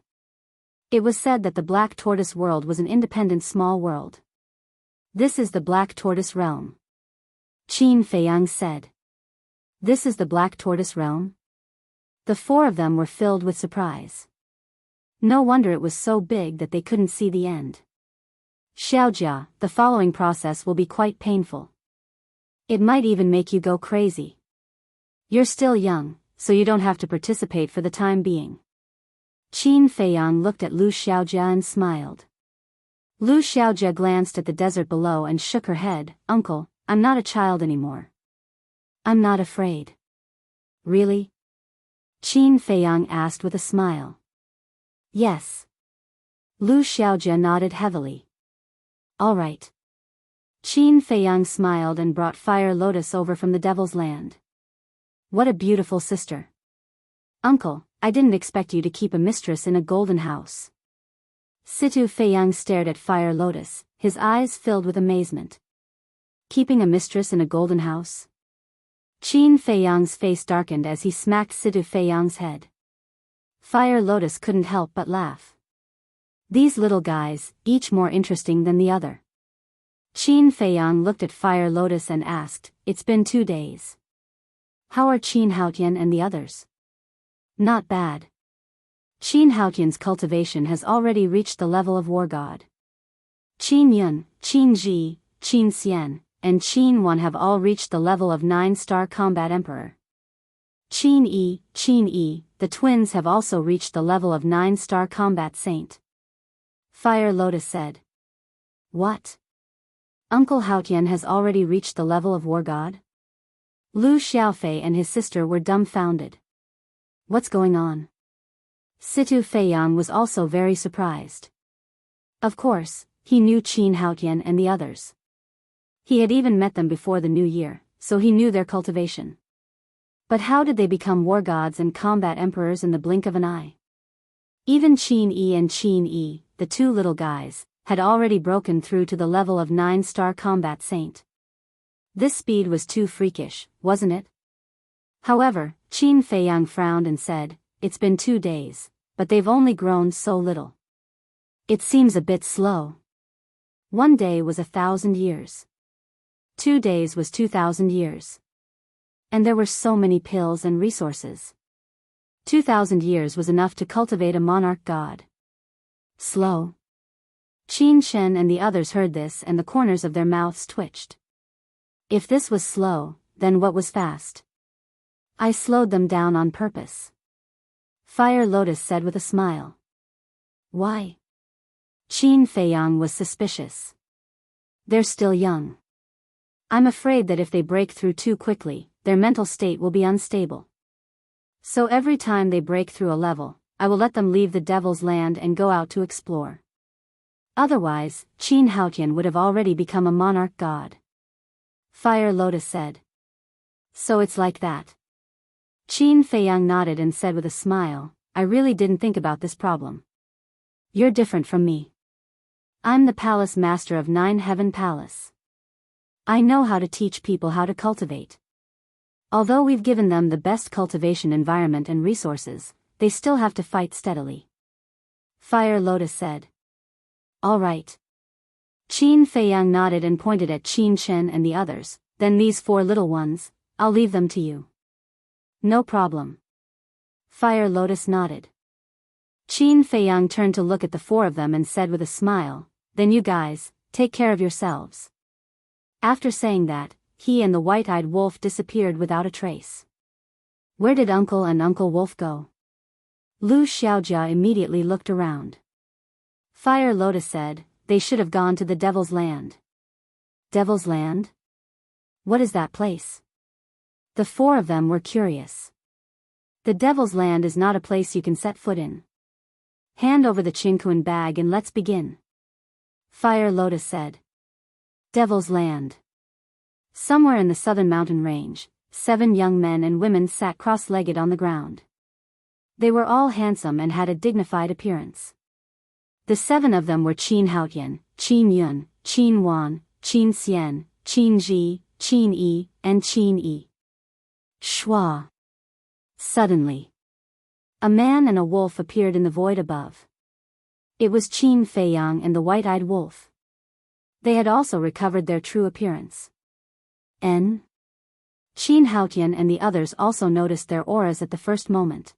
[SPEAKER 1] It was said that the Black Tortoise world was an independent small world. This is the Black Tortoise realm. Qin Feiyang said. This is the Black Tortoise realm? The four of them were filled with surprise. No wonder it was so big that they couldn't see the end. Xiaojia, the following process will be quite painful. It might even make you go crazy. You're still young, so you don't have to participate for the time being. Qin Feiyang looked at Lu Xiaojia and smiled. Lu Xiaojia glanced at the desert below and shook her head. Uncle, I'm not a child anymore. I'm not afraid. Really? Qin Feiyang asked with a smile. Yes. Lu Xiaojia nodded heavily. All right. Qin Feiyang smiled and brought Fire Lotus over from the Devil's Land. What a beautiful sister. Uncle, I didn't expect you to keep a mistress in a golden house. Situ Feiyang stared at Fire Lotus, his eyes filled with amazement. Keeping a mistress in a golden house? Qin Feiyang's face darkened as he smacked Situ Feiyang's head. Fire Lotus couldn't help but laugh. These little guys, each more interesting than the other. Qin Feiyang looked at Fire Lotus and asked, It's been 2 days. How are Qin Haotian and the others? Not bad. Qin Haotian's cultivation has already reached the level of war god. Qin Yun, Qin Ji, Qin Xian, and Qin Wan have all reached the level of 9-star combat emperor. Qin Yi, the twins have also reached the level of 9-star combat saint. Fire Lotus said. What? Uncle Haotian has already reached the level of war god? Lu Xiaofei and his sister were dumbfounded. What's going on? Situ Feiyang was also very surprised. Of course, he knew Qin Haotian and the others. He had even met them before the new year, so he knew their cultivation. But how did they become war gods and combat emperors in the blink of an eye? Even Qin Yi and Qin Yi, the two little guys, had already broken through to the level of 9-star combat saint. This speed was too freakish, wasn't it? However, Qin Feiyang frowned and said, It's been 2 days, but they've only grown so little. It seems a bit slow. 1 day was 1,000 years. 2 days was 2,000 years. And there were so many pills and resources. 2,000 years was enough to cultivate a monarch god. Slow. Qin Shen and the others heard this and the corners of their mouths twitched. If this was slow, then what was fast? I slowed them down on purpose. Fire Lotus said with a smile. Why? Qin Feiyang was suspicious. They're still young. I'm afraid that if they break through too quickly, their mental state will be unstable. So every time they break through a level, I will let them leave the Devil's Land and go out to explore. Otherwise, Qin Haotian would have already become a monarch god. Fire Lotus said. So it's like that. Qin Feiyang nodded and said with a smile, I really didn't think about this problem. You're different from me. I'm the palace master of 9 Heaven Palace. I know how to teach people how to cultivate. Although we've given them the best cultivation environment and resources, they still have to fight steadily. Fire Lotus said. All right. Qin Feiyang nodded and pointed at Qin Shen and the others, then these 4 little ones, I'll leave them to you. No problem. Fire Lotus nodded. Qin Feiyang turned to look at the 4 of them and said with a smile, Then you guys, take care of yourselves. After saying that, he and the white-eyed wolf disappeared without a trace. Where did Uncle and Uncle Wolf go? Lu Xiaojia immediately looked around. Fire Lotus said, They should have gone to the Devil's Land. Devil's Land? What is that place? The 4 of them were curious. The Devil's Land is not a place you can set foot in. Hand over the Qingquan bag and let's begin. Fire Lotus said. Devil's Land. Somewhere in the southern mountain range, 7 young men and women sat cross-legged on the ground. They were all handsome and had a dignified appearance. The 7 of them were Qin Haotian, Qin Yun, Qin Wan, Qin Xian, Qin Ji, Qin Yi, and Qin Yi. Shua. Suddenly, a man and a wolf appeared in the void above. It was Qin Feiyang and the white-eyed wolf. They had also recovered their true appearance. Qin Haotian and the others also noticed their auras at the first moment.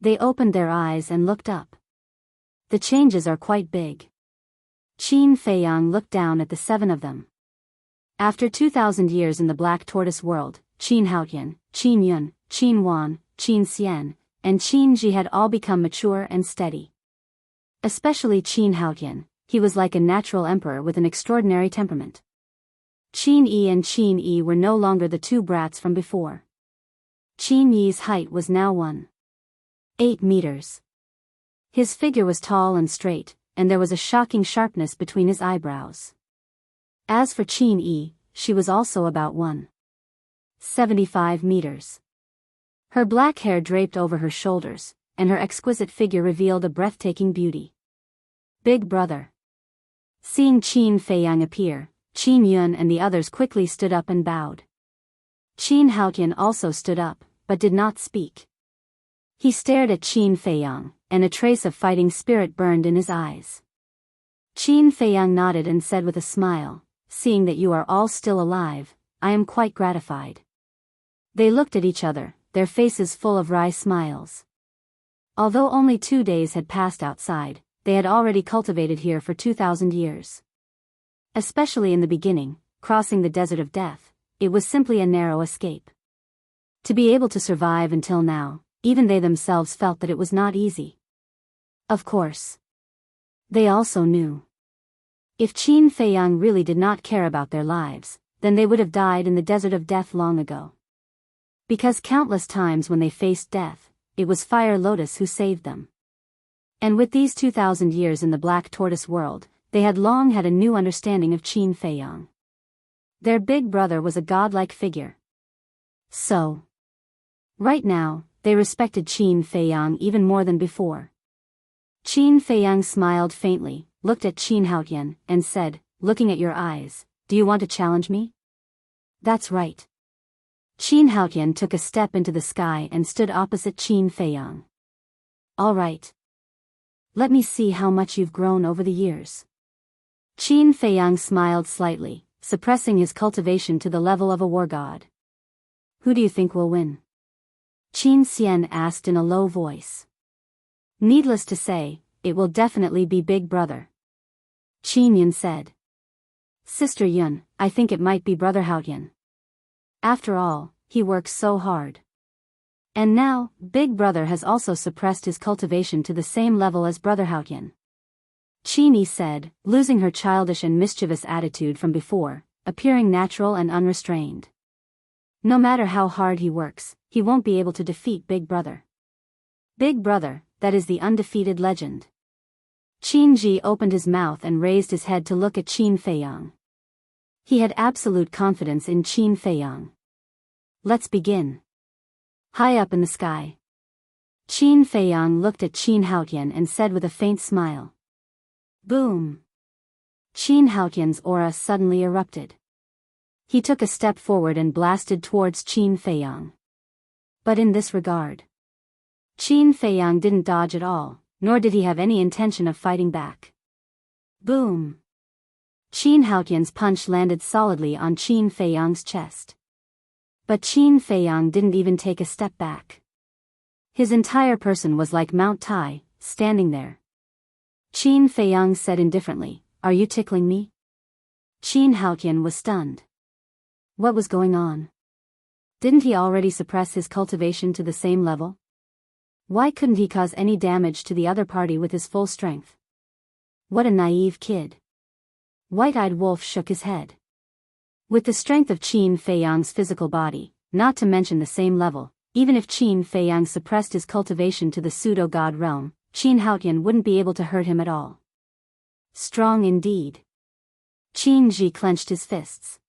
[SPEAKER 1] They opened their eyes and looked up. The changes are quite big. Qin Feiyang looked down at the 7 of them. After 2,000 years in the Black Tortoise world, Qin Haotian, Qin Yun, Qin Wan, Qin Xian, and Qin Ji had all become mature and steady. Especially Qin Haotian, he was like a natural emperor with an extraordinary temperament. Qin Yi and Qin Yi were no longer the 2 brats from before. Qin Yi's height was now 1.8 meters. His figure was tall and straight, and there was a shocking sharpness between his eyebrows. As for Qin Yi, she was also about 1.75 meters. Her black hair draped over her shoulders, and her exquisite figure revealed a breathtaking beauty. Big brother. Seeing Qin Feiyang appear, Qin Yun and the others quickly stood up and bowed. Qin Haotian also stood up, but did not speak. He stared at Qin Feiyang, and a trace of fighting spirit burned in his eyes. Qin Feiyang nodded and said with a smile, "Seeing that you are all still alive, I am quite gratified." They looked at each other, their faces full of wry smiles. Although only 2 days had passed outside, they had already cultivated here for 2,000 years. Especially in the beginning, crossing the desert of death, it was simply a narrow escape. To be able to survive until now, even they themselves felt that it was not easy. Of course. They also knew. If Qin Feiyang really did not care about their lives, then they would have died in the desert of death long ago. Because countless times when they faced death, it was Fire Lotus who saved them. And with these 2,000 years in the Black Tortoise world, they had long had a new understanding of Qin Feiyang. Their big brother was a godlike figure. So, right now, they respected Qin Feiyang even more than before. Qin Feiyang smiled faintly, looked at Qin Haotian, and said, "Looking at your eyes, do you want to challenge me?" "That's right." Qin Haotian took a step into the sky and stood opposite Qin Feiyang. "All right. Let me see how much you've grown over the years." Qin Feiyang smiled slightly, suppressing his cultivation to the level of a war god. "Who do you think will win?" Qin Xian asked in a low voice. "Needless to say, it will definitely be Big Brother." Qin Yun said. "Sister Yun, I think it might be Brother Haotian. After all, he works so hard. And now, Big Brother has also suppressed his cultivation to the same level as Brother Haotian." Qin Yi said, losing her childish and mischievous attitude from before, appearing natural and unrestrained. "No matter how hard he works, he won't be able to defeat Big Brother. Big Brother, that is the undefeated legend." Qin Ji opened his mouth and raised his head to look at Qin Feiyang. He had absolute confidence in Qin Feiyang. "Let's begin." High up in the sky, Qin Feiyang looked at Qin Haotian and said with a faint smile, "Boom." Qin Haotian's aura suddenly erupted. He took a step forward and blasted towards Qin Feiyang. But in this regard, Qin Feiyang didn't dodge at all, nor did he have any intention of fighting back. Boom. Qin Haotian's punch landed solidly on Qin Feiyang's chest. But Qin Feiyang didn't even take a step back. His entire person was like Mount Tai, standing there. Qin Feiyang said indifferently, "Are you tickling me?" Qin Haotian was stunned. What was going on? Didn't he already suppress his cultivation to the same level? Why couldn't he cause any damage to the other party with his full strength? What a naive kid. White-eyed Wolf shook his head. With the strength of Qin Feiyang's physical body, not to mention the same level, even if Qin Feiyang suppressed his cultivation to the pseudo-god realm, Qin Haotian wouldn't be able to hurt him at all. Strong indeed. Qin Ji clenched his fists.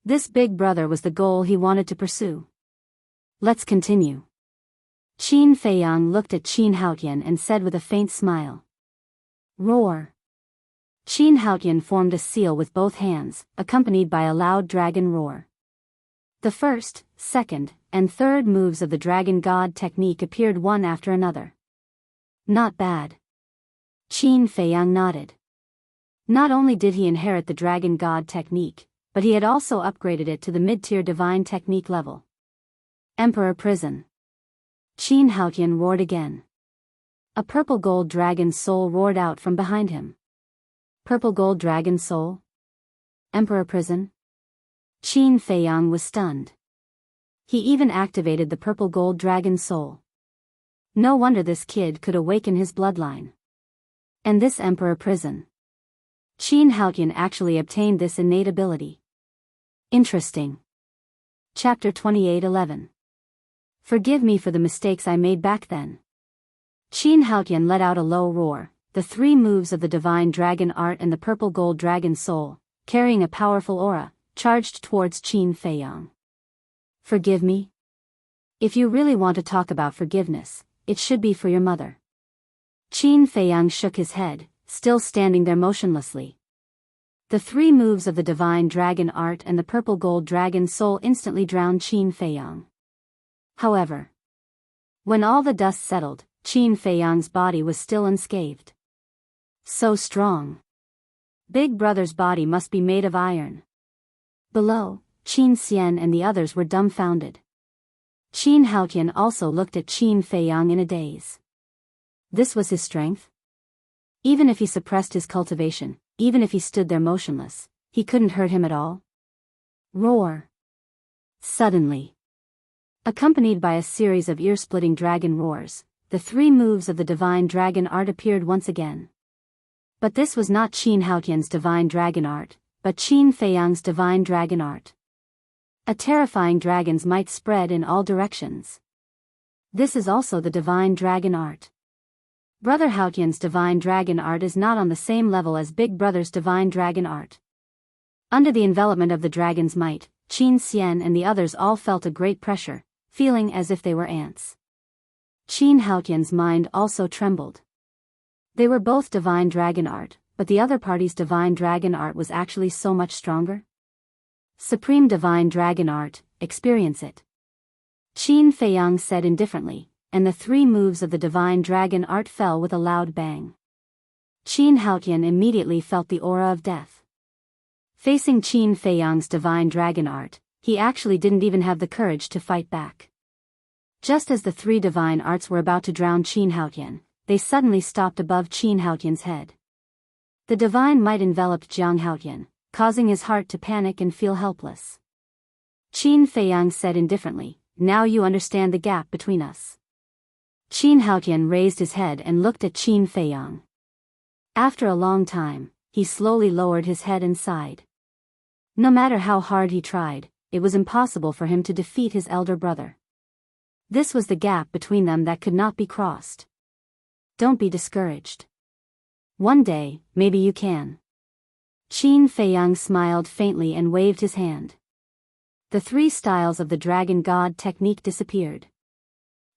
[SPEAKER 1] This big brother was the goal he wanted to pursue. Let's continue. Qin Feiyang looked at Qin Haotian and said with a faint smile. Roar. Qin Haotian formed a seal with both hands, accompanied by a loud dragon roar. The first, second, and third moves of the Dragon God technique appeared one after another. Not bad. Qin Feiyang nodded. Not only did he inherit the Dragon God technique, but he had also upgraded it to the mid-tier divine technique level. Emperor Prison. Qin Haotian roared again. A purple gold dragon soul roared out from behind him. Purple gold dragon soul? Emperor Prison? Qin Feiyang was stunned. He even activated the purple gold dragon soul. No wonder this kid could awaken his bloodline. And this Emperor Prison. Qin Haotian actually obtained this innate ability. Interesting. Chapter 28:11. Forgive me for the mistakes I made back then. Qin Haotian let out a low roar. The three moves of the divine dragon art and the purple gold dragon soul, carrying a powerful aura, charged towards Qin Feiyang. Forgive me? If you really want to talk about forgiveness, it should be for your mother. Qin Feiyang shook his head, still standing there motionlessly. The three moves of the divine dragon art and the purple gold dragon soul instantly drowned Qin Feiyang. However, when all the dust settled, Qin Feiyang's body was still unscathed. So strong. Big Brother's body must be made of iron. Below, Qin Xian and the others were dumbfounded. Qin Haotian also looked at Qin Feiyang in a daze. This was his strength? Even if he suppressed his cultivation, even if he stood there motionless, he couldn't hurt him at all? Roar. Suddenly, accompanied by a series of ear-splitting dragon roars, the three moves of the divine dragon art appeared once again. But this was not Qin Haotian's divine dragon art, but Qin Feiyang's divine dragon art. A terrifying dragon's might spread in all directions. This is also the divine dragon art. Brother Haotian's divine dragon art is not on the same level as Big Brother's divine dragon art. Under the envelopment of the dragon's might, Qin Xian and the others all felt a great pressure, feeling as if they were ants. Qin Haotian's mind also trembled. They were both divine dragon art, but the other party's divine dragon art was actually so much stronger. Supreme divine dragon art, experience it. Qin Feiyang said indifferently, and the three moves of the divine dragon art fell with a loud bang. Qin Haotian immediately felt the aura of death. Facing Qin Feiyang's divine dragon art, he actually didn't even have the courage to fight back. Just as the three divine arts were about to drown Qin Haotian, they suddenly stopped above Qin Haotian's head. The divine might enveloped Jiang Haotian, causing his heart to panic and feel helpless. Qin Feiyang said indifferently, now you understand the gap between us. Qin Haotian raised his head and looked at Qin Feiyang. After a long time, he slowly lowered his head and sighed. No matter how hard he tried, it was impossible for him to defeat his elder brother. This was the gap between them that could not be crossed. Don't be discouraged. One day, maybe you can. Qin Feiyang smiled faintly and waved his hand. The three styles of the Dragon God technique disappeared.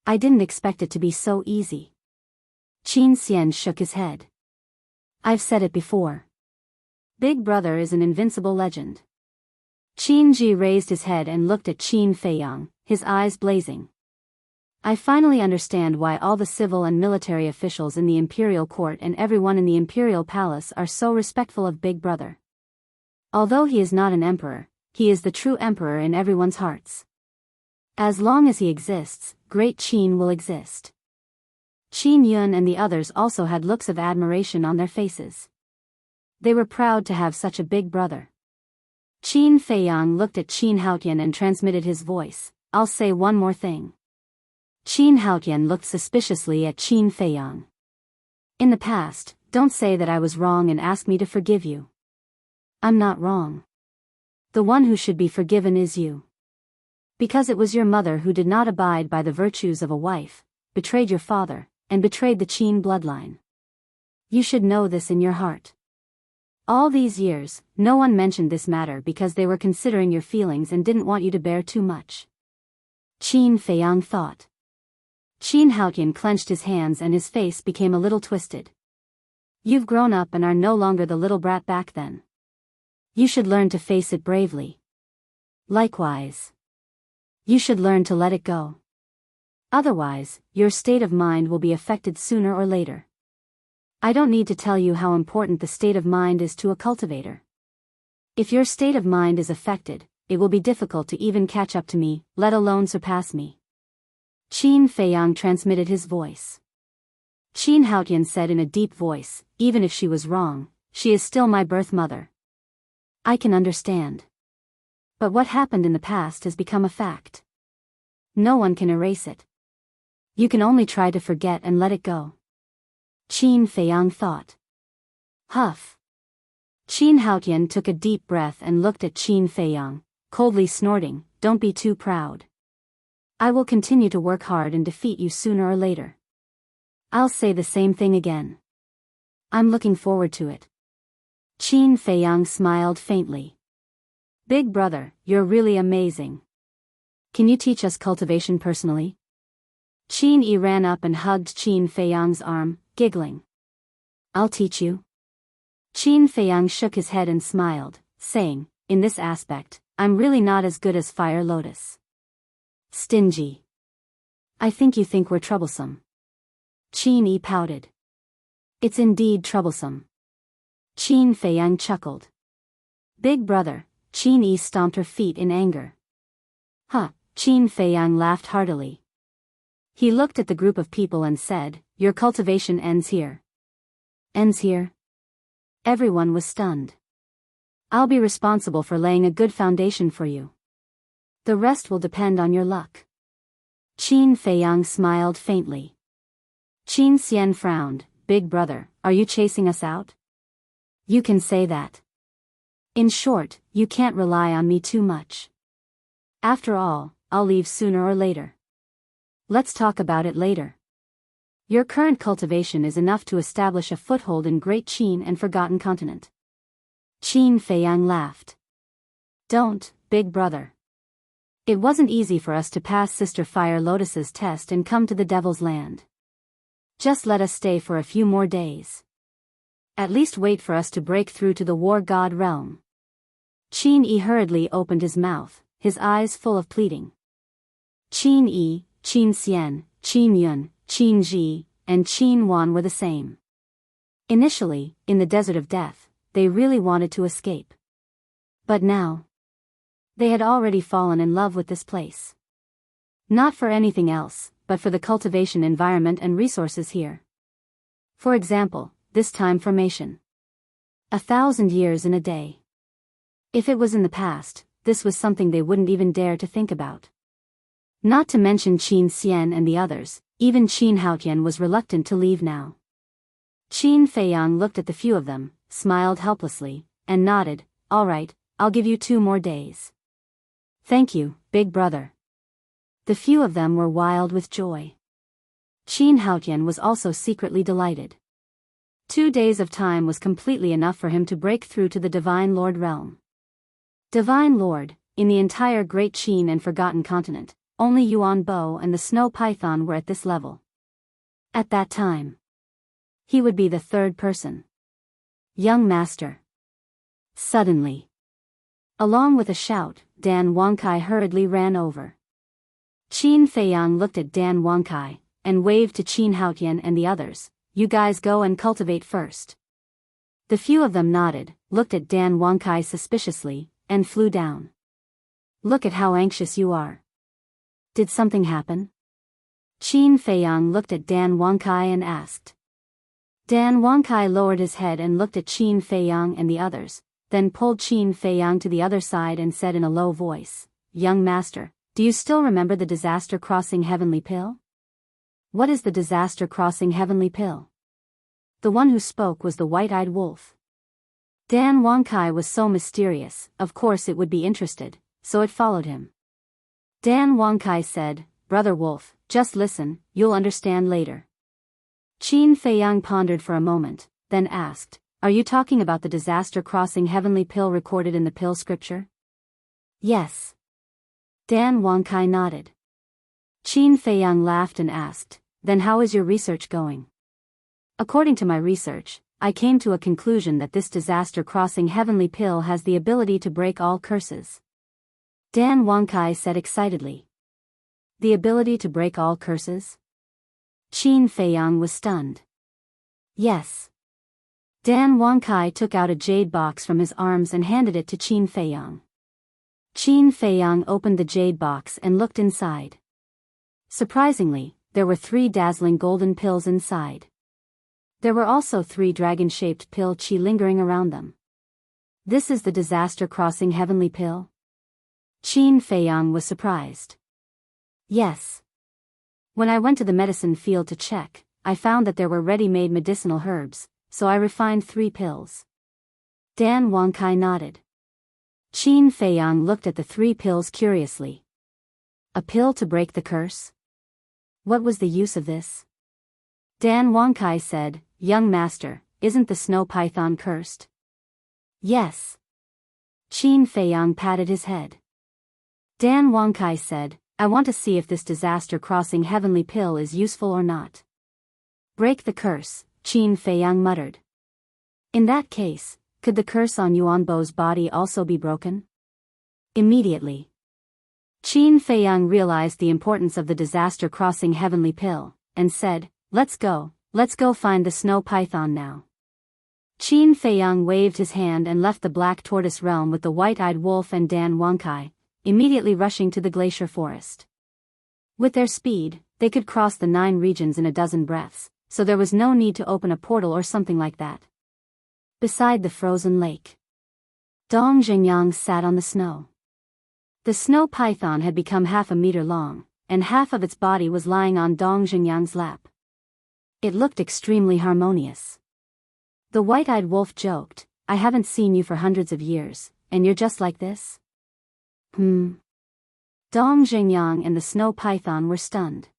[SPEAKER 1] I didn't expect it to be so easy. Qin Xian shook his head. I've said it before. Big Brother is an invincible legend. Qin Ji raised his head and looked at Qin Feiyang, his eyes blazing. I finally understand why all the civil and military officials in the imperial court and everyone in the imperial palace are so respectful of Big Brother. Although he is not an emperor, he is the true emperor in everyone's hearts. As long as he exists, Great Qin will exist. Qin Yun and the others also had looks of admiration on their faces. They were proud to have such a big brother. Qin Feiyang looked at Qin Haotian and transmitted his voice, I'll say one more thing. Qin Haotian looked suspiciously at Qin Feiyang. In the past, don't say that I was wrong and ask me to forgive you. I'm not wrong. The one who should be forgiven is you. Because it was your mother who did not abide by the virtues of a wife, betrayed your father, and betrayed the Qin bloodline. You should know this in your heart. All these years, no one mentioned this matter because they were considering your feelings and didn't want you to bear too much. Qin Feiyang thought. Qin Haotian clenched his hands and his face became a little twisted. You've grown up and are no longer the little brat back then. You should learn to face it bravely. Likewise. You should learn to let it go. Otherwise, your state of mind will be affected sooner or later. I don't need to tell you how important the state of mind is to a cultivator. If your state of mind is affected, it will be difficult to even catch up to me, let alone surpass me. Qin Feiyang transmitted his voice. Qin Haotian said in a deep voice, even if she was wrong, she is still my birth mother. I can understand. But what happened in the past has become a fact. No one can erase it. You can only try to forget and let it go. Qin Feiyang thought. Huff. Qin Haotian took a deep breath and looked at Qin Feiyang, coldly snorting, don't be too proud. I will continue to work hard and defeat you sooner or later. I'll say the same thing again. I'm looking forward to it. Qin Feiyang smiled faintly. Big brother, you're really amazing. Can you teach us cultivation personally? Qin Yi ran up and hugged Qin Feiyang's arm, giggling. I'll teach you. Qin Feiyang shook his head and smiled, saying, in this aspect, I'm really not as good as Fire Lotus. Stingy. I think you think we're troublesome. Qin Yi pouted. It's indeed troublesome. Qin Feiyang chuckled. Big brother, Qin Yi stomped her feet in anger. Huh, Qin Feiyang laughed heartily. He looked at the group of people and said, your cultivation ends here. Ends here? Everyone was stunned. I'll be responsible for laying a good foundation for you. The rest will depend on your luck. Qin Feiyang smiled faintly. Qin Xian frowned, big brother, are you chasing us out? You can say that. In short, you can't rely on me too much. After all, I'll leave sooner or later. Let's talk about it later. Your current cultivation is enough to establish a foothold in Great Qin and Forgotten Continent. Qin Feiyang laughed. Don't, big brother. It wasn't easy for us to pass Sister Fire Lotus's test and come to the Devil's Land. Just let us stay for a few more days. At least wait for us to break through to the War God realm. Qin Yi hurriedly opened his mouth, his eyes full of pleading. Qin Yi, Qin Xian, Qin Yun, Qin Ji, and Qin Wan were the same. Initially, in the Desert of Death, they really wanted to escape. But now, they had already fallen in love with this place. Not for anything else, but for the cultivation environment and resources here. For example, this time formation. 1,000 years in a day. If it was in the past, this was something they wouldn't even dare to think about. Not to mention Qin Xian and the others, even Qin Haotian was reluctant to leave now. Qin Feiyang looked at the few of them, smiled helplessly, and nodded, all right, I'll give you 2 more days. Thank you, big brother. The few of them were wild with joy. Qin Haotian was also secretly delighted. 2 days of time was completely enough for him to break through to the Divine Lord realm. Divine Lord, in the entire Great Qin and Forgotten Continent, only Yuan Bo and the Snow Python were at this level. At that time, he would be the 3rd person. Young Master. Suddenly, along with a shout, Dan Wangkai hurriedly ran over. Qin Feiyang looked at Dan Wangkai, and waved to Qin Haotian and the others, you guys go and cultivate first. The few of them nodded, looked at Dan Wangkai suspiciously, and flew down. Look at how anxious you are. Did something happen? Qin Feiyang looked at Dan Wangkai and asked. Dan Wangkai lowered his head and looked at Qin Feiyang and the others, then pulled Qin Feiyang to the other side and said in a low voice, young master, do you still remember the disaster crossing Heavenly Pill? What is the disaster crossing Heavenly Pill? The one who spoke was the white-eyed wolf. Dan Wangkai was so mysterious, of course it would be interested, so it followed him. Dan Wangkai said, Brother Wolf, just listen, you'll understand later. Qin Feiyang pondered for a moment, then asked, Are you talking about the disaster-crossing heavenly pill recorded in the pill scripture? Yes. Dan Wangkai nodded. Qin Feiyang laughed and asked, then how is your research going? According to my research, I came to a conclusion that this disaster-crossing heavenly pill has the ability to break all curses. Dan Wangkai said excitedly. The ability to break all curses? Qin Feiyang was stunned. Yes. Dan Wangkai took out a jade box from his arms and handed it to Qin Feiyang. Qin Feiyang opened the jade box and looked inside. Surprisingly, there were 3 dazzling golden pills inside. There were also 3 dragon-shaped pill chi lingering around them. This is the disaster-crossing heavenly pill? Qin Feiyang was surprised. Yes. When I went to the medicine field to check, I found that there were ready-made medicinal herbs, so I refined 3 pills. Dan Wangkai nodded. Qin Feiyang looked at the 3 pills curiously. A pill to break the curse? What was the use of this? Dan Wangkai said, young master, isn't the snow python cursed? Yes. Qin Feiyang patted his head. Dan Wangkai said, I want to see if this disaster-crossing heavenly pill is useful or not. Break the curse, Qin Feiyang muttered. In that case, could the curse on Yuanbo's body also be broken? Immediately. Qin Feiyang realized the importance of the disaster-crossing heavenly pill, and said, let's go find the snow python now. Qin Feiyang waved his hand and left the Black Tortoise realm with the White-Eyed Wolf and Dan Wangkai, immediately rushing to the glacier forest. With their speed, they could cross the 9 regions in a dozen breaths, so there was no need to open a portal or something like that. Beside the frozen lake, Dong Xingyang sat on the snow. The snow python had become half a meter long, and half of its body was lying on Dong Xingyang's lap. It looked extremely harmonious. The White-Eyed Wolf joked, I haven't seen you for hundreds of years, and you're just like this? Dong Xingyang and the snow python were stunned.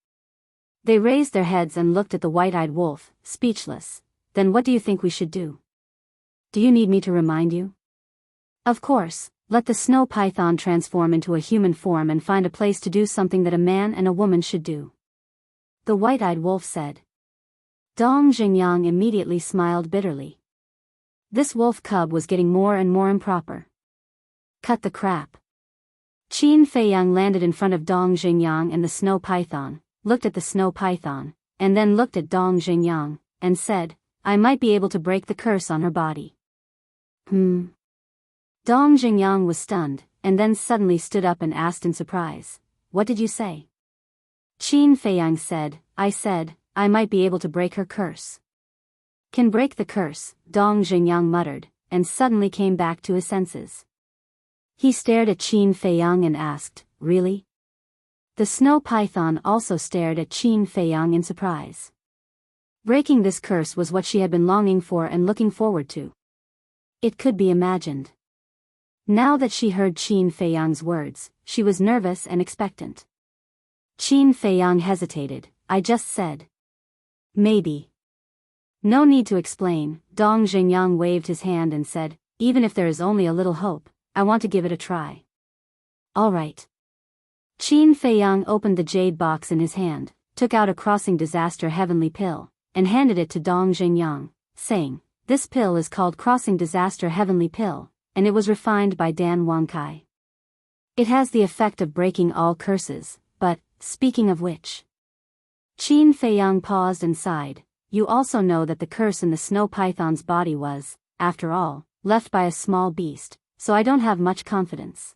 [SPEAKER 1] They raised their heads and looked at the White-Eyed Wolf, speechless. Then what do you think we should do? Do you need me to remind you? Of course, let the snow python transform into a human form and find a place to do something that a man and a woman should do. The White-Eyed Wolf said. Dong Xingyang immediately smiled bitterly. This wolf cub was getting more and more improper. Cut the crap. Qin Feiyang landed in front of Dong Xingyang and the snow python, looked at the snow python, and then looked at Dong Xingyang, and said, I might be able to break the curse on her body. Dong Xingyang was stunned, and then suddenly stood up and asked in surprise, what did you say? Qin Feiyang said, I might be able to break her curse. Can break the curse, Dong Xingyang muttered, and suddenly came back to his senses. He stared at Qin Feiyang and asked, really? The snow python also stared at Qin Feiyang in surprise. Breaking this curse was what she had been longing for and looking forward to. It could be imagined. Now that she heard Qin Feiyang's words, she was nervous and expectant. Qin Feiyang hesitated, I just said. Maybe. No need to explain, Dong Xingyang waved his hand and said, even if there is only a little hope, I want to give it a try. All right. Qin Feiyang opened the jade box in his hand, took out a crossing disaster heavenly pill, and handed it to Dong Xingyang, saying, this pill is called Crossing Disaster Heavenly Pill, and it was refined by Dan Wangkai. It has the effect of breaking all curses, but, speaking of which. Qin Feiyang paused and sighed, you also know that the curse in the snow python's body was, after all, left by a small beast, so I don't have much confidence.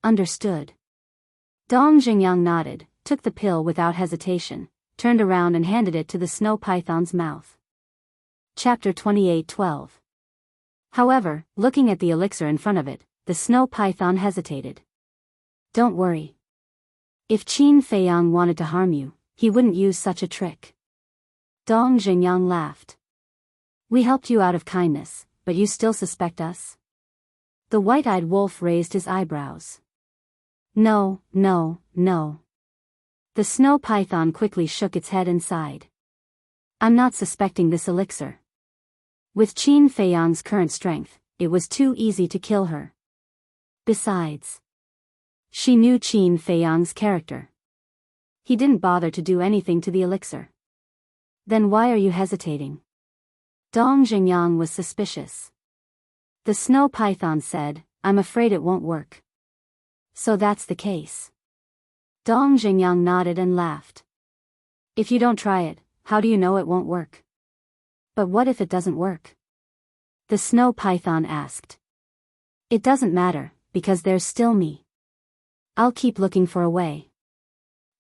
[SPEAKER 1] Understood. Dong Xingyang nodded, took the pill without hesitation, turned around and handed it to the snow python's mouth. Chapter 28:12. However, looking at the elixir in front of it, the snow python hesitated. Don't worry. If Qin Feiyang wanted to harm you, he wouldn't use such a trick. Dong Xingyang laughed. We helped you out of kindness, but you still suspect us? The White-Eyed Wolf raised his eyebrows. No. The snow python quickly shook its head and sighed. I'm not suspecting this elixir. With Qin Feiyang's current strength, it was too easy to kill her. Besides, she knew Qin Feiyang's character. He didn't bother to do anything to the elixir. Then why are you hesitating? Dong Xingyang was suspicious. The snow python said, I'm afraid it won't work. So that's the case. Dong Xingyang nodded and laughed. If you don't try it, how do you know it won't work? But what if it doesn't work? The snow python asked. It doesn't matter, because there's still me. I'll keep looking for a way.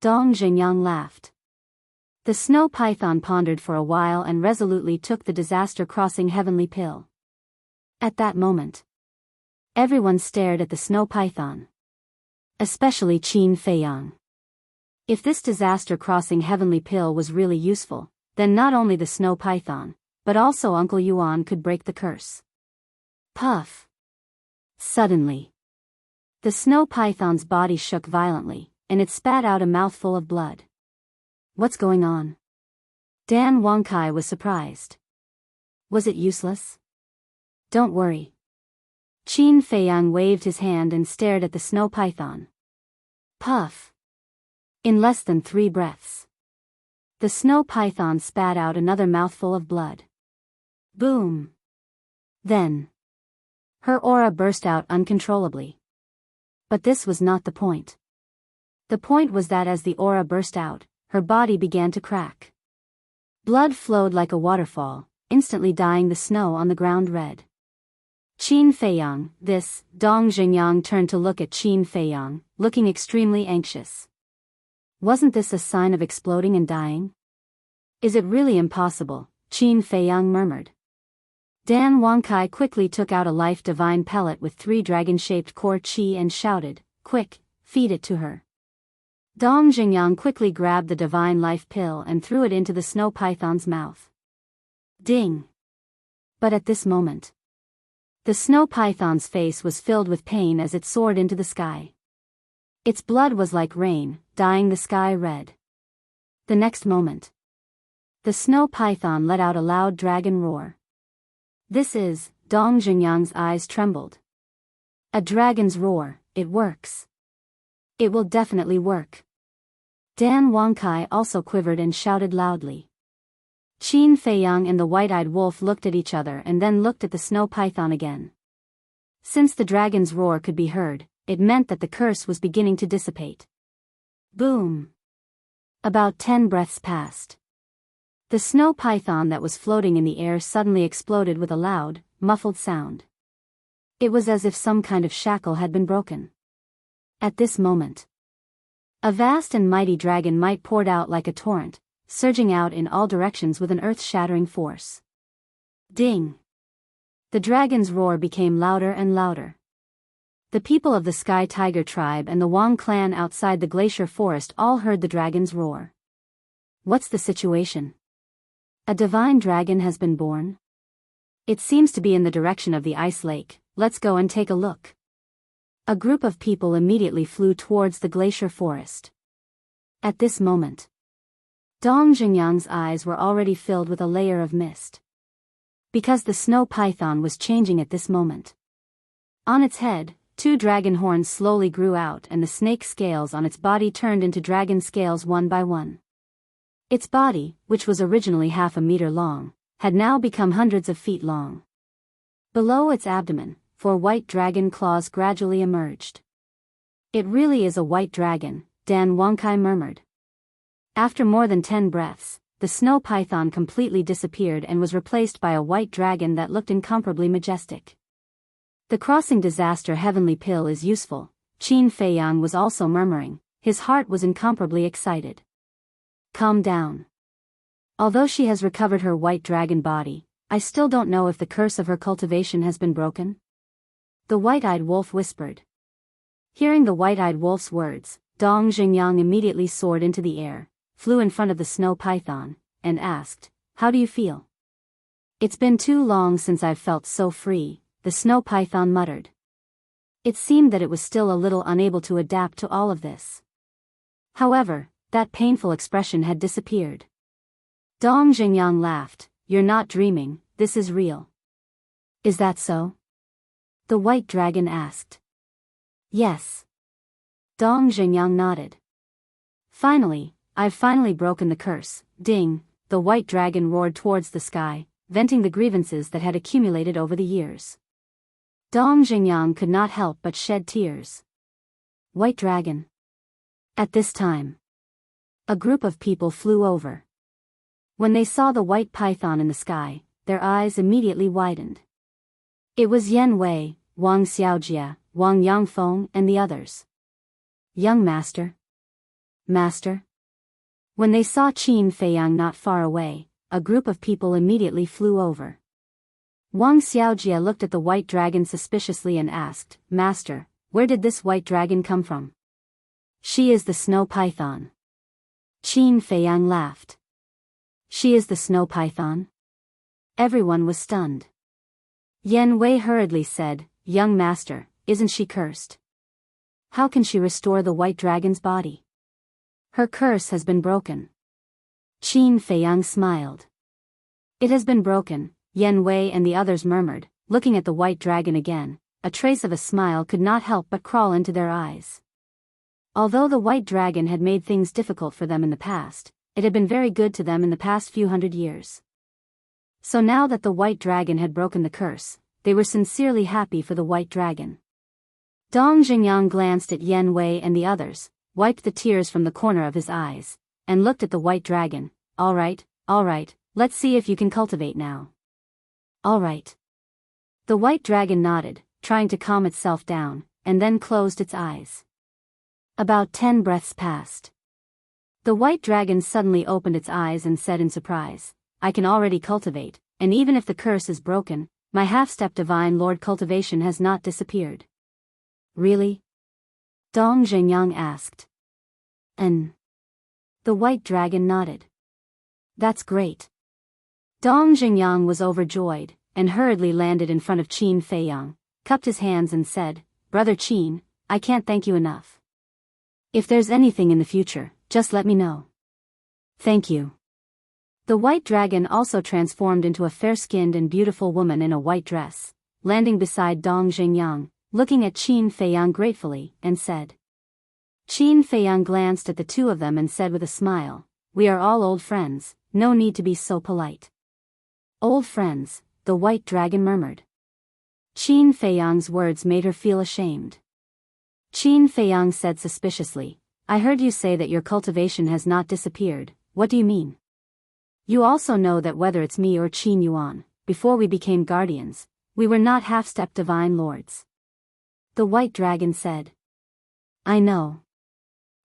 [SPEAKER 1] Dong Xingyang laughed. The snow python pondered for a while and resolutely took the disaster-crossing heavenly pill. At that moment, everyone stared at the snow python. Especially Qin Feiyang. If this disaster-crossing heavenly pill was really useful, then not only the snow python, but also Uncle Yuan could break the curse. Puff. Suddenly, the snow python's body shook violently, and it spat out a mouthful of blood. What's going on? Dan Wangkai was surprised. Was it useless? Don't worry. Qin Feiyang waved his hand and stared at the snow python. Puff. In less than 3 breaths, the snow python spat out another mouthful of blood. Boom. Then, her aura burst out uncontrollably. But this was not the point. The point was that as the aura burst out, her body began to crack. Blood flowed like a waterfall, instantly dyeing the snow on the ground red. Qin Feiyang, this, Dong Xingyang turned to look at Qin Feiyang, looking extremely anxious. Wasn't this a sign of exploding and dying? Is it really impossible? Qin Feiyang murmured. Dan Wangkai quickly took out a life divine pellet with 3 dragon-shaped core qi and shouted, Quick, feed it to her. Dong Xingyang quickly grabbed the divine life pill and threw it into the snow python's mouth. Ding! But at this moment, the snow python's face was filled with pain as it soared into the sky. Its blood was like rain, dyeing the sky red. The next moment, the snow python let out a loud dragon roar. This is, Dong Xingyang's eyes trembled. A dragon's roar, it works. It will definitely work. Dan Wangkai also quivered and shouted loudly. Qin Feiyang and the white-eyed wolf looked at each other and then looked at the snow python again. Since the dragon's roar could be heard, it meant that the curse was beginning to dissipate. Boom! About 10 breaths passed. The snow python that was floating in the air suddenly exploded with a loud, muffled sound. It was as if some kind of shackle had been broken. At this moment, a vast and mighty dragon might poured out like a torrent, surging out in all directions with an earth-shattering force. Ding! The dragon's roar became louder and louder. The people of the Sky Tiger tribe and the Wang clan outside the glacier forest all heard the dragon's roar. What's the situation? A divine dragon has been born? It seems to be in the direction of the ice lake. Let's go and take a look. A group of people immediately flew towards the glacier forest. At this moment, Dong Xingyang's eyes were already filled with a layer of mist. Because the snow python was changing at this moment. On its head, 2 dragon horns slowly grew out and the snake scales on its body turned into dragon scales one by one. Its body, which was originally half a meter long, had now become hundreds of feet long. Below its abdomen, 4 white dragon claws gradually emerged. It really is a white dragon, Dan Wangkai murmured. After more than 10 breaths, the snow python completely disappeared and was replaced by a white dragon that looked incomparably majestic. The crossing disaster heavenly pill is useful, Qin Feiyang was also murmuring, his heart was incomparably excited. Calm down. Although she has recovered her white dragon body, I still don't know if the curse of her cultivation has been broken. The white-eyed wolf whispered. Hearing the white-eyed wolf's words, Dong Xingyang immediately soared into the air, flew in front of the snow python, and asked, How do you feel? It's been too long since I've felt so free, the snow python muttered. It seemed that it was still a little unable to adapt to all of this. However, that painful expression had disappeared. Dong Xingyang laughed. You're not dreaming, this is real. Is that so? The white dragon asked. Yes. Dong Xingyang nodded. Finally, I've finally broken the curse. Ding, the white dragon roared towards the sky, venting the grievances that had accumulated over the years. Dong Xingyang could not help but shed tears. White dragon. At this time, a group of people flew over. When they saw the white python in the sky, their eyes immediately widened. It was Yan Wei, Wang Xiaojia, Wang Yangfeng, and the others. Young master. Master. When they saw Qin Feiyang not far away, a group of people immediately flew over. Wang Xiaojia looked at the white dragon suspiciously and asked, Master, where did this white dragon come from? She is the snow python. Qin Feiyang laughed. She is the snow python? Everyone was stunned. Yan Wei hurriedly said, Young master, isn't she cursed? How can she restore the white dragon's body? Her curse has been broken. Qin Feiyang smiled. It has been broken, Yan Wei and the others murmured, looking at the white dragon again. A trace of a smile could not help but crawl into their eyes. Although the white dragon had made things difficult for them in the past, it had been very good to them in the past few hundred years. So now that the white dragon had broken the curse, they were sincerely happy for the white dragon. Dong Xingyang glanced at Yan Wei and the others, wiped the tears from the corner of his eyes, and looked at the white dragon. All right, let's see if you can cultivate now. All right. The white dragon nodded, trying to calm itself down, and then closed its eyes. About 10 breaths passed. The white dragon suddenly opened its eyes and said in surprise, I can already cultivate, and even if the curse is broken, my half-step divine lord cultivation has not disappeared. Really? Dong Xingyang asked. The white dragon nodded. That's great. Dong Xingyang was overjoyed, and hurriedly landed in front of Qin Feiyang, cupped his hands and said, Brother Qin, I can't thank you enough. If there's anything in the future, just let me know. Thank you. The white dragon also transformed into a fair-skinned and beautiful woman in a white dress, landing beside Dong Xingyang, looking at Qin Feiyang gratefully, and said. Qin Feiyang glanced at the two of them and said with a smile, We are all old friends, no need to be so polite. Old friends, the white dragon murmured. Qin Feiyang's words made her feel ashamed. Qin Feiyang said suspiciously, I heard you say that your cultivation has not disappeared. What do you mean? You also know that whether it's me or Qin Yuan, before we became guardians, we were not half-step divine lords. The white dragon said. I know.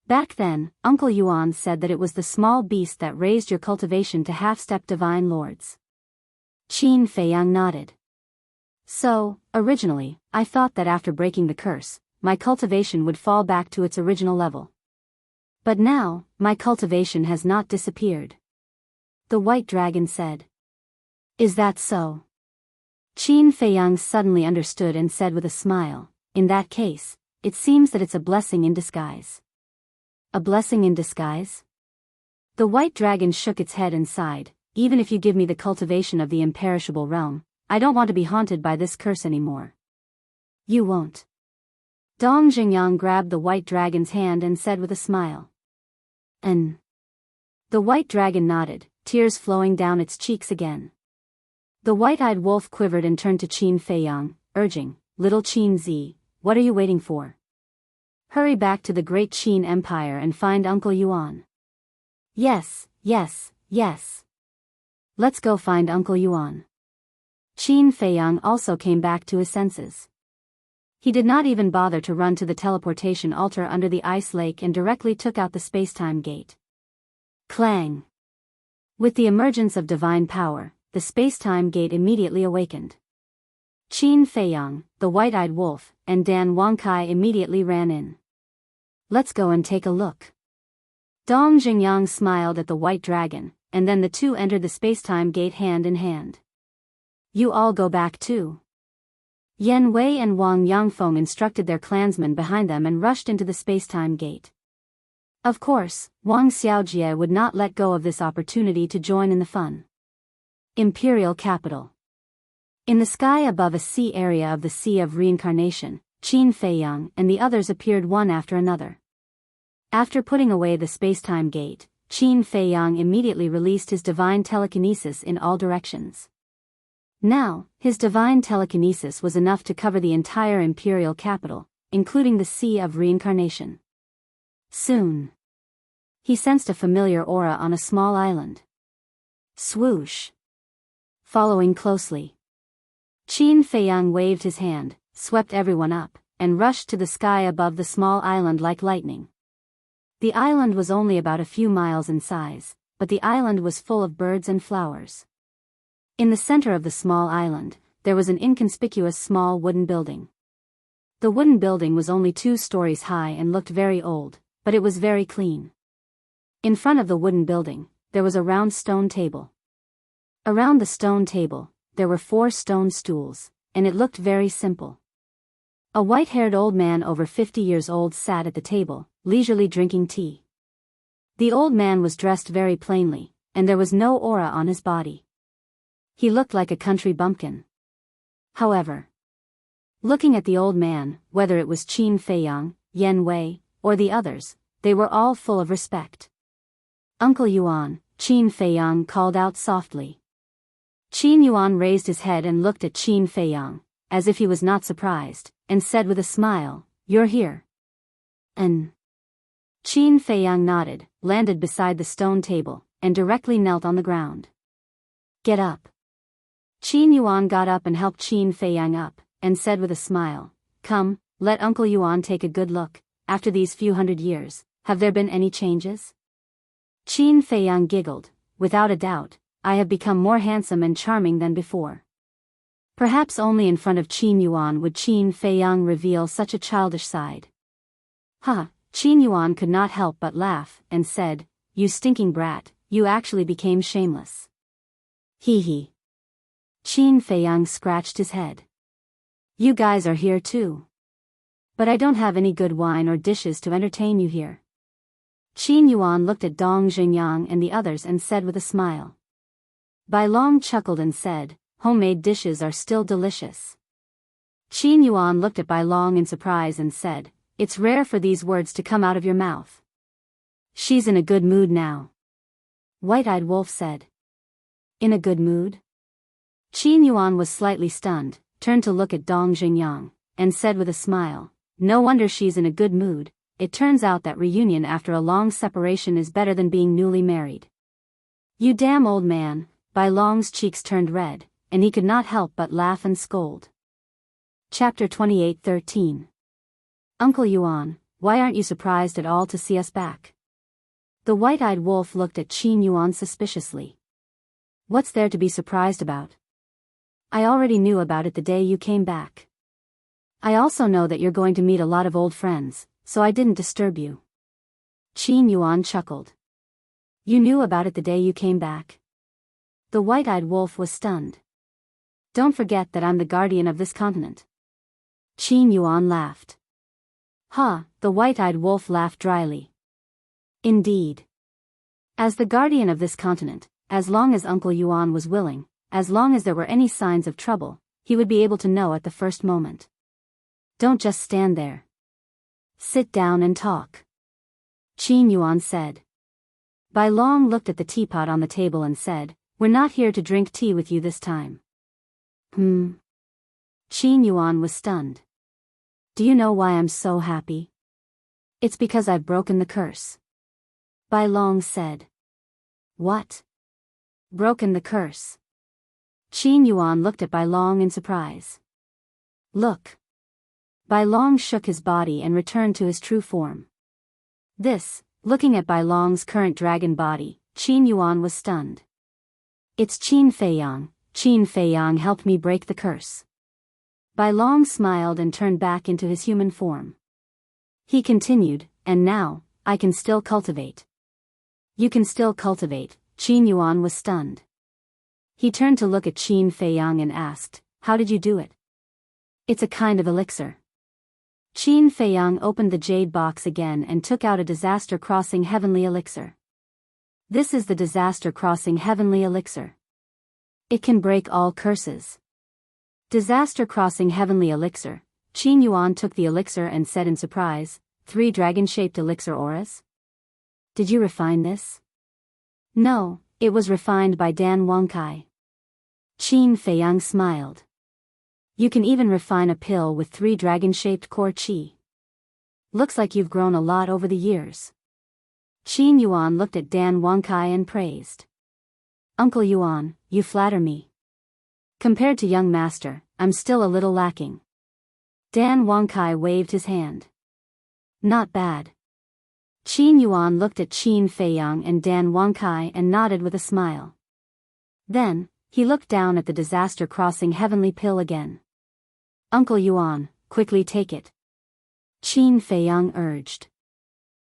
[SPEAKER 1] Back then, Uncle Yuan said that it was the small beast that raised your cultivation to half-step divine lords. Qin Feiyang nodded. So, originally, I thought that after breaking the curse, my cultivation would fall back to its original level. But now, my cultivation has not disappeared. The white dragon said. Is that so? Qin Feiyang suddenly understood and said with a smile, In that case, it seems that it's a blessing in disguise. A blessing in disguise? The white dragon shook its head and sighed, Even if you give me the cultivation of the imperishable realm, I don't want to be haunted by this curse anymore. You won't. Dong Xingyang grabbed the white dragon's hand and said with a smile. The white dragon nodded, tears flowing down its cheeks again. The white-eyed wolf quivered and turned to Qin Feiyang, urging, Little Qin Zi, what are you waiting for? Hurry back to the great Qin Empire and find Uncle Yuan. Yes. Let's go find Uncle Yuan. Qin Feiyang also came back to his senses. He did not even bother to run to the teleportation altar under the ice lake and directly took out the space-time gate. Clang! With the emergence of divine power, the space-time gate immediately awakened. Qin Feiyang, the white-eyed wolf, and Dan Wangkai immediately ran in. Let's go and take a look. Dong Xingyang smiled at the white dragon, and then the two entered the space-time gate hand in hand. You all go back too. Yan Wei and Wang Yangfeng instructed their clansmen behind them and rushed into the space-time gate. Of course, Wang Xiaojie would not let go of this opportunity to join in the fun. Imperial capital. In the sky above a sea area of the Sea of Reincarnation, Qin Feiyang and the others appeared one after another. After putting away the space-time gate, Qin Feiyang immediately released his divine telekinesis in all directions. Now, his divine telekinesis was enough to cover the entire imperial capital, including the Sea of Reincarnation. Soon, he sensed a familiar aura on a small island. Swoosh. Following closely, Qin Feiyang waved his hand, swept everyone up, and rushed to the sky above the small island like lightning. The island was only about a few miles in size, but the island was full of birds and flowers. In the center of the small island, there was an inconspicuous small wooden building. The wooden building was only 2 stories high and looked very old, but it was very clean. In front of the wooden building, there was a round stone table. Around the stone table, there were 4 stone stools, and it looked very simple. A white-haired old man over 50 years old sat at the table, leisurely drinking tea. The old man was dressed very plainly, and there was no aura on his body. He looked like a country bumpkin. However, looking at the old man, whether it was Qin Feiyang, Yan Wei, or the others, they were all full of respect. "Uncle Yuan," Qin Feiyang called out softly. Qin Yuan raised his head and looked at Qin Feiyang, as if he was not surprised, and said with a smile, "You're here." "And?" Qin Feiyang nodded, landed beside the stone table, and directly knelt on the ground. "Get up." Qin Yuan got up and helped Qin Feiyang up, and said with a smile, "Come, let Uncle Yuan take a good look. After these few hundred years, have there been any changes?" Qin Feiyang giggled. "Without a doubt, I have become more handsome and charming than before." Perhaps only in front of Qin Yuan would Qin Feiyang reveal such a childish side. "Ha!" Qin Yuan could not help but laugh, and said, "You stinking brat, you actually became shameless." "Hee hee." Qin Feiyang scratched his head. "You guys are here too. But I don't have any good wine or dishes to entertain you here." Qin Yuan looked at Dong Xingyang and the others and said with a smile. Bai Long chuckled and said, "Homemade dishes are still delicious." Qin Yuan looked at Bai Long in surprise and said, "It's rare for these words to come out of your mouth." "She's in a good mood now," White-Eyed Wolf said. "In a good mood?" Qin Yuan was slightly stunned, turned to look at Dong Xingyang, and said with a smile, "No wonder she's in a good mood. It turns out that reunion after a long separation is better than being newly married." "You damn old man." Bai Long's cheeks turned red, and he could not help but laugh and scold. Chapter 28:13. "Uncle Yuan, why aren't you surprised at all to see us back?" The White-Eyed Wolf looked at Qin Yuan suspiciously. "What's there to be surprised about? I already knew about it the day you came back. I also know that you're going to meet a lot of old friends, so I didn't disturb you." Qin Yuan chuckled. "You knew about it the day you came back?" The White-Eyed Wolf was stunned. "Don't forget that I'm the guardian of this continent." Qin Yuan laughed. "Ha!" The White-Eyed Wolf laughed dryly. "Indeed. As the guardian of this continent, as long as Uncle Yuan was willing, as long as there were any signs of trouble, he would be able to know at the first moment. Don't just stand there. Sit down and talk," Qin Yuan said. Bai Long looked at the teapot on the table and said, "We're not here to drink tea with you this time." Qin Yuan was stunned. "Do you know why I'm so happy?" "It's because I've broken the curse," Bai Long said. "What? Broken the curse?" Qin Yuan looked at Bai Long in surprise. "Look." Bai Long shook his body and returned to his true form. Looking at Bai Long's current dragon body, Qin Yuan was stunned. "It's Qin Feiyang. Qin Feiyang helped me break the curse." Bai Long smiled and turned back into his human form. He continued, "And now, I can still cultivate." "You can still cultivate?" Qin Yuan was stunned. He turned to look at Qin Feiyang and asked, "How did you do it?" "It's a kind of elixir." Qin Feiyang opened the jade box again and took out a disaster crossing heavenly elixir. "This is the disaster crossing heavenly elixir. It can break all curses." Disaster crossing heavenly elixir. Qin Yuan took the elixir and said in surprise, 3 dragon-shaped elixir auras? Did you refine this? No, it was refined by Dan Wangkai. Qin Feiyang smiled. You can even refine a pill with 3 dragon-shaped core qi. Looks like you've grown a lot over the years. Qin Yuan looked at Dan Wangkai and praised. Uncle Yuan, you flatter me. Compared to young master, I'm still a little lacking. Dan Wangkai waved his hand. Not bad. Qin Yuan looked at Qin Feiyang and Dan Wangkai and nodded with a smile. Then, he looked down at the disaster crossing heavenly pill again. Uncle Yuan, quickly take it. Qin Feiyang urged.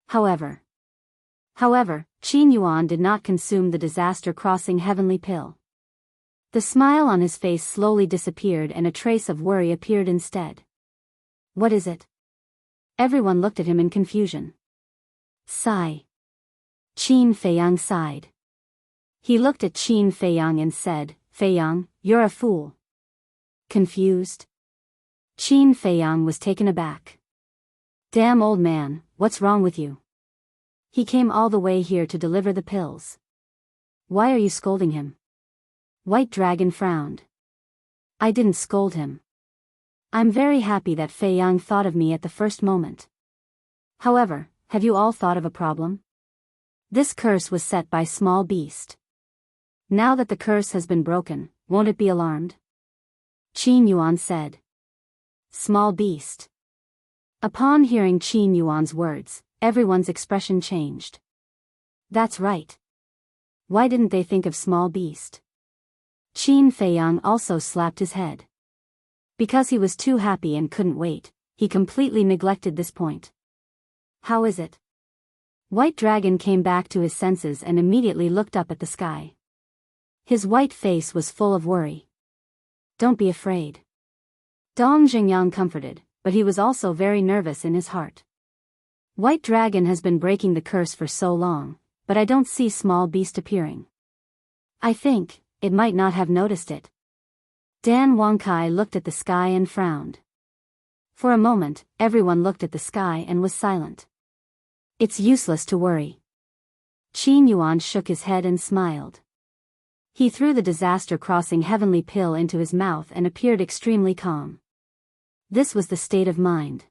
[SPEAKER 1] However, Qin Yuan did not consume the disaster crossing heavenly pill. The smile on his face slowly disappeared and a trace of worry appeared instead. What is it? Everyone looked at him in confusion. Sigh. Qin Feiyang sighed. He looked at Qin Feiyang and said, Feiyang, you're a fool. Confused? Qin Feiyang was taken aback. Damn old man, what's wrong with you? He came all the way here to deliver the pills. Why are you scolding him? White Dragon frowned. I didn't scold him. I'm very happy that Feiyang thought of me at the first moment. However, have you all thought of a problem? This curse was set by small beast. Now that the curse has been broken, won't it be alarmed? Qin Yuan said. Small beast. Upon hearing Qin Yuan's words, everyone's expression changed. That's right. Why didn't they think of small beast? Qin Feiyang also slapped his head. Because he was too happy and couldn't wait, he completely neglected this point. How is it? White Dragon came back to his senses and immediately looked up at the sky. His white face was full of worry. Don't be afraid. Dong Xingyang comforted, but he was also very nervous in his heart. White Dragon has been breaking the curse for so long, but I don't see small beast appearing. I think, it might not have noticed it. Dan Wangkai looked at the sky and frowned. For a moment, everyone looked at the sky and was silent. It's useless to worry. Qin Yuan shook his head and smiled. He threw the disaster crossing heavenly pill into his mouth and appeared extremely calm. This was the state of mind.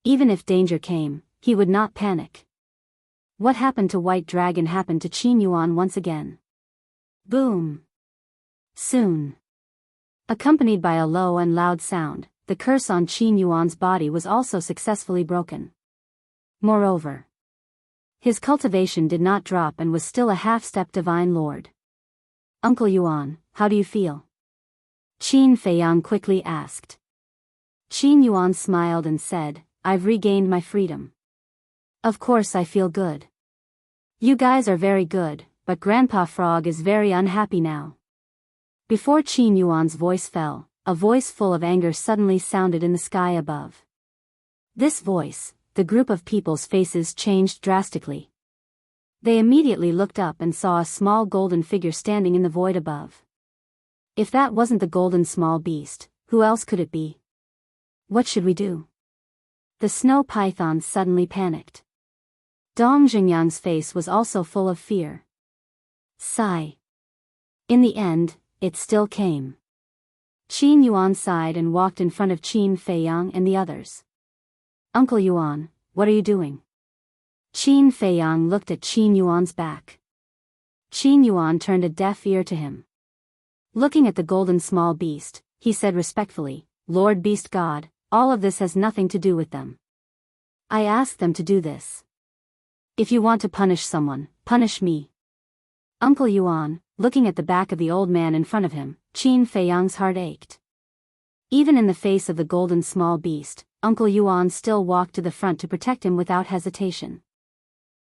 [SPEAKER 1] Even if danger came, he would not panic. What happened to White Dragon happened to Qin Yuan once again. Boom. Soon. Accompanied by a low and loud sound, the curse on Qin Yuan's body was also successfully broken. Moreover, his cultivation did not drop and was still a half-step divine lord. Uncle Yuan, how do you feel? Qin Feiyang quickly asked. Qin Yuan smiled and said, I've regained my freedom. Of course I feel good. You guys are very good, but Grandpa Frog is very unhappy now. Before Qin Yuan's voice fell, a voice full of anger suddenly sounded in the sky above. This voice, the group of people's faces changed drastically. They immediately looked up and saw a small golden figure standing in the void above. If that wasn't the golden small beast, who else could it be? What should we do? The snow python suddenly panicked. Dong Xingyang's face was also full of fear. Sigh. In the end, it still came. Qin Yuan sighed and walked in front of Qin Feiyang and the others. Uncle Yuan, what are you doing? Qin Feiyang looked at Qin Yuan's back. Qin Yuan turned a deaf ear to him. Looking at the golden small beast, he said respectfully, Lord Beast God, all of this has nothing to do with them. I asked them to do this. If you want to punish someone, punish me. Uncle Yuan, looking at the back of the old man in front of him, Qin Feiyang's heart ached. Even in the face of the golden small beast, Uncle Yuan still walked to the front to protect him without hesitation.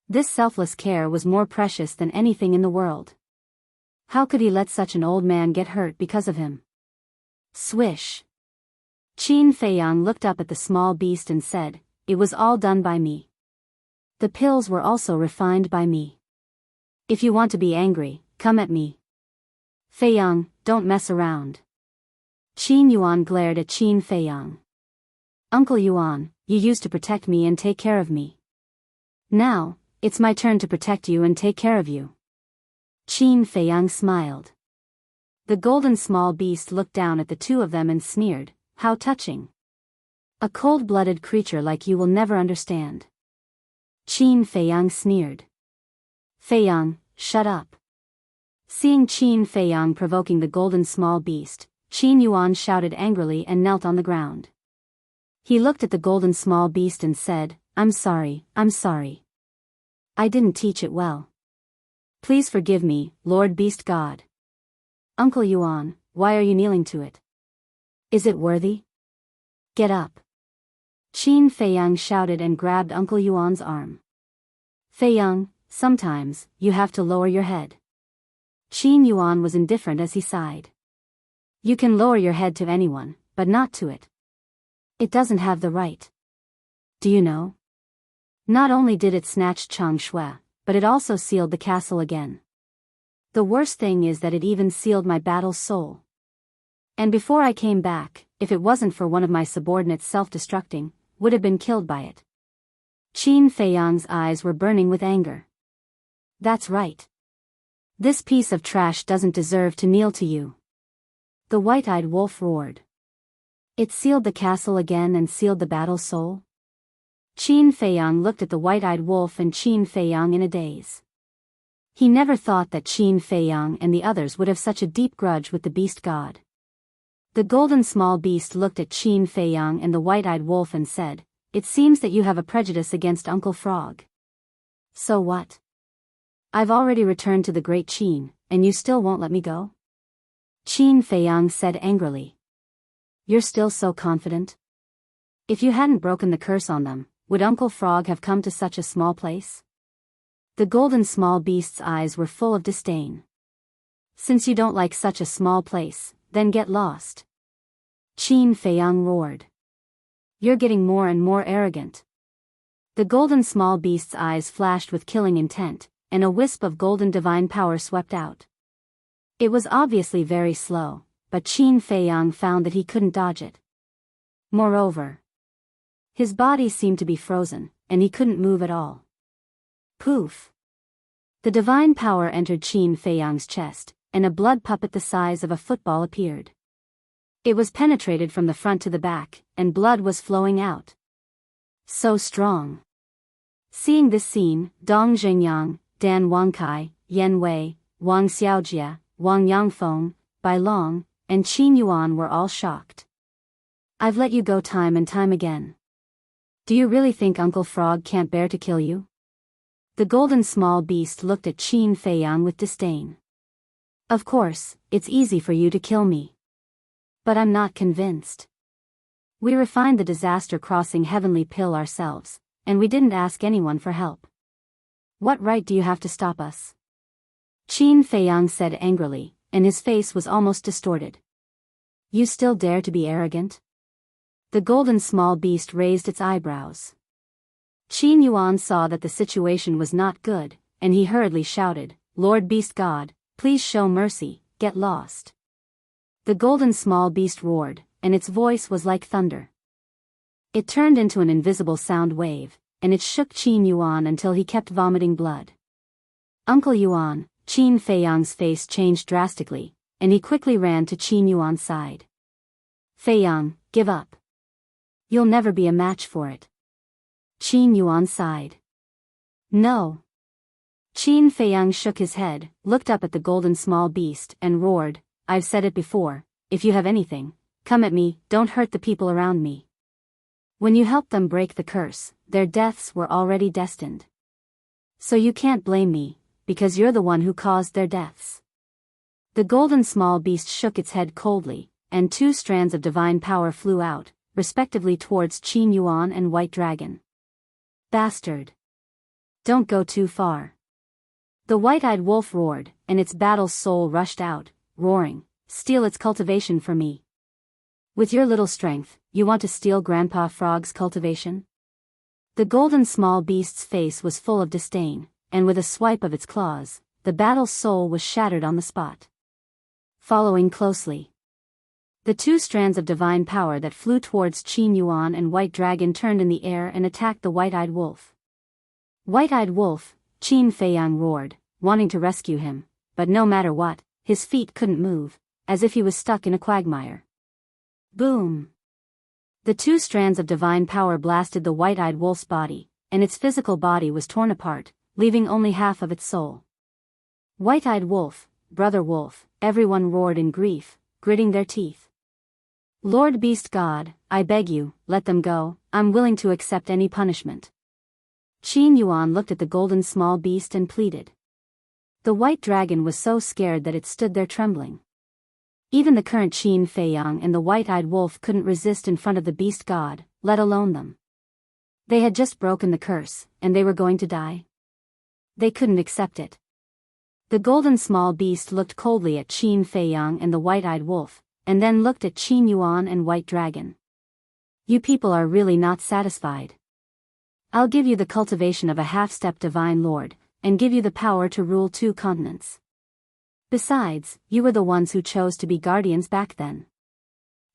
[SPEAKER 1] This selfless care was more precious than anything in the world. How could he let such an old man get hurt because of him? Swish. Qin Feiyang looked up at the small beast and said, It was all done by me. The pills were also refined by me. If you want to be angry, come at me. Feiyang, don't mess around. Qin Yuan glared at Qin Feiyang. Uncle Yuan, you used to protect me and take care of me. Now, it's my turn to protect you and take care of you. Qin Feiyang smiled. The golden small beast looked down at the two of them and sneered, how touching. A cold-blooded creature like you will never understand. Qin Feiyang sneered. Feiyang, shut up. Seeing Qin Feiyang provoking the golden small beast, Qin Yuan shouted angrily and knelt on the ground. He looked at the golden small beast and said, I'm sorry. I didn't teach it well. Please forgive me, Lord Beast God. Uncle Yuan, why are you kneeling to it? Is it worthy? Get up. Qin Feiyang shouted and grabbed Uncle Yuan's arm. Feiyang, sometimes, you have to lower your head. Qin Yuan was indifferent as he sighed. You can lower your head to anyone, but not to it. It doesn't have the right. Do you know? Not only did it snatch Chang Shui, but it also sealed the castle again. The worst thing is that it even sealed my battle soul. And before I came back, if it wasn't for one of my subordinates self-destructing, would have been killed by it. Qin Feiyang's eyes were burning with anger. That's right. This piece of trash doesn't deserve to kneel to you. The white-eyed wolf roared. It sealed the castle again and sealed the battle soul? Qin Feiyang looked at the white-eyed wolf and Qin Feiyang in a daze. He never thought that Qin Feiyang and the others would have such a deep grudge with the beast god. The golden small beast looked at Qin Feiyang and the white-eyed wolf and said, It seems that you have a prejudice against Uncle Frog. So what? I've already returned to the great Qin, and you still won't let me go? Qin Feiyang said angrily. You're still so confident? If you hadn't broken the curse on them, would Uncle Frog have come to such a small place? The golden small beast's eyes were full of disdain. Since you don't like such a small place, then get lost. Qin Feiyang roared. You're getting more and more arrogant. The golden small beast's eyes flashed with killing intent, and a wisp of golden divine power swept out. It was obviously very slow, but Qin Feiyang found that he couldn't dodge it. Moreover, his body seemed to be frozen, and he couldn't move at all. Poof! The divine power entered Qin Feiyang's chest, and a blood puppet the size of a football appeared. It was penetrated from the front to the back, and blood was flowing out. So strong. Seeing this scene, Dong Zhengyang, Dan Wangkai, Yan Wei, Wang Xiaojia, Wang Yangfeng, Bai Long, and Qin Yuan were all shocked. I've let you go time and time again. Do you really think Uncle Frog can't bear to kill you? The golden small beast looked at Qin Feiyang with disdain. Of course, it's easy for you to kill me. But I'm not convinced. We refined the disaster crossing heavenly pill ourselves, and we didn't ask anyone for help. What right do you have to stop us? Qin Feiyang said angrily, and his face was almost distorted. You still dare to be arrogant? The golden small beast raised its eyebrows. Qin Yuan saw that the situation was not good, and he hurriedly shouted, Lord Beast God, please show mercy, get lost. The golden small beast roared, and its voice was like thunder. It turned into an invisible sound wave, and it shook Qin Yuan until he kept vomiting blood. Uncle Yuan, Qin Feiyang's face changed drastically, and he quickly ran to Qin Yuan's side. Feiyang, give up. You'll never be a match for it. Qin Yuan sighed. No. Qin Feiyang shook his head, looked up at the golden small beast, and roared, I've said it before, if you have anything, come at me, don't hurt the people around me. When you helped them break the curse, their deaths were already destined. So you can't blame me, because you're the one who caused their deaths. The golden small beast shook its head coldly, and two strands of divine power flew out, respectively towards Qin Yuan and White Dragon. Bastard! Don't go too far. The white-eyed wolf roared, and its battle soul rushed out, roaring, steal its cultivation from me. With your little strength, you want to steal Grandpa Frog's cultivation? The golden small beast's face was full of disdain, and with a swipe of its claws, the battle soul was shattered on the spot. Following closely. The two strands of divine power that flew towards Qin Yuan and White Dragon turned in the air and attacked the White-Eyed Wolf. White-Eyed Wolf, Qin Feiyang roared, wanting to rescue him, but no matter what, his feet couldn't move, as if he was stuck in a quagmire. Boom! The two strands of divine power blasted the White-Eyed Wolf's body, and its physical body was torn apart, leaving only half of its soul. White-Eyed Wolf, Brother Wolf, everyone roared in grief, gritting their teeth. Lord Beast God, I beg you, let them go, I'm willing to accept any punishment. Qin Yuan looked at the golden small beast and pleaded. The White Dragon was so scared that it stood there trembling. Even the current Qin Feiyang and the White-Eyed Wolf couldn't resist in front of the Beast God, let alone them. They had just broken the curse, and they were going to die. They couldn't accept it. The golden small beast looked coldly at Qin Feiyang and the White-Eyed Wolf, and then looked at Qin Yuan and White Dragon. You people are really not satisfied. I'll give you the cultivation of a half-step divine lord, and give you the power to rule 2 continents. Besides, you were the ones who chose to be guardians back then.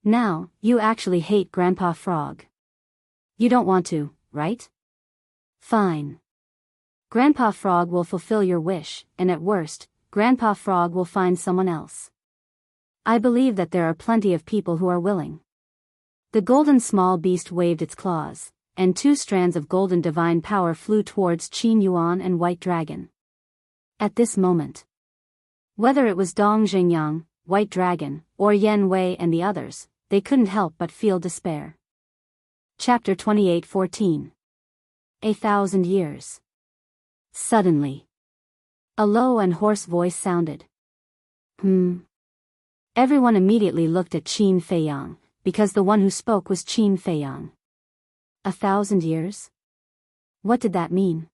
[SPEAKER 1] Now, you actually hate Grandpa Frog. You don't want to, right? Fine. Grandpa Frog will fulfill your wish, and at worst, Grandpa Frog will find someone else. I believe that there are plenty of people who are willing. The golden small beast waved its claws, and 2 strands of golden divine power flew towards Qin Yuan and White Dragon. At this moment, whether it was Dong Xingyang, White Dragon, or Yan Wei and the others, they couldn't help but feel despair. Chapter 28:14. 1,000 years. Suddenly, a low and hoarse voice sounded. Everyone immediately looked at Qin Feiyang, because the one who spoke was Qin Feiyang. 1,000 years? What did that mean?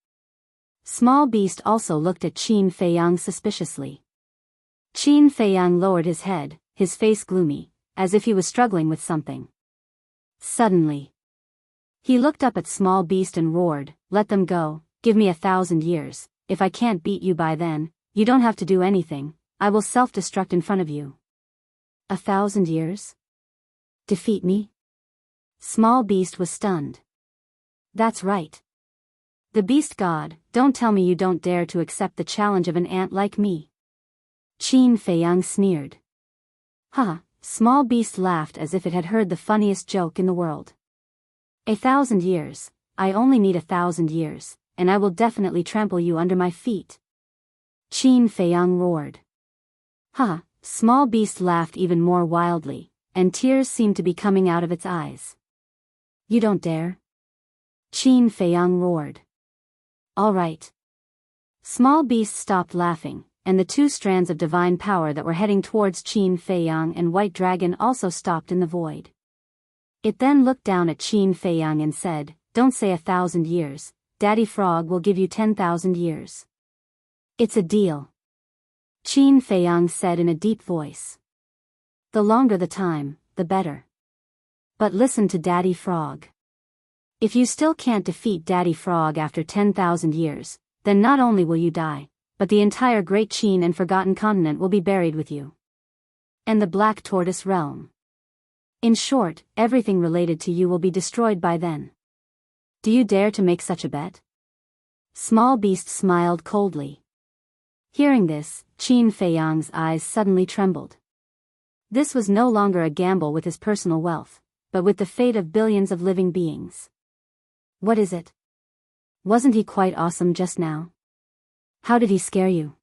[SPEAKER 1] Small Beast also looked at Qin Feiyang suspiciously. Qin Feiyang lowered his head, his face gloomy, as if he was struggling with something. Suddenly, he looked up at Small Beast and roared, "Let them go, give me 1,000 years, if I can't beat you by then, you don't have to do anything, I will self-destruct in front of you." 1,000 years? Defeat me? Small Beast was stunned. That's right. The Beast God, don't tell me you don't dare to accept the challenge of an ant like me. Qin Feiyang sneered. Ha! Small Beast laughed as if it had heard the funniest joke in the world. 1,000 years, I only need 1,000 years, and I will definitely trample you under my feet. Qin Feiyang roared. Ha! Small Beast laughed even more wildly, and tears seemed to be coming out of its eyes. You don't dare? Qin Feiyang roared. All right. Small Beast stopped laughing, and the 2 strands of divine power that were heading towards Qin Feiyang and White Dragon also stopped in the void. It then looked down at Qin Feiyang and said, "Don't say 1,000 years, Daddy Frog will give you 10,000 years. It's a deal." Qin Feiyang said in a deep voice. The longer the time, the better. But listen to Daddy Frog. If you still can't defeat Daddy Frog after 10,000 years, then not only will you die, but the entire Great Qin and Forgotten Continent will be buried with you. And the Black Tortoise Realm. In short, everything related to you will be destroyed by then. Do you dare to make such a bet? Small Beast smiled coldly. Hearing this, Qin Feiyang's eyes suddenly trembled. This was no longer a gamble with his personal wealth, but with the fate of billions of living beings. What is it? Wasn't he quite awesome just now? How did he scare you?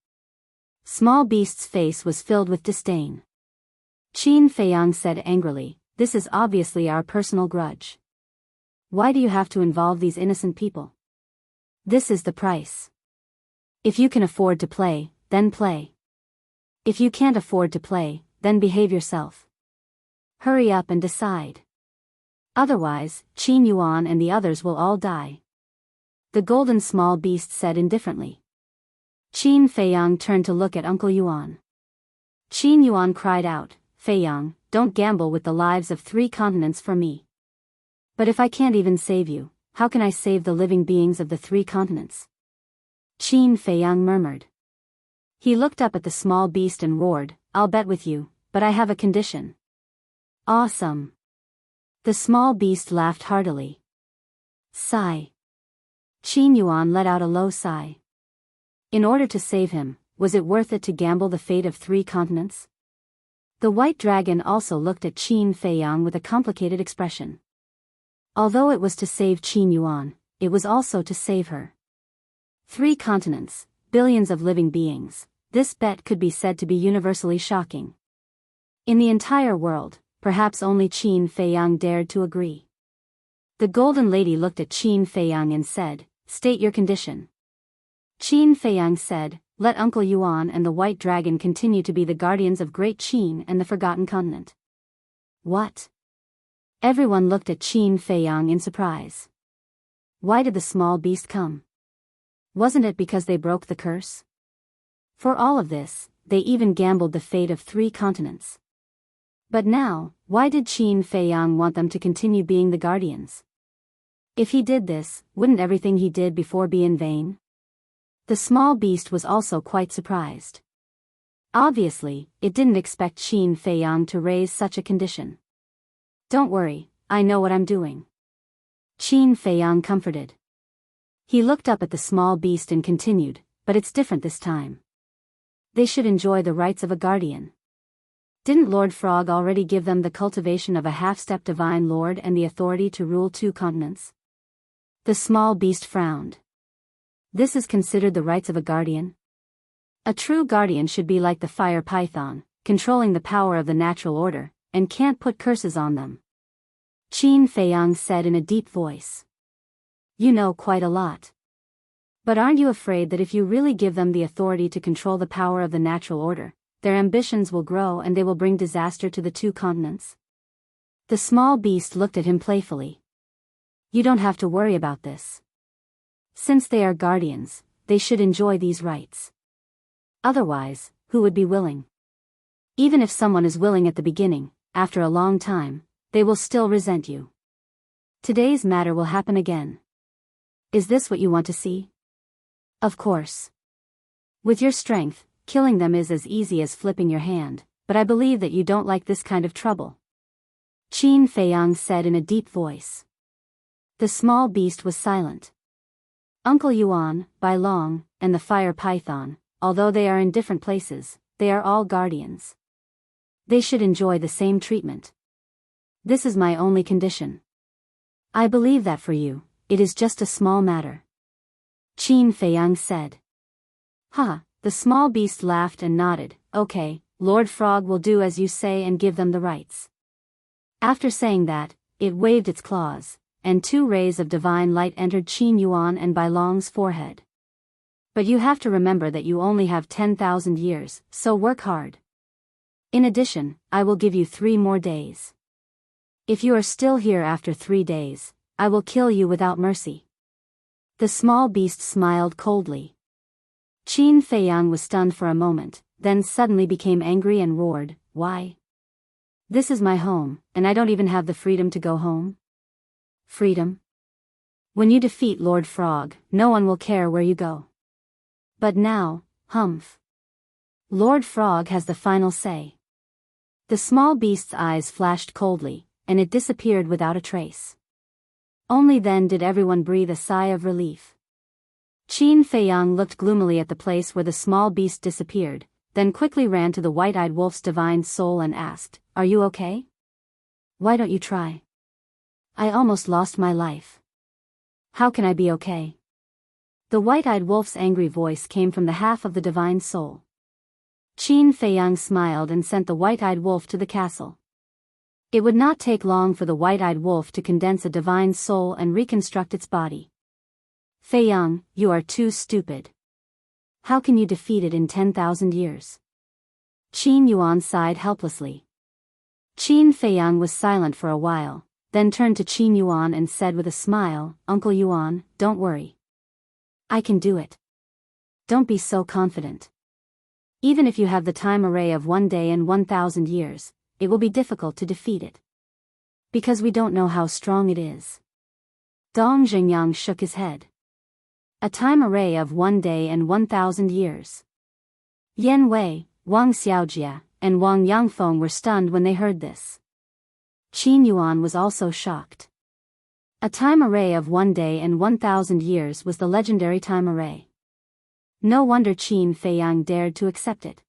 [SPEAKER 1] Small Beast's face was filled with disdain. Qin Feiyang said angrily, "This is obviously our personal grudge. Why do you have to involve these innocent people? This is the price. If you can afford to play, then play. If you can't afford to play, then behave yourself. Hurry up and decide. Otherwise, Qin Yuan and the others will all die." The golden small beast said indifferently. Qin Feiyang turned to look at Uncle Yuan. Qin Yuan cried out, "Feiyang, don't gamble with the lives of 3 continents for me. But if I can't even save you, how can I save the living beings of the 3 continents?" Qin Feiyang murmured. He looked up at the small beast and roared, "I'll bet with you, but I have a condition." Awesome. The small beast laughed heartily. Sigh. Qin Yuan let out a low sigh. In order to save him, was it worth it to gamble the fate of 3 continents? The white dragon also looked at Qin Feiyang with a complicated expression. Although it was to save Qin Yuan, it was also to save her. 3 continents, billions of living beings, this bet could be said to be universally shocking. In the entire world, perhaps only Qin Feiyang dared to agree. The Golden Lady looked at Qin Feiyang and said, "State your condition." Qin Feiyang said, "Let Uncle Yuan and the White Dragon continue to be the guardians of Great Qin and the Forgotten Continent." What? Everyone looked at Qin Feiyang in surprise. Why did the small beast come? Wasn't it because they broke the curse? For all of this, they even gambled the fate of 3 continents. But now, why did Qin Feiyang want them to continue being the guardians? If he did this, wouldn't everything he did before be in vain? The small beast was also quite surprised. Obviously, it didn't expect Qin Feiyang to raise such a condition. "Don't worry, I know what I'm doing," Qin Feiyang comforted. He looked up at the small beast and continued, "But it's different this time. They should enjoy the rights of a guardian. Didn't Lord Frog already give them the cultivation of a half-step divine lord and the authority to rule 2 continents?" The small beast frowned. This is considered the rights of a guardian? A true guardian should be like the fire python, controlling the power of the natural order, and can't put curses on them. Qin Feiyang said in a deep voice. "You know quite a lot. But aren't you afraid that if you really give them the authority to control the power of the natural order, their ambitions will grow and they will bring disaster to the 2 continents?" The small beast looked at him playfully. "You don't have to worry about this. Since they are guardians, they should enjoy these rights. Otherwise, who would be willing? Even if someone is willing at the beginning, after a long time, they will still resent you. Today's matter will happen again. Is this what you want to see? Of course. With your strength, killing them is as easy as flipping your hand, but I believe that you don't like this kind of trouble," Qin Feiyang said in a deep voice. The small beast was silent. Uncle Yuan, Bai Long, and the fire python, although they are in different places, they are all guardians. They should enjoy the same treatment. This is my only condition. I believe that for you, it is just a small matter," Qin Feiyang said. The small beast laughed and nodded. "Okay, Lord Frog will do as you say and give them the rights." After saying that, it waved its claws, and 2 rays of divine light entered Qin Yuan and Bai Long's forehead. "But you have to remember that you only have 10,000 years, so work hard. In addition, I will give you 3 more days. If you are still here after 3 days, I will kill you without mercy." The small beast smiled coldly. Qin Feiyang was stunned for a moment, then suddenly became angry and roared, "Why? This is my home, and I don't even have the freedom to go home?" Freedom? When you defeat Lord Frog, no one will care where you go. But now, humph. Lord Frog has the final say. The small beast's eyes flashed coldly, and it disappeared without a trace. Only then did everyone breathe a sigh of relief. Qin Feiyang looked gloomily at the place where the small beast disappeared, then quickly ran to the white-eyed wolf's divine soul and asked, "Are you okay? Why don't you try? I almost lost my life. How can I be okay?" The white-eyed wolf's angry voice came from the half of the divine soul. Qin Feiyang smiled and sent the white-eyed wolf to the castle. It would not take long for the white-eyed wolf to condense a divine soul and reconstruct its body. "Feiyang, you are too stupid. How can you defeat it in 10,000 years?" Qin Yuan sighed helplessly. Qin Feiyang was silent for a while, then turned to Qin Yuan and said with a smile, "Uncle Yuan, don't worry. I can do it. Don't be so confident. Even if you have the time array of 1 day and 1,000 years, it will be difficult to defeat it. Because we don't know how strong it is." Dong Zhengyang shook his head. A time array of 1 day and 1,000 years. Yan Wei, Wang Xiaojia, and Wang Yangfeng were stunned when they heard this. Qin Yuan was also shocked. A time array of 1 day and 1,000 years was the legendary time array. No wonder Qin Feiyang dared to accept it.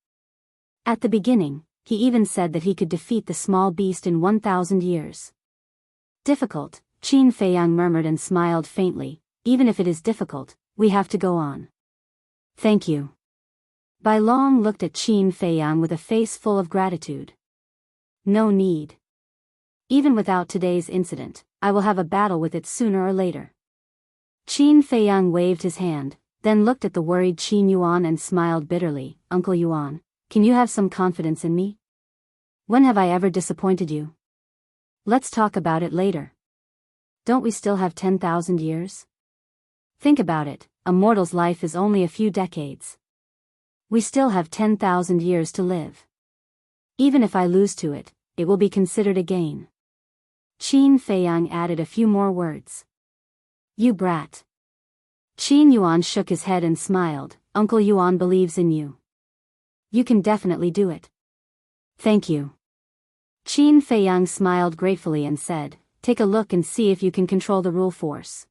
[SPEAKER 1] At the beginning, he even said that he could defeat the small beast in 1,000 years. Difficult, Qin Feiyang murmured and smiled faintly. Even if it is difficult, we have to go on. Thank you. Bai Long looked at Qin Feiyang with a face full of gratitude. No need. Even without today's incident, I will have a battle with it sooner or later. Qin Feiyang waved his hand, then looked at the worried Qin Yuan and smiled bitterly. Uncle Yuan, can you have some confidence in me? When have I ever disappointed you? Let's talk about it later. Don't we still have 10,000 years? Think about it, a mortal's life is only a few decades. We still have 10,000 years to live. Even if I lose to it, it will be considered a gain. Qin Feiyang added a few more words. You brat. Qin Yuan shook his head and smiled. Uncle Yuan believes in you. You can definitely do it. Thank you. Qin Feiyang smiled gratefully and said, take a look and see if you can control the rule force.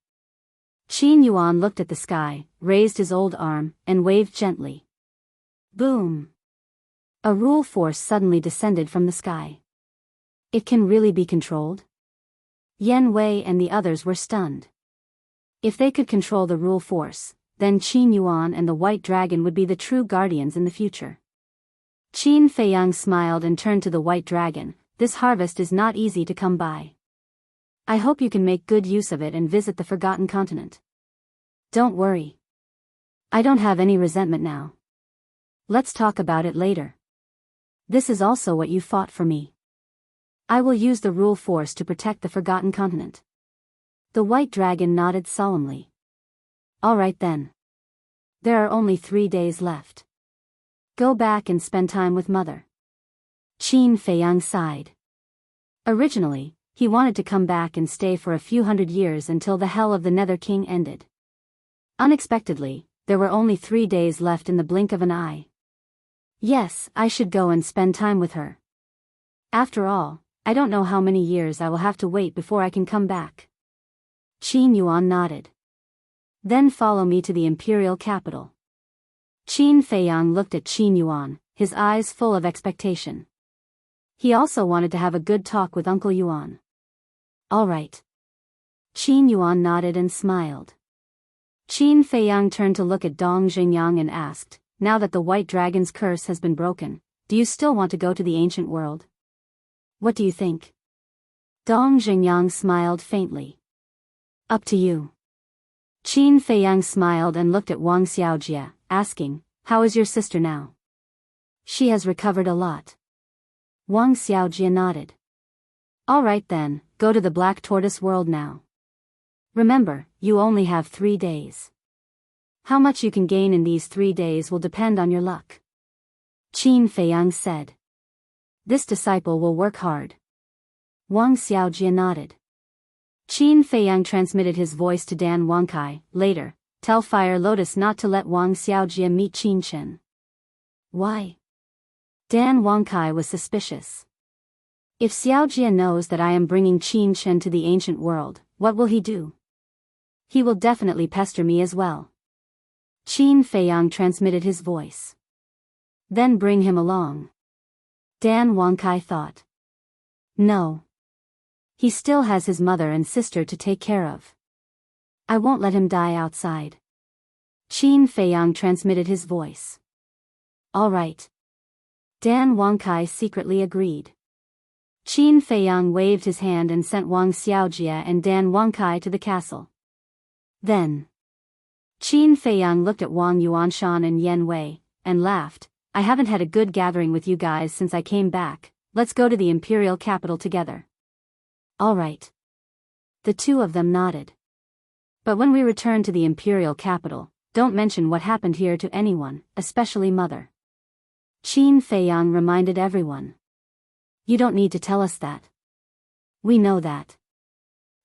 [SPEAKER 1] Qin Yuan looked at the sky, raised his old arm, and waved gently. Boom! A rule force suddenly descended from the sky. It can really be controlled? Yan Wei and the others were stunned. If they could control the rule force, then Qin Yuan and the White Dragon would be the true guardians in the future. Qin Feiyang smiled and turned to the White Dragon. This harvest is not easy to come by. I hope you can make good use of it and visit the Forgotten Continent. Don't worry. I don't have any resentment now. Let's talk about it later. This is also what you fought for me. I will use the rule force to protect the Forgotten Continent. The White Dragon nodded solemnly. All right then. There are only 3 days left. Go back and spend time with Mother. Qin Feiyang sighed. Originally, he wanted to come back and stay for a few hundred years until the hell of the Nether King ended. Unexpectedly, there were only 3 days left in the blink of an eye. Yes, I should go and spend time with her. After all, I don't know how many years I will have to wait before I can come back. Qin Yuan nodded. Then follow me to the imperial capital. Qin Feiyang looked at Qin Yuan, his eyes full of expectation. He also wanted to have a good talk with Uncle Yuan. All right. Qin Yuan nodded and smiled. Qin Feiyang turned to look at Dong Xingyang and asked, now that the White Dragon's curse has been broken, do you still want to go to the ancient world? What do you think? Dong Xingyang smiled faintly. Up to you. Qin Feiyang smiled and looked at Wang Xiaojie, asking, how is your sister now? She has recovered a lot. Wang Xiaojie nodded. All right then, go to the Black Tortoise world now. Remember, you only have 3 days. How much you can gain in these 3 days will depend on your luck. Qin Feiyang said. This disciple will work hard. Wang Xiaojie nodded. Qin Feiyang transmitted his voice to Dan Wangkai. Later, tell Fire Lotus not to let Wang Xiaojie meet Qin Chen. Why? Dan Wangkai was suspicious. If Xiaojie knows that I am bringing Qin Chen to the ancient world, what will he do? He will definitely pester me as well. Qin Feiyang transmitted his voice. Then bring him along. Dan Wangkai thought. No. He still has his mother and sister to take care of. I won't let him die outside. Qin Feiyang transmitted his voice. All right. Dan Wangkai secretly agreed. Qin Feiyang waved his hand and sent Wang Xiaojie and Dan Wangkai to the castle. Then, Qin Feiyang looked at Wang Yuanshan and Yan Wei, and laughed. I haven't had a good gathering with you guys since I came back. Let's go to the imperial capital together. All right. The two of them nodded. But when we return to the imperial capital, don't mention what happened here to anyone, especially Mother. Qin Feiyang reminded everyone. You don't need to tell us that. We know that.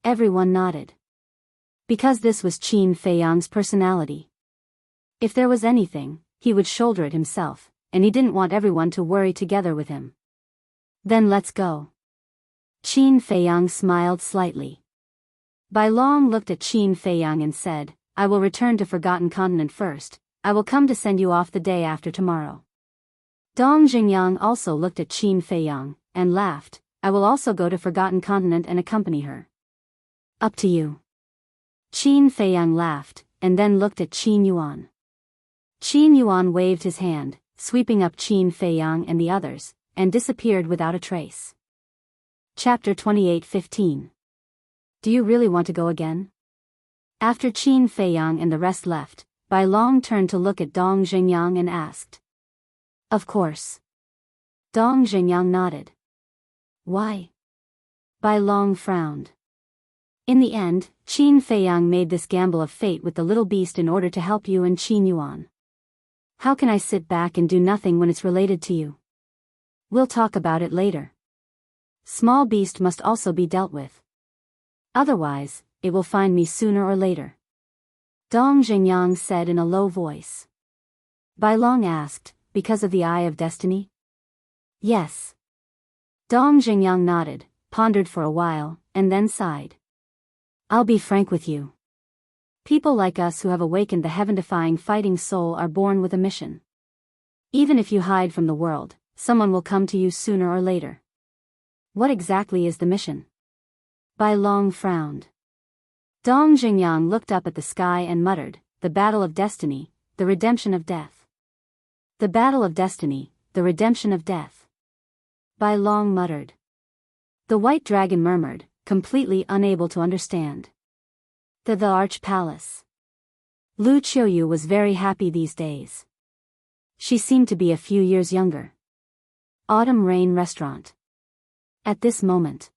[SPEAKER 1] Everyone nodded. Because this was Qin Feiyang's personality. If there was anything, he would shoulder it himself, and he didn't want everyone to worry together with him. Then let's go. Qin Feiyang smiled slightly. Bai Long looked at Qin Feiyang and said, I will return to Forgotten Continent first. I will come to send you off the day after tomorrow. Dong Jingyang also looked at Qin Feiyang and laughed. I will also go to Forgotten Continent and accompany her. Up to you. Qin Feiyang laughed, and then looked at Qin Yuan. Qin Yuan waved his hand, sweeping up Qin Feiyang and the others, and disappeared without a trace. Chapter 28:15. Do you really want to go again? After Qin Feiyang and the rest left, Bai Long turned to look at Dong Jingyang and asked. Of course. Dong Jingyang nodded. Why? Bai Long frowned. In the end, Qin Feiyang made this gamble of fate with the little beast in order to help you and Qin Yuan. How can I sit back and do nothing when it's related to you? We'll talk about it later. Small beast must also be dealt with. Otherwise, it will find me sooner or later. Dong Jingyang said in a low voice. Bai Long asked, because of the Eye of Destiny? Yes. Dong Jingyang nodded, pondered for a while, and then sighed. I'll be frank with you. People like us who have awakened the heaven-defying fighting soul are born with a mission. Even if you hide from the world, someone will come to you sooner or later. What exactly is the mission? Bai Long frowned. Dong Jingyang looked up at the sky and muttered, the battle of destiny, the redemption of death. The battle of destiny, the redemption of death. Bai Long muttered. The white dragon murmured, completely unable to understand. The Arch Palace. Lu Qiuyu was very happy these days. She seemed to be a few years younger. Autumn Rain Restaurant. At this moment,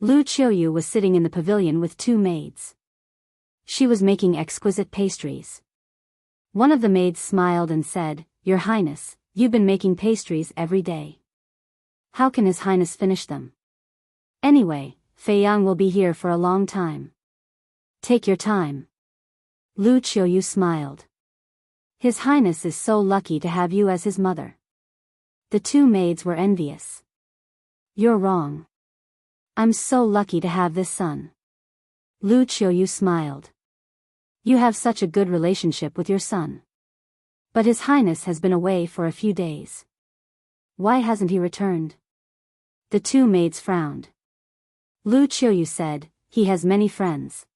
[SPEAKER 1] Lu Qiuyu was sitting in the pavilion with two maids. She was making exquisite pastries. One of the maids smiled and said, Your Highness, you've been making pastries every day. How can His Highness finish them? Anyway, Feiyang will be here for a long time. Take your time. Lu Qiuyu smiled. His Highness is so lucky to have you as his mother. The two maids were envious. You're wrong. I'm so lucky to have this son. Lu Qiuyu smiled. You have such a good relationship with your son. But His Highness has been away for a few days. Why hasn't he returned? The two maids frowned. Lu Qiuyu said, he has many friends.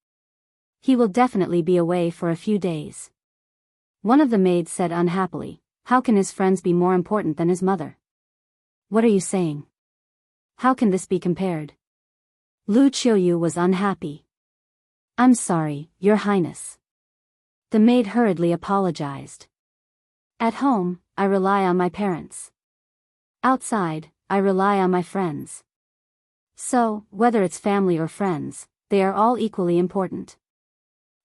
[SPEAKER 1] He will definitely be away for a few days. One of the maids said unhappily, how can his friends be more important than his mother? What are you saying? How can this be compared? Lu Qiuyu was unhappy. I'm sorry, Your Highness. The maid hurriedly apologized. At home, I rely on my parents. Outside, I rely on my friends. So, whether it's family or friends, they are all equally important.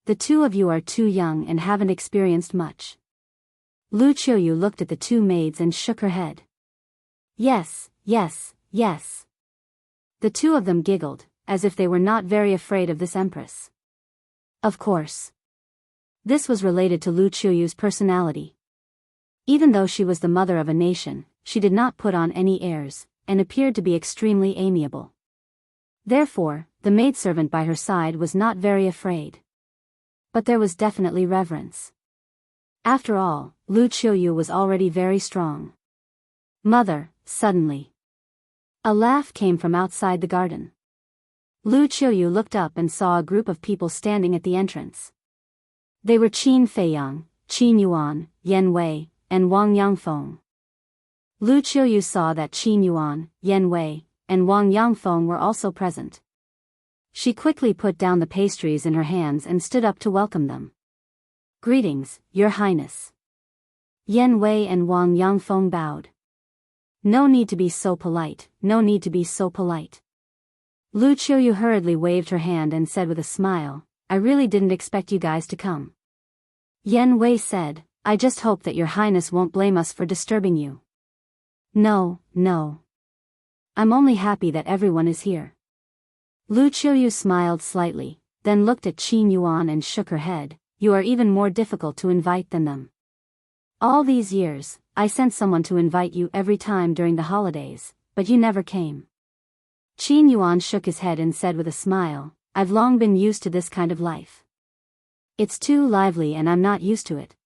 [SPEAKER 1] The two of you are too young and haven't experienced much. Lu Qiuyu looked at the two maids and shook her head. Yes, yes, yes. The two of them giggled, as if they were not very afraid of this empress. Of course. This was related to Lu Qiuyu's personality. Even though she was the mother of a nation, she did not put on any airs, and appeared to be extremely amiable. Therefore, the maidservant by her side was not very afraid. But there was definitely reverence. After all, Lu Qiuyu was already very strong. Mother, suddenly. A laugh came from outside the garden. Lu Qiuyu looked up and saw a group of people standing at the entrance. They were Qin Feiyang, Qin Yuan, Yan Wei, and Wang Yangfeng. Lu Qiuyu saw that Qin Yuan, Yan Wei, and Wang Yangfeng were also present. She quickly put down the pastries in her hands and stood up to welcome them. Greetings, Your Highness. Yan Wei and Wang Yangfeng bowed. No need to be so polite, no need to be so polite. Lu Qiuyu hurriedly waved her hand and said with a smile, I really didn't expect you guys to come. Yan Wei said, I just hope that Your Highness won't blame us for disturbing you. No, no. I'm only happy that everyone is here. Lu Qiuyu smiled slightly, then looked at Qin Yuan and shook her head, you are even more difficult to invite than them. All these years, I sent someone to invite you every time during the holidays, but you never came. Qin Yuan shook his head and said with a smile, I've long been used to this kind of life. It's too lively and I'm not used to it.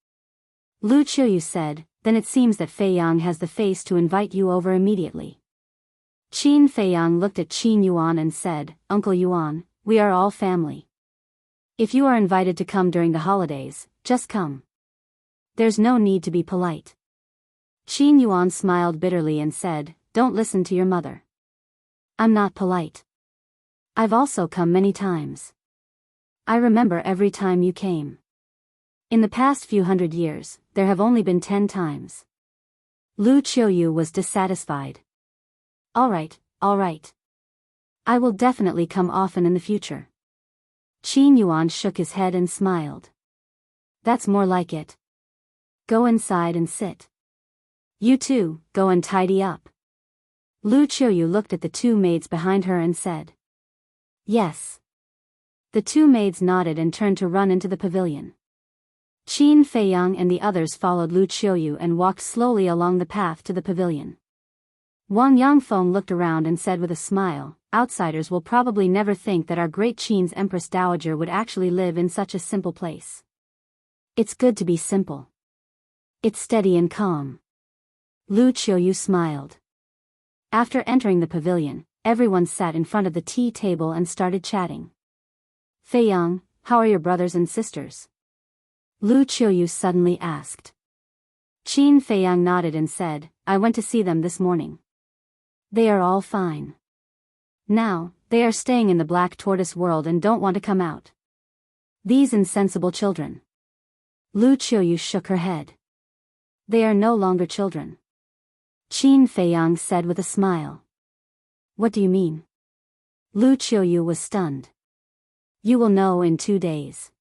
[SPEAKER 1] Lu Qiuyu said, then it seems that Fei Yang has the face to invite you over immediately. Qin Fei Yang looked at Qin Yuan and said, Uncle Yuan, we are all family. If you are invited to come during the holidays, just come. There's no need to be polite. Qin Yuan smiled bitterly and said, don't listen to your mother. I'm not polite. I've also come many times. I remember every time you came. In the past few hundred years, there have only been 10 times. Lu Qiuyu was dissatisfied. All right. I will definitely come often in the future. Qin Yuan shook his head and smiled. That's more like it. Go inside and sit. You too, go and tidy up. Lu Qiuyu looked at the two maids behind her and said. Yes. The two maids nodded and turned to run into the pavilion. Qin Fei Yang and the others followed Lu Qiuyu and walked slowly along the path to the pavilion. Wang Yangfeng looked around and said with a smile, outsiders will probably never think that our great Qin's Empress Dowager would actually live in such a simple place. It's good to be simple. It's steady and calm. Lu Qiuyu smiled. After entering the pavilion, everyone sat in front of the tea table and started chatting. Fei Yang, how are your brothers and sisters? Lu Qiuyu suddenly asked. Qin Fei Yang nodded and said, I went to see them this morning. They are all fine. Now, they are staying in the Black Tortoise world and don't want to come out. These insensible children. Lu Qiuyu shook her head. They are no longer children. Qin Fei Yang said with a smile. What do you mean? Lu Qiuyu was stunned. You will know in 2 days.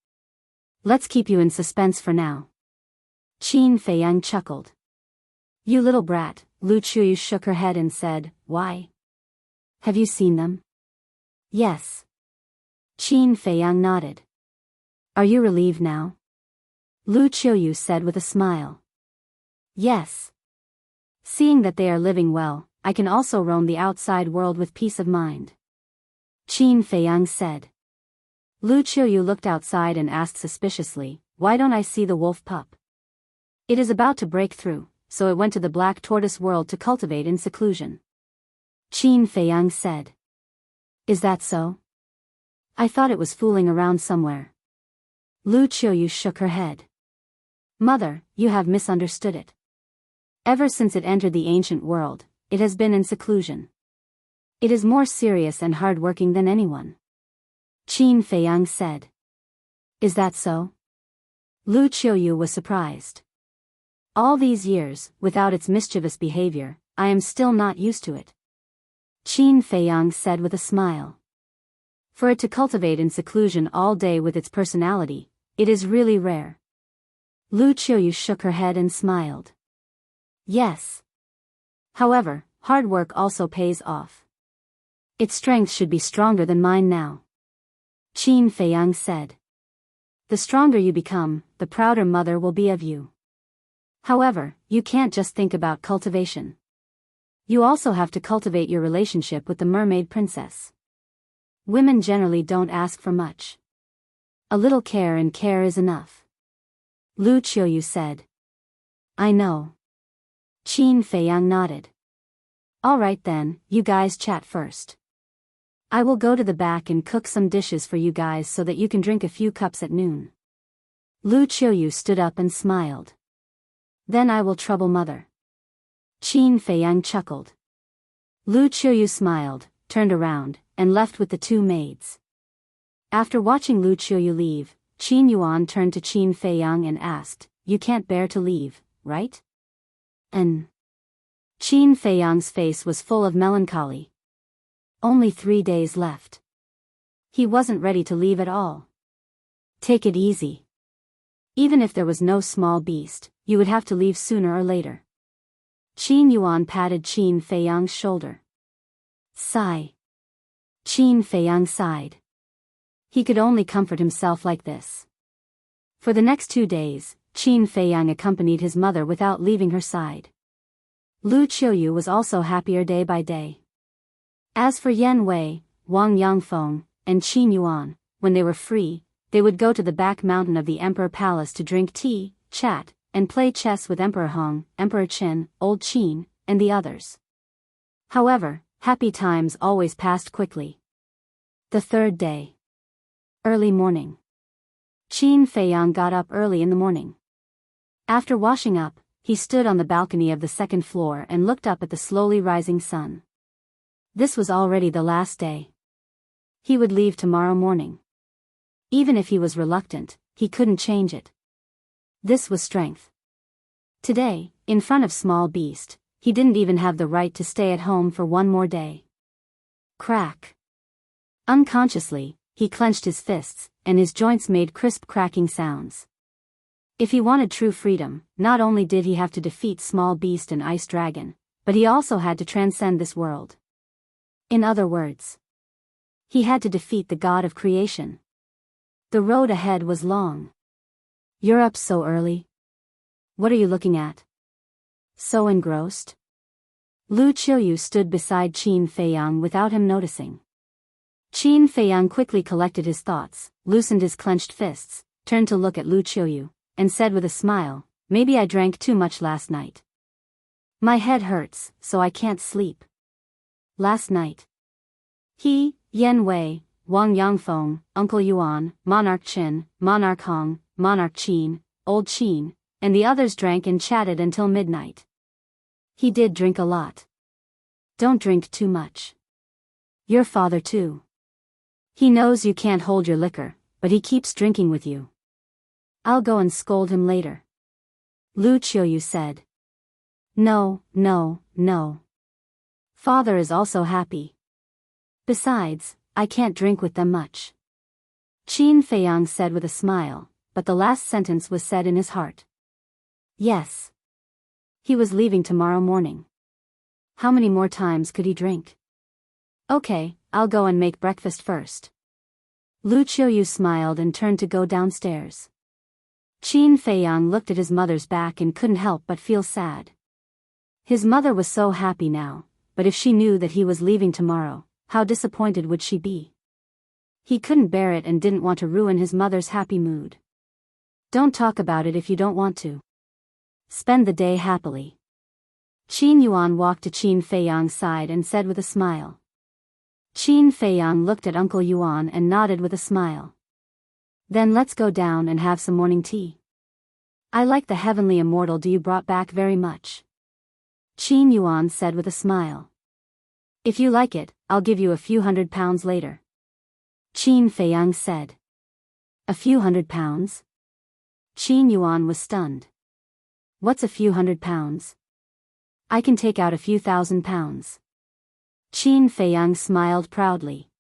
[SPEAKER 1] Let's keep you in suspense for now. Qin Fei Yang chuckled. You little brat, Lu Qiuyu shook her head and said, why? Have you seen them? Yes. Qin Fei Yang nodded. Are you relieved now? Lu Qiuyu said with a smile. Yes. Seeing that they are living well, I can also roam the outside world with peace of mind. Qin Fei Yang said. Lu Qiuyu looked outside and asked suspiciously, why don't I see the wolf pup? It is about to break through, so it went to the Black Tortoise world to cultivate in seclusion. Qin Fei Yang said. Is that so? I thought it was fooling around somewhere. Lu Qiuyu shook her head. Mother, you have misunderstood it. Ever since it entered the ancient world, it has been in seclusion. It is more serious and hard-working than anyone. Qin Fei Yang said. Is that so? Lu Qiuyu was surprised. All these years, without its mischievous behavior, I am still not used to it. Qin Fei Yang said with a smile. For it to cultivate in seclusion all day with its personality, it is really rare. Lu Qiuyu shook her head and smiled. Yes. However, hard work also pays off. Its strength should be stronger than mine now. Qin Fei Yang said. The stronger you become, the prouder mother will be of you. However, you can't just think about cultivation. You also have to cultivate your relationship with the mermaid princess. Women generally don't ask for much. A little care and care is enough. Lu Qiuyu said. I know. Qin Fei Yang nodded. All right then, you guys chat first. I will go to the back and cook some dishes for you guys so that you can drink a few cups at noon. Lu Qiuyu stood up and smiled. Then I will trouble mother. Qin Fei Yang chuckled. Lu Qiuyu smiled, turned around, and left with the two maids. After watching Lu Qiuyu leave, Qin Yuan turned to Qin Fei Yang and asked, You can't bear to leave, right? Qin Fei Yang's face was full of melancholy. Only 3 days left. He wasn't ready to leave at all. Take it easy. Even if there was no small beast, you would have to leave sooner or later. Qin Yuan patted Qin Fei Yang's shoulder. Sigh. Qin Fei Yang sighed. He could only comfort himself like this. For the next 2 days, Qin Fei Yang accompanied his mother without leaving her side. Lu Qiuyu was also happier day by day. As for Yan Wei, Wang Yangfeng, and Qin Yuan, when they were free, they would go to the back mountain of the Emperor Palace to drink tea, chat, and play chess with Emperor Hong, Emperor Qin, Old Qin, and the others. However, happy times always passed quickly. The third day. Early morning. Qin Feiyang got up early in the morning. After washing up, he stood on the balcony of the second floor and looked up at the slowly rising sun. This was already the last day. He would leave tomorrow morning. Even if he was reluctant, he couldn't change it. This was strength. Today, in front of Small Beast, he didn't even have the right to stay at home for one more day. Crack. Unconsciously, he clenched his fists, and his joints made crisp cracking sounds. If he wanted true freedom, not only did he have to defeat Small Beast and Ice Dragon, but he also had to transcend this world. In other words, he had to defeat the god of creation. The road ahead was long. You're up so early? What are you looking at? So engrossed? Lu Qiuyu stood beside Qin Feiyang without him noticing. Qin Feiyang quickly collected his thoughts, loosened his clenched fists, turned to look at Lu Qiuyu, and said with a smile, "Maybe I drank too much last night. My head hurts, so I can't sleep." Last night. He, Yan Wei, Wang Yangfeng, Uncle Yuan, Monarch Qin, Monarch Hong, Monarch Qin, Old Qin, and the others drank and chatted until midnight. He did drink a lot. Don't drink too much. Your father too. He knows you can't hold your liquor, but he keeps drinking with you. I'll go and scold him later. Lu Qiuyu said. No. Father is also happy. Besides, I can't drink with them much. Qin Feiyang said with a smile, but the last sentence was said in his heart. Yes. He was leaving tomorrow morning. How many more times could he drink? Okay, I'll go and make breakfast first. Lu Qiuyu smiled and turned to go downstairs. Qin Feiyang looked at his mother's back and couldn't help but feel sad. His mother was so happy now, but if she knew that he was leaving tomorrow, how disappointed would she be? He couldn't bear it and didn't want to ruin his mother's happy mood. Don't talk about it if you don't want to. Spend the day happily. Qin Yuan walked to Qin Feiyang's side and said with a smile. Qin Feiyang looked at Uncle Yuan and nodded with a smile. Then let's go down and have some morning tea. I like the heavenly immortal you brought back very much. Qin Yuan said with a smile. If you like it, I'll give you a few £100 later. Qin Feiyang said. A few £100? Qin Yuan was stunned. What's a few £100? I can take out a few £1,000. Qin Feiyang smiled proudly.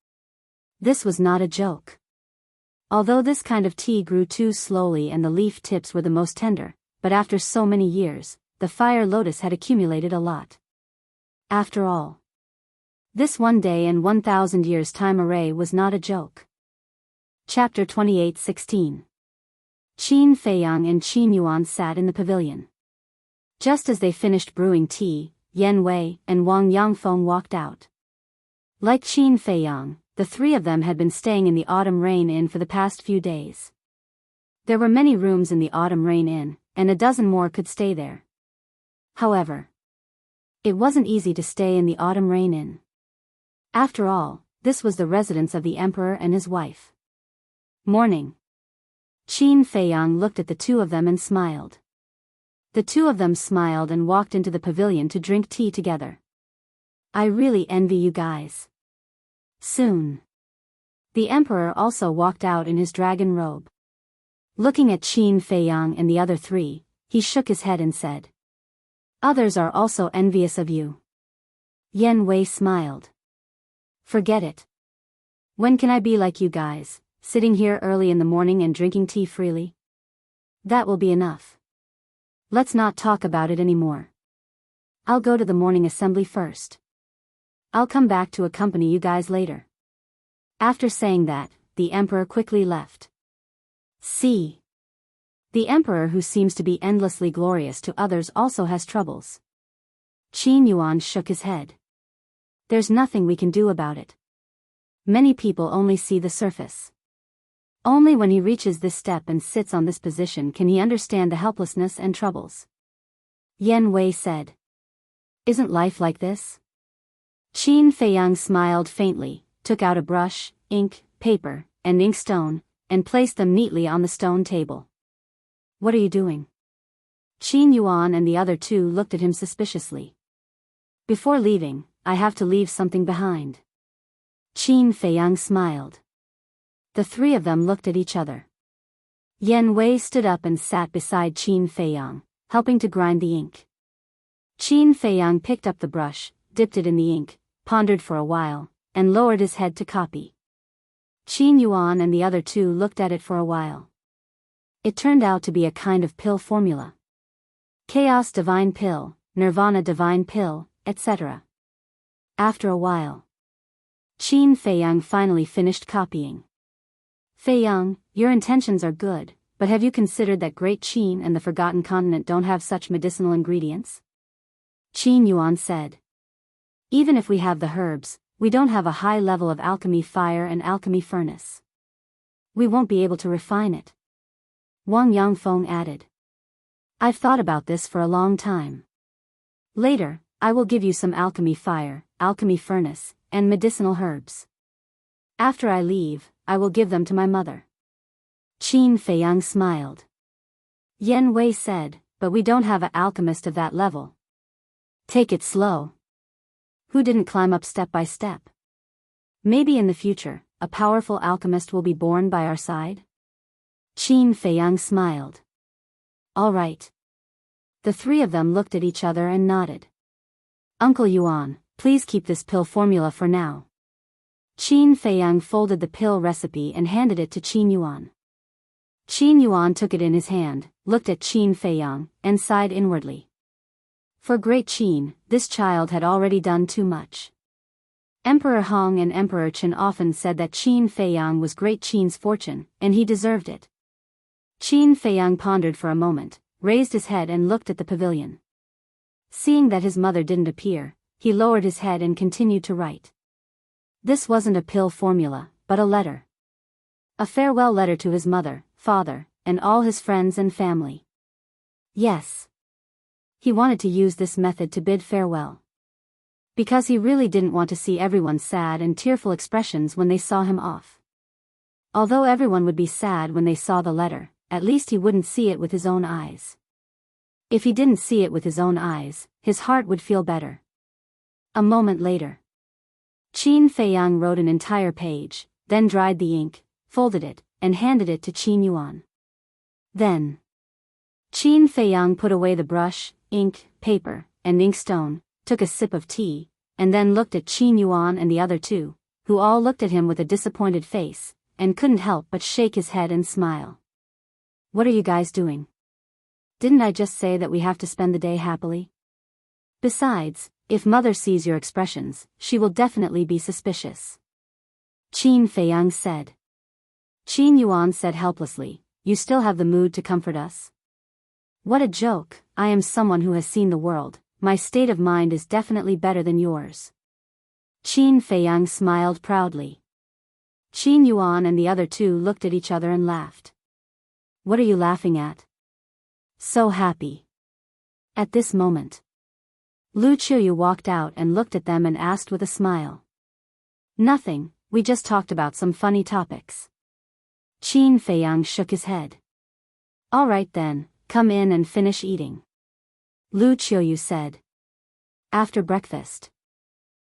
[SPEAKER 1] This was not a joke. Although this kind of tea grew too slowly and the leaf tips were the most tender, but after so many years, the fire lotus had accumulated a lot. After all, this one day and 1,000 years time array was not a joke. Chapter 28:16. Qin Feiyang and Qin Yuan sat in the pavilion. Just as they finished brewing tea, Yan Wei and Wang Yangfeng walked out. Like Qin Feiyang, the three of them had been staying in the Autumn Rain Inn for the past few days. There were many rooms in the Autumn Rain Inn, and a dozen more could stay there. However, it wasn't easy to stay in the Autumn Rain Inn. After all, this was the residence of the emperor and his wife. Morning. Qin Feiyang looked at the two of them and smiled. The two of them smiled and walked into the pavilion to drink tea together. I really envy you guys. Soon. The emperor also walked out in his dragon robe. Looking at Qin Feiyang and the other three, he shook his head and said. Others are also envious of you. Yan Wei smiled. Forget it. When can I be like you guys, sitting here early in the morning and drinking tea freely? That will be enough. Let's not talk about it anymore. I'll go to the morning assembly first. I'll come back to accompany you guys later. After saying that, the emperor quickly left. See. The emperor who seems to be endlessly glorious to others also has troubles. Qin Yuan shook his head. There's nothing we can do about it. Many people only see the surface. Only when he reaches this step and sits on this position can he understand the helplessness and troubles. Yen Wei said. Isn't life like this? Qin Feiyang smiled faintly, took out a brush, ink, paper, and inkstone, and placed them neatly on the stone table. What are you doing? Qin Yuan and the other two looked at him suspiciously. Before leaving, I have to leave something behind. Qin Feiyang smiled. The three of them looked at each other. Yen Wei stood up and sat beside Qin Feiyang, helping to grind the ink. Qin Feiyang picked up the brush, dipped it in the ink, pondered for a while, and lowered his head to copy. Qin Yuan and the other two looked at it for a while. It turned out to be a kind of pill formula. Chaos Divine Pill, Nirvana Divine Pill, etc. After a while, Qin Feiyang finally finished copying. Feiyang, your intentions are good, but have you considered that Great Qin and the Forgotten Continent don't have such medicinal ingredients? Qin Yuan said. Even if we have the herbs, we don't have a high level of alchemy fire and alchemy furnace. We won't be able to refine it. Wang Yangfeng added. I've thought about this for a long time. Later, I will give you some alchemy fire, alchemy furnace, and medicinal herbs. After I leave, I will give them to my mother. Qin Feiyang smiled. Yen Wei said, but we don't have an alchemist of that level. Take it slow. Who didn't climb up step by step? Maybe in the future, a powerful alchemist will be born by our side? Qin Feiyang smiled. All right. The three of them looked at each other and nodded. Uncle Yuan, please keep this pill formula for now. Qin Feiyang folded the pill recipe and handed it to Qin Yuan. Qin Yuan took it in his hand, looked at Qin Feiyang, and sighed inwardly. For Great Qin, this child had already done too much. Emperor Hong and Emperor Chen often said that Qin Feiyang was Great Qin's fortune, and he deserved it. Qin Feiyang pondered for a moment, raised his head and looked at the pavilion. Seeing that his mother didn't appear, he lowered his head and continued to write. This wasn't a pill formula, but a letter. A farewell letter to his mother, father, and all his friends and family. Yes. He wanted to use this method to bid farewell. Because he really didn't want to see everyone's sad and tearful expressions when they saw him off. Although everyone would be sad when they saw the letter, at least he wouldn't see it with his own eyes. If he didn't see it with his own eyes, his heart would feel better. A moment later, Qin Feiyang wrote an entire page, then dried the ink, folded it, and handed it to Qin Yuan. Then, Qin Feiyang put away the brush, ink, paper, and inkstone, took a sip of tea, and then looked at Qin Yuan and the other two, who all looked at him with a disappointed face, and couldn't help but shake his head and smile. What are you guys doing? Didn't I just say that we have to spend the day happily? Besides, if mother sees your expressions, she will definitely be suspicious. Qin Feiyang said. Qin Yuan said helplessly, you still have the mood to comfort us? What a joke, I am someone who has seen the world, my state of mind is definitely better than yours. Qin Feiyang smiled proudly. Qin Yuan and the other two looked at each other and laughed. What are you laughing at? So happy. At this moment, Lu Qiuyu walked out and looked at them and asked with a smile. Nothing, we just talked about some funny topics. Qin Feiyang shook his head. All right then, come in and finish eating. Lu Qiuyu said. After breakfast,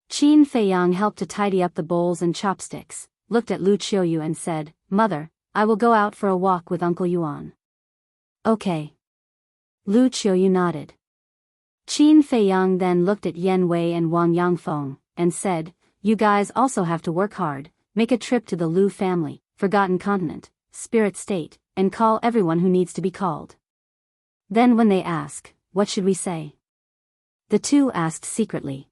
[SPEAKER 1] Qin Feiyang helped to tidy up the bowls and chopsticks, looked at Lu Qiuyu and said, Mother, I will go out for a walk with Uncle Yuan. Okay. Lu Qiuyu nodded. Qin Feiyang then looked at Yen Wei and Wang Yangfeng, and said, You guys also have to work hard, make a trip to the Lu family, Forgotten Continent, Spirit State, and call everyone who needs to be called. Then when they ask, what should we say? The two asked secretly.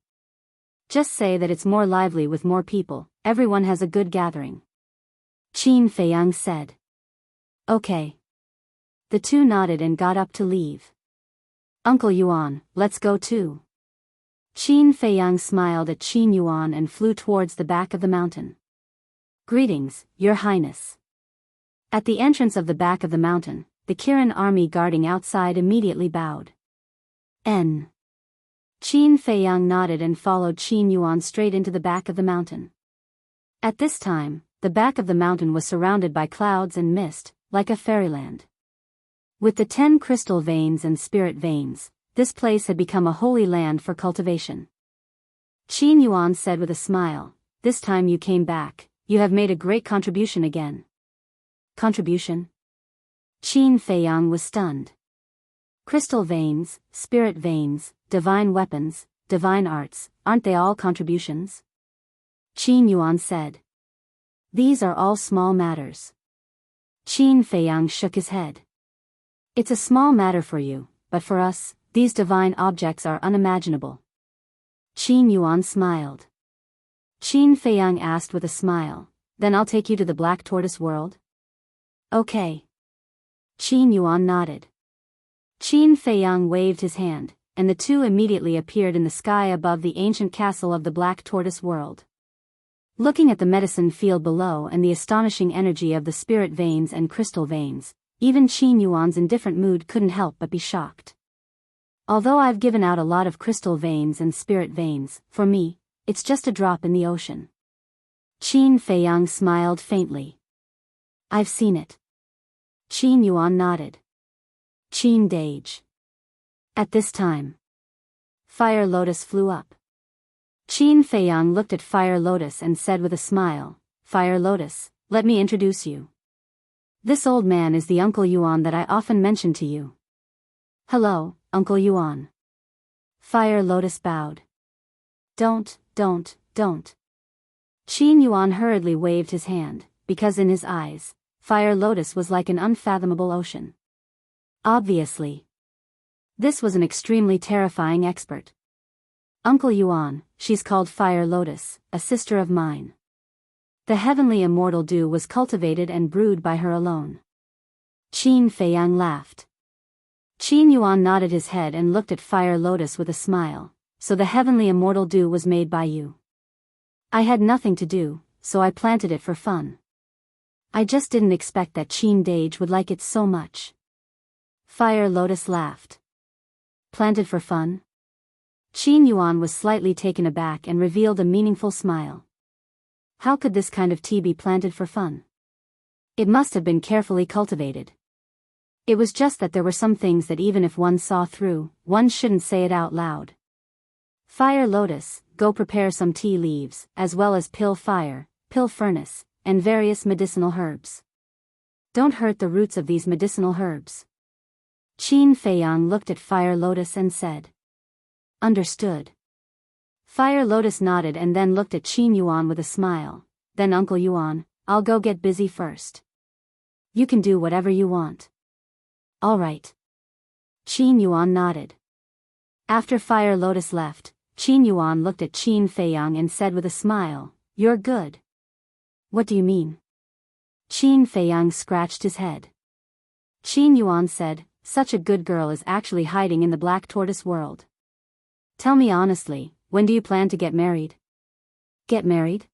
[SPEAKER 1] Just say that it's more lively with more people, everyone has a good gathering. Qin Feiyang said. Okay. The two nodded and got up to leave. Uncle Yuan, let's go too. Qin Feiyang smiled at Qin Yuan and flew towards the back of the mountain. Greetings, Your Highness. At the entrance of the back of the mountain, the Kirin army guarding outside immediately bowed. Qin Feiyang nodded and followed Qin Yuan straight into the back of the mountain. At this time, the back of the mountain was surrounded by clouds and mist, like a fairyland. With the 10 crystal veins and spirit veins, this place had become a holy land for cultivation. Qin Yuan said with a smile, "This time you came back, you have made a great contribution again." Contribution? Qin Feiyang was stunned. Crystal veins, spirit veins, divine weapons, divine arts, aren't they all contributions? Qin Yuan said. These are all small matters. Qin Feiyang shook his head. It's a small matter for you, but for us, these divine objects are unimaginable. Qin Yuan smiled. Qin Feiyang asked with a smile, "Then I'll take you to the Black Tortoise world?" Okay. Qin Yuan nodded. Qin Feiyang waved his hand, and the two immediately appeared in the sky above the ancient castle of the Black Tortoise world. Looking at the medicine field below and the astonishing energy of the spirit veins and crystal veins, even Qin Yuan's indifferent mood couldn't help but be shocked. Although I've given out a lot of crystal veins and spirit veins, for me, it's just a drop in the ocean. Qin Feiyang smiled faintly. I've seen it. Qin Yuan nodded. Qin Dage. At this time, Fire Lotus flew up. Qin Feiyang looked at Fire Lotus and said with a smile, "Fire Lotus, let me introduce you. This old man is the Uncle Yuan that I often mention to you." "Hello, Uncle Yuan." Fire Lotus bowed. Don't. Qin Yuan hurriedly waved his hand, because in his eyes, Fire Lotus was like an unfathomable ocean. Obviously. This was an extremely terrifying expert. "Uncle Yuan, she's called Fire Lotus, a sister of mine. The heavenly immortal dew was cultivated and brewed by her alone." Qin Feiyang laughed. Qin Yuan nodded his head and looked at Fire Lotus with a smile. "So the heavenly immortal dew was made by you." "I had nothing to do, so I planted it for fun. I just didn't expect that Qin Dage would like it so much." Fire Lotus laughed. "Planted for fun?" Qin Yuan was slightly taken aback and revealed a meaningful smile. How could this kind of tea be planted for fun? It must have been carefully cultivated. It was just that there were some things that even if one saw through, one shouldn't say it out loud. "Fire Lotus, go prepare some tea leaves, as well as pill fire, pill furnace, and various medicinal herbs. Don't hurt the roots of these medicinal herbs." Qin Feiyang looked at Fire Lotus and said, "Understood." Fire Lotus nodded and then looked at Qin Yuan with a smile. "Then Uncle Yuan, I'll go get busy first. You can do whatever you want." "All right." Qin Yuan nodded. After Fire Lotus left, Qin Yuan looked at Qin Feiyang and said with a smile, "You're good." "What do you mean?" Qin Feiyang scratched his head. Qin Yuan said, "Such a good girl is actually hiding in the Black Tortoise world. Tell me honestly, when do you plan to get married?" "Get married?"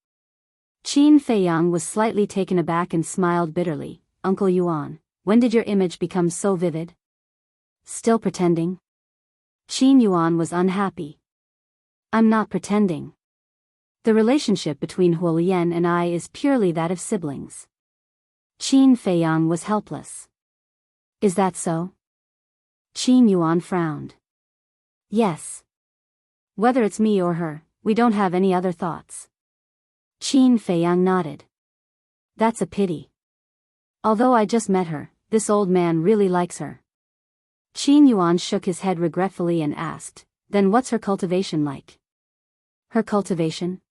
[SPEAKER 1] Qin Feiyang was slightly taken aback and smiled bitterly. "Uncle Yuan, when did your image become so vivid?" "Still pretending?" Qin Yuan was unhappy. "I'm not pretending. The relationship between Huolian and I is purely that of siblings." Qin Feiyang was helpless. "Is that so?" Qin Yuan frowned. "Yes. Whether it's me or her, we don't have any other thoughts." Qin Feiyang nodded. "That's a pity. Although I just met her, this old man really likes her." Qin Yuan shook his head regretfully and asked, "Then what's her cultivation like?" "Her cultivation?"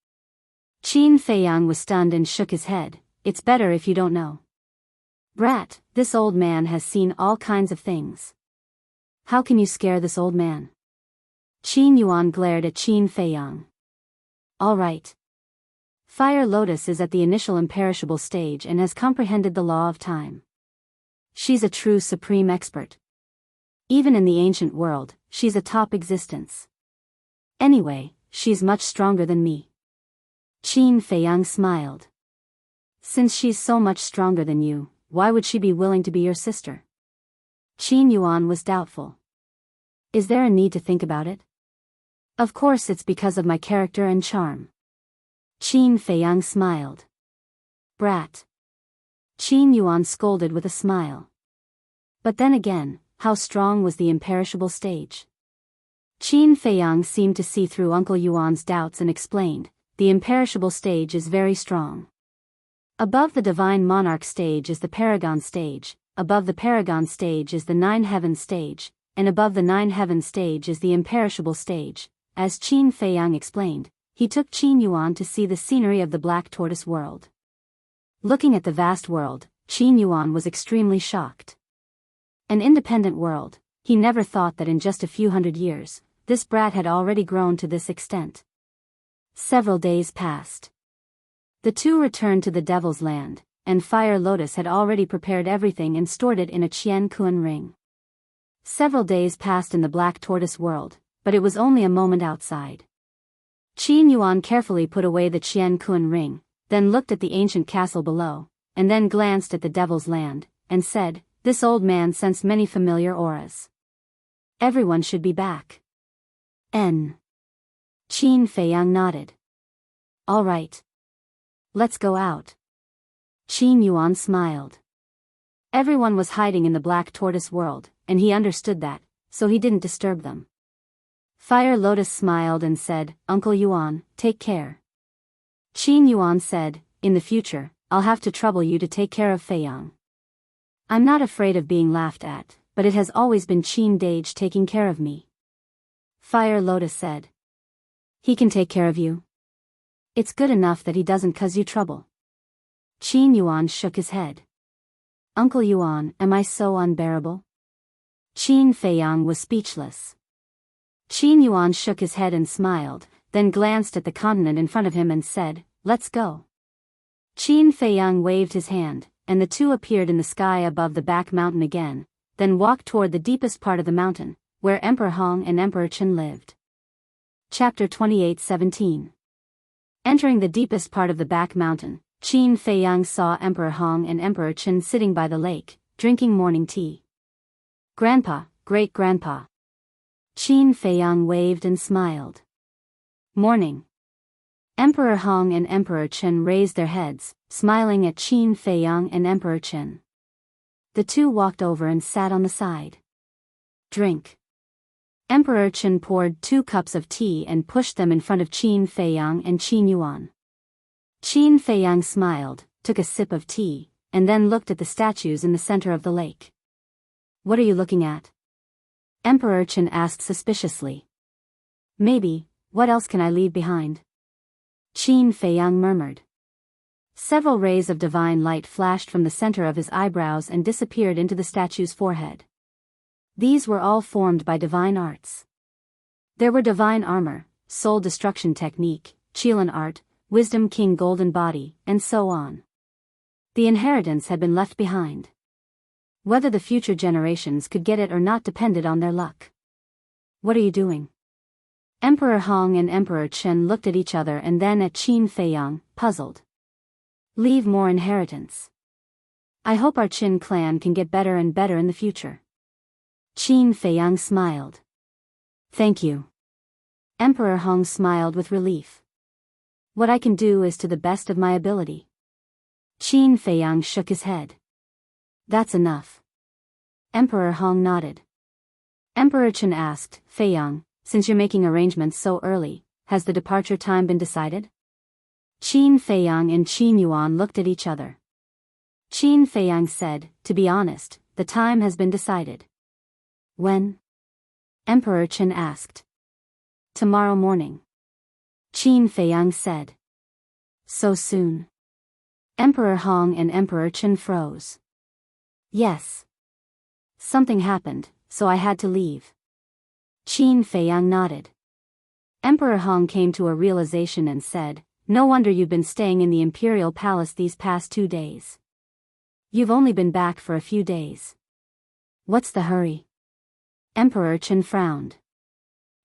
[SPEAKER 1] Qin Feiyang was stunned and shook his head. "It's better if you don't know. Brat, this old man has seen all kinds of things. How can you scare this old man?" Qin Yuan glared at Qin Feiyang. "All right. Fire Lotus is at the initial imperishable stage and has comprehended the law of time. She's a true supreme expert. Even in the ancient world, she's a top existence. Anyway, she's much stronger than me. Qin Feiyang smiled. Since she's so much stronger than you, why would she be willing to be your sister? Qin Yuan was doubtful. Is there a need to think about it? Of course it's because of my character and charm. Qin Feiyang smiled. Brat. Qin Yuan scolded with a smile. But then again, how strong was the imperishable stage? Qin Feiyang seemed to see through Uncle Yuan's doubts and explained, the imperishable stage is very strong. Above the divine monarch stage is the paragon stage, above the paragon stage is the nine heavens stage, and above the nine heavens stage is the imperishable stage. As Qin Feiyang explained, he took Qin Yuan to see the scenery of the Black Tortoise world. Looking at the vast world, Qin Yuan was extremely shocked. An independent world, he never thought that in just a few hundred years, this brat had already grown to this extent. Several days passed. The two returned to the Devil's Land, and Fire Lotus had already prepared everything and stored it in a Qian Kuan ring. Several days passed in the Black Tortoise world, but it was only a moment outside. Qin Yuan carefully put away the Qian Kuan ring, then looked at the ancient castle below, and then glanced at the Devil's Land, and said, "This old man sensed many familiar auras. Everyone should be back." Qin Feiyang nodded. All right. Let's go out. Qin Yuan smiled. Everyone was hiding in the Black Tortoise world, and he understood that, so he didn't disturb them. Fire Lotus smiled and said, "Uncle Yuan, take care." Qin Yuan said, "In the future, I'll have to trouble you to take care of Feiyang. I'm not afraid of being laughed at, but it has always been Qin Dage taking care of me." Fire Lotus said, "He can take care of you. It's good enough that he doesn't cause you trouble." Qin Yuan shook his head. "Uncle Yuan, am I so unbearable?" Qin Feiyang was speechless. Qin Yuan shook his head and smiled, then glanced at the continent in front of him and said, "Let's go." Qin Feiyang waved his hand, and the two appeared in the sky above the back mountain again, then walked toward the deepest part of the mountain, where Emperor Hong and Emperor Qin lived. Chapter 28:17. Entering the deepest part of the back mountain, Qin Feiyang saw Emperor Hong and Emperor Qin sitting by the lake, drinking morning tea. "Grandpa, great-grandpa." Qin Feiyang waved and smiled. "Morning." Emperor Hong and Emperor Qin raised their heads, smiling at Qin Feiyang and Emperor Qin. The two walked over and sat on the side. "Drink." Emperor Qin poured 2 cups of tea and pushed them in front of Qin Feiyang and Qin Yuan. Qin Feiyang smiled, took a sip of tea, and then looked at the statues in the center of the lake. "What are you looking at?" Emperor Qin asked suspiciously. "Maybe, what else can I leave behind?" Qin Feiyang murmured. Several rays of divine light flashed from the center of his eyebrows and disappeared into the statue's forehead. These were all formed by divine arts. There were divine armor, soul destruction technique, Qilin art, wisdom king golden body, and so on. The inheritance had been left behind. Whether the future generations could get it or not depended on their luck. "What are you doing?" Emperor Hong and Emperor Qin looked at each other and then at Qin Feiyang, puzzled. "Leave more inheritance. I hope our Qin clan can get better and better in the future." Qin Feiyang smiled. "Thank you." Emperor Hong smiled with relief. "What I can do is to the best of my ability." Qin Feiyang shook his head. "That's enough." Emperor Hong nodded. Emperor Qin asked, "Feiyang, since you're making arrangements so early, has the departure time been decided?" Qin Feiyang and Qin Yuan looked at each other. Qin Feiyang said, "To be honest, the time has been decided." "When?" Emperor Qin asked. "Tomorrow morning." Qin Feiyang said. "So soon?" Emperor Hong and Emperor Qin froze. "Yes. Something happened, so I had to leave." Qin Feiyang nodded. Emperor Hong came to a realization and said, "No wonder you've been staying in the Imperial Palace these past 2 days. You've only been back for a few days. What's the hurry?" Emperor Qin frowned.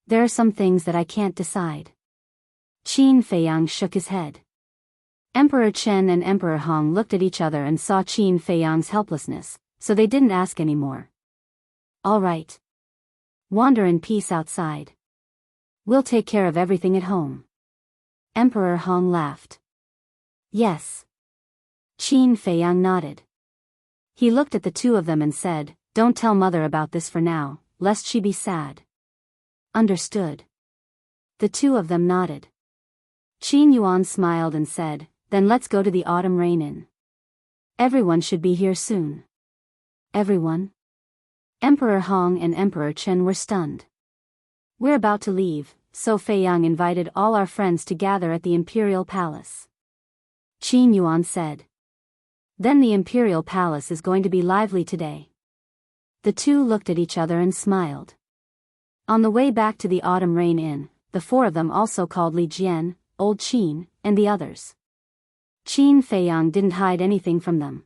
[SPEAKER 1] There are some things that I can't decide. Qin Feiyang shook his head. Emperor Chen and Emperor Hong looked at each other and saw Qin Feiyang's helplessness, so they didn't ask anymore. All right. Wander in peace outside. We'll take care of everything at home. Emperor Hong laughed. Yes. Qin Feiyang nodded. He looked at the two of them and said, "Don't tell mother about this for now, lest she be sad." Understood. The two of them nodded. Qin Yuan smiled and said, "Then let's go to the Autumn Rain Inn. Everyone should be here soon." Everyone? Emperor Hong and Emperor Chen were stunned. We're about to leave, so Feiyang invited all our friends to gather at the Imperial Palace. Qin Yuan said. Then the Imperial Palace is going to be lively today. The two looked at each other and smiled. On the way back to the Autumn Rain Inn, the four of them also called Li Jian, Old Qin, and the others. Qin Feiyang didn't hide anything from them.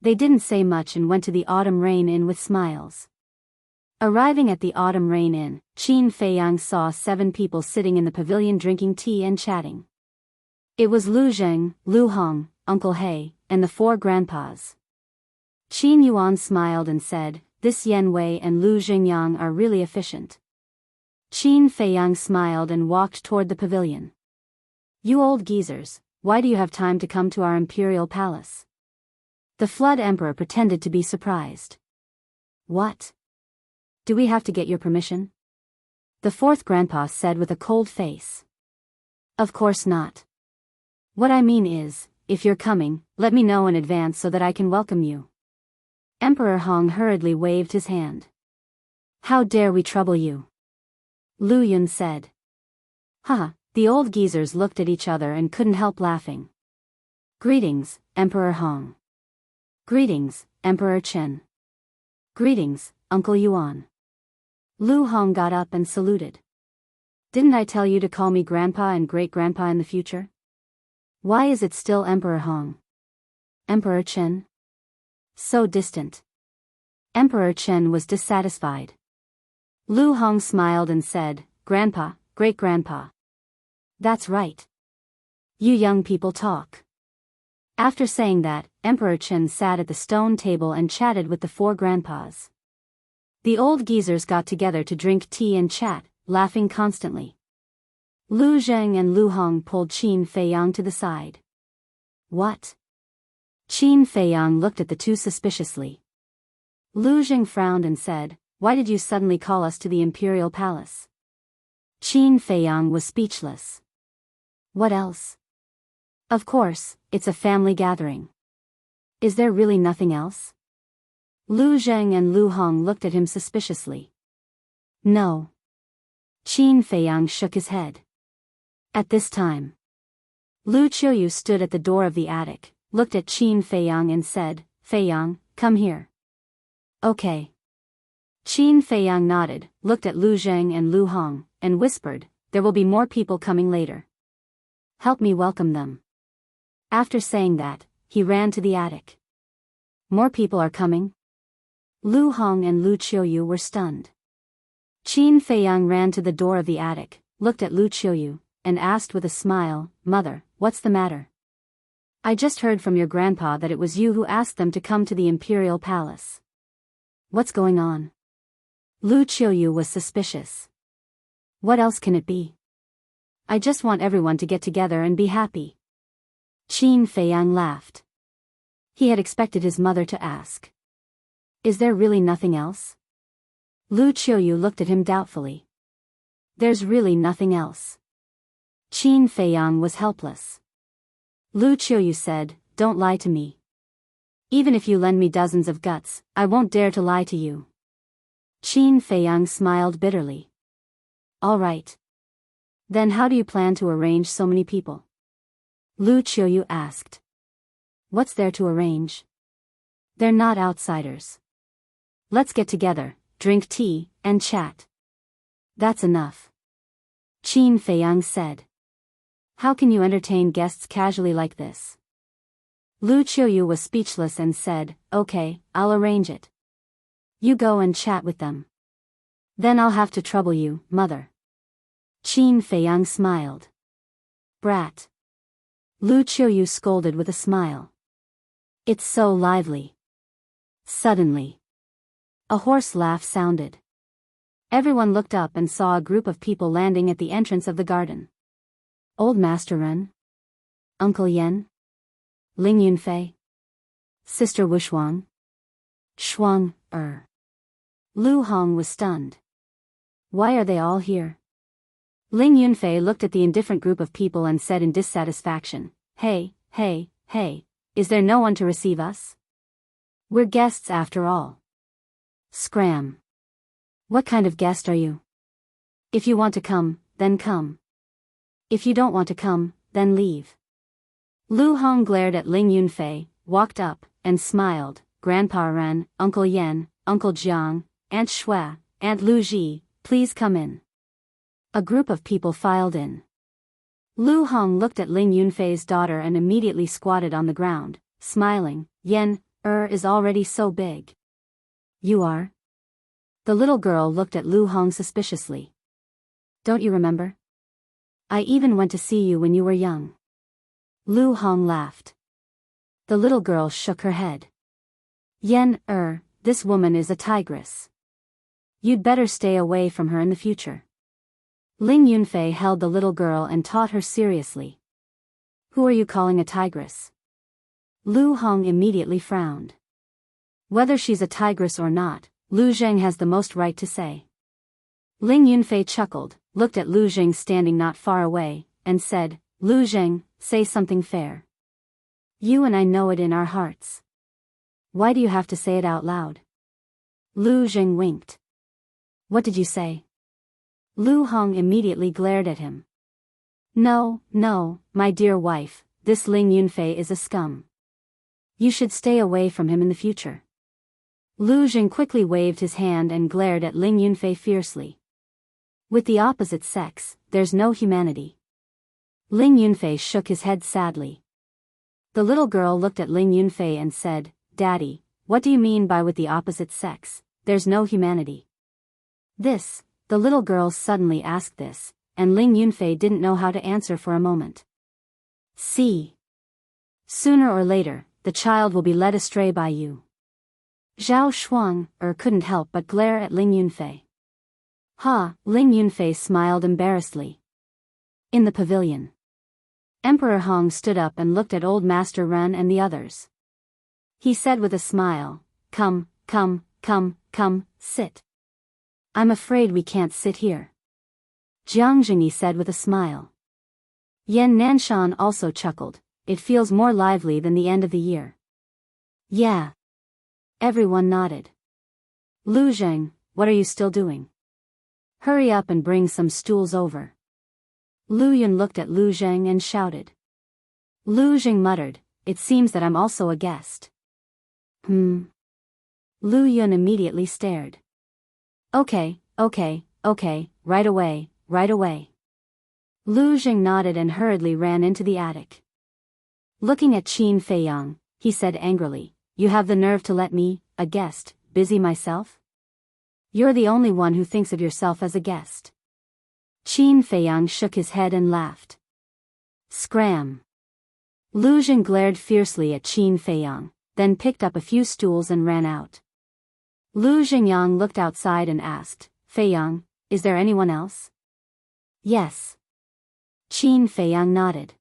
[SPEAKER 1] They didn't say much and went to the Autumn Rain Inn with smiles. Arriving at the Autumn Rain Inn, Qin Feiyang saw 7 people sitting in the pavilion drinking tea and chatting. It was Lu Zheng, Lu Hong, Uncle He, and the 4 grandpas. Qin Yuan smiled and said, "This Yan Wei and Lu Zhengyang are really efficient." Qin Feiyang smiled and walked toward the pavilion. "You old geezers, why do you have time to come to our imperial palace?" The Flood Emperor pretended to be surprised. "What? Do we have to get your permission?" The 4th grandpa said with a cold face. "Of course not. What I mean is, if you're coming, let me know in advance so that I can welcome you." Emperor Hong hurriedly waved his hand. "How dare we trouble you?" Lu Yun said. "Haha." The old geezers looked at each other and couldn't help laughing. "Greetings, Emperor Hong." "Greetings, Emperor Chen." "Greetings, Uncle Yuan." Lu Hong got up and saluted. "Didn't I tell you to call me Grandpa and Great-Grandpa in the future? Why is it still Emperor Hong? Emperor Chen? So distant." Emperor Chen was dissatisfied. Lu Hong smiled and said, "Grandpa, Great-Grandpa." "That's right. You young people talk." After saying that, Emperor Chen sat at the stone table and chatted with the 4 grandpas. The old geezers got together to drink tea and chat, laughing constantly. Lu Zheng and Lu Hong pulled Qin Feiyang to the side. "What?" Qin Feiyang looked at the two suspiciously. Lu Zheng frowned and said, "Why did you suddenly call us to the Imperial Palace?" Qin Feiyang was speechless. "What else? Of course, it's a family gathering. Is there really nothing else?" Lu Zheng and Lu Hong looked at him suspiciously. "No." Qin Feiyang shook his head. At this time, Lu Qiuyu stood at the door of the attic, looked at Qin Feiyang and said, "Feiyang, come here." "Okay." Qin Feiyang nodded, looked at Lu Zheng and Lu Hong, and whispered, "There will be more people coming later. Help me welcome them." After saying that, he ran to the attic. "More people are coming?" Lu Hong and Lu Qiuyu were stunned. Qin Feiyang ran to the door of the attic, looked at Lu Qiuyu, and asked with a smile, "Mother, what's the matter? I just heard from your grandpa that it was you who asked them to come to the Imperial Palace. What's going on?" Lu Qiuyu was suspicious. "What else can it be? I just want everyone to get together and be happy." Qin Feiyang laughed. He had expected his mother to ask, "Is there really nothing else?" Lu Qiuyu looked at him doubtfully. "There's really nothing else." Qin Feiyang was helpless. Lu Qiuyu said, "Don't lie to me. Even if you lend me dozens of guts, I won't dare to lie to you." Qin Feiyang smiled bitterly. "All right. Then how do you plan to arrange so many people?" Lu Qiuyu asked. "What's there to arrange? They're not outsiders. Let's get together, drink tea, and chat. That's enough." Qin Feiyang said. "How can you entertain guests casually like this?" Lu Qiuyu was speechless and said, "Okay, I'll arrange it. You go and chat with them." Then I'll have to trouble you, mother. Qin Feiyang smiled. Brat. Lu Qiuyu scolded with a smile. It's so lively. Suddenly, a hoarse laugh sounded. Everyone looked up and saw a group of people landing at the entrance of the garden. Old Master Ren? Uncle Yen? Ling Yunfei? Sister Wushuang? Shuang, Lu Hong was stunned. Why are they all here? Ling Yunfei looked at the indifferent group of people and said in dissatisfaction, Hey, is there no one to receive us? We're guests after all. Scram. What kind of guest are you? If you want to come, then come. If you don't want to come, then leave. Lu Hong glared at Ling Yunfei, walked up, and smiled. Grandpa Ren, Uncle Yen, Uncle Jiang, Aunt Shui, Aunt Lu Ji, please come in. A group of people filed in. Lu Hong looked at Ling Yunfei's daughter and immediately squatted on the ground, smiling. Yen, is already so big. You are? The little girl looked at Lu Hong suspiciously. Don't you remember? I even went to see you when you were young. Lu Hong laughed. The little girl shook her head. Yen, this woman is a tigress. You'd better stay away from her in the future. Ling Yunfei held the little girl and taught her seriously. Who are you calling a tigress? Lu Hong immediately frowned. Whether she's a tigress or not, Lu Zheng has the most right to say. Ling Yunfei chuckled, looked at Lu Zheng standing not far away, and said, Lu Zheng, say something fair. You and I know it in our hearts. Why do you have to say it out loud? Lu Zheng winked. What did you say? Lu Hong immediately glared at him. No, my dear wife, this Ling Yunfei is a scum. You should stay away from him in the future. Lu Zheng quickly waved his hand and glared at Ling Yunfei fiercely. With the opposite sex, there's no humanity. Ling Yunfei shook his head sadly. The little girl looked at Ling Yunfei and said, Daddy, what do you mean by with the opposite sex, there's no humanity? The little girl suddenly asked this, and Ling Yunfei didn't know how to answer for a moment. See. Sooner or later, the child will be led astray by you. Zhao Shuang, couldn't help but glare at Ling Yunfei. Ling Yunfei smiled embarrassedly. In the pavilion, Emperor Hong stood up and looked at Old Master Ren and the others. He said with a smile, Come, sit. I'm afraid we can't sit here. Jiang Jingyi said with a smile. Yan Nanshan also chuckled, it feels more lively than the end of the year. Yeah. Everyone nodded. Lu Zheng, what are you still doing? Hurry up and bring some stools over. Lu Yun looked at Lu Zheng and shouted. Lu Zheng muttered, it seems that I'm also a guest. Lu Yun immediately stared. Okay, right away. Lu Zheng nodded and hurriedly ran into the attic. Looking at Qin Feiyang, he said angrily, You have the nerve to let me, a guest, busy myself? You're the only one who thinks of yourself as a guest. Qin Feiyang shook his head and laughed. Scram. Lu Zheng glared fiercely at Qin Feiyang, then picked up a few stools and ran out. Lu Zhengyang looked outside and asked, Feiyang, is there anyone else? Yes. Qin Feiyang nodded.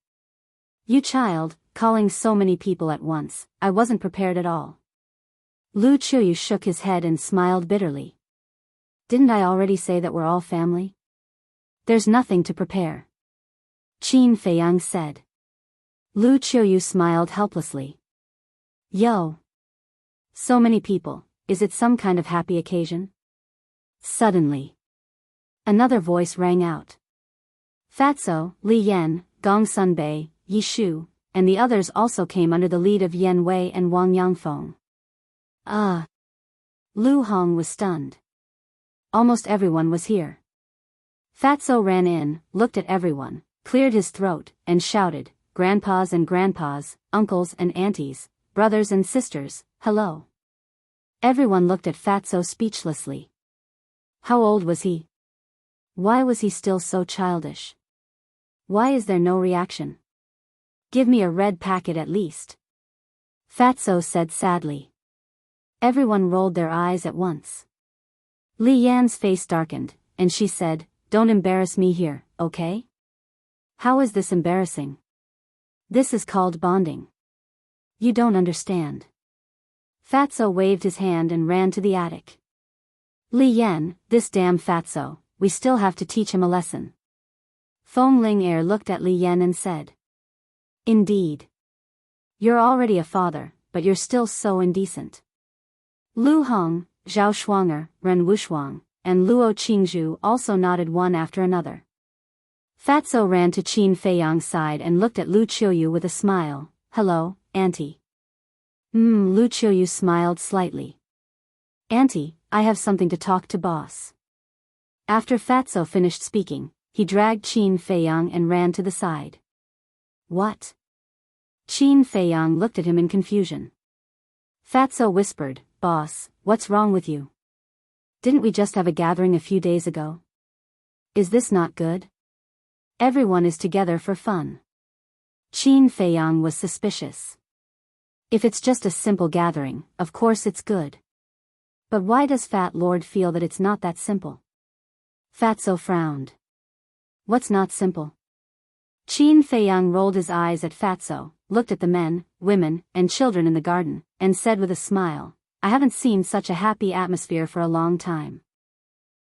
[SPEAKER 1] You child, calling so many people at once, I wasn't prepared at all. Lu Qiuyu shook his head and smiled bitterly. Didn't I already say that we're all family? There's nothing to prepare. Qin Feiyang said. Lu Qiuyu smiled helplessly. Yo. So many people, is it some kind of happy occasion? Suddenly, another voice rang out. Fatso, Li Yan, Gong Sunbei, Yi Shu, and the others also came under the lead of Yan Wei and Wang Yangfeng. Lu Hong was stunned. Almost everyone was here. Fatso ran in, looked at everyone, cleared his throat, and shouted, Grandpas and grandpas, uncles and aunties, brothers and sisters, hello. Everyone looked at Fatso speechlessly. How old was he? Why was he still so childish? Why is there no reaction? Give me a red packet at least. Fatso said sadly. Everyone rolled their eyes at once. Li Yan's face darkened, and she said, "Don't embarrass me here, okay?" "How is this embarrassing? This is called bonding. You don't understand." Fatso waved his hand and ran to the attic. "Li Yan, this damn Fatso, we still have to teach him a lesson." Feng Ling looked at Li Yan and said. "Indeed. You're already a father, but you're still so indecent." Lu Hong, Zhao Shuanger, Ren Wushuang, and Luo Qingzhu also nodded one after another. Fatso ran to Qin Feiyang's side and looked at Lu Qiuyu with a smile. "Hello, Auntie." Lu Qiuyu smiled slightly. "Auntie, I have something to talk to boss." After Fatso finished speaking, he dragged Qin Feiyang and ran to the side. "What?" Qin Feiyang looked at him in confusion. Fatso whispered, "Boss, what's wrong with you? Didn't we just have a gathering a few days ago? Is this not good? Everyone is together for fun." Qin Feiyang was suspicious. If it's just a simple gathering, of course it's good. But why does Fat Lord feel that it's not that simple? Fatso frowned. "What's not simple?" Qin Feiyang rolled his eyes at Fatso, looked at the men, women, and children in the garden, and said with a smile, "I haven't seen such a happy atmosphere for a long time."